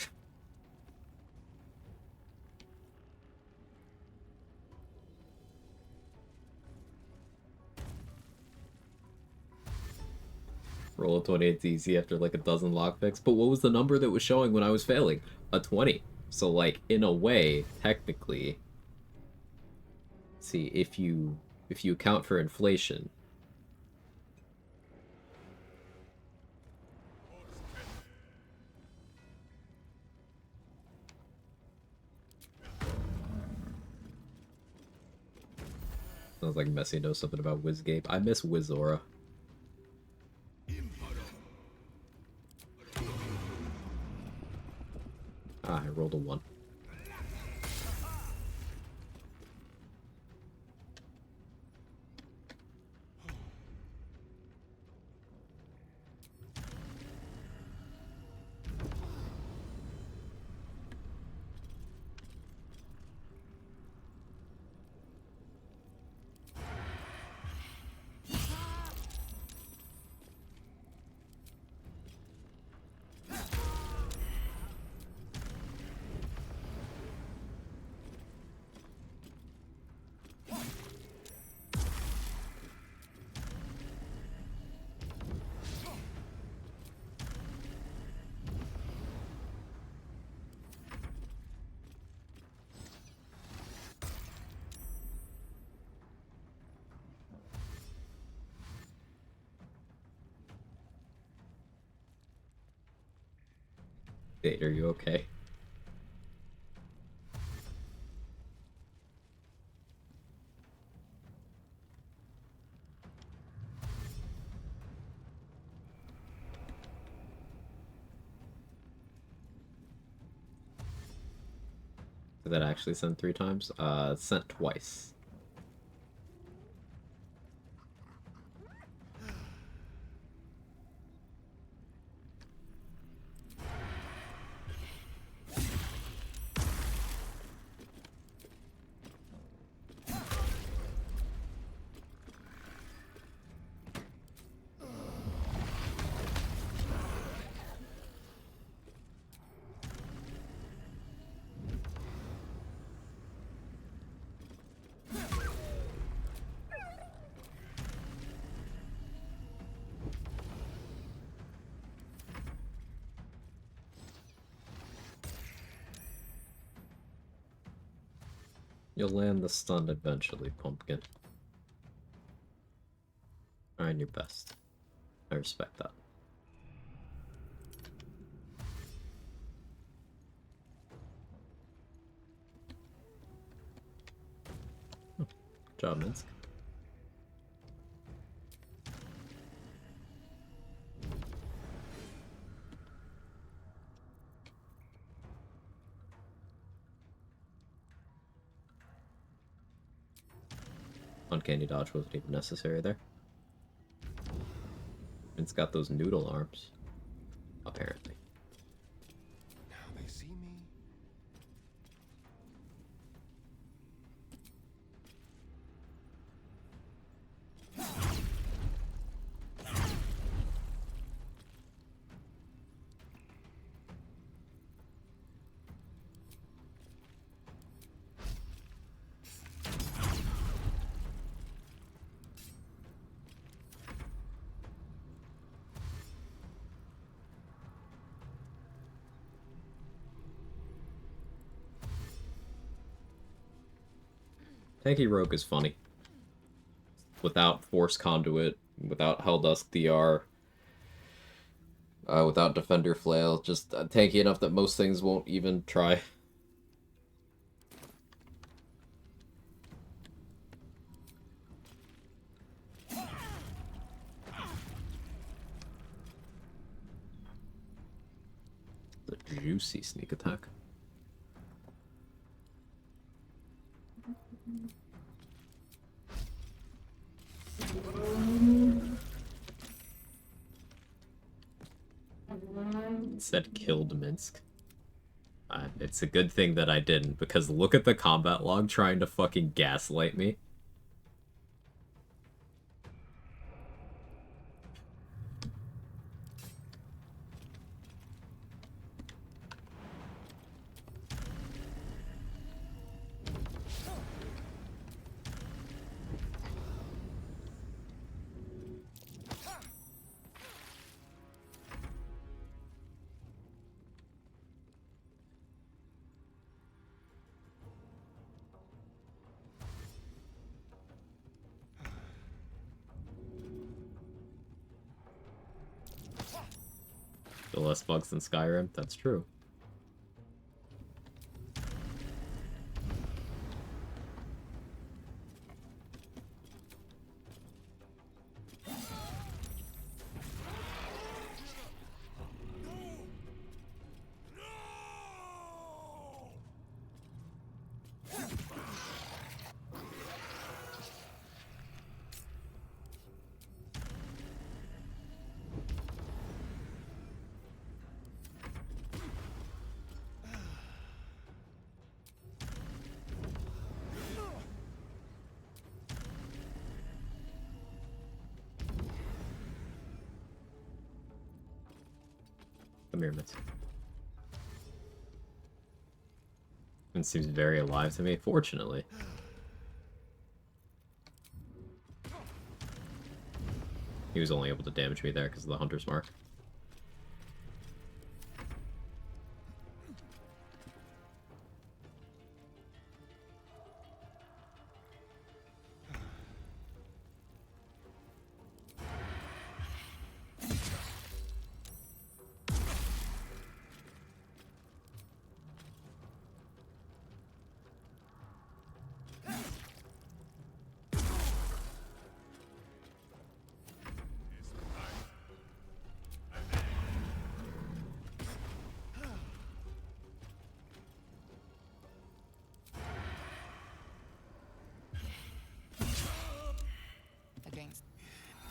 Roll a 20, it's easy after like a dozen lockpicks. But what was the number that was showing when I was failing? A 20. So like, in a way, technically, see, if you account for inflation, sounds like Messi knows something about WizGape. I miss Wizora. Ah, I rolled a 1. Date, are you okay? Did that actually send 3 times? Sent twice. You'll land the stun eventually, Pumpkin. Trying your best. I respect that. Good job, Minsk. Uncanny dodge wasn't even necessary there. It's got those noodle arms, apparently.
Now they see me.
Tanky Rogue is funny. Without Force Conduit, without Helldusk DR, without Defender Flail, just tanky enough that most things won't even try. The juicy sneak attack. It said killed Minsk. It's a good thing that I didn't, because look at the combat log trying to fucking gaslight me. Still less bugs than Skyrim, that's true. Come here, Mitz. It seems very alive to me, fortunately. He was only able to damage me there because of the Hunter's Mark.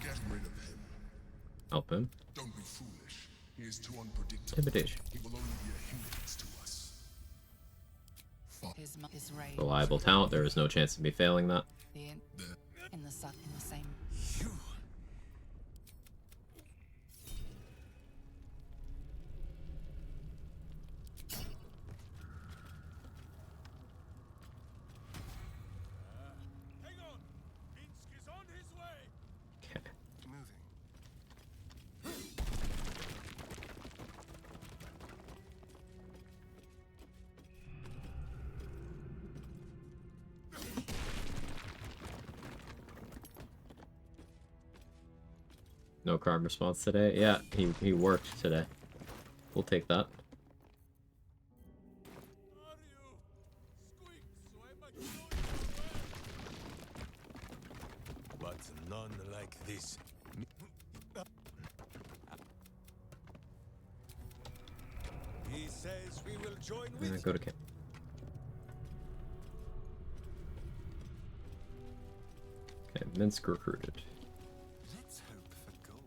Get rid of him.
Help him.
Don't be foolish. He is too unpredictable.
Intimidation.
He will only be a hindrance to us.
His rage.
Reliable talent, there is no chance of me failing that.
In the same. No crime response today. Yeah, he worked today. We'll take that.
But none like this. He says we will join with
Go to camp. Okay, Minsk recruited.
Let's hope for gold.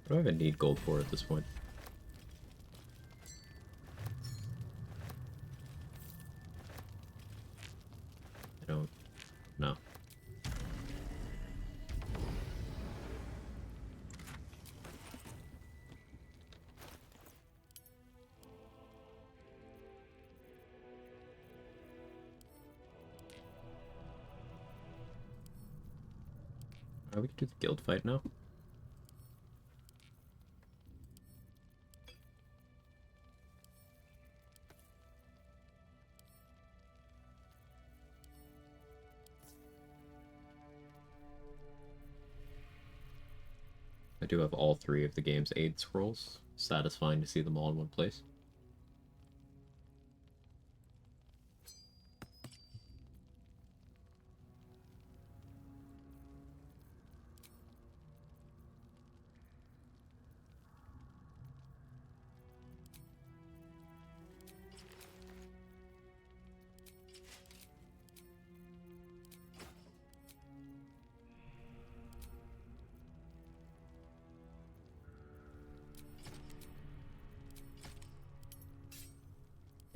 What do I even need gold for at this point? I don't know. We can do the guild fight now. I do have all 3 of the game's aid scrolls. Satisfying to see them all in one place.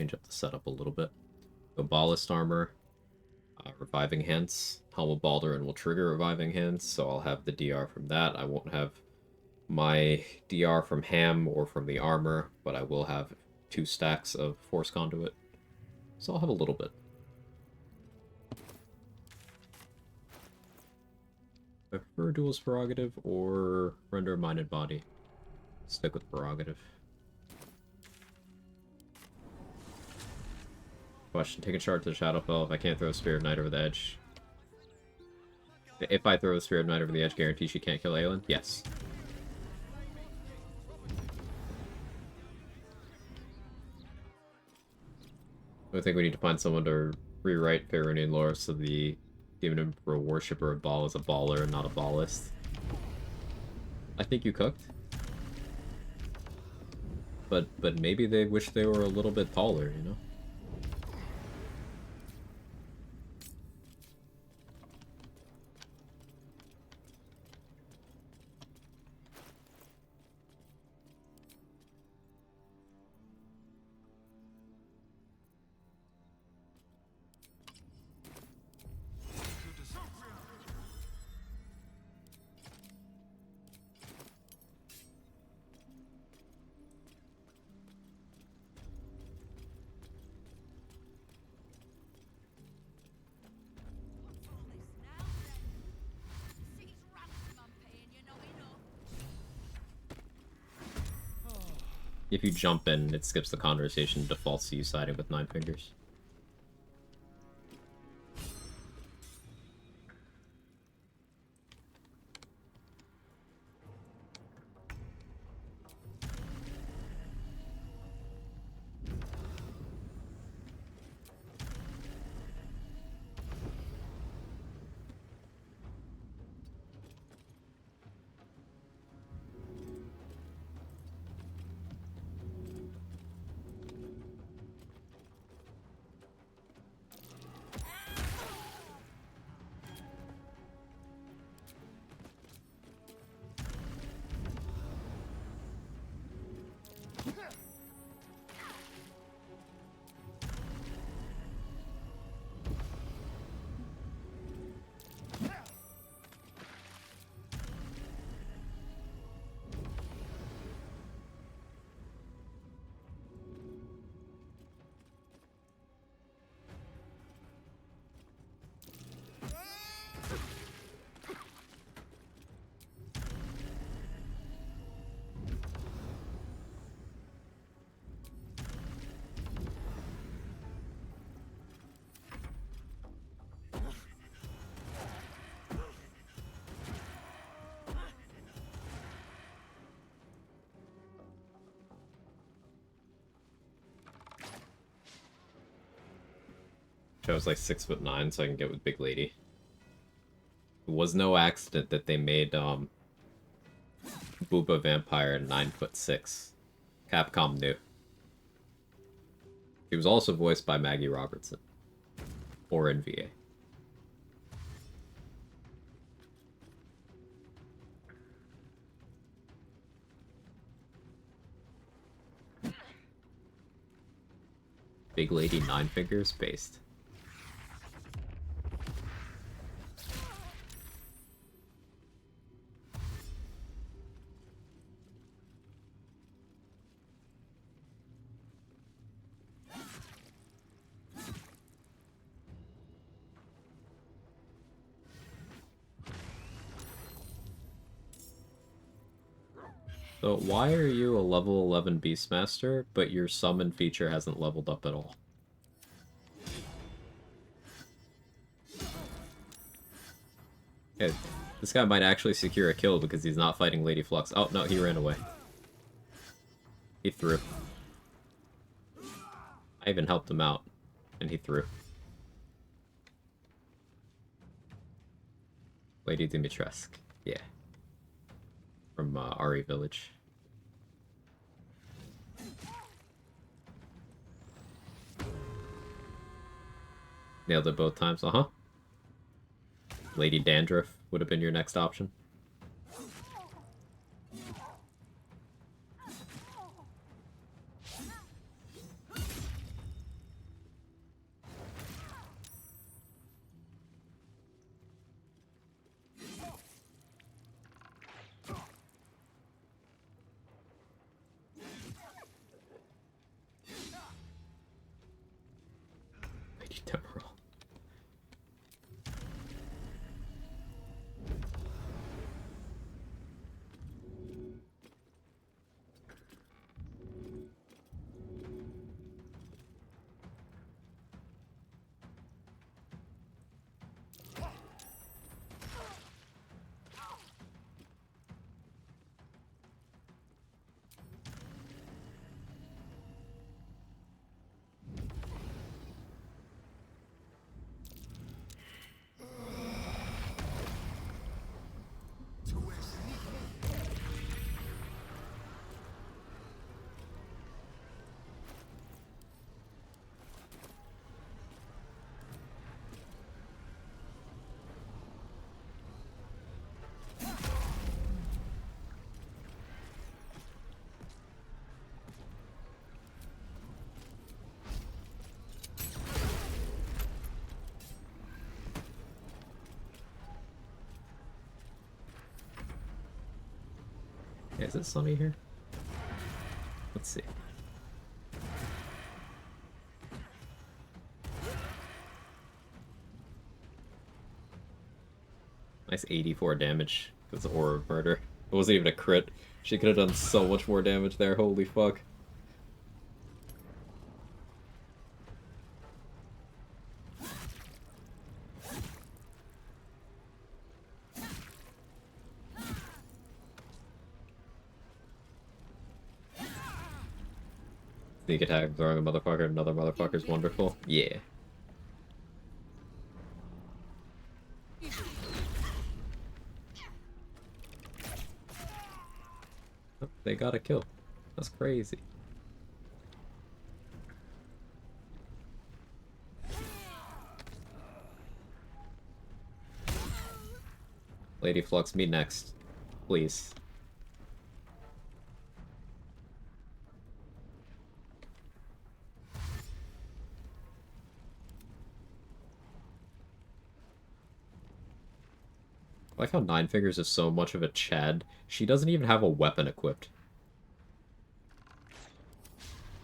Change up the setup a little bit. Go Ballast Armor, Reviving Hands. Helm of Baldurin will trigger Reviving Hands, so I'll have the DR from that. I won't have my DR from Ham or from the armor, but I will have 2 stacks of Force Conduit. So I'll have a little bit. I prefer Duel's Prerogative or Render Minded Body. Stick with Prerogative. Question, take a shard to the Shadowfell if I can't throw a Spirit of Night over the edge. If I throw the Spirit of Night over the edge, guarantee she can't kill Aelin? Yes. I think we need to find someone to rewrite Faerunian lore so the Demon Emperor Worshipper of Baal is a baller and not a ballist. I think you cooked. But maybe they wish they were a little bit taller, you know? If you jump in, it skips the conversation, defaults to you siding with 9 fingers. I was like 6'9", so I can get with Big Lady. It was no accident that they made Booba Vampire 9'6". Capcom knew. He was also voiced by Maggie Robertson, or in VA. Big Lady 9 fingers based. So why are you a level 11 Beastmaster, but your summon feature hasn't leveled up at all? Okay, this guy might actually secure a kill because he's not fighting Lady Flux. Oh, no, he ran away. He threw. I even helped him out, and he threw. Lady Dimitrescu. Yeah. From RE Village. Nailed it both times, uh-huh. Lady Dandruff would have been your next option. Temporal. Yeah, is it sunny here? Let's see. Nice 84 damage. That's Aura of Murder. It wasn't even a crit. She could have done so much more damage there, holy fuck. Sneak attack, throwing a motherfucker, another motherfucker's wonderful. Yeah. Oh, they got a kill. That's crazy. Lady Flux, me next. Please. I like how Nine Fingers is so much of a Chad. She doesn't even have a weapon equipped.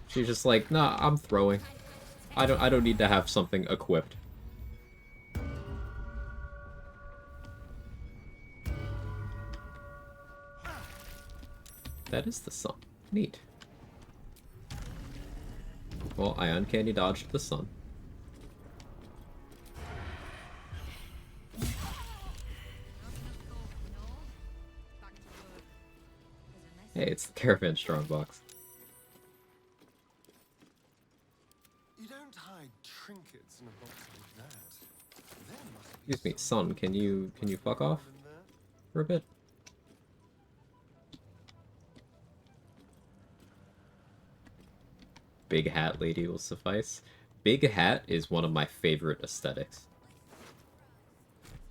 She's just like, nah, I'm throwing. I don't need to have something equipped. That is the sun. Neat. Well, I uncanny dodged the sun. Hey, it's the Caravan Strongbox.
You don't hide trinkets in a box like that. There must be
Excuse me, son, can you fuck off for a bit? Big hat lady will suffice. Big hat is one of my favorite aesthetics.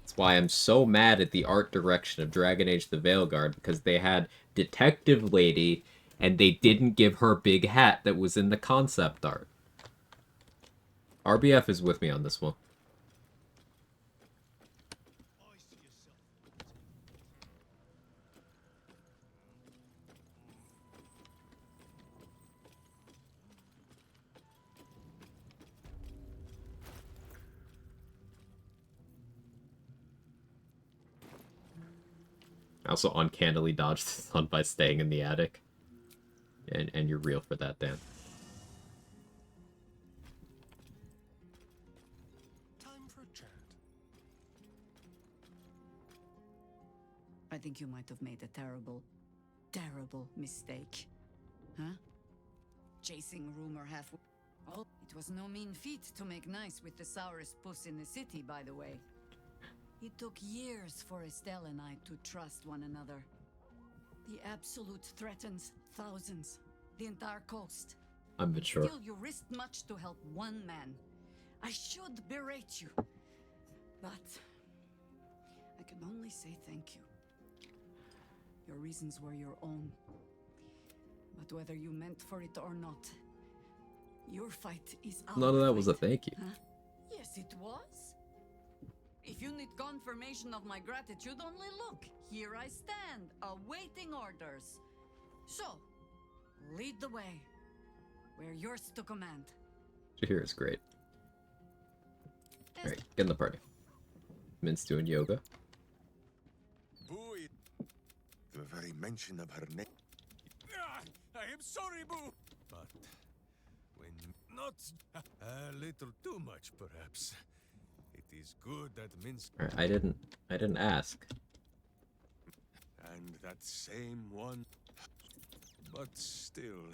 That's why I'm so mad at the art direction of Dragon Age the Veilguard, because they had Detective Lady and they didn't give her big hat that was in the concept art. RBF is with me on this one. I also uncannily dodged the sun by staying in the attic. And you're real for that, Dan.
time for a chat.
I think you might have made a terrible, terrible mistake. Huh? Chasing rumor halfway. Oh, it was no mean feat to make nice with the sourest puss in the city, by the way. It took years for Estelle and I to trust one another. The Absolute threatens thousands, the entire coast.
I'm mature.
Still, you risked much to help one man. I should berate you, but I can only say thank you. Your reasons were your own. But whether you meant for it or not, your fight is our
None of that
fight.
was a thank you.
Huh? Yes, it was. If you need confirmation of my gratitude, only look. Here I stand, awaiting orders. So, lead the way. We're yours to command.
Here is great. Alright, get in the party. Min's doing yoga.
Boo, the very mention of her name. I am sorry, Boo. But when not a little too much, perhaps. It is good that Minsk.
Alright, I didn't ask.
And that same one. But still.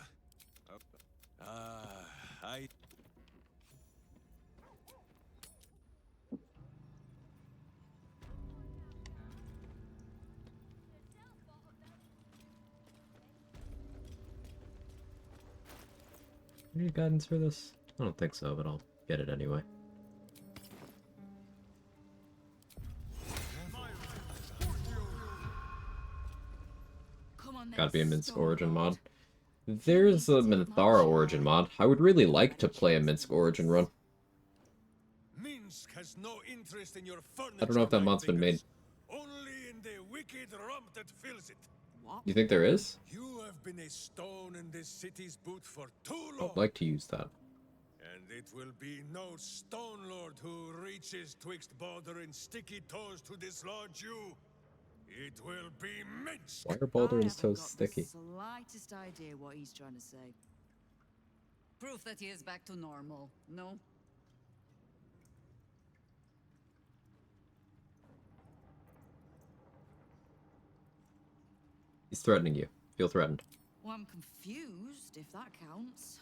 I.
Any guidance for this? I don't think so, but I'll get it anyway. Gotta be a Minsk Origin mod. There's a Minthara Origin mod. I would really like to play a Minsk Origin run.
Minsk has no interest in your furniture,
I don't know if that mod's been made.
Only in the wicked rump that fills it.
You think there is?
You have been a stone in this city's boot for too long.
I'd like to use that.
And it will be no Stone Lord who reaches twixt Baldur and sticky toes to dislodge you. It will be Minsk.
Why are Baldur's toes sticky?
Slightest idea what he's trying to say. Proof that he is back to normal, no?
He's threatening you. Feel threatened.
Well, I'm confused, if that counts.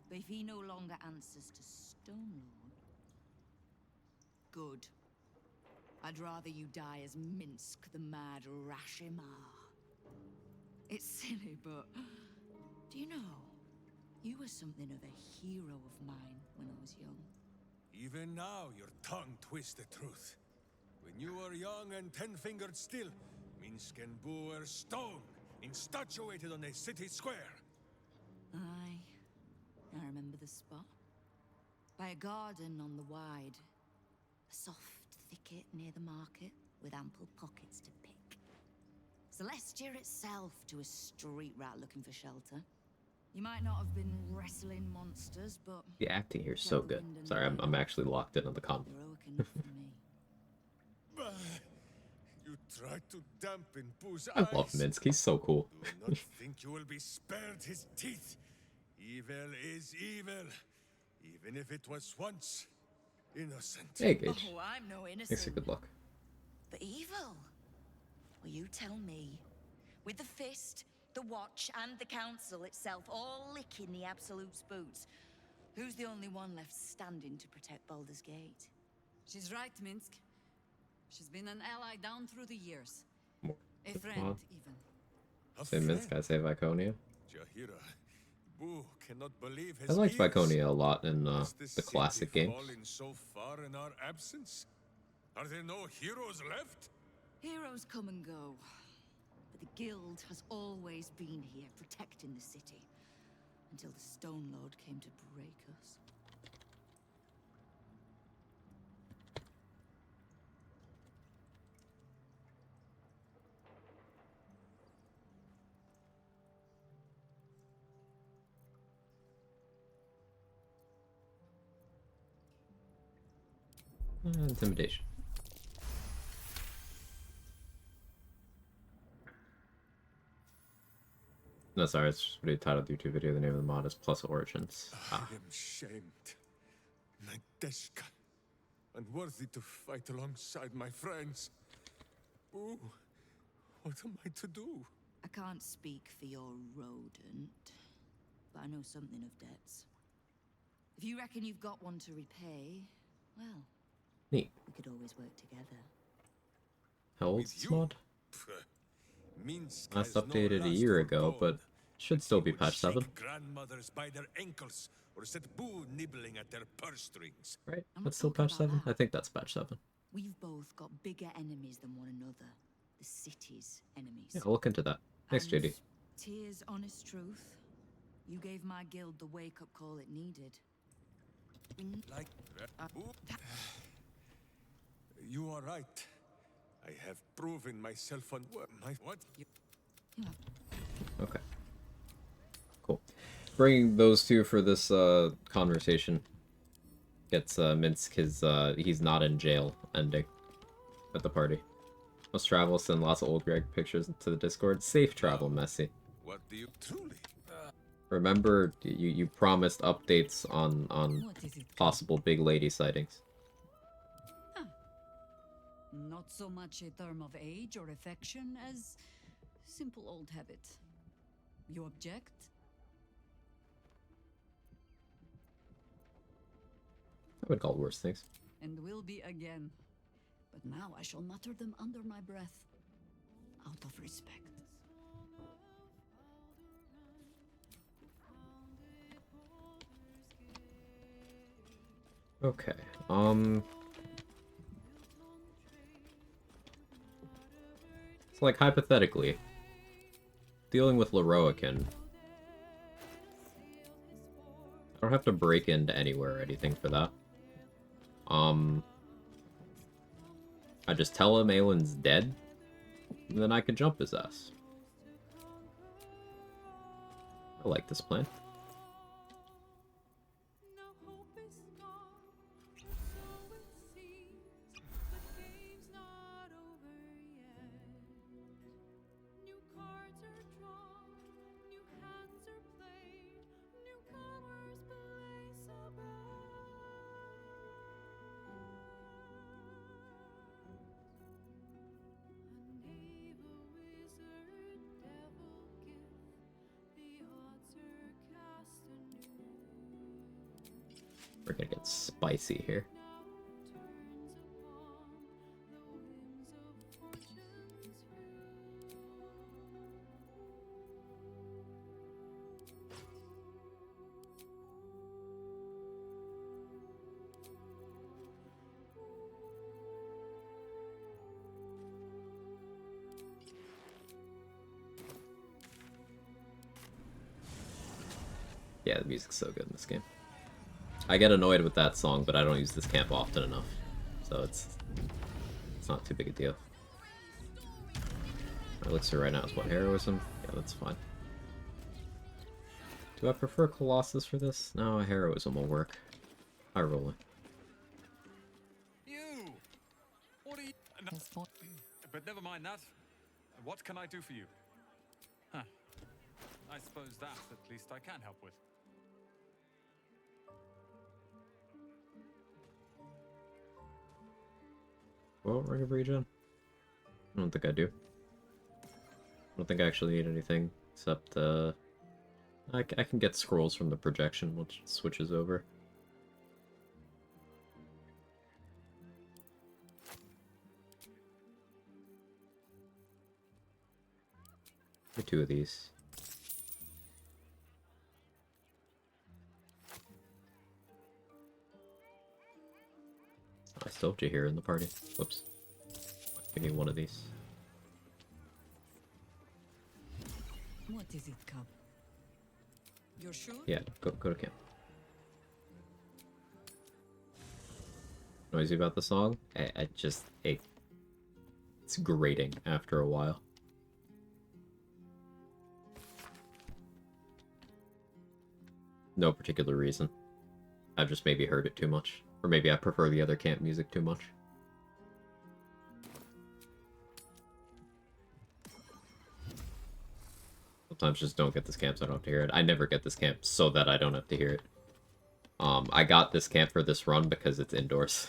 But if he no longer answers to Stone Lord... Good. I'd rather you die as Minsk, the mad Rashimar. It's silly, but... Do you know? You were something of a hero of mine when I was young.
Even now, your tongue twists the truth. When you were young and 10-fingered still, Minsk and Boo were stone, instatuated on a city square.
Aye. I remember the spot. By a garden on the Wide. A soft thicket near the market, with ample pockets to pick. Celestia itself to a street rat looking for shelter. You might not have been wrestling monsters, but...
The acting here is so good. Sorry, I'm actually locked in on the con.
Heroic enough for me.
You tried to dampen Boo's
I
eyes.
love Minsk. He's so cool.
Do not think you will be spared his teeth. Evil is evil, even if it was once innocent.
Hey, Gage.
Oh, I'm no innocent.
Thanks for good luck.
But evil? Well, you tell me. With the Fist, the Watch, and the Council itself all licking the Absolute's boots, who's the only one left standing to protect Baldur's Gate?
She's right, Minsk. She's been an ally down through the years.
More.
A friend,
Mod.
even.
Say Minsk, I say Viconia.
Jahira, Boo cannot believe his
I liked
ears.
Viconia a lot in
Has
the classic
city
games.
fallen so far in our absence? Are there no heroes left?
Heroes come and go. But the Guild has always been here, protecting the city. Until the Stone Lord came to break us.
Intimidation. No, sorry, it's just what he titled the YouTube video. The name of the mod is Plus Origins.
I am shamed. Nadeshka. Unworthy to fight alongside my friends. Boo, what am I to do?
I can't speak for your rodent, but I know something of debts. If you reckon you've got one to repay, well,
neat.
We could always work together.
How old's this mod?
Minsk
Last
has no
updated a
lust
year
for
ago,
gold.
but should still be patch 7.
Shake grandmothers by their ankles, or set Boo nibbling at their purse strings.
Right? That's still patch 7? I think that's patch 7.
We've both got bigger enemies than one another. The city's enemies.
Yeah, I'll look into that. Thanks,
And
JD.
Tears, honest truth. You gave my guild the wake-up call it needed.
Like you are right. I have proven myself on my what?
Okay. Cool. Bringing those two for this conversation. gets Minsk his he's not in jail ending at the party. Must travel, send lots of old Greg pictures to the Discord. Safe travel, Messi.
What do you truly?
Remember, you promised updates on possible big lady sightings.
Not so much a term of age or affection as simple old habit. You object?
I would call it worse things.
And will be again. But now I shall mutter them under my breath, out of respect.
Okay, so, like, hypothetically, dealing with Leroican, I don't have to break into anywhere or anything for that. I just tell him Aelin's dead, and then I can jump his ass. I like this plan. We're gonna get spicy here. Yeah, the music's so good in this game. I get annoyed with that song, but I don't use this camp often enough, so it's not too big a deal. My elixir right now is what, heroism? Yeah, that's fine. Do I prefer Colossus for this? No, heroism will work. High rolling.
You! What are you... But never mind that. What can I do for you? Huh. I suppose that at least I can help with.
Well, ring of regen? I don't think I do. I don't think I actually need anything, except, I can get scrolls from the projection, which switches over. Get 2 of these. I still have Jaheira in the party. Whoops. Give me 1 of these.
What is it, Cub? You're sure?
Yeah, go to camp. Noisy about the song? It's grating after a while. No particular reason. I've just maybe heard it too much. Or maybe I prefer the other camp music too much. Sometimes just don't get this camp so I don't have to hear it. I never get this camp so that I don't have to hear it. I got this camp for this run because it's indoors.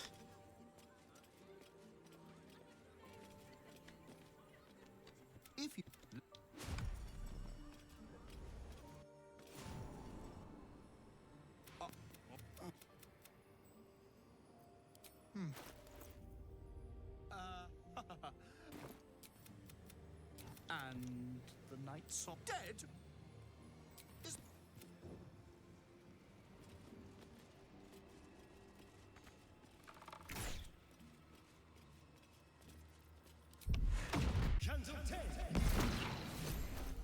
If you... And the night saw dead? Is...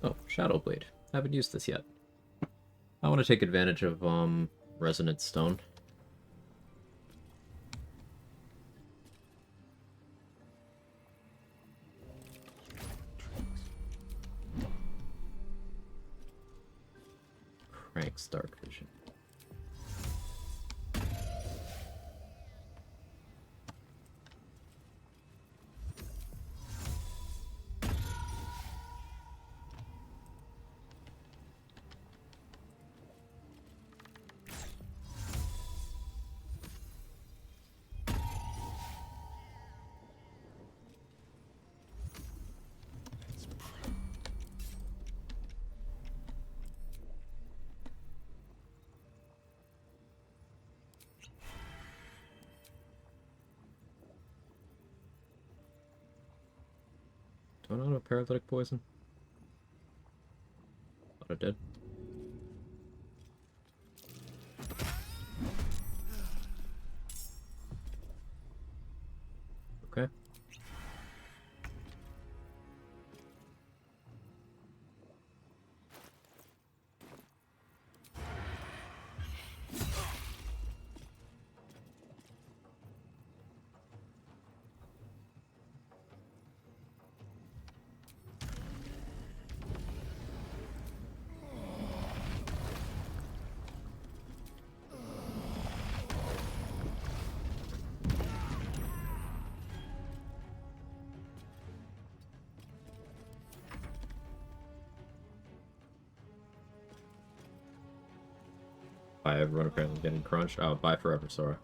Oh, Shadowblade. Haven't used this yet. I want to take advantage of, Resonant Stone. Crank's Dark Vision. Do I not have paralytic poison? Thought I did. Okay. Bye, everyone. Apparently getting crunched. Oh, bye forever, Sora.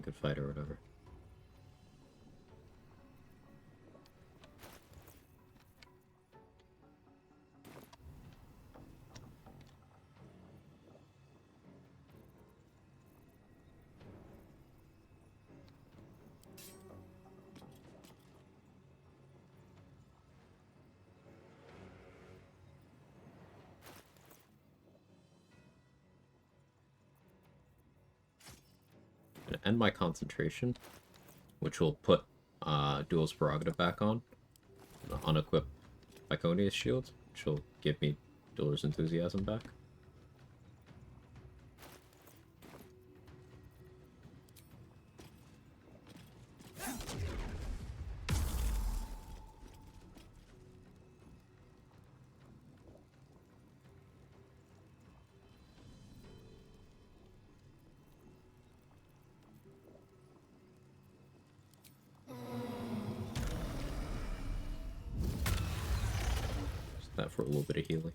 Good fight or whatever. And my concentration, which will put Duel's Prerogative back on, unequip Iconia's shield, which will give me Dueler's Enthusiasm back. That for a little bit of healing.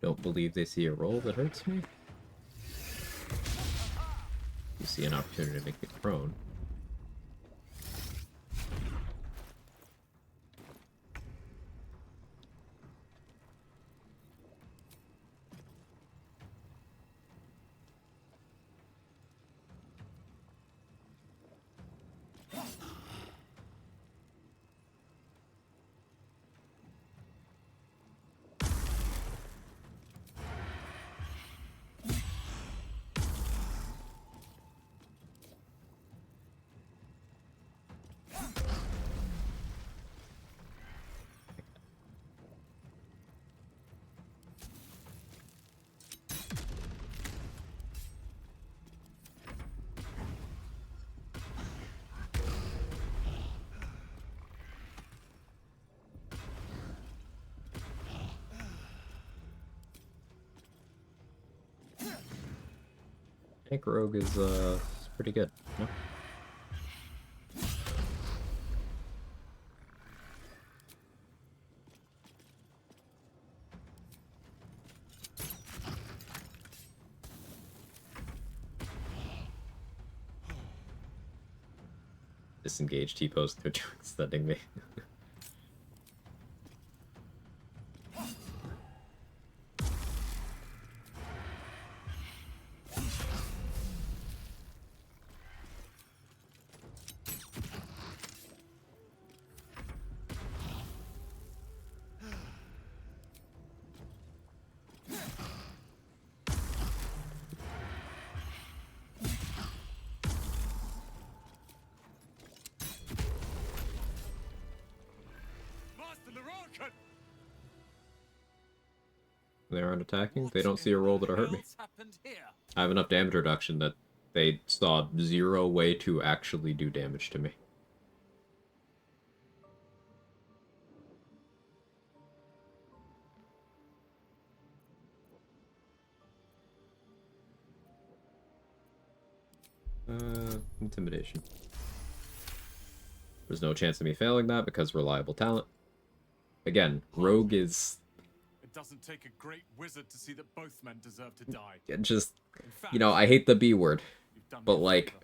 Don't believe they see a roll that hurts me. You see an opportunity to make me prone. I think Rogue is pretty good. No? Disengage T-pose, they're extending me. They aren't attacking. They don't see a roll that'll hurt me. I have enough damage reduction that they saw zero way to actually do damage to me. Intimidation. There's no chance of me failing that because reliable talent. Again, Rogue is...
It doesn't take a great wizard to see that both men deserve to die.
just, you know, I hate the B word, but like,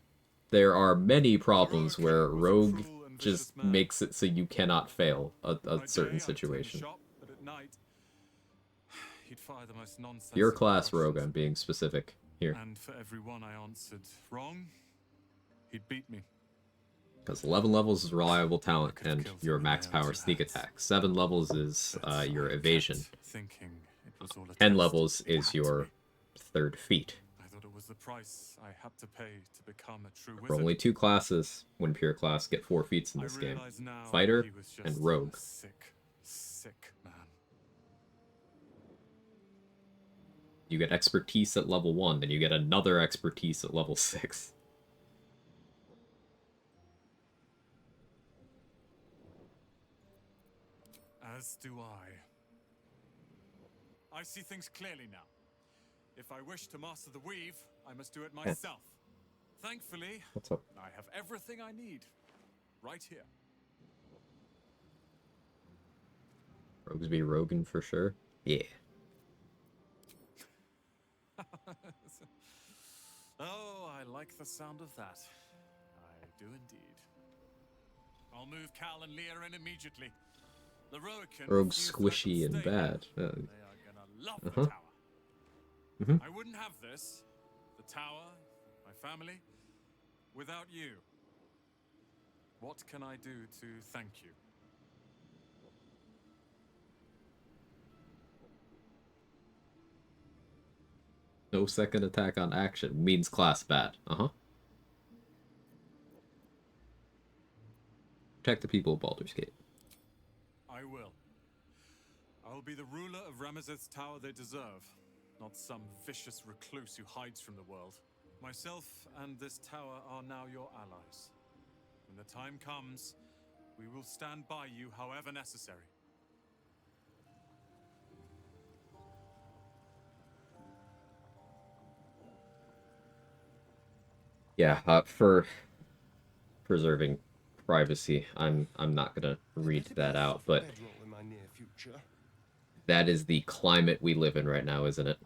there are many problems where Rogue just makes it so you cannot fail a certain situation.
But at night, he'd fire the most nonsense.
Your class Rogue, I'm being specific here.
And for every one I answered wrong, he'd beat me.
Because 11 levels is reliable talent and your max power sneak attack. 7 levels is your evasion. 10 levels is your third feat.
I thought it was the price I had to pay to become a true wizard.
For only 2 classes, when pure class, get 4 feats in this game. Fighter and Rogue.
Sick man.
You get expertise at level 1, then you get another expertise at level 6.
As do I. I see things clearly now. If I wish to master the weave, I must do it myself. Thankfully,
what's up?
I have everything I need right here.
Rogues be Rogan for sure. Yeah.
Oh, I like the sound of that. I do indeed. I'll move Cal and Leah in immediately.
Rogue's squishy and bad.
They are gonna love the tower. I wouldn't have this, the tower, my family, without you. What can I do to thank you?
No second attack on action means class bad. Protect the people of Baldur's Gate.
I will. I will be the ruler of Ramazeth's tower they deserve, not some vicious recluse who hides from the world. Myself and this tower are now your allies. When the time comes, we will stand by you however necessary.
Yeah, for preserving privacy, I'm not gonna read that out, but that is the climate we live in right now, isn't it?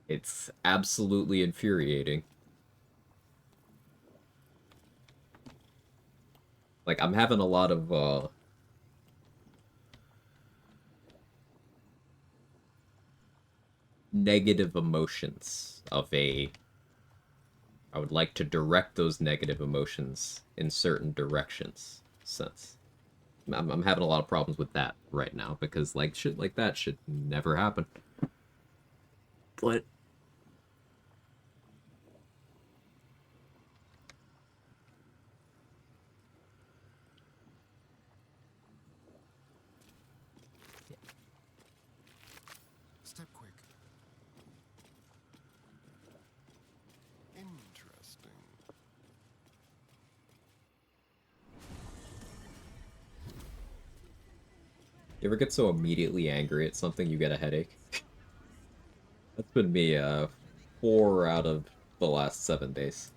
It's absolutely infuriating. Like, I'm having a lot of negative emotions of I would like to direct those negative emotions in certain directions sense. I'm having a lot of problems with that right now because like shit like that should never happen. But
Step quick. Interesting.
you ever get so immediately angry at something you get a headache? That's been me 4 out of the last 7 days.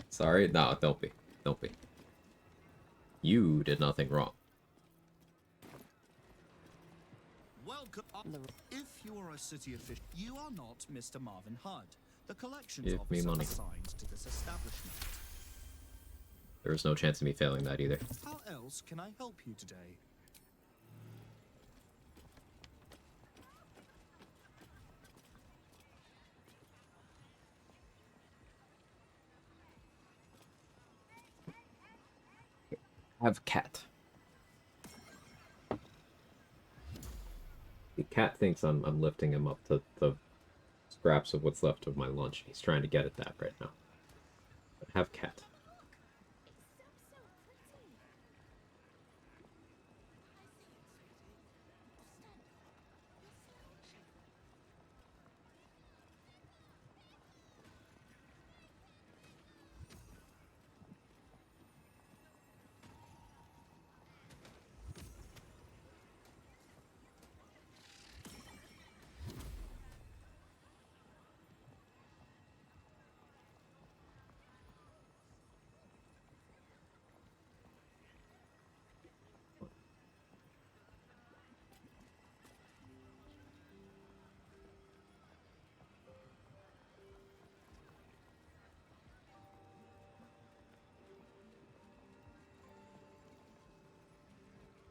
Sorry? No, don't be. Don't be. You did nothing wrong.
Welcome. If you are a city official, you are not Mr. Marvin Hudd, the collections
Give me
officer
money.
assigned to this establishment.
There's no chance of me failing that either.
How else can I help you today?
Have cat. The cat thinks I'm lifting him up to the scraps of what's left of my lunch. He's trying to get at that right now. But have cat.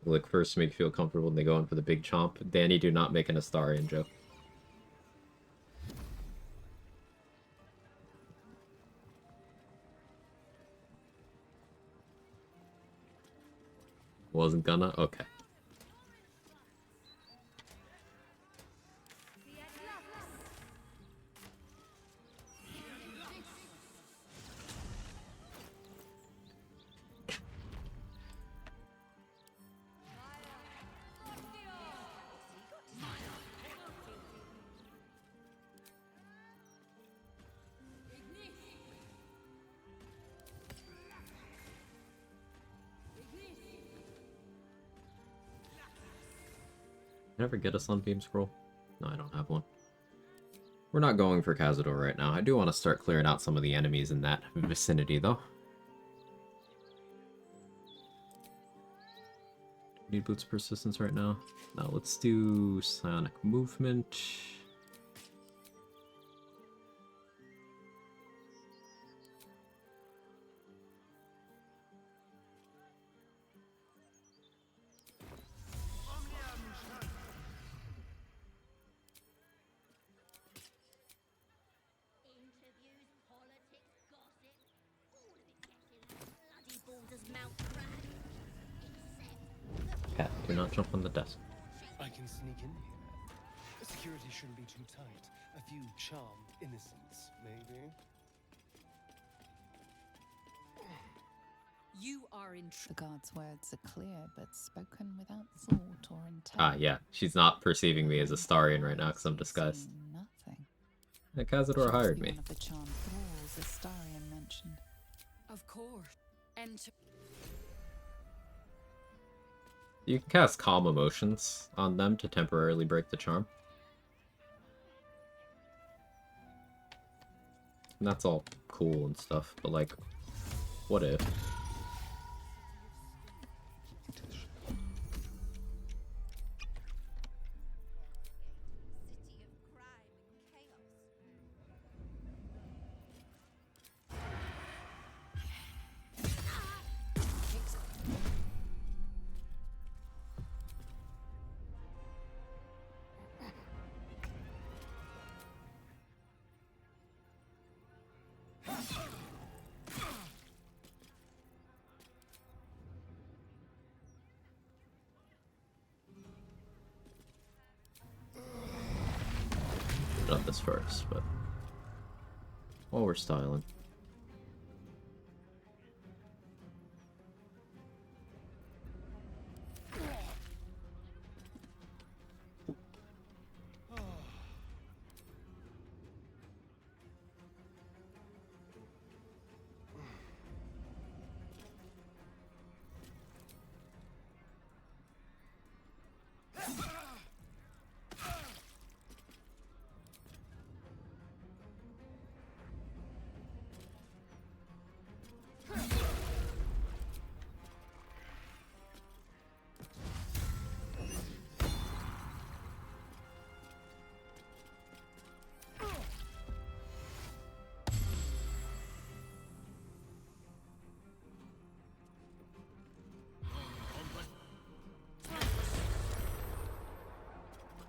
Like, first to make you feel comfortable and they go in for the big chomp. Danny, do not make an Astarion joke. Wasn't gonna? Okay. Never get a Sunbeam Scroll? No, I don't have one. We're not going for Cazador right now. I do want to start clearing out some of the enemies in that vicinity, though. Need Boots Persistence right now. Now let's do Psionic Movement. Cat, do not jump on the desk.
I can sneak in here. Security shouldn't be too tight. A few charmed innocents, maybe.
You are in. The guard's words are clear, but spoken without thought or intent.
Ah, yeah. She's not perceiving me as Astarion right now because I'm disguised.
Nothing.
And Cazador hired me.
One of the charmed thralls Astarion mentioned.
Of course. Enter.
You can cast Calm Emotions on them to temporarily break the charm. And that's all cool and stuff, but like, what if? Done this first, but while we're styling.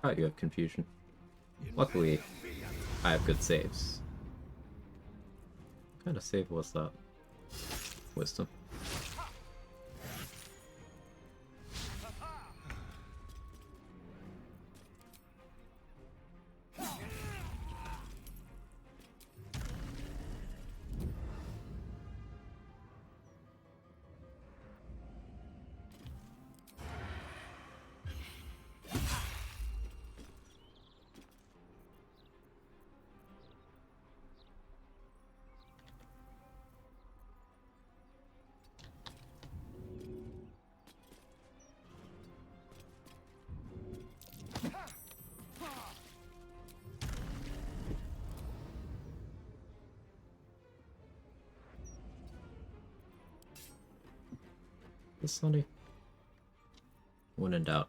Oh, you have confusion. Luckily, I have good saves. What kind of save was that? Wisdom. Sunny. When in doubt.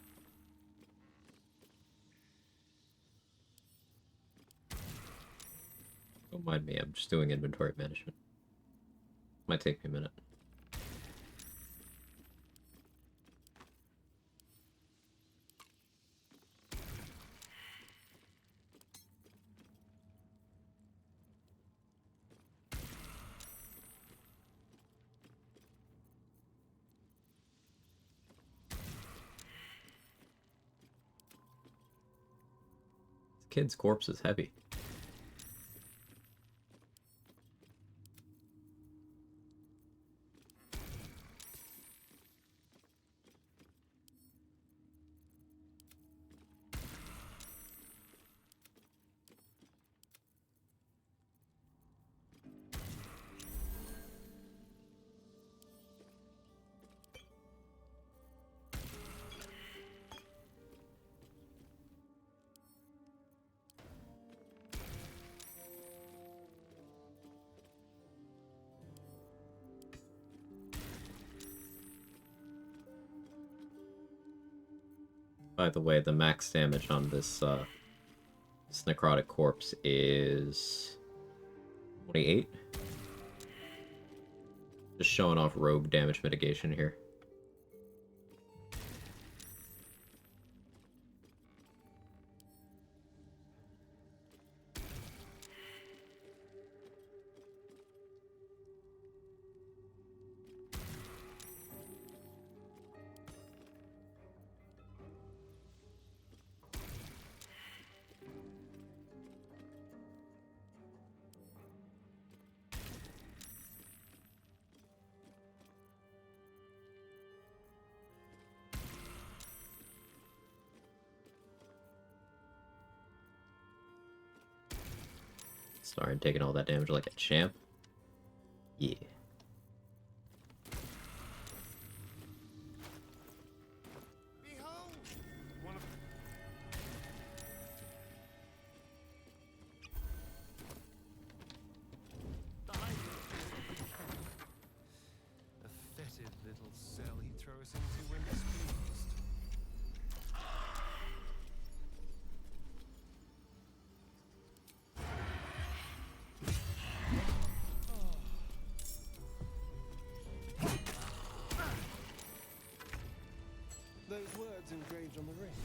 Don't mind me, I'm just doing inventory management. Might take me a minute. Kid's corpse is heavy. By the way, the max damage on this, this necrotic corpse is 28. Just showing off rogue damage mitigation here. Sorry, I'm taking all that damage like a champ. Yeah.
A fetid little cell he'd throw us into when displeased. Those words engraved on the ring,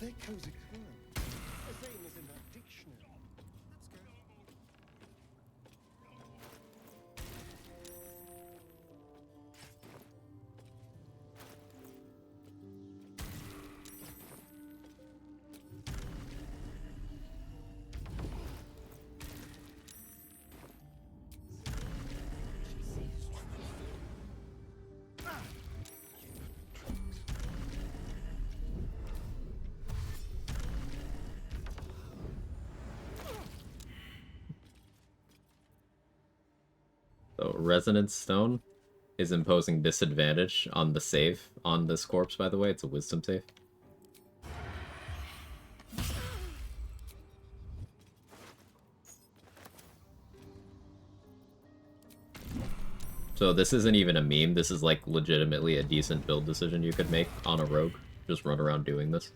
they're cozy crime. The same as in that dictionary. Let's go.
So Resonance Stone is imposing disadvantage on the save on this corpse, by the way. It's a wisdom save. So this isn't even a meme. This is like legitimately a decent build decision you could make on a rogue. Just run around doing this.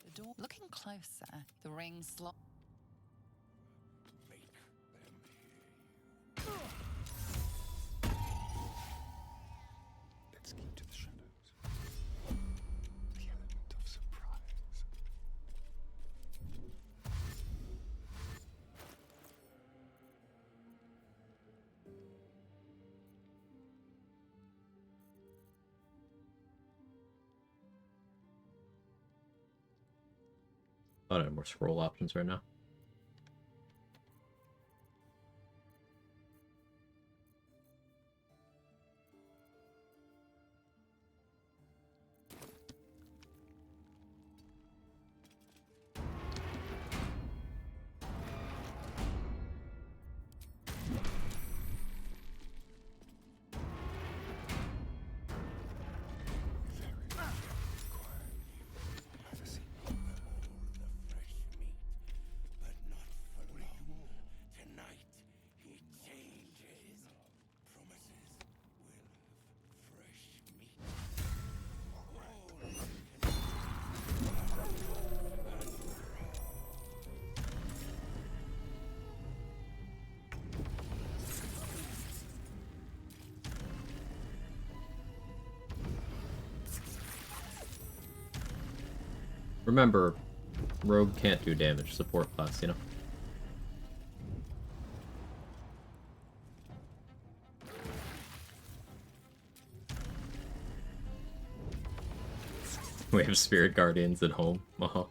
The door. Looking closer, the ring slot.
Let's keep to the shadows. The element of surprise.
I don't have more scroll options right now. Remember, rogue can't do damage, support class, you know? We have spirit guardians at home. Uh-huh.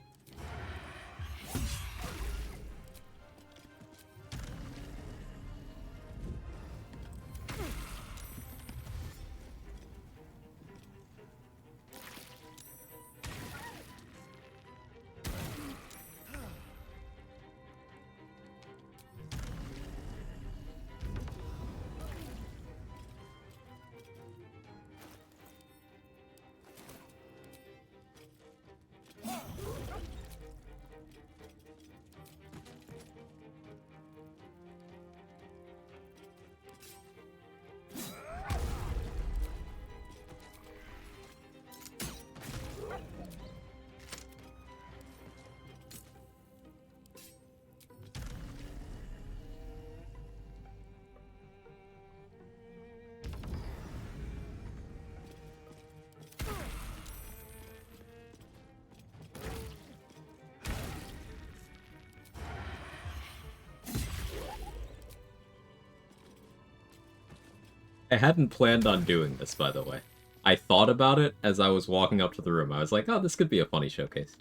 I hadn't planned on doing this, by the way. I thought about it as I was walking up to the room. I was like, oh, this could be a funny showcase.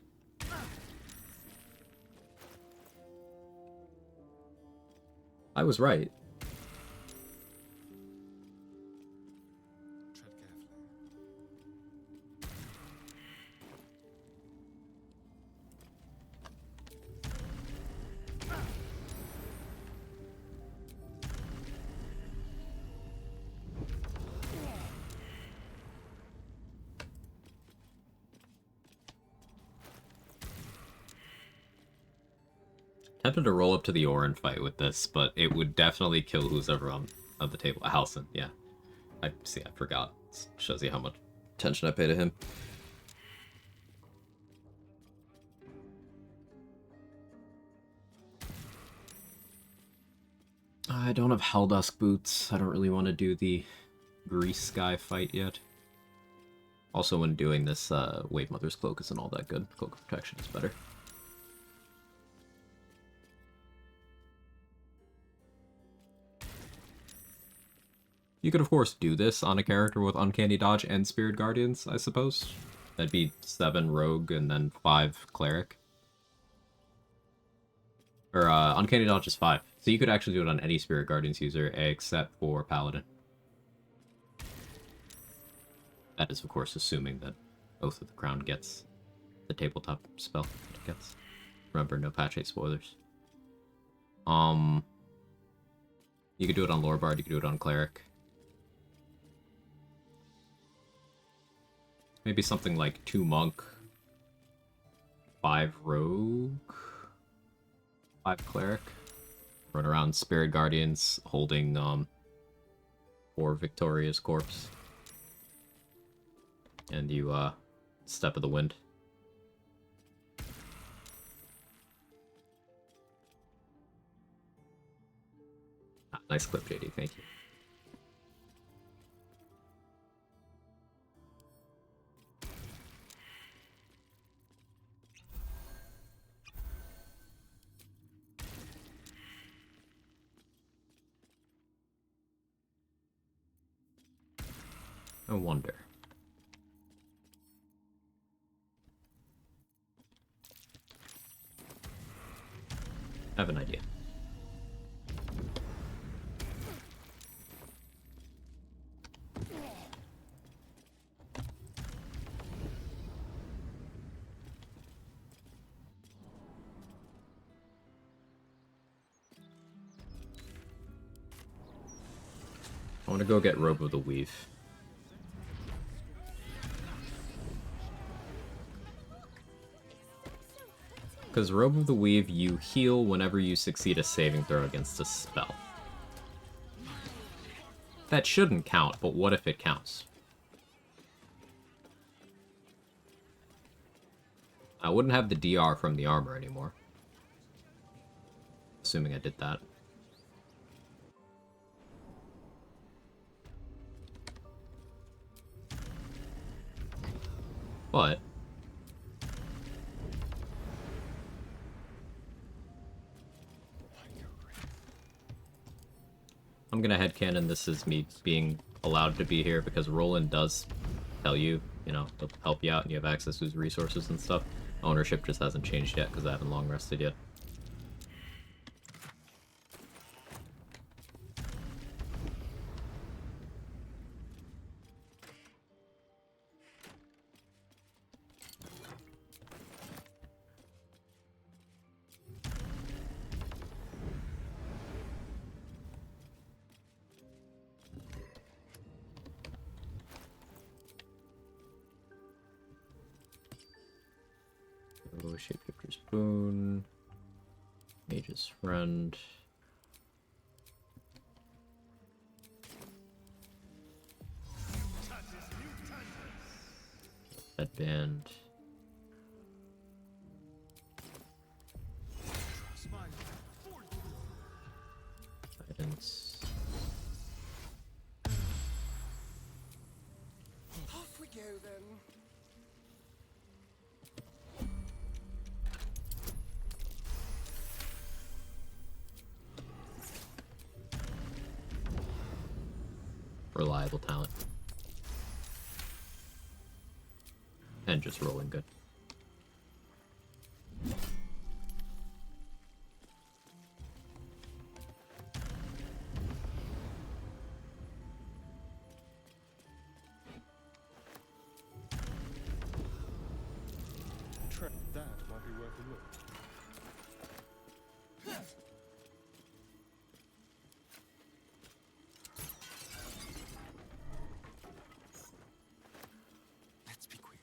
I was right. Tempted to roll up to the Orin fight with this, but it would definitely kill who's ever on the table. Halson, yeah. I forgot. Shows you how much attention I pay to him. I don't have Helldusk boots. I don't really want to do the Grease Sky fight yet. Also, when doing this, Wave Mother's Cloak isn't all that good. Cloak of Protection is better. You could, of course, do this on a character with Uncanny Dodge and Spirit Guardians, I suppose. That'd be 7 Rogue and then 5 Cleric. Or, Uncanny Dodge is 5. So you could actually do it on any Spirit Guardians user, except for Paladin. That is, of course, assuming that Oath of the Crown gets the tabletop spell that it gets. Remember, no patch 8 spoilers. You could do it on Lorebard, you could do it on Cleric. Maybe something like 2 Monk, 5 Rogue, 5 Cleric. Run around Spirit Guardians holding 4 Victoria's Corpse. And you Step of the Wind. Ah, nice clip, JD, thank you. I wonder. I have an idea. I want to go get Robe of the Weave. Because Robe of the Weave, you heal whenever you succeed a saving throw against a spell. That shouldn't count, but what if it counts? I wouldn't have the DR from the armor anymore. Assuming I did that. But I'm gonna headcanon this is me being allowed to be here because Roland does tell you, you know, he'll help you out and you have access to his resources and stuff. Ownership just hasn't changed yet because I haven't long rested yet. Oh, Shapeshifter's Boon. Mage's Friend. Headband. Guidance.
Off we go then.
Reliable talent. And just rolling good.
That might be worth a look.
Let's be quick.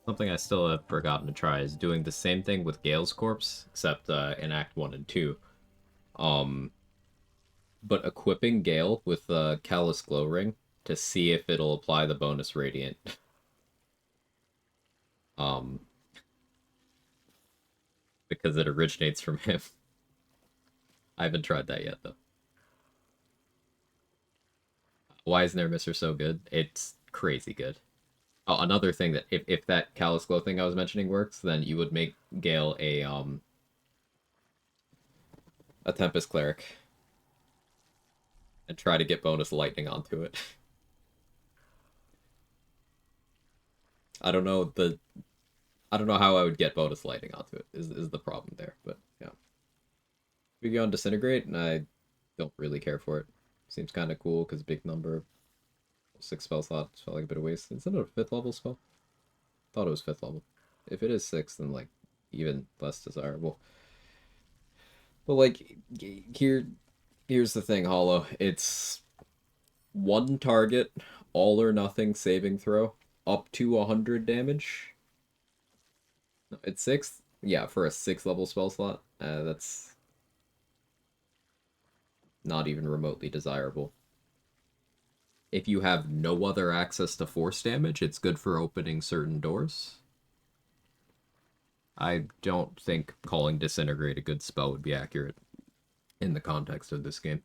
Something I still have forgotten to try is doing the same thing with Gale's Corpse, except in Act 1 and 2. But equipping Gale with the Callous Glow Ring to see if it'll apply the bonus Radiant. Because it originates from him. I haven't tried that yet, though. Why isn't their Mr. so good? It's crazy good. Oh, another thing that if that Callous Glow thing I was mentioning works, then you would make Gale a Tempest Cleric. And try to get bonus lightning onto it. I don't know how I would get bonus lightning onto it, is the problem there, but yeah. We go on Disintegrate, and I don't really care for it. Seems kind of cool, because big number. 6 spell slots felt like a bit of waste. Isn't it a 5th level spell? Thought it was 5th level. If it is 6th, then like even less desirable. But like here's the thing, Hollow. It's one target, all or nothing saving throw, up to 100 damage. No, it's 6th? Yeah, for a 6th level spell slot. That's not even remotely desirable. If you have no other access to force damage, it's good for opening certain doors. I don't think calling Disintegrate a good spell would be accurate in the context of this game.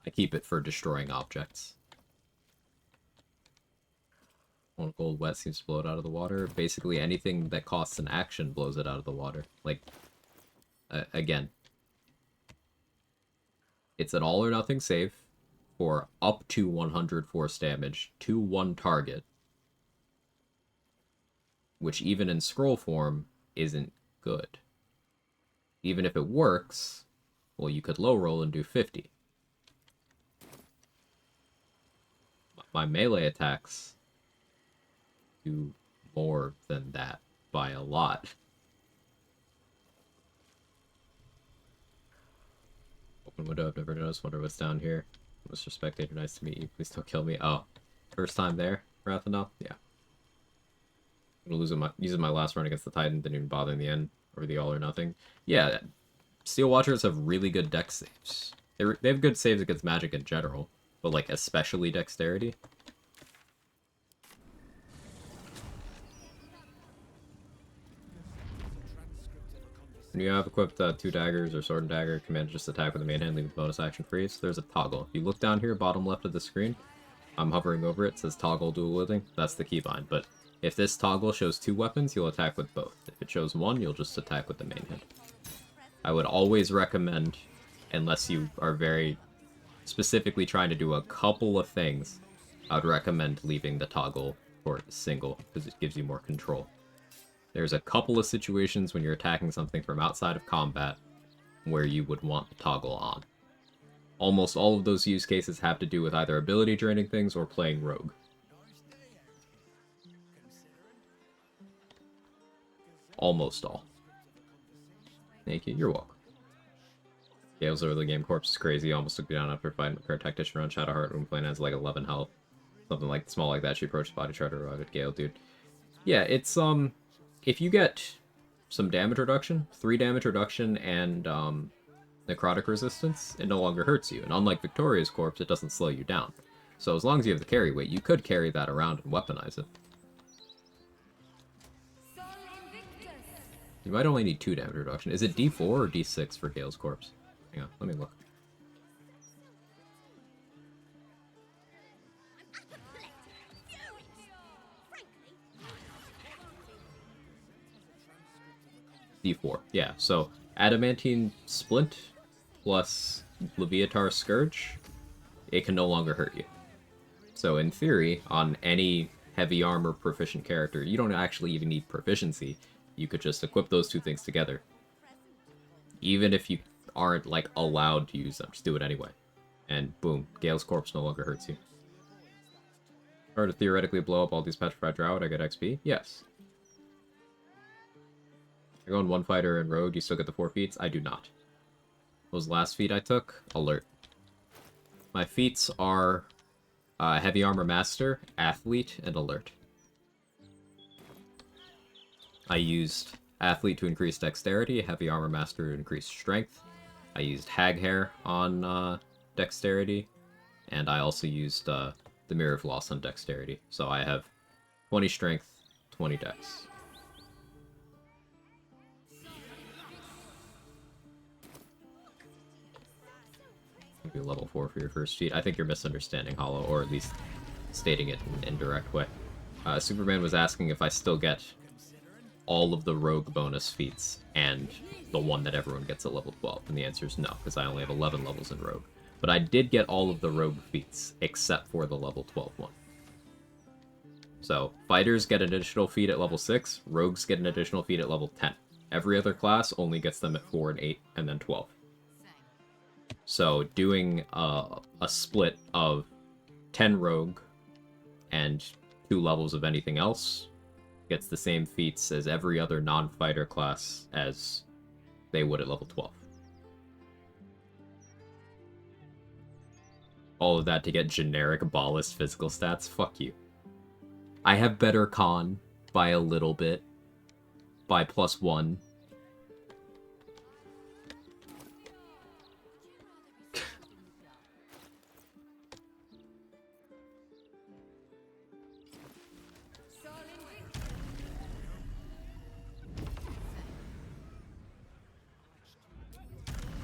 I keep it for destroying objects. 1 gold wet seems to blow it out of the water. Basically anything that costs an action blows it out of the water. Like, again, it's an all or nothing save for up to 100 force damage to one target, which even in scroll form isn't good. Even if it works, well, you could low roll and do 50. My melee attacks do more than that by a lot. Open window, I've never noticed. Wonder what's down here. Mr. Spectator, nice to meet you. Please don't kill me. Oh, first time there, Rathanel? Yeah. I'm gonna using my last run against the Titan, didn't even bother in the end, or the All or Nothing. Yeah, Steel Watchers have really good dex saves. They have good saves against magic in general, but like especially dexterity. When you have equipped 2 daggers or sword and dagger, command just attack with the main hand, leave the bonus action free. So there's a toggle. If you look down here, bottom left of the screen, I'm hovering over it, says toggle dual wielding. That's the keybind. But if this toggle shows 2 weapons, you'll attack with both. If it shows 1, you'll just attack with the main hand. I would always recommend, unless you are very specifically trying to do a couple of things, I would recommend leaving the toggle for single, because it gives you more control. There's a couple of situations when you're attacking something from outside of combat where you would want the toggle on. Almost all of those use cases have to do with either ability draining things or playing rogue. Almost all. Thank you, you're welcome. Gale's early game corpse is crazy, almost took me down after fighting a tactician around Shadowheart when playing as like 11 health. Something like small like that, she approached the body, tried to revive it. Gale, dude. Yeah, it's if you get some damage reduction, 3 damage reduction, and necrotic resistance, it no longer hurts you. And unlike Victoria's corpse, it doesn't slow you down. So as long as you have the carry weight, you could carry that around and weaponize it. You might only need 2 damage reduction. Is it D4 or D6 for Gale's corpse? Hang on, let me look. D4, yeah. So Adamantine Splint plus Leviatar Scourge, it can no longer hurt you. So in theory, on any heavy armor proficient character, you don't actually even need proficiency. You could just equip those 2 things together. Even if you aren't like allowed to use them, just do it anyway. And boom, Gale's corpse no longer hurts you. Or to theoretically blow up all these petrified drow, I get XP? Yes. I go in 1 fighter and rogue, you still get the 4 feats? I do not. Those last feat I took? Alert. My feats are Heavy Armor Master, Athlete, and Alert. I used Athlete to increase Dexterity, Heavy Armor Master to increase Strength. I used Hag Hair on Dexterity, and I also used the Mirror of Loss on Dexterity. So I have 20 Strength, 20 Dex. Be level 4 for your first feat. I think you're misunderstanding Hollow, or at least stating it in an indirect way. Superman was asking if I still get all of the rogue bonus feats and the one that everyone gets at level 12, and the answer is no, because I only have 11 levels in rogue. But I did get all of the rogue feats, except for the level 12 one. So, fighters get an additional feat at level 6, rogues get an additional feat at level 10. Every other class only gets them at 4 and 8, and then 12. So doing a split of 10 rogue and 2 levels of anything else gets the same feats as every other non-fighter class as they would at level 12. All of that to get generic ballast physical stats? Fuck you. I have better con by a little bit. By +1.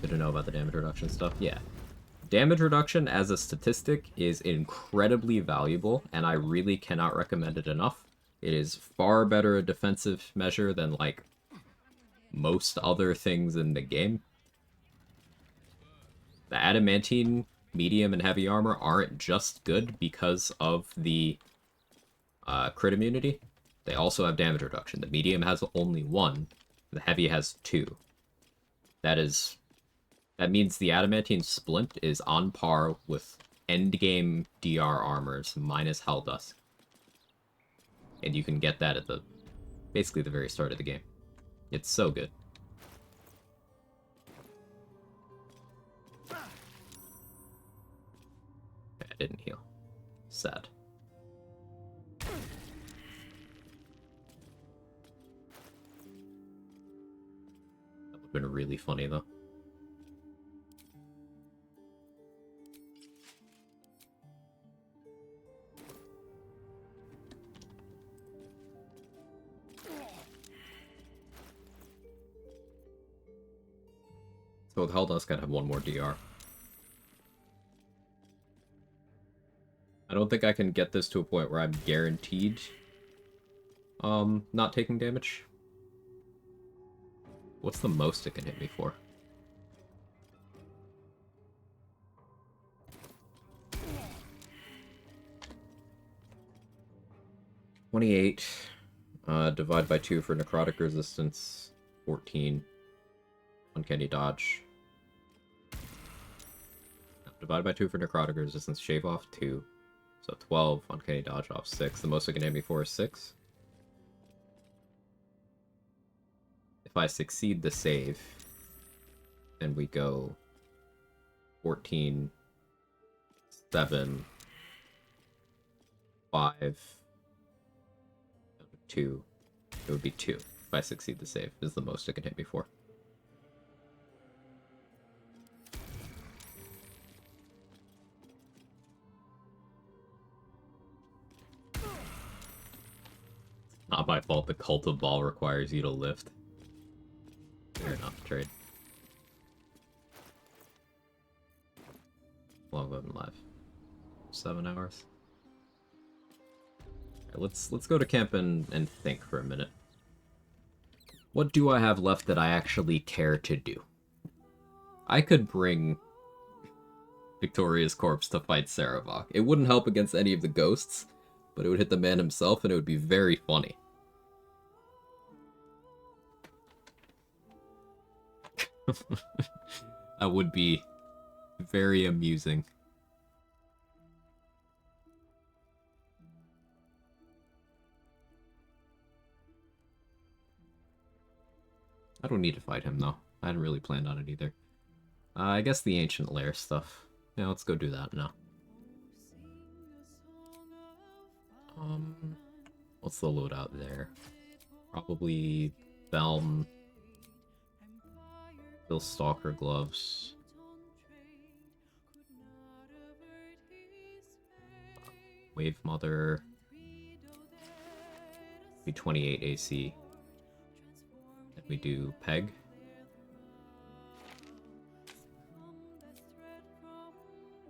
Good to know about the damage reduction stuff. Yeah. Damage reduction as a statistic is incredibly valuable, and I really cannot recommend it enough. It is far better a defensive measure than, like, most other things in the game. The Adamantine medium and heavy armor aren't just good because of the crit immunity. They also have damage reduction. The medium has only 1, the heavy has 2. That means the Adamantine Splint is on par with endgame DR armors minus Helldusk. And you can get that at basically the very start of the game. It's so good. Okay, I didn't heal. Sad. Been really funny though. So the Helldusk gotta have one more DR. I don't think I can get this to a point where I'm guaranteed not taking damage. What's the most it can hit me for? $28. Divide by 2 for necrotic resistance. 14. Uncanny dodge. Divide by 2 for necrotic resistance. Shave off 2. So 12. Uncanny dodge off 6. The most it can hit me for is 6. If I succeed the save, then we go 14, 7, 5, 2. It would be 2 if I succeed the save, is the most it can hit me for. Not my fault the Cult of Ball requires you to lift. Fair enough, trade. Long living life. 7 hours. Right, let's go to camp and think for a minute. What do I have left that I actually care to do? I could bring Victoria's corpse to fight Sarevok. It wouldn't help against any of the ghosts, but it would hit the man himself and it would be very funny. That would be very amusing. I don't need to fight him, though. I hadn't really planned on it either. I guess the Ancient Lair stuff. Yeah, let's go do that now. What's the loadout there? Probably Belm. Bill Stalker gloves. Wave Mother. Be 28 AC. Then we do Peg.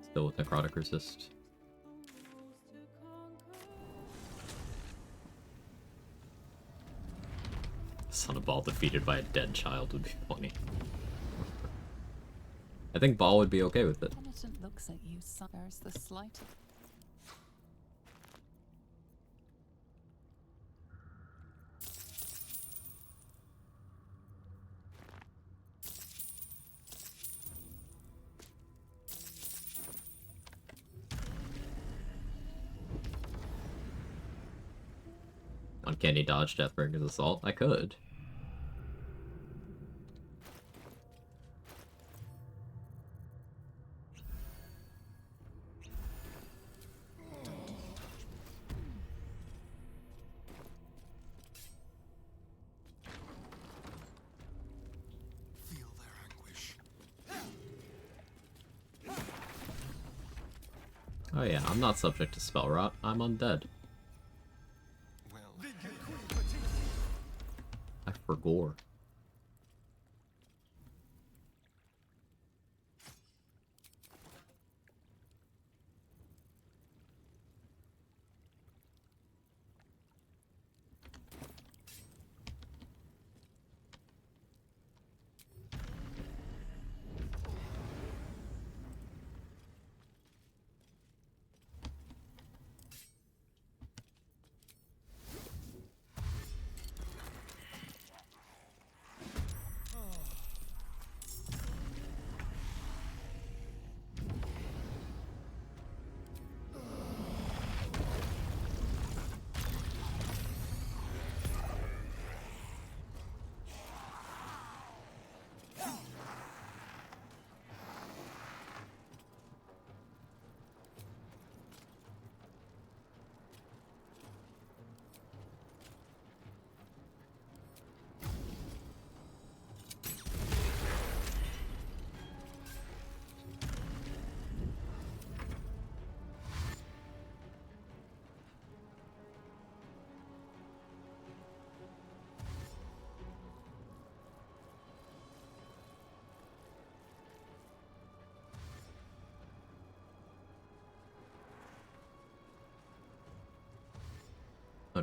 Still with Necrotic Resist. Son of Ball defeated by a dead child would be funny. I think Ball would be okay with it.
Penitent looks at you, there's the slightest.
Uncanny dodge Deathbringer's Assault? I could.
Feel their anguish.
Oh yeah, I'm not subject to spell rot. I'm undead. I forgore.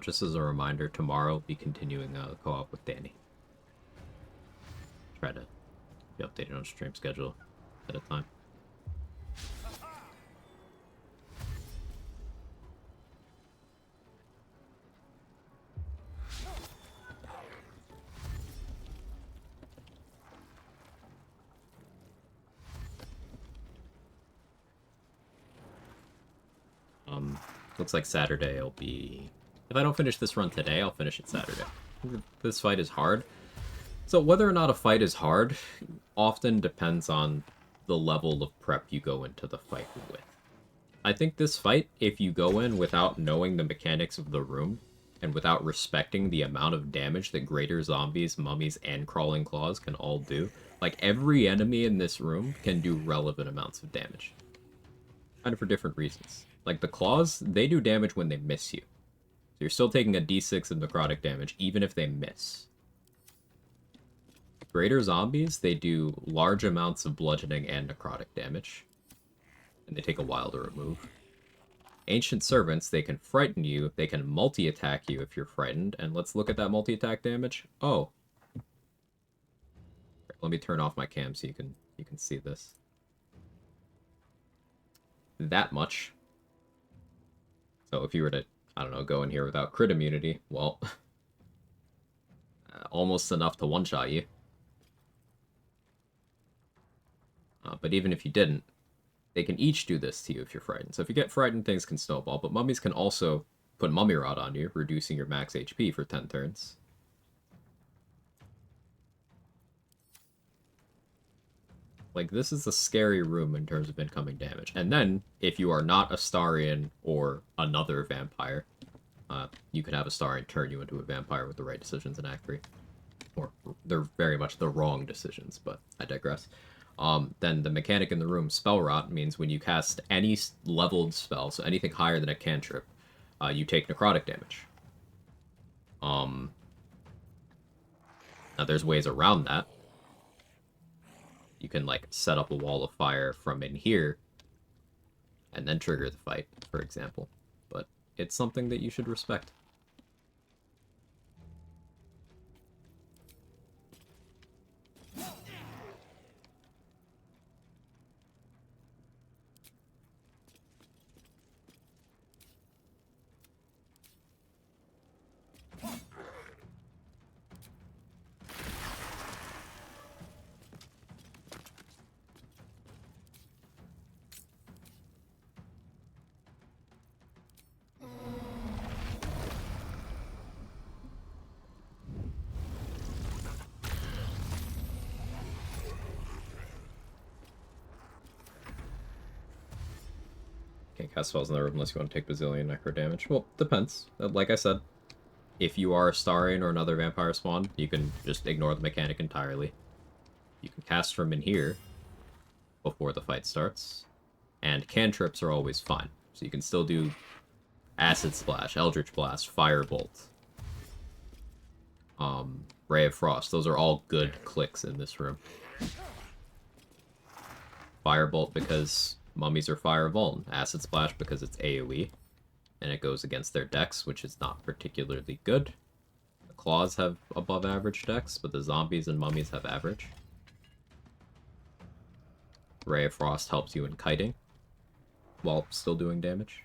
just as a reminder, tomorrow I'll be continuing co-op with Danny. Try to be updated on stream schedule at a time. Looks like Saturday will be... If I don't finish this run today, I'll finish it Saturday. This fight is hard. So whether or not a fight is hard often depends on the level of prep you go into the fight with. I think this fight, if you go in without knowing the mechanics of the room, and without respecting the amount of damage that greater zombies, mummies, and crawling claws can all do, like every enemy in this room can do relevant amounts of damage. Kind of for different reasons. Like the claws, they do damage when they miss you. So you're still taking a d6 of necrotic damage, even if they miss. Greater zombies, they do large amounts of bludgeoning and necrotic damage. And they take a while to remove. Ancient servants, they can frighten you, they can multi-attack you if you're frightened, and let's look at that multi-attack damage. Oh. Let me turn off my cam so you can see this. That much. So if you were to, I don't know, go in here without crit immunity, well, almost enough to one-shot you. But even if you didn't, they can each do this to you if you're frightened. So if you get frightened, things can snowball, but mummies can also put Mummy Rod on you, reducing your max HP for 10 turns. Like, this is a scary room in terms of incoming damage. And then, if you are not Astarion or another vampire, you can have Astarion turn you into a vampire with the right decisions in Act 3. Or, they're very much the wrong decisions, but I digress. Then the mechanic in the room, Spell Rot, means when you cast any leveled spell, so anything higher than a cantrip, you take necrotic damage. Now, there's ways around that. You can, like, set up a wall of fire from in here and then trigger the fight, for example. But it's something that you should respect. Can't cast spells in the room unless you want to take bazillion necro damage. Well, depends. Like I said, if you are Astarion or another vampire spawn, you can just ignore the mechanic entirely. You can cast from in here before the fight starts, and cantrips are always fine. So you can still do Acid Splash, Eldritch Blast, Firebolt, Ray of Frost. Those are all good clicks in this room. Firebolt because mummies are fire vuln. Acid Splash because it's AoE, and it goes against their dex, which is not particularly good. The claws have above average dex, but the zombies and mummies have average. Ray of Frost helps you in kiting, while still doing damage.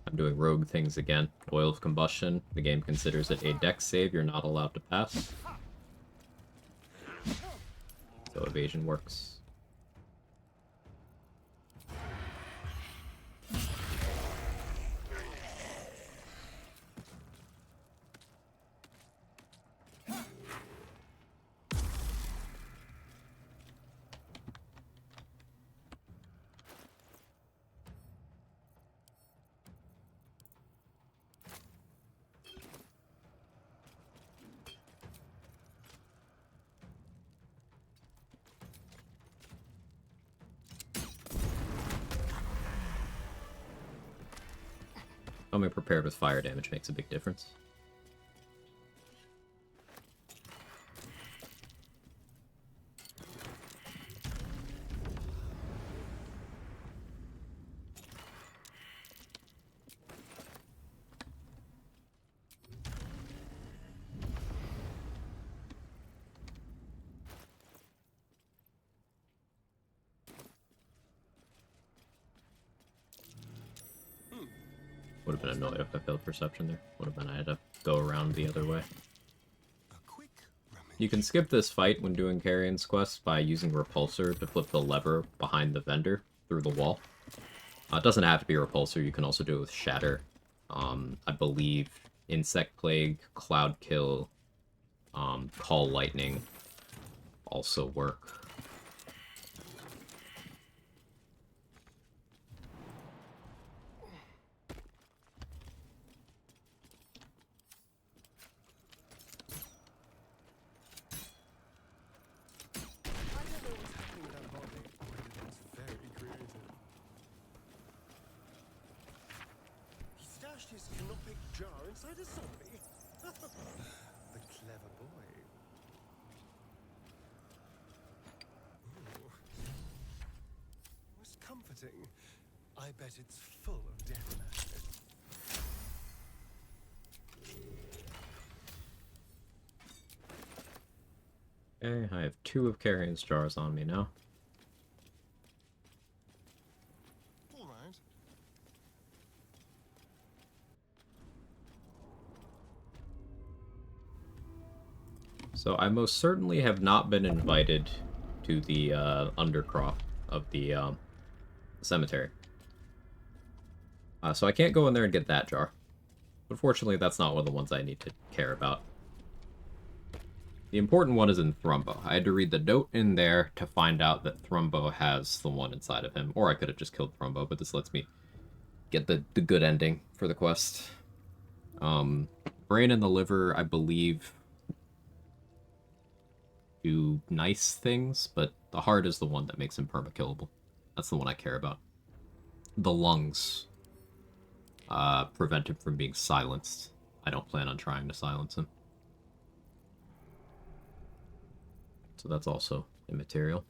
I'm doing rogue things again. Oil of Combustion. The game considers it a dex save you're not allowed to pass. So evasion works. Coming prepared with fire damage makes a big difference. Would have been annoyed if I failed perception there. Would have been I had to go around the other way. You can skip this fight when doing Carrion's quest by using Repulsor to flip the lever behind the vendor through the wall. It doesn't have to be Repulsor, you can also do it with Shatter. I believe Insect Plague, Cloud Kill, Call Lightning also work.
His canopic jar inside a zombie? The clever boy. Ooh. Most comforting. I bet it's full of death magic.
Okay, I have 2 of Carrion's jars on me now. So I most certainly have not been invited to the undercroft of the cemetery. So I can't go in there and get that jar. But fortunately, that's not one of the ones I need to care about. The important one is in Thrumbo. I had to read the note in there to find out that Thrumbo has the one inside of him. Or I could have just killed Thrumbo, but this lets me get the good ending for the quest. Brain and the liver, I believe, do nice things, but the heart is the one that makes him perma-killable. That's the one I care about. The lungs prevent him from being silenced. I don't plan on trying to silence him. So that's also immaterial.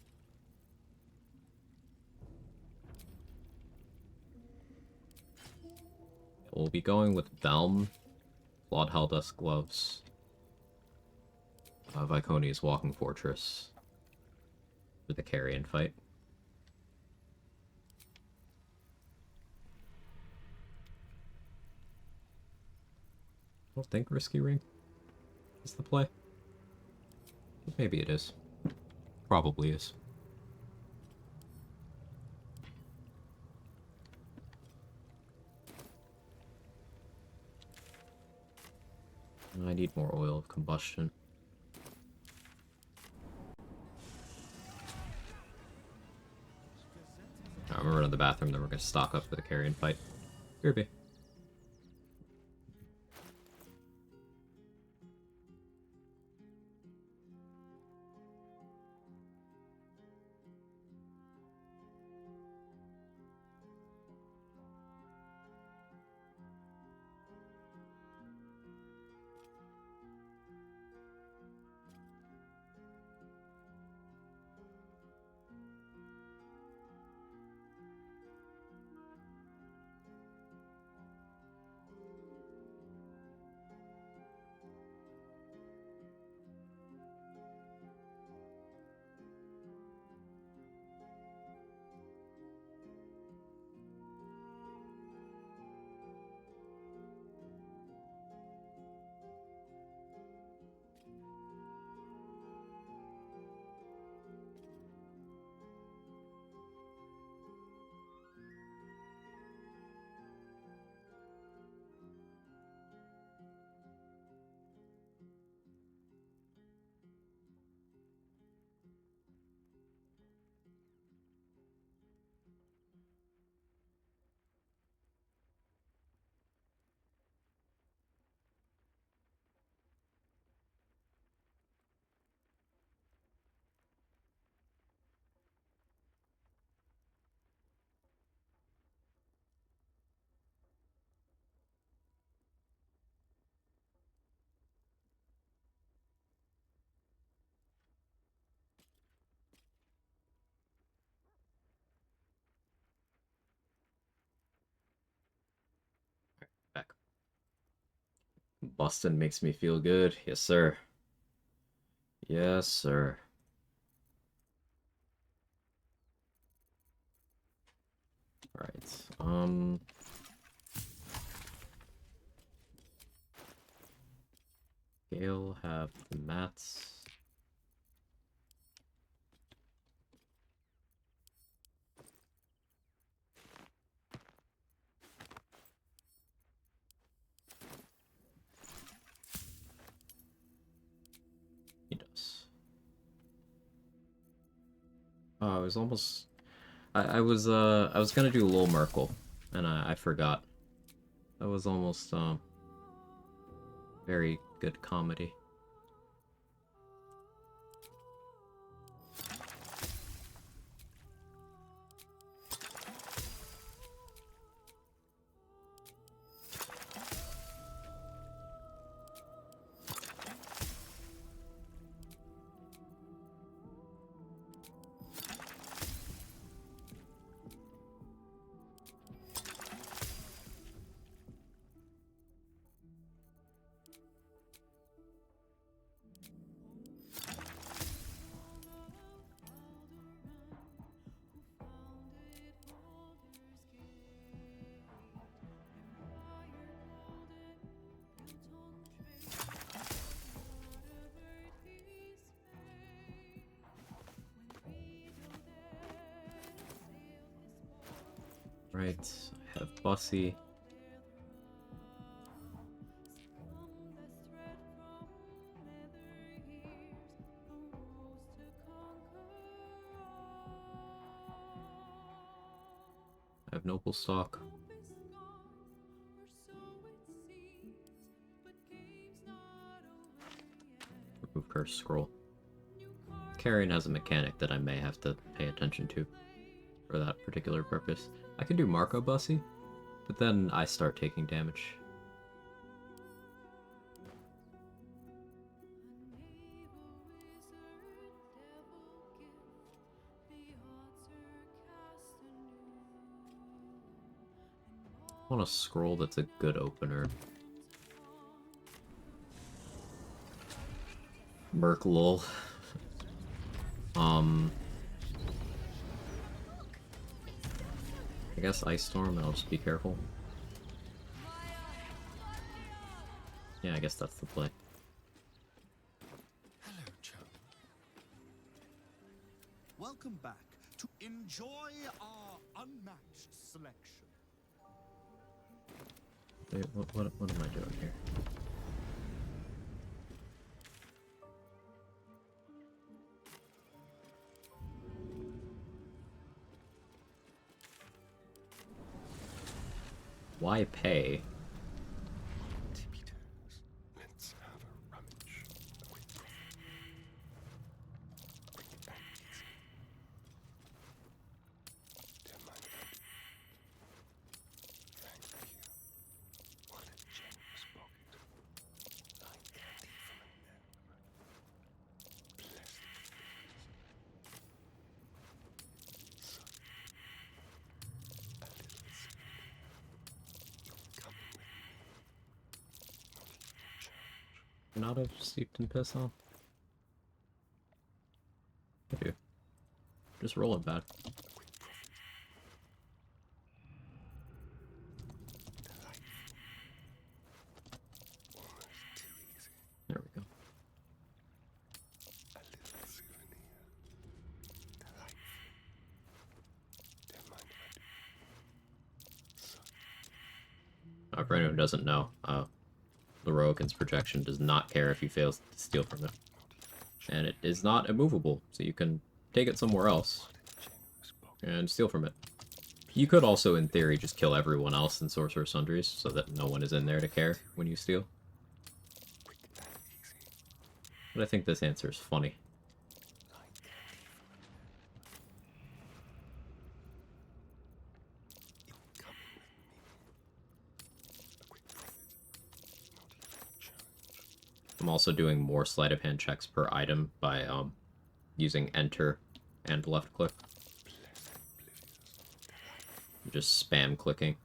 We'll be going with Velm, Claude Haldus Gloves, Viconia's Walking Fortress for the Carrion fight. I don't think Risky Ring is the play. Maybe it is. Probably is. I need more oil of combustion. I'm gonna run to the bathroom, then we're gonna stock up for the Carrion fight. Here be. Boston makes me feel good. Yes, sir. Yes, sir. Alright, Gale have the mats. He does. Oh, I was almost... I was gonna do Lil Merkel, and I forgot. That was almost, very good comedy. Right, I have Bossy. I have Noble Stock. Remove Curse Scroll. Carrion has a mechanic that I may have to pay attention to for that particular purpose. I can do Marco Bussy, but then I start taking damage. I want a scroll that's a good opener. Merc lol. I guess Ice Storm, and I'll just be careful. Yeah, I guess that's the play.
Hello, chum. Welcome back to enjoy our unmatched selection.
Wait, what am I doing here? Why pay?
Let's have a rummage. A quick profit. Quick and easy. Don't mind that. Thank you. What a generous pocket. Like candy from a gnome. Blessed so, a little souvenir. Coming with me.
Not have steeped in piss on? I do. Just roll it back. There we go.
A little souvenir. Delightful. Don't mind if I do.
For anyone who doesn't know, Leroican's projection does not care if you fail to steal from it. And it is not immovable, so you can take it somewhere else and steal from it. You could also, in theory, just kill everyone else in Sorcerer Sundries so that no one is in there to care when you steal. But I think this answer is funny. I'm also doing more sleight of hand checks per item by using enter and left click. Just spam clicking.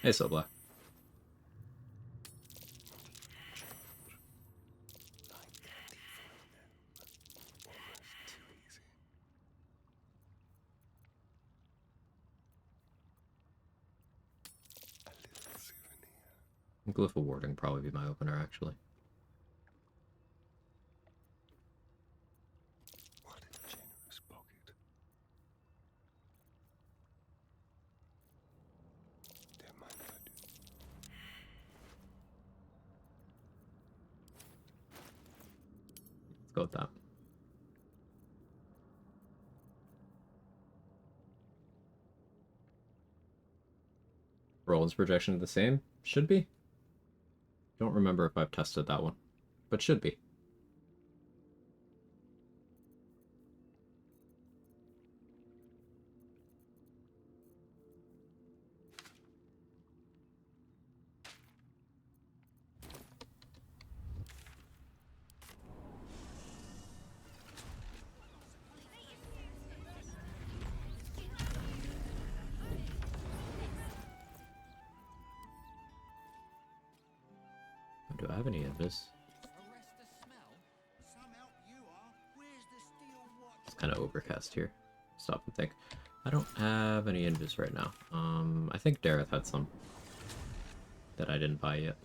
Hey, so black. Glyph of Warding probably be my opener, actually.
What a generous pocket. Don't mind if I do.
Let's go with that. Roland's projection the same? Should be. Don't remember if I've tested that one, but should be. Do I have any of this? It's kind of overcast here. Stop and think. I don't have any invis right now. I think Dareth had some that I didn't buy yet.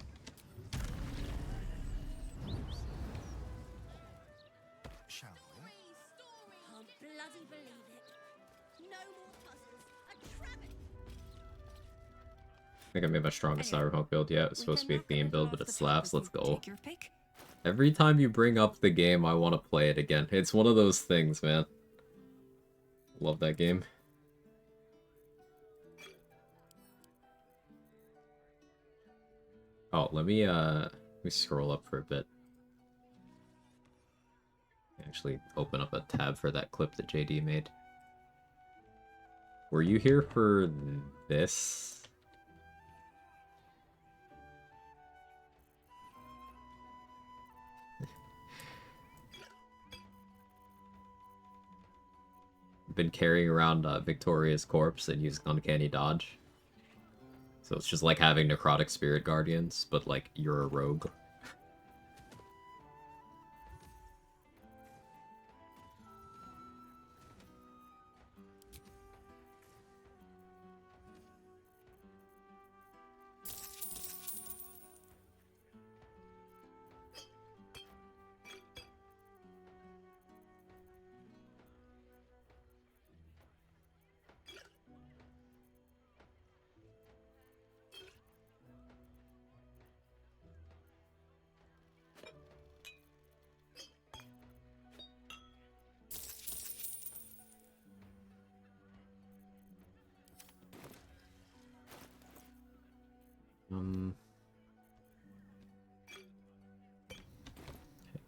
Shall we? Can't bloody believe it. No more puzzles. A travesty.
I think I made my strongest Cyberpunk build yet. It's supposed to be a theme build, but it slaps. Let's go. Every time you bring up the game, I want to play it again. It's one of those things, man. Love that game. Oh, let me scroll up for a bit. Actually, open up a tab for that clip that JD made. Were you here for this? Been carrying around Victoria's corpse and using uncanny dodge. So it's just like having necrotic spirit guardians, but like you're a rogue.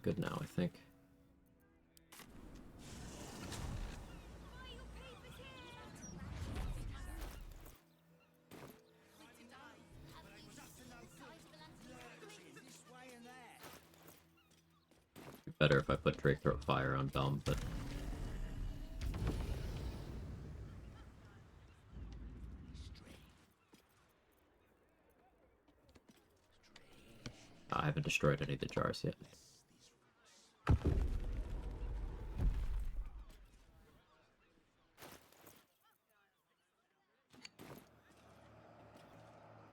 Good now, I think. Be better if I put Drake Throat Fire on Belm, but I haven't destroyed any of the jars yet.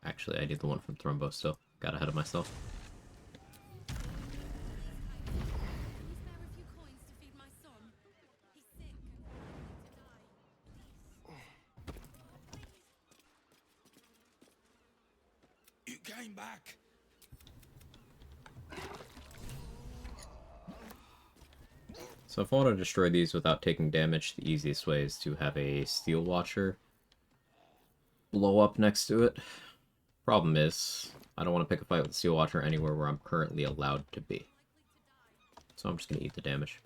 Actually, I need the one from Thrumbo still. Got ahead of myself.
You came back.
So if I want to destroy these without taking damage, the easiest way is to have a Steel Watcher blow up next to it. Problem is, I don't want to pick a fight with the Steel Watcher anywhere where I'm currently allowed to be. So I'm just going to eat the damage.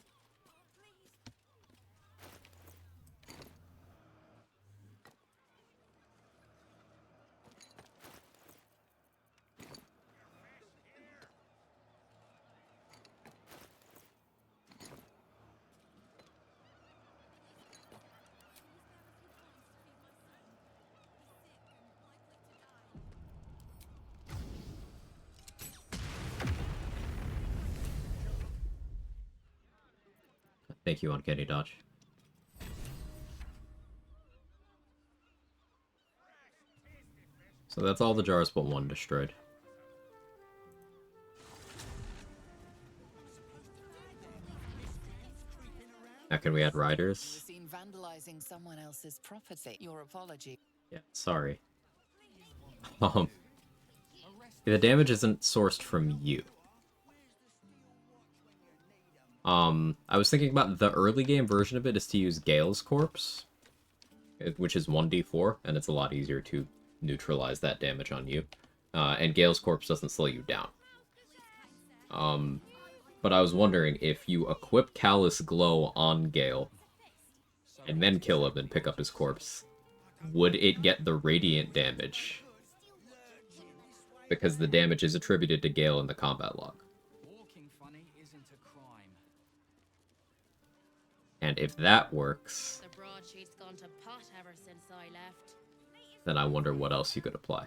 Thank you, Uncanny Dodge. So that's all the jars but one destroyed. Now can we add riders?
Seen vandalizing someone else's property. Your apology.
Yeah, sorry. The damage isn't sourced from you. I was thinking about the early game version of it is to use Gale's corpse, which is 1d4, and it's a lot easier to neutralize that damage on you. And Gale's corpse doesn't slow you down. But I was wondering if you equip Callous Glow on Gale, and then kill him and pick up his corpse, would it get the radiant damage? Because the damage is attributed to Gale in the combat log. And if that works,
The broadsheet's gone to pot ever since I left.
then I wonder what else you could apply.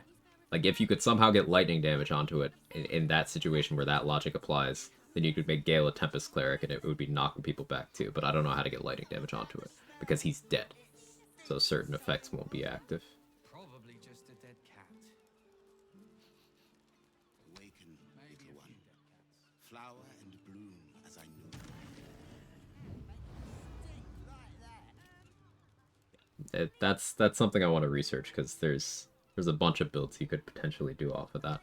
Like, if you could somehow get lightning damage onto it in that situation where that logic applies, then you could make Gale a Tempest Cleric and it would be knocking people back too. But I don't know how to get lightning damage onto it, because he's dead. So certain effects won't be active.
Probably just a dead cat.
Awaken, little one. Flower and bloom as I knew.
That's something I want to research, because there's a bunch of builds you could potentially do off of that.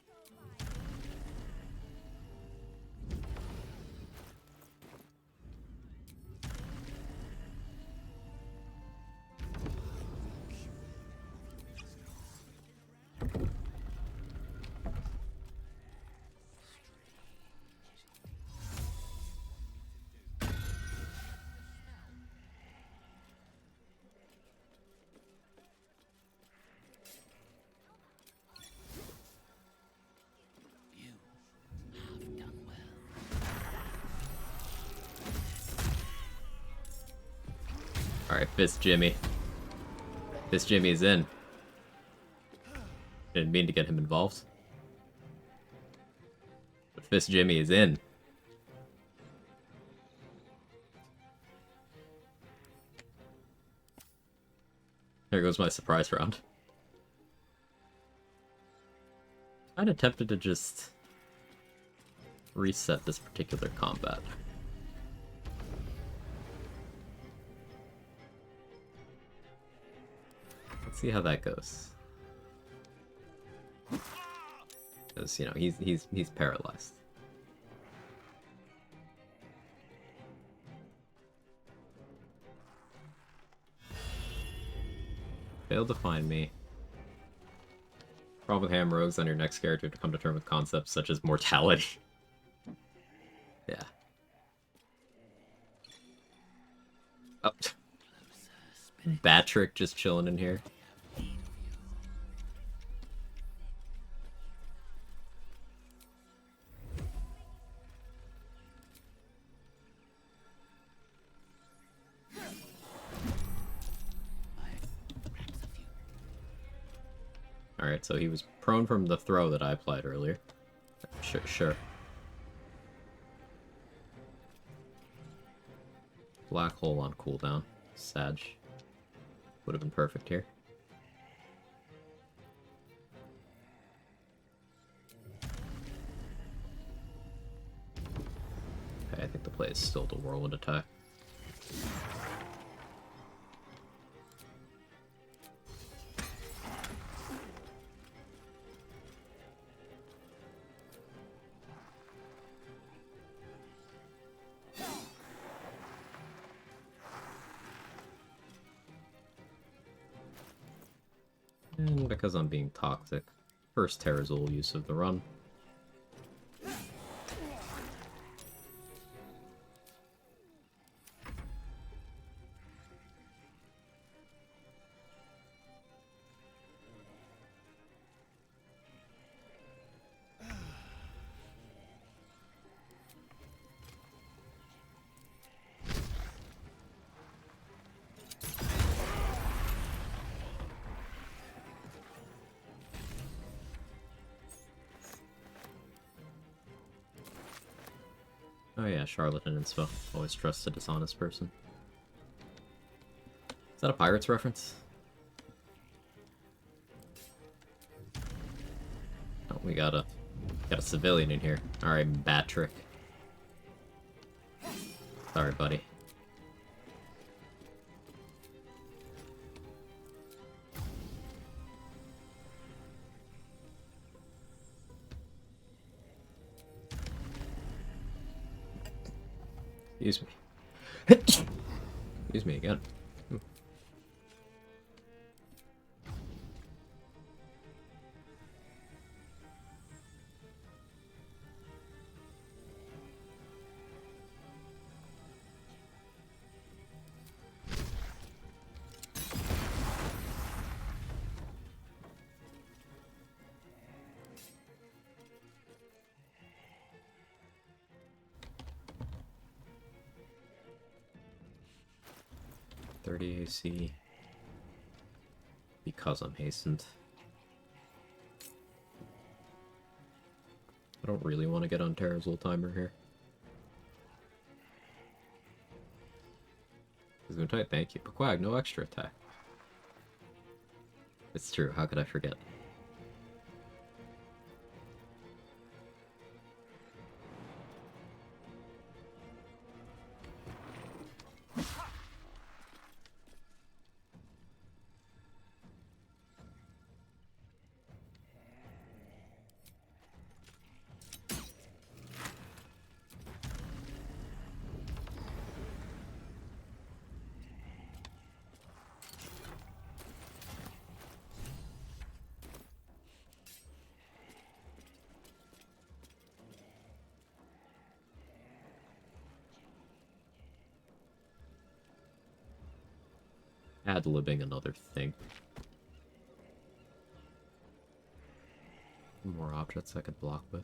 Alright, Fist Jimmy. Fist Jimmy is in. Didn't mean to get him involved. But Fist Jimmy is in. There goes my surprise round. I'm tempted to just reset this particular combat. Let's see how that goes. Because, you know, he's paralyzed. Failed to find me. Problem with Ham Rogues on your next character to come to terms with concepts such as mortality. Yeah. Oh. Batrick just chilling in here. Alright, so he was prone from the throw that I applied earlier. Sure. Black hole on cooldown. Sag. Would have been perfect here. Okay, I think the play is still the whirlwind attack. And because I'm being toxic, first Terrazul use of the run. Oh yeah, charlatan and stuff. Always trust a dishonest person. Is that a Pirates reference? Oh, we got a civilian in here. Alright, Batrick. Sorry, buddy. Excuse me. Excuse me again. AC because I'm hastened. I don't really want to get on Terra's old timer here. He's gonna type thank you, but Quag, no extra attack. It's true, how could I forget? Ad-libbing another thing. More objects I could block with.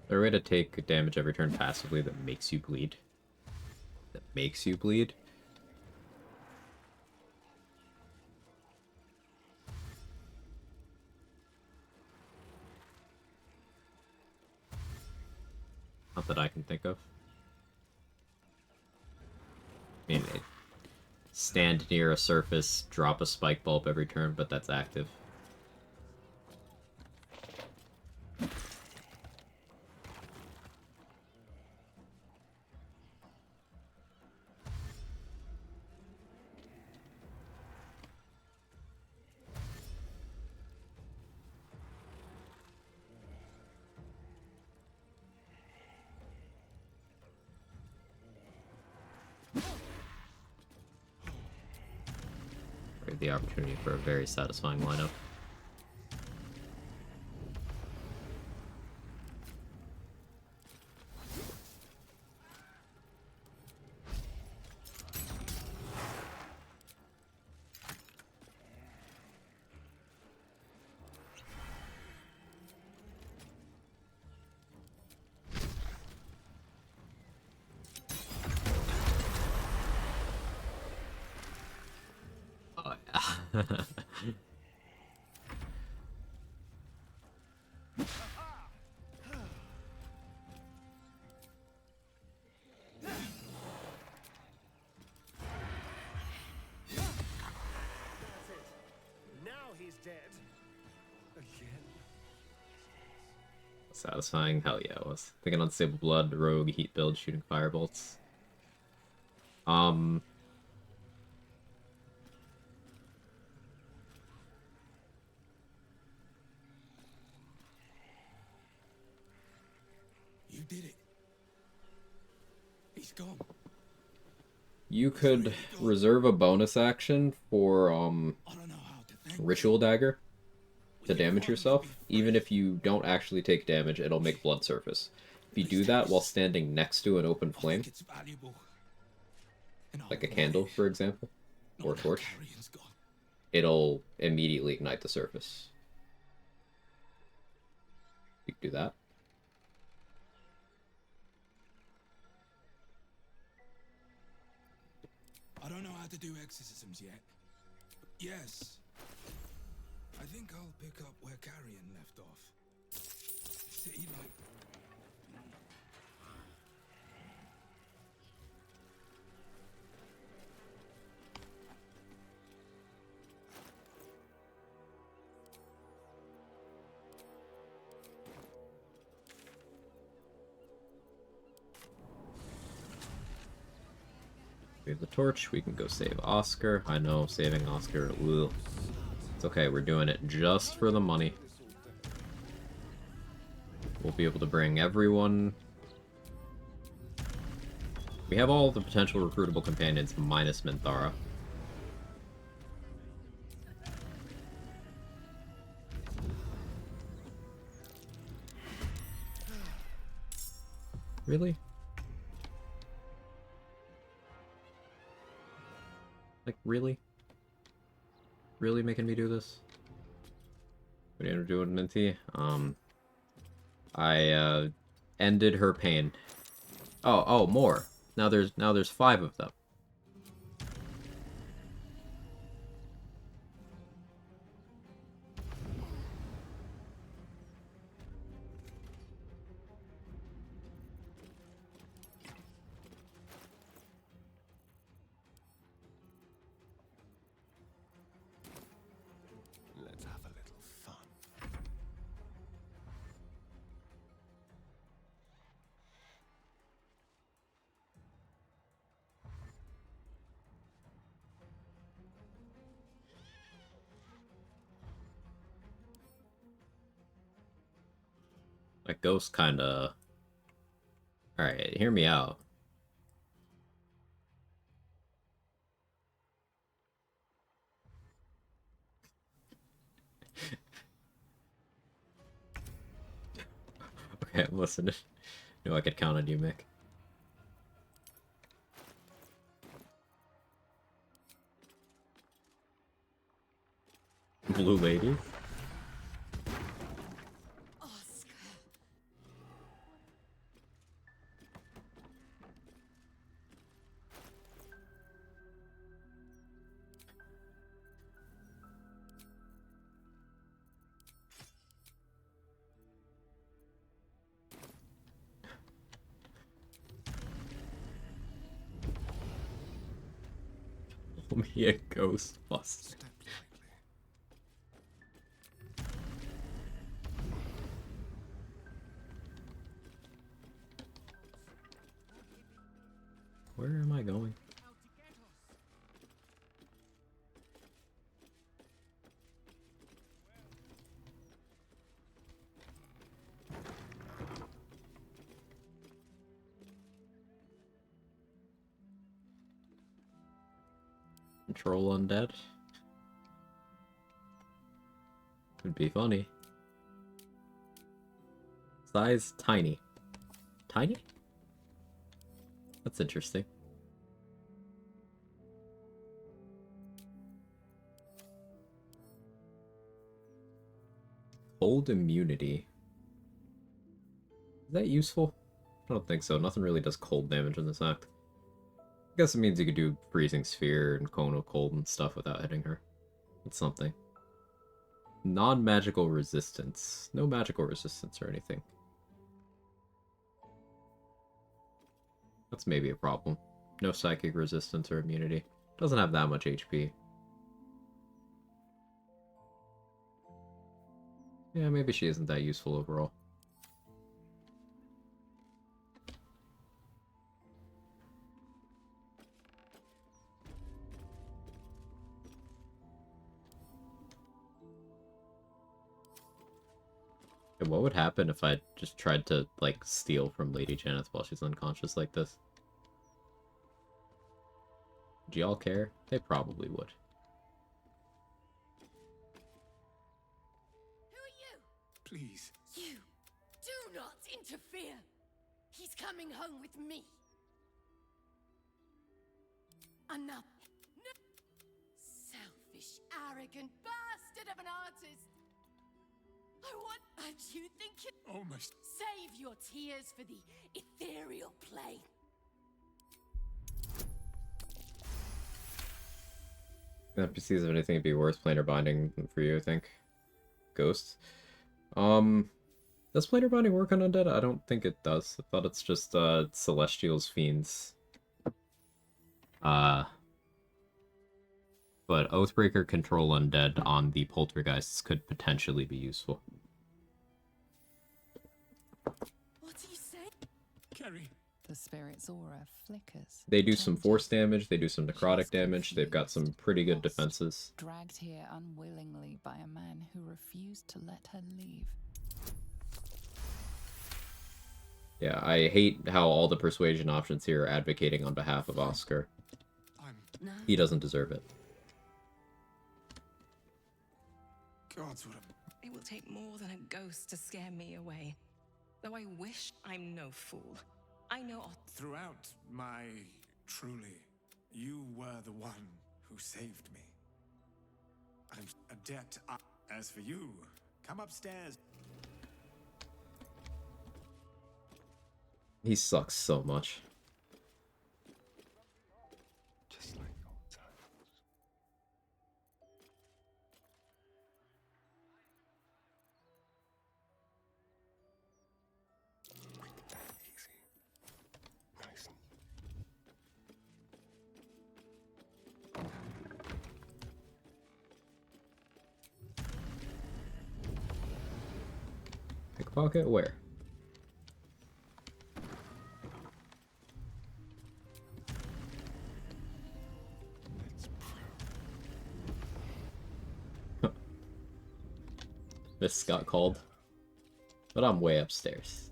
There a way to take damage every turn passively that makes you bleed? That makes you bleed? Not that I can think of. I mean, stand near a surface, drop a spike bulb every turn, but that's active. The opportunity for a very satisfying lineup. Oh yeah.
Now he's dead. Again.
Satisfying? Hell yeah, it was. Thinking Unstable Blood, Rogue, Heat build, shooting firebolts.
You did it. He's gone.
You could reserve a bonus action for Ritual Dagger to damage yourself. Even if you don't actually take damage, it'll make blood surface. If you do that while standing next to an open flame, like a candle, for example, or a torch, it'll immediately ignite the surface. You can do that.
I don't know how to do exorcisms yet. But yes. I think I'll pick up where Carrion left off. See, like...
We have the torch. We can go save Oscar. I know, saving Oscar. Ugh. It's okay. We're doing it just for the money. We'll be able to bring everyone. We have all the potential recruitable companions minus Minthara. Really? Like, really? Really making me do this? What are you doing, Minty? I ended her pain. Oh, more. Now there's 5 of them.
Let's have a little fun.
Like, Ghost kinda... Alright, hear me out. Okay, I'm listening. Knew I could count on you, Mick. Blue Lady? Me a ghost bust. Where am I going? Control undead? Would be funny. Size tiny. Tiny? That's interesting. Cold immunity. Is that useful? I don't think so. Nothing really does cold damage in this act. I guess it means you could do Freezing Sphere and Cone of Cold and stuff without hitting her. It's something. Non-magical resistance. No magical resistance or anything. That's maybe a problem. No psychic resistance or immunity. Doesn't have that much HP. Yeah, maybe she isn't that useful overall. And what would happen if I just tried to, like, steal from Lady Janeth while she's unconscious like this? Do y'all care? They probably would.
Who are you?
Please.
You do not interfere. He's coming home with me. enough. Selfish, arrogant bastard of an artist. I want. And you think you.
Almost.
Save your tears for the ethereal plane.
NPCs have anything to be worth planar binding for you, I think. Ghosts. Does planar binding work on undead? I don't think it does. I thought it's just Celestials, Fiends. But Oathbreaker control undead on the poltergeists could potentially be useful.
What do you say?
Kerry.
The spirit's aura flickers.
They do some force damage, they do some necrotic damage, they've got some pretty good defenses.
Dragged here unwillingly by a man who refused to let her leave.
Yeah, I hate how all the persuasion options here are advocating on behalf of Oscar. He doesn't deserve it.
Gods, what a...
It will take more than a ghost to scare me away. Though I wish I'm no fool. I know...
Throughout my... Truly, you were the one who saved me. I'm a debt. As for you, come upstairs.
He sucks so much.
Just like old times. Easy. Nice.
Pickpocket? Where? This got called. But I'm way upstairs.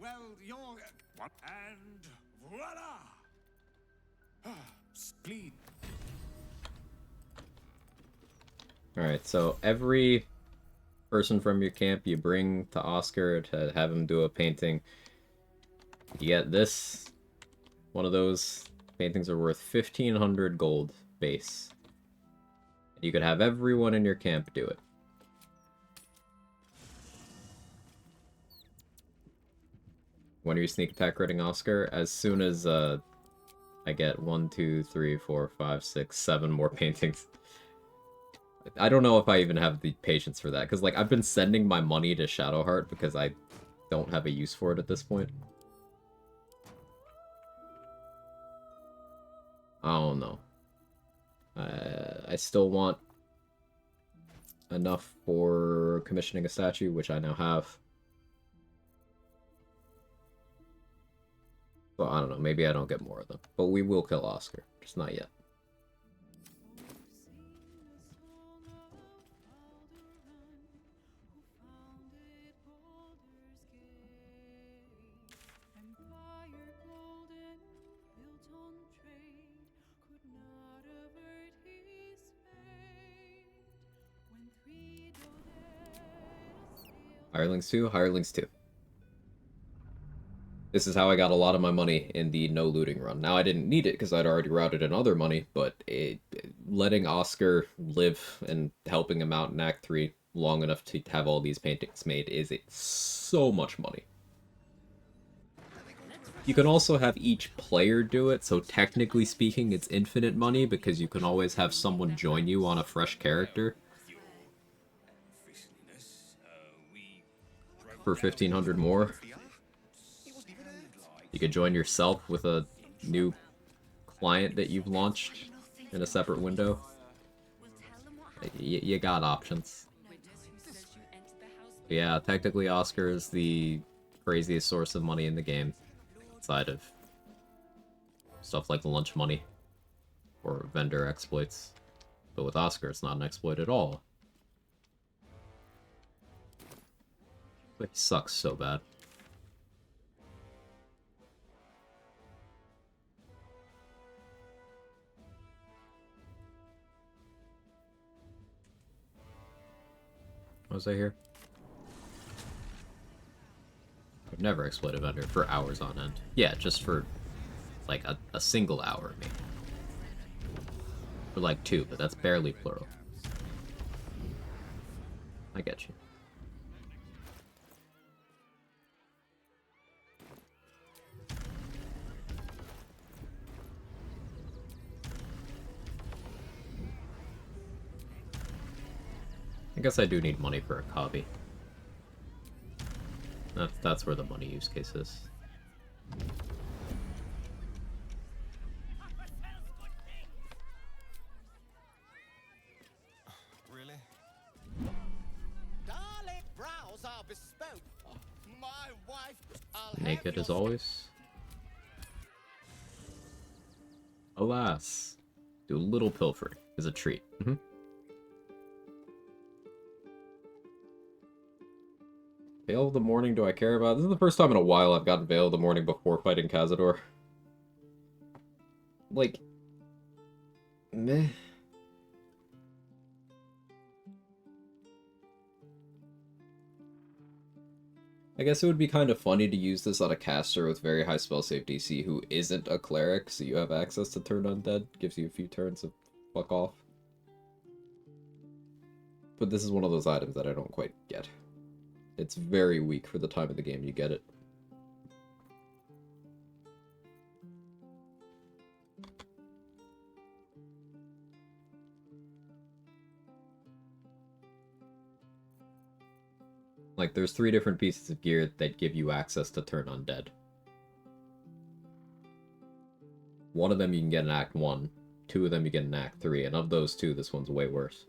Well, you're... And voila! Speed.
Alright, so every person from your camp you bring to Oscar to have him do a painting. You get this. One of those paintings are worth 1,500 gold base. You could have everyone in your camp do it. When are you sneak attack rating Oscar? As soon as I get 1, 2, 3, 4, 5, 6, 7 more paintings. I don't know if I even have the patience for that, because like I've been sending my money to Shadowheart because I don't have a use for it at this point. I don't know. I still want enough for commissioning a statue, which I now have. Well, I don't know. Maybe I don't get more of them. But we will kill Oscar. Just not yet. Hirelings 2? Hirelings 2. This is how I got a lot of my money in the no looting run. Now, I didn't need it because I'd already routed in other money, but letting Oscar live and helping him out in Act 3 long enough to have all these paintings made is so much money. You can also have each player do it, so technically speaking, it's infinite money because you can always have someone join you on a fresh character. For 1,500 more. You could join yourself with a new client that you've launched in a separate window. You got options. But yeah, technically Oscar is the craziest source of money in the game. Outside of stuff like lunch money or vendor exploits. But with Oscar, it's not an exploit at all. But he sucks so bad. What was I here? I've never exploited a vendor for hours on end. Yeah, just for like a single hour, maybe. For like 2, but that's barely plural. I get you. I guess I do need money for a copy. That's where the money use case is.
Really?
Darling, brows are bespoke. My wife, I'll
Naked as always. Alas. Do a little pilfering is a treat. Veil of the Morning, do I care about? This is the first time in a while I've gotten Veil of the Morning before fighting Cazador. Like, meh. I guess it would be kind of funny to use this on a caster with very high spell save DC who isn't a cleric, so you have access to turn undead. Gives you a few turns of fuck off. But this is one of those items that I don't quite get. It's very weak for the time of the game you get it. Like, there's 3 different pieces of gear that give you access to turn undead. One of them you can get in Act 1, 2 of them you get in Act 3, and of those 2, this one's way worse.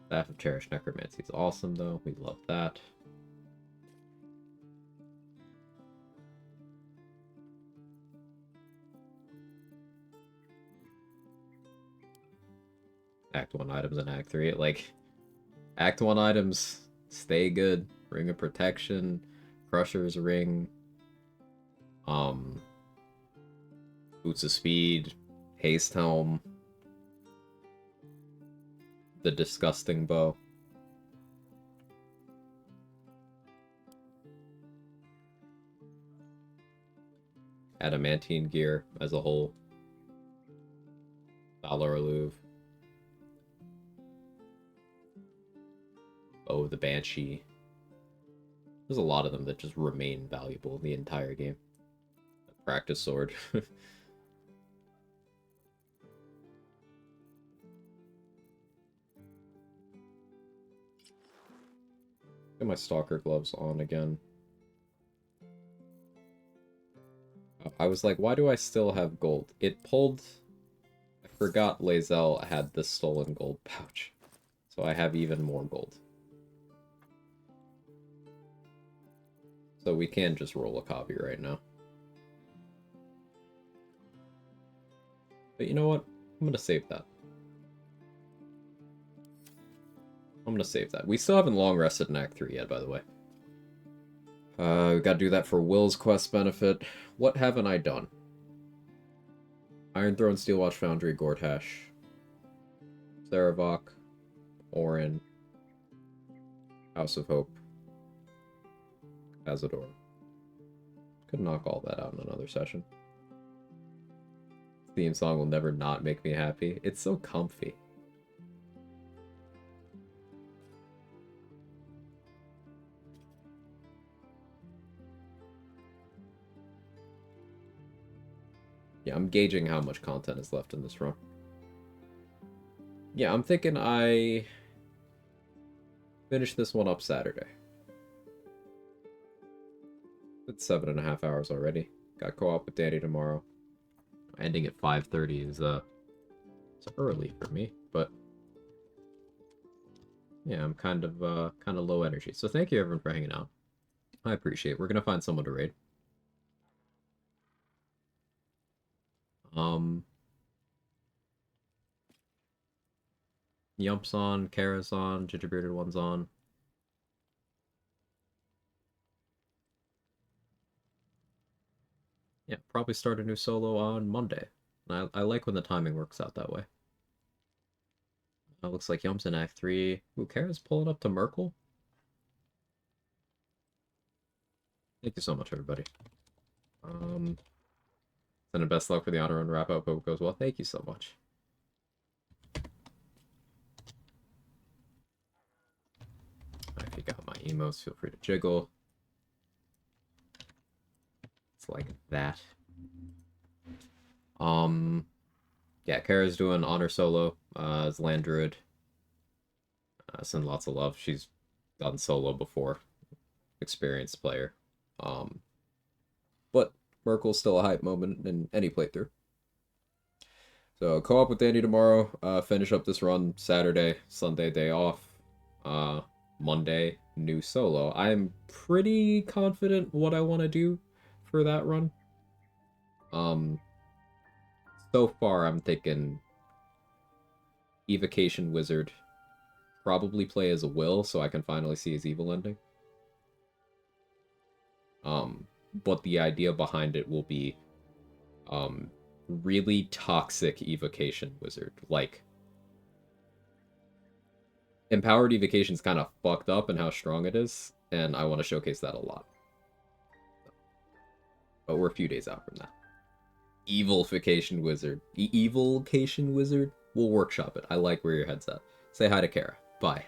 Staff of Cherished Necromancy is awesome, though. We love that. Act 1 items and Act 3. Like, Act 1 items stay good. Ring of Protection, Crusher's Ring, Boots of Speed, Haste Helm, the Disgusting Bow. Adamantine gear as a whole. Valor Alluve. Bow of the Banshee. There's a lot of them that just remain valuable in the entire game. A practice sword. Get my stalker gloves on again. I was like, why do I still have gold? It pulled... I forgot Lae'zel had this stolen gold pouch. So I have even more gold. So we can just roll a copy right now. But you know what? I'm gonna save that. I'm gonna save that. We still haven't long rested in Act 3 yet, by the way. We gotta do that for Will's quest benefit. What haven't I done? Iron Throne, Steelwatch Foundry, Gortash, Saravok, Orin, House of Hope, Cazador. Could knock all that out in another session. Theme song will never not make me happy. It's so comfy. Yeah, I'm gauging how much content is left in this run. Yeah, I'm thinking I finish this one up Saturday. It's 7.5 hours already. Got co-op with Danny tomorrow. Ending at 5:30 is it's early for me, but yeah, I'm kind of low energy. So thank you everyone for hanging out. I appreciate it. We're gonna find someone to raid. Yump's on, Kara's on, Gingerbearded One's on. Yeah, probably start a new solo on Monday. I like when the timing works out that way. It looks like Yum's in Act 3. Ooh, Kara's pulling up to Merkel. Thank you so much, everybody. Sending best luck for the honor run wrap up. Hope it goes well. Thank you so much. If you got my emotes, feel free to jiggle. It's like that. Yeah, Kara's doing honor solo as Land Druid. Send lots of love. She's done solo before. Experienced player. But Merkel's still a hype moment in any playthrough. So co-op with Danny tomorrow. Finish up this run Saturday, Sunday day off. Monday new solo. I'm pretty confident what I want to do for that run. So far I'm thinking Evocation Wizard. Probably play as a Will so I can finally see his evil ending. But the idea behind it will be really toxic Evocation Wizard. Like, Empowered Evocation's kind of fucked up in how strong it is, and I want to showcase that a lot. But we're a few days out from that. Evilification Wizard. Evilcation Wizard? We'll workshop it. I like where your head's at. Say hi to Kara. Bye.